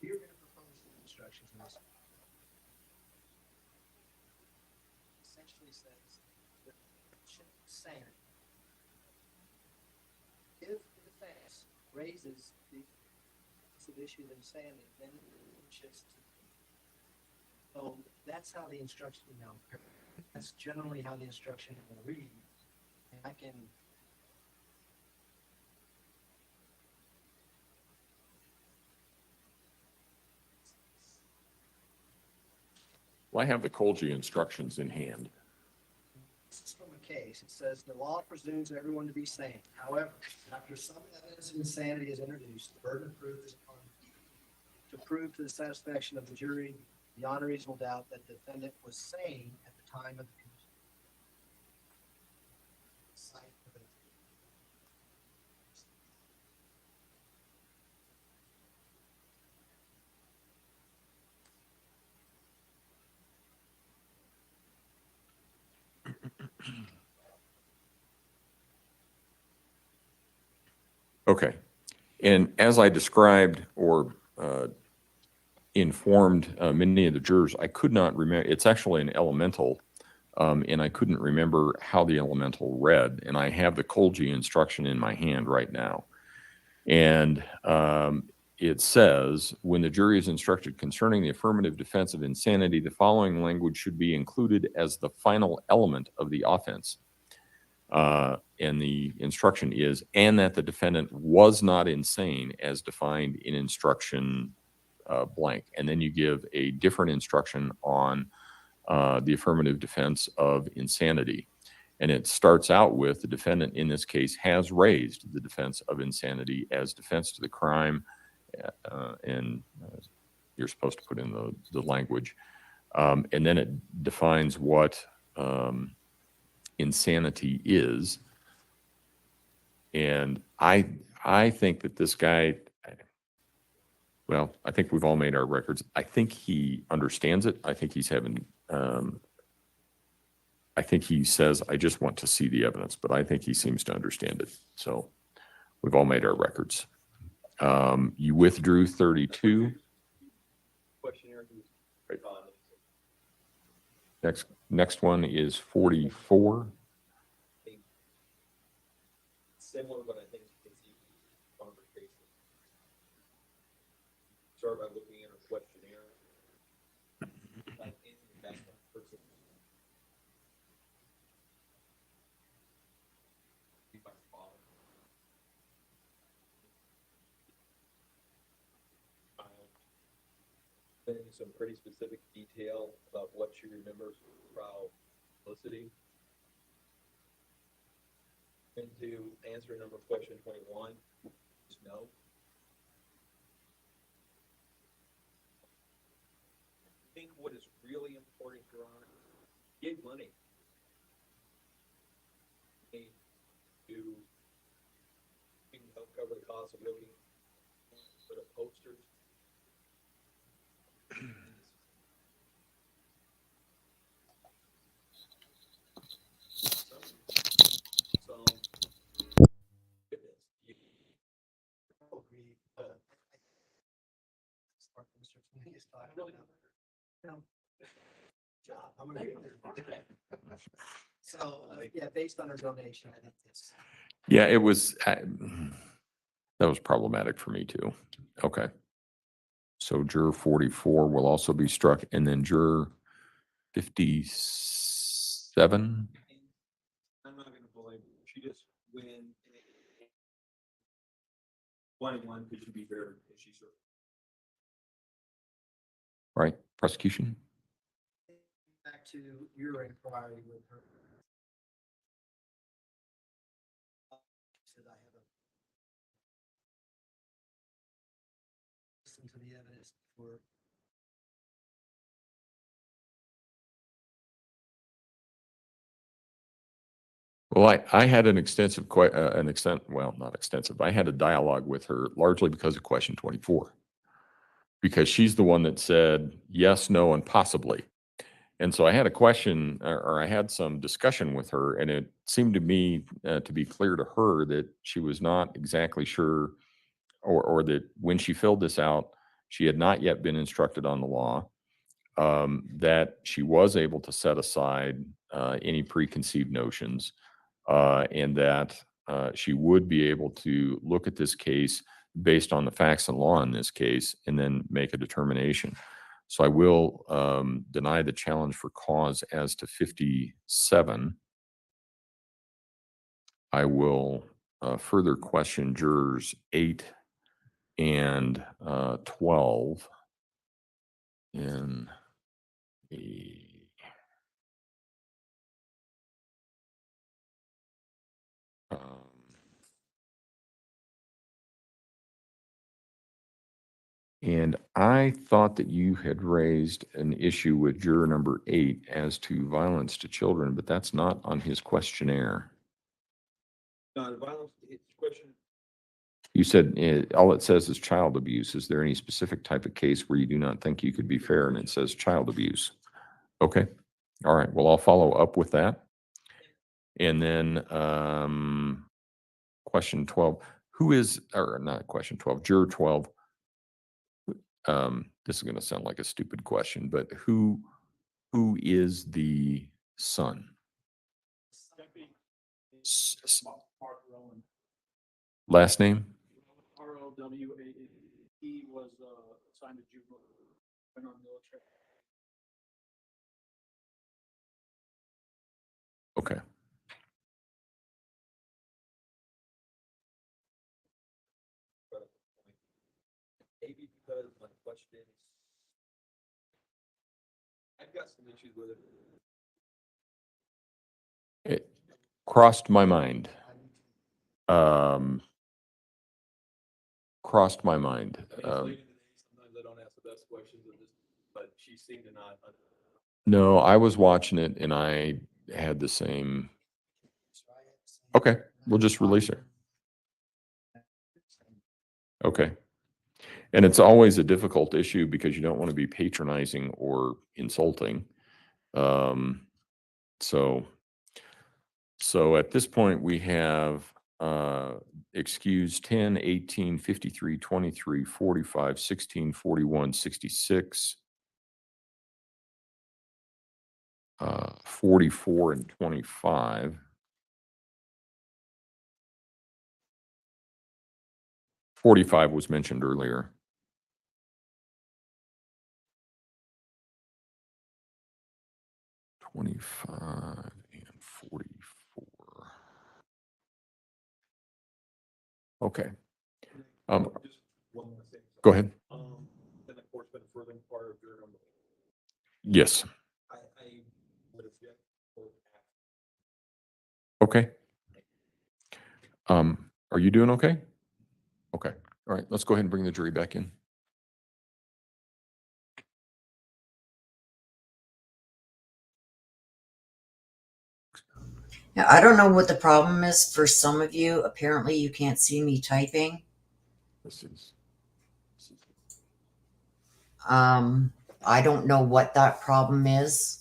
You're going to propose the instructions in this. Essentially says that saying if the defense raises the issue of insanity, then it shifts to. So that's how the instruction, that's generally how the instruction will read. And I can. Well, I have the Colgy instructions in hand. This is from a case. It says the law presumes everyone to be sane. However, after some evidence of insanity is introduced, the burden of proof is upon to prove to the satisfaction of the jury beyond a reasonable doubt that the defendant was sane at the time of the commission. Okay. And as I described or informed many of the jurors, I could not remember. It's actually an elemental, and I couldn't remember how the elemental read. And I have the Colgy instruction in my hand right now. And it says, when the jury is instructed concerning the affirmative defense of insanity, the following language should be included as the final element of the offense. And the instruction is, and that the defendant was not insane as defined in instruction blank. And then you give a different instruction on the affirmative defense of insanity. And it starts out with the defendant in this case has raised the defense of insanity as defense to the crime. And you're supposed to put in the language. And then it defines what insanity is. And I think that this guy, well, I think we've all made our records. I think he understands it. I think he's having, I think he says, I just want to see the evidence, but I think he seems to understand it. So we've all made our records. You withdrew 32. Questionnaire. Next one is 44. Similar, but I think you can see one of her cases. Start by looking at her questionnaire. Like in the background person. Then some pretty specific detail about what she remembers from trial publicity. And to answer number question 21, just no. really important, Your Honor, give money. To help cover the cost of looking for the posters. So, goodness, you So, yeah, based on her donation, I think it's. Yeah, it was, that was problematic for me too. Okay. So juror 44 will also be struck, and then juror 57. I'm not gonna blame her. She just win. 21 could you be fair? She's Right, prosecution? Back to your inquiry with her. Said I have a. Listen to the evidence for. Well, I had an extensive, not extensive, I had a dialogue with her largely because of question 24. Because she's the one that said yes, no, and possibly. And so I had a question, or I had some discussion with her, and it seemed to me to be clear to her that she was not exactly sure, or that when she filled this out, she had not yet been instructed on the law, that she was able to set aside any preconceived notions, and that she would be able to look at this case based on the facts and law in this case and then make a determination. So I will deny the challenge for cause as to 57. I will further question jurors 8 and 12 in the and I thought that you had raised an issue with juror number 8 as to violence to children, but that's not on his questionnaire. No, the violence, it's question. You said all it says is child abuse. Is there any specific type of case where you do not think you could be fair and it says child abuse? Okay. All right. Well, I'll follow up with that. And then question 12, who is, or not question 12, juror 12. This is going to sound like a stupid question, but who is the son? Last name? ROWA. He was assigned to juvenile. Went on military. Okay. Maybe because my question is, I've got some issues with it. It crossed my mind. Crossed my mind. Sometimes I don't ask the best questions, but she seemed to not. No, I was watching it and I had the same. Okay, we'll just release her. Okay. And it's always a difficult issue because you don't want to be patronizing or insulting. So at this point, we have excused 10, 18, 53, 23, 45, 16, 41, 66, 44, and 25. 45 was mentioned earlier. $25 and $44. Okay. Just one more thing. Go ahead. Then of course, been further part of your number. Yes. I would object. Okay. Are you doing okay? Okay. All right. Let's go ahead and bring the jury back in. Now, I don't know what the problem is for some of you. Apparently, you can't see me typing. This is. I don't know what that problem is.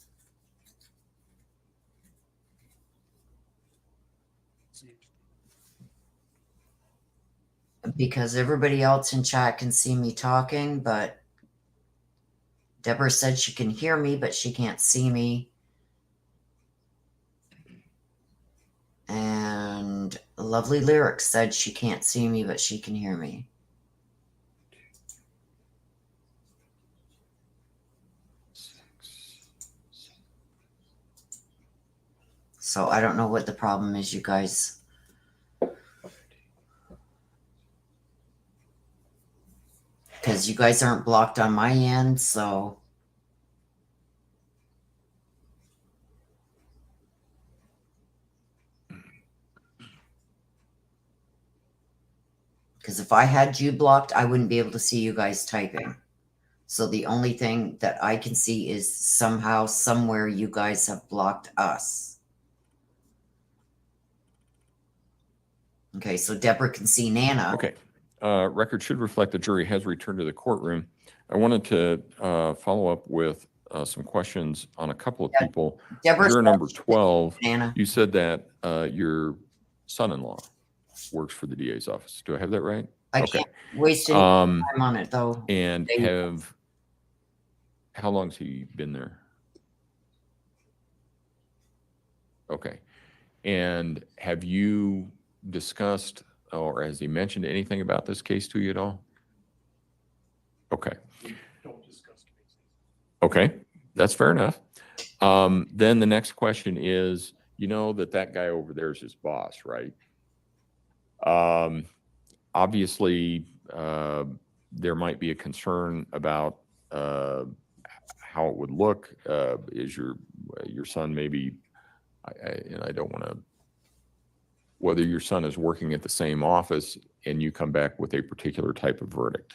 Because everybody else in chat can see me talking, but Deborah said she can hear me, but she can't see me. And Lovely Lyrics said she can't see me, but she can hear me. So I don't know what the problem is, you guys. Because you guys aren't blocked on my end, so. Because if I had you blocked, I wouldn't be able to see you guys typing. So the only thing that I can see is somehow, somewhere, you guys have blocked us. Okay, so Deborah can see Nana. Okay. Record should reflect the jury has returned to the courtroom. I wanted to follow up with some questions on a couple of people. Deborah Juror said number she can 12, see Nana. you said that your son-in-law works for the DA's office. Do I have that right? I Okay. can't waste any time on it, though. And how long's he been there? Okay. And have you discussed, or has he mentioned anything about this case to you at all? Okay. Don't discuss cases. Okay, that's fair enough. Then the next question is, you know that guy over there is his boss, right? Obviously, there might be a concern about how it would look. Is your son maybe, and I don't want to, whether your son is working at the same office and you come back with a particular type of verdict.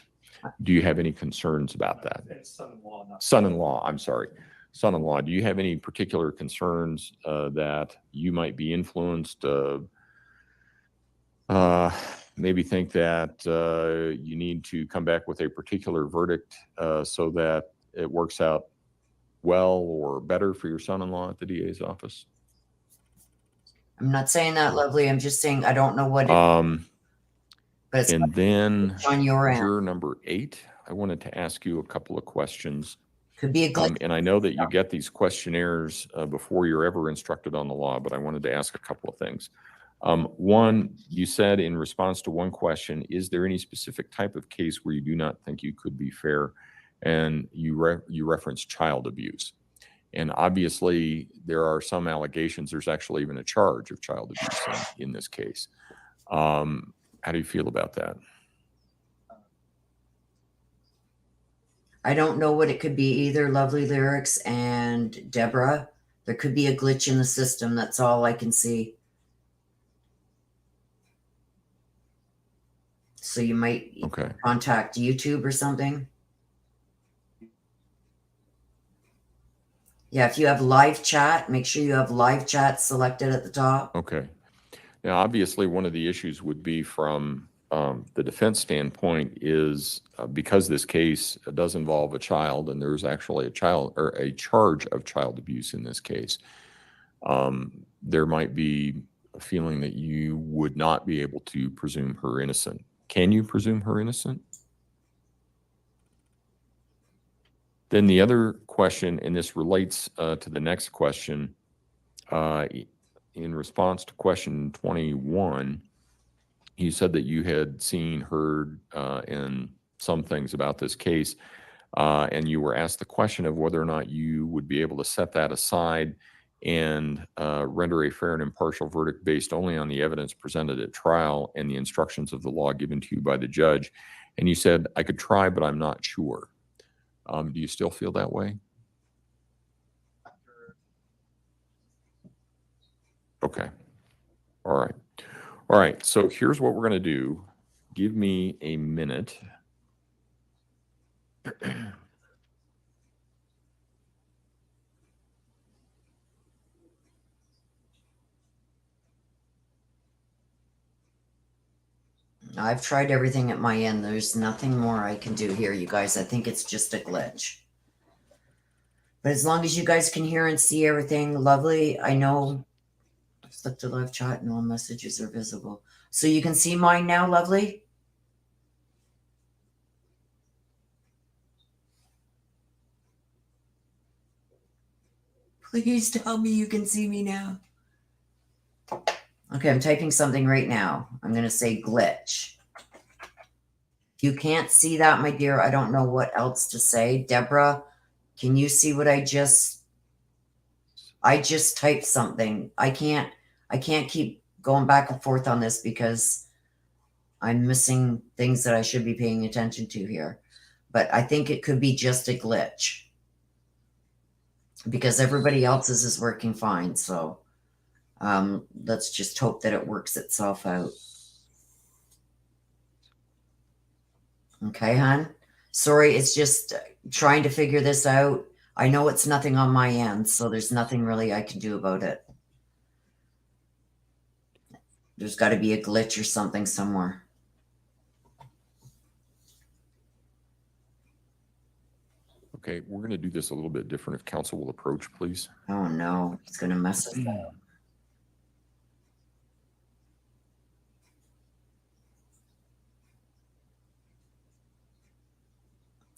Do you have any concerns about that? It's son-in-law, not. Son-in-law, I'm sorry. Son-in-law, do you have any particular concerns that you might be influenced, maybe think that you need to come back with a particular verdict so that it works out well or better for your son-in-law at the DA's office? I'm not saying that, Lovely. I'm just saying I don't know what it is. But it's And then on your end. juror number 8, I wanted to ask you a couple of questions. Could be a glitch. And I know that you get these questionnaires before you're ever instructed on the law, but I wanted to ask a couple of things. One, you said in response to one question, is there any specific type of case where you do not think you could be fair? And you referenced child abuse. And obviously, there are some allegations. There's actually even a charge of child abuse in this case. How do you feel about that? I don't know what it could be either, Lovely Lyrics and Deborah. There could be a glitch in the system. That's all I can see. So you might contact YouTube or something. Yeah, if you have live chat, make sure you have live chat selected at the top. Okay. Now, obviously, one of the issues would be from the defense standpoint is because this case does involve a child, and there's actually a charge of child abuse in this case. There might be a feeling that you would not be able to presume her innocent. Can you presume her innocent? Then the other question, and this relates to the next question, in response to question 21, you said that you had seen, heard, and some things about this case, and you were asked the question of whether or not you would be able to set that aside and render a fair and impartial verdict based only on the evidence presented at trial and the instructions of the law given to you by the judge. And you said, I could try, but I'm not sure. Do you still feel that way? Okay. All right. All right. So here's what we're going to do. Give me a minute. I've tried everything at my end. There's nothing more I can do here, you guys. I think it's just a glitch. But as long as you guys can hear and see everything, lovely. I know. Select the live chat and all messages are visible. So you can see mine now, lovely? Please tell me you can see me now. Okay, I'm typing something right now. I'm going to say glitch. If you can't see that, my dear, I don't know what else to say. Deborah, can you see what I just typed something. I can't keep going back and forth on this because I'm missing things that I should be paying attention to here. But I think it could be just a glitch because everybody else's is working fine. So let's just hope that it works itself out. Okay, hon? Sorry, it's just trying to figure this out. I know it's nothing on my end, so there's nothing really I can do about it. There's got to be a glitch or something somewhere. Okay, we're going to do this a little bit different. If council will approach, please. Oh no, it's going to mess us up.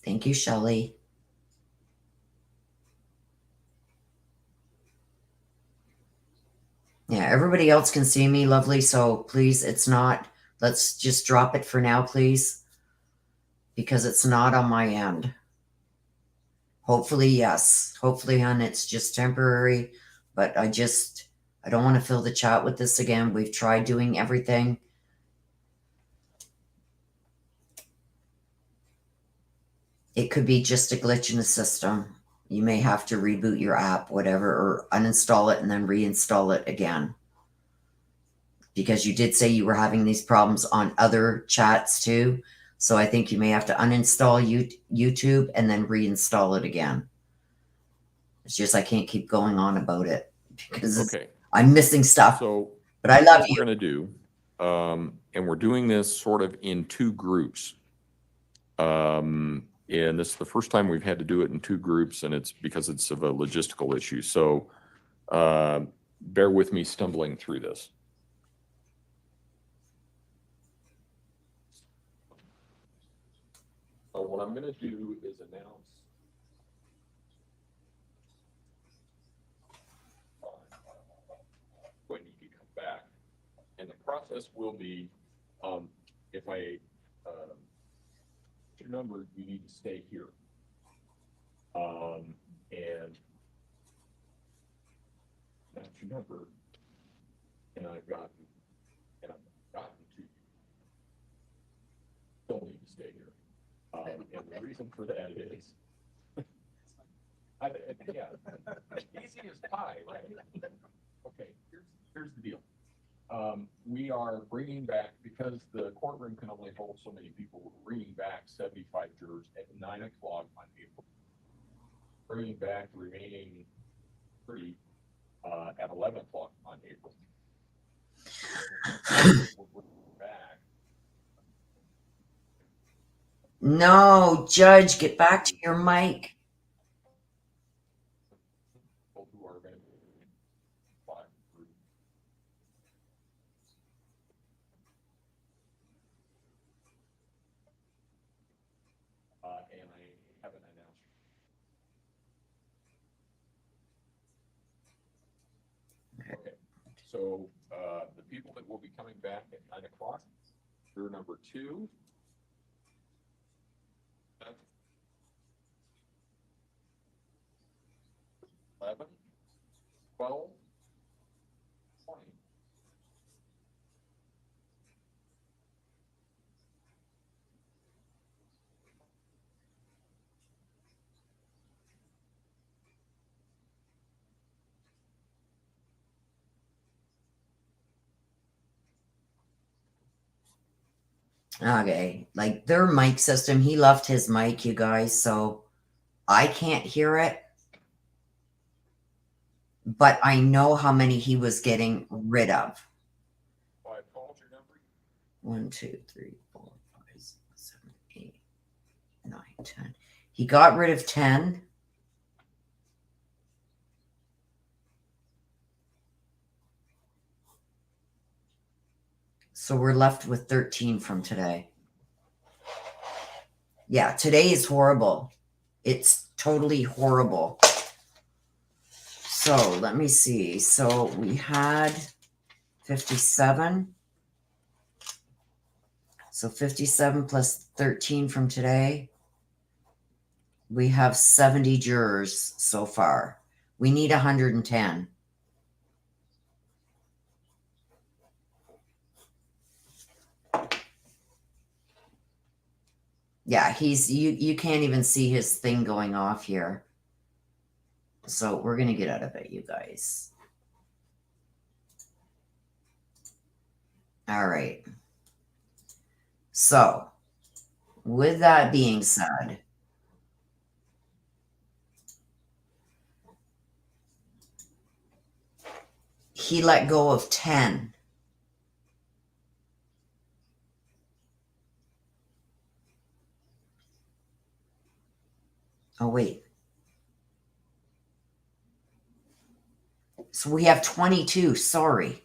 Thank you, Shelley. Yeah, everybody else can see me, lovely. So please, it's not, let's just drop it for now, please. Because it's not on my end. Hopefully, yes. Hopefully, hon, it's just temporary. But I don't want to fill the chat with this again. We've tried doing everything. It could be just a glitch in the system. You may have to reboot your app, whatever, or uninstall it and then reinstall it again. Because you did say you were having these problems on other chats too. So I think you may have to uninstall YouTube and then reinstall it again. It's just I can't keep going on about it because I'm missing stuff. So, but I love you. We're going to do, and we're doing this sort of in two groups. And this is the first time we've had to do it in two groups, and it's because it's of a logistical issue. So bear with me stumbling through this. So what I'm going to do is announce when you can come back. And the process will be, if I your number, you need to stay here. And that's your number. And I've gotten to you. Don't need to stay here. And the reason for that is, yeah, easy as pie, right? Okay, here's the deal. We are bringing back, because the courtroom can only hold so many people, we're bringing back 75 jurors at 9 o'clock on April. Bringing back the remaining 30 at 11 o'clock on April. Back. No, Judge, get back to your mic. Who are going to be and I haven't announced. Okay, so the people that will be coming back at 9 o'clock, juror number 2. 11, 12, 20. Okay, like their mic system, he left his mic, you guys, so I can't hear it. But I know how many he was getting rid of. Oh, I called your number. 1, 2, 3, 4, 5, 6, 7, 8, 9, 10. He got rid of 10. So we're left with 13 from today. Yeah, today is horrible. It's totally horrible. So let me see. So we had 57. So 57 plus 13 from today. We have 70 jurors so far. We need 110. Yeah, you can't even see his thing going off here. So we're going to get out of it, you guys. All right. So with that being said, he let go of 10. Oh, wait. So we have 22. Sorry.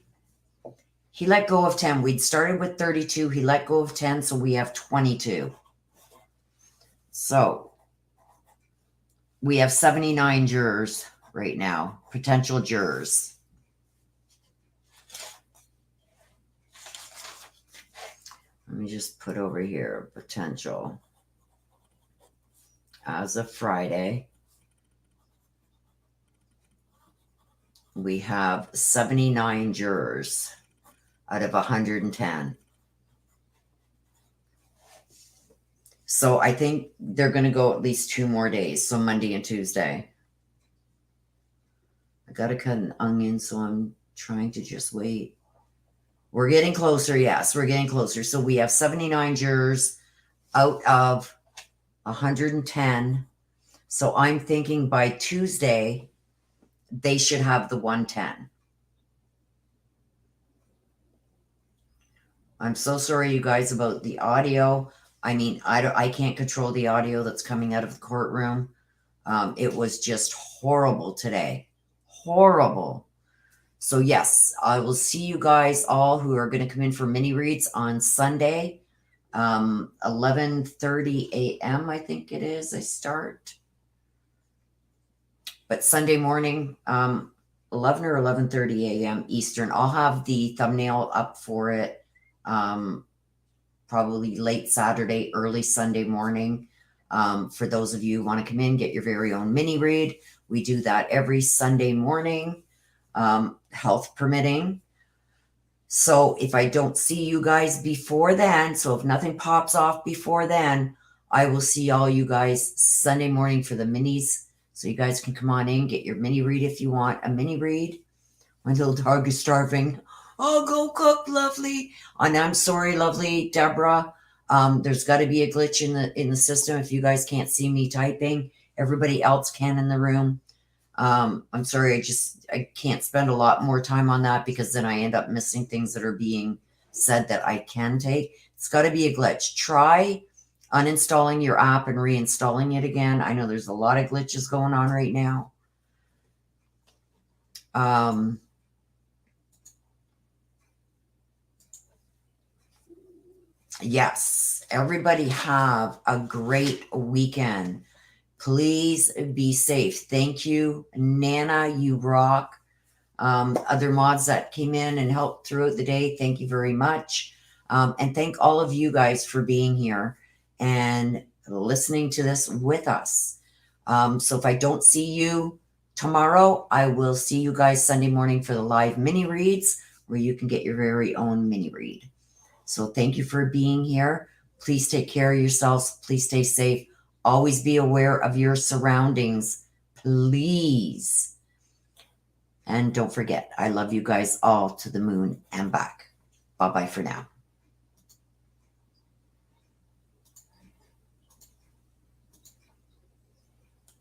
He let go of 10. We'd started with 32. He let go of 10. So we have 22. So we have 79 jurors right now, potential jurors. Let me just put over here potential as of Friday. We have 79 jurors out of 110. So I think they're going to go at least 2 more days. So Monday and Tuesday. I got to cut an onion, so I'm trying to just wait. We're getting closer. Yes, we're getting closer. So we have 79 jurors out of 110. So I'm thinking by Tuesday, they should have the 110. I'm so sorry, you guys, about the audio. I mean, I can't control the audio that's coming out of the courtroom. It was just horrible today. Horrible. So yes, I will see you guys all who are going to come in for mini reads on Sunday, 11:30 a.m. I think it is. I start. But Sunday morning, 11 or 11:30 a.m. Eastern. I'll have the thumbnail up for it probably late Saturday, early Sunday morning. For those of you who want to come in, get your very own mini read. We do that every Sunday morning, health permitting. So if I don't see you guys before then, so if nothing pops off before then, I will see all you guys Sunday morning for the minis. So you guys can come on in, get your mini read if you want a mini read. My little dog is starving. Oh, go cook, lovely. And I'm sorry, lovely Deborah. There's got to be a glitch in the system if you guys can't see me typing. Everybody else can in the room. I'm sorry, I can't spend a lot more time on that because then I end up missing things that are being said that I can take. It's got to be a glitch. Try uninstalling your app and reinstalling it again. I know there's a lot of glitches going on right now. Yes, everybody have a great weekend. Please be safe. Thank you, Nana. You rock. Other mods that came in and helped throughout the day, thank you very much. And thank all of you guys for being here and listening to this with us. So if I don't see you tomorrow, I will see you guys Sunday morning for the live mini reads where you can get your very own mini read. So thank you for being here. Please take care of yourselves. Please stay safe. Always be aware of your surroundings, please. And don't forget, I love you guys all to the moon and back. Bye-bye for now.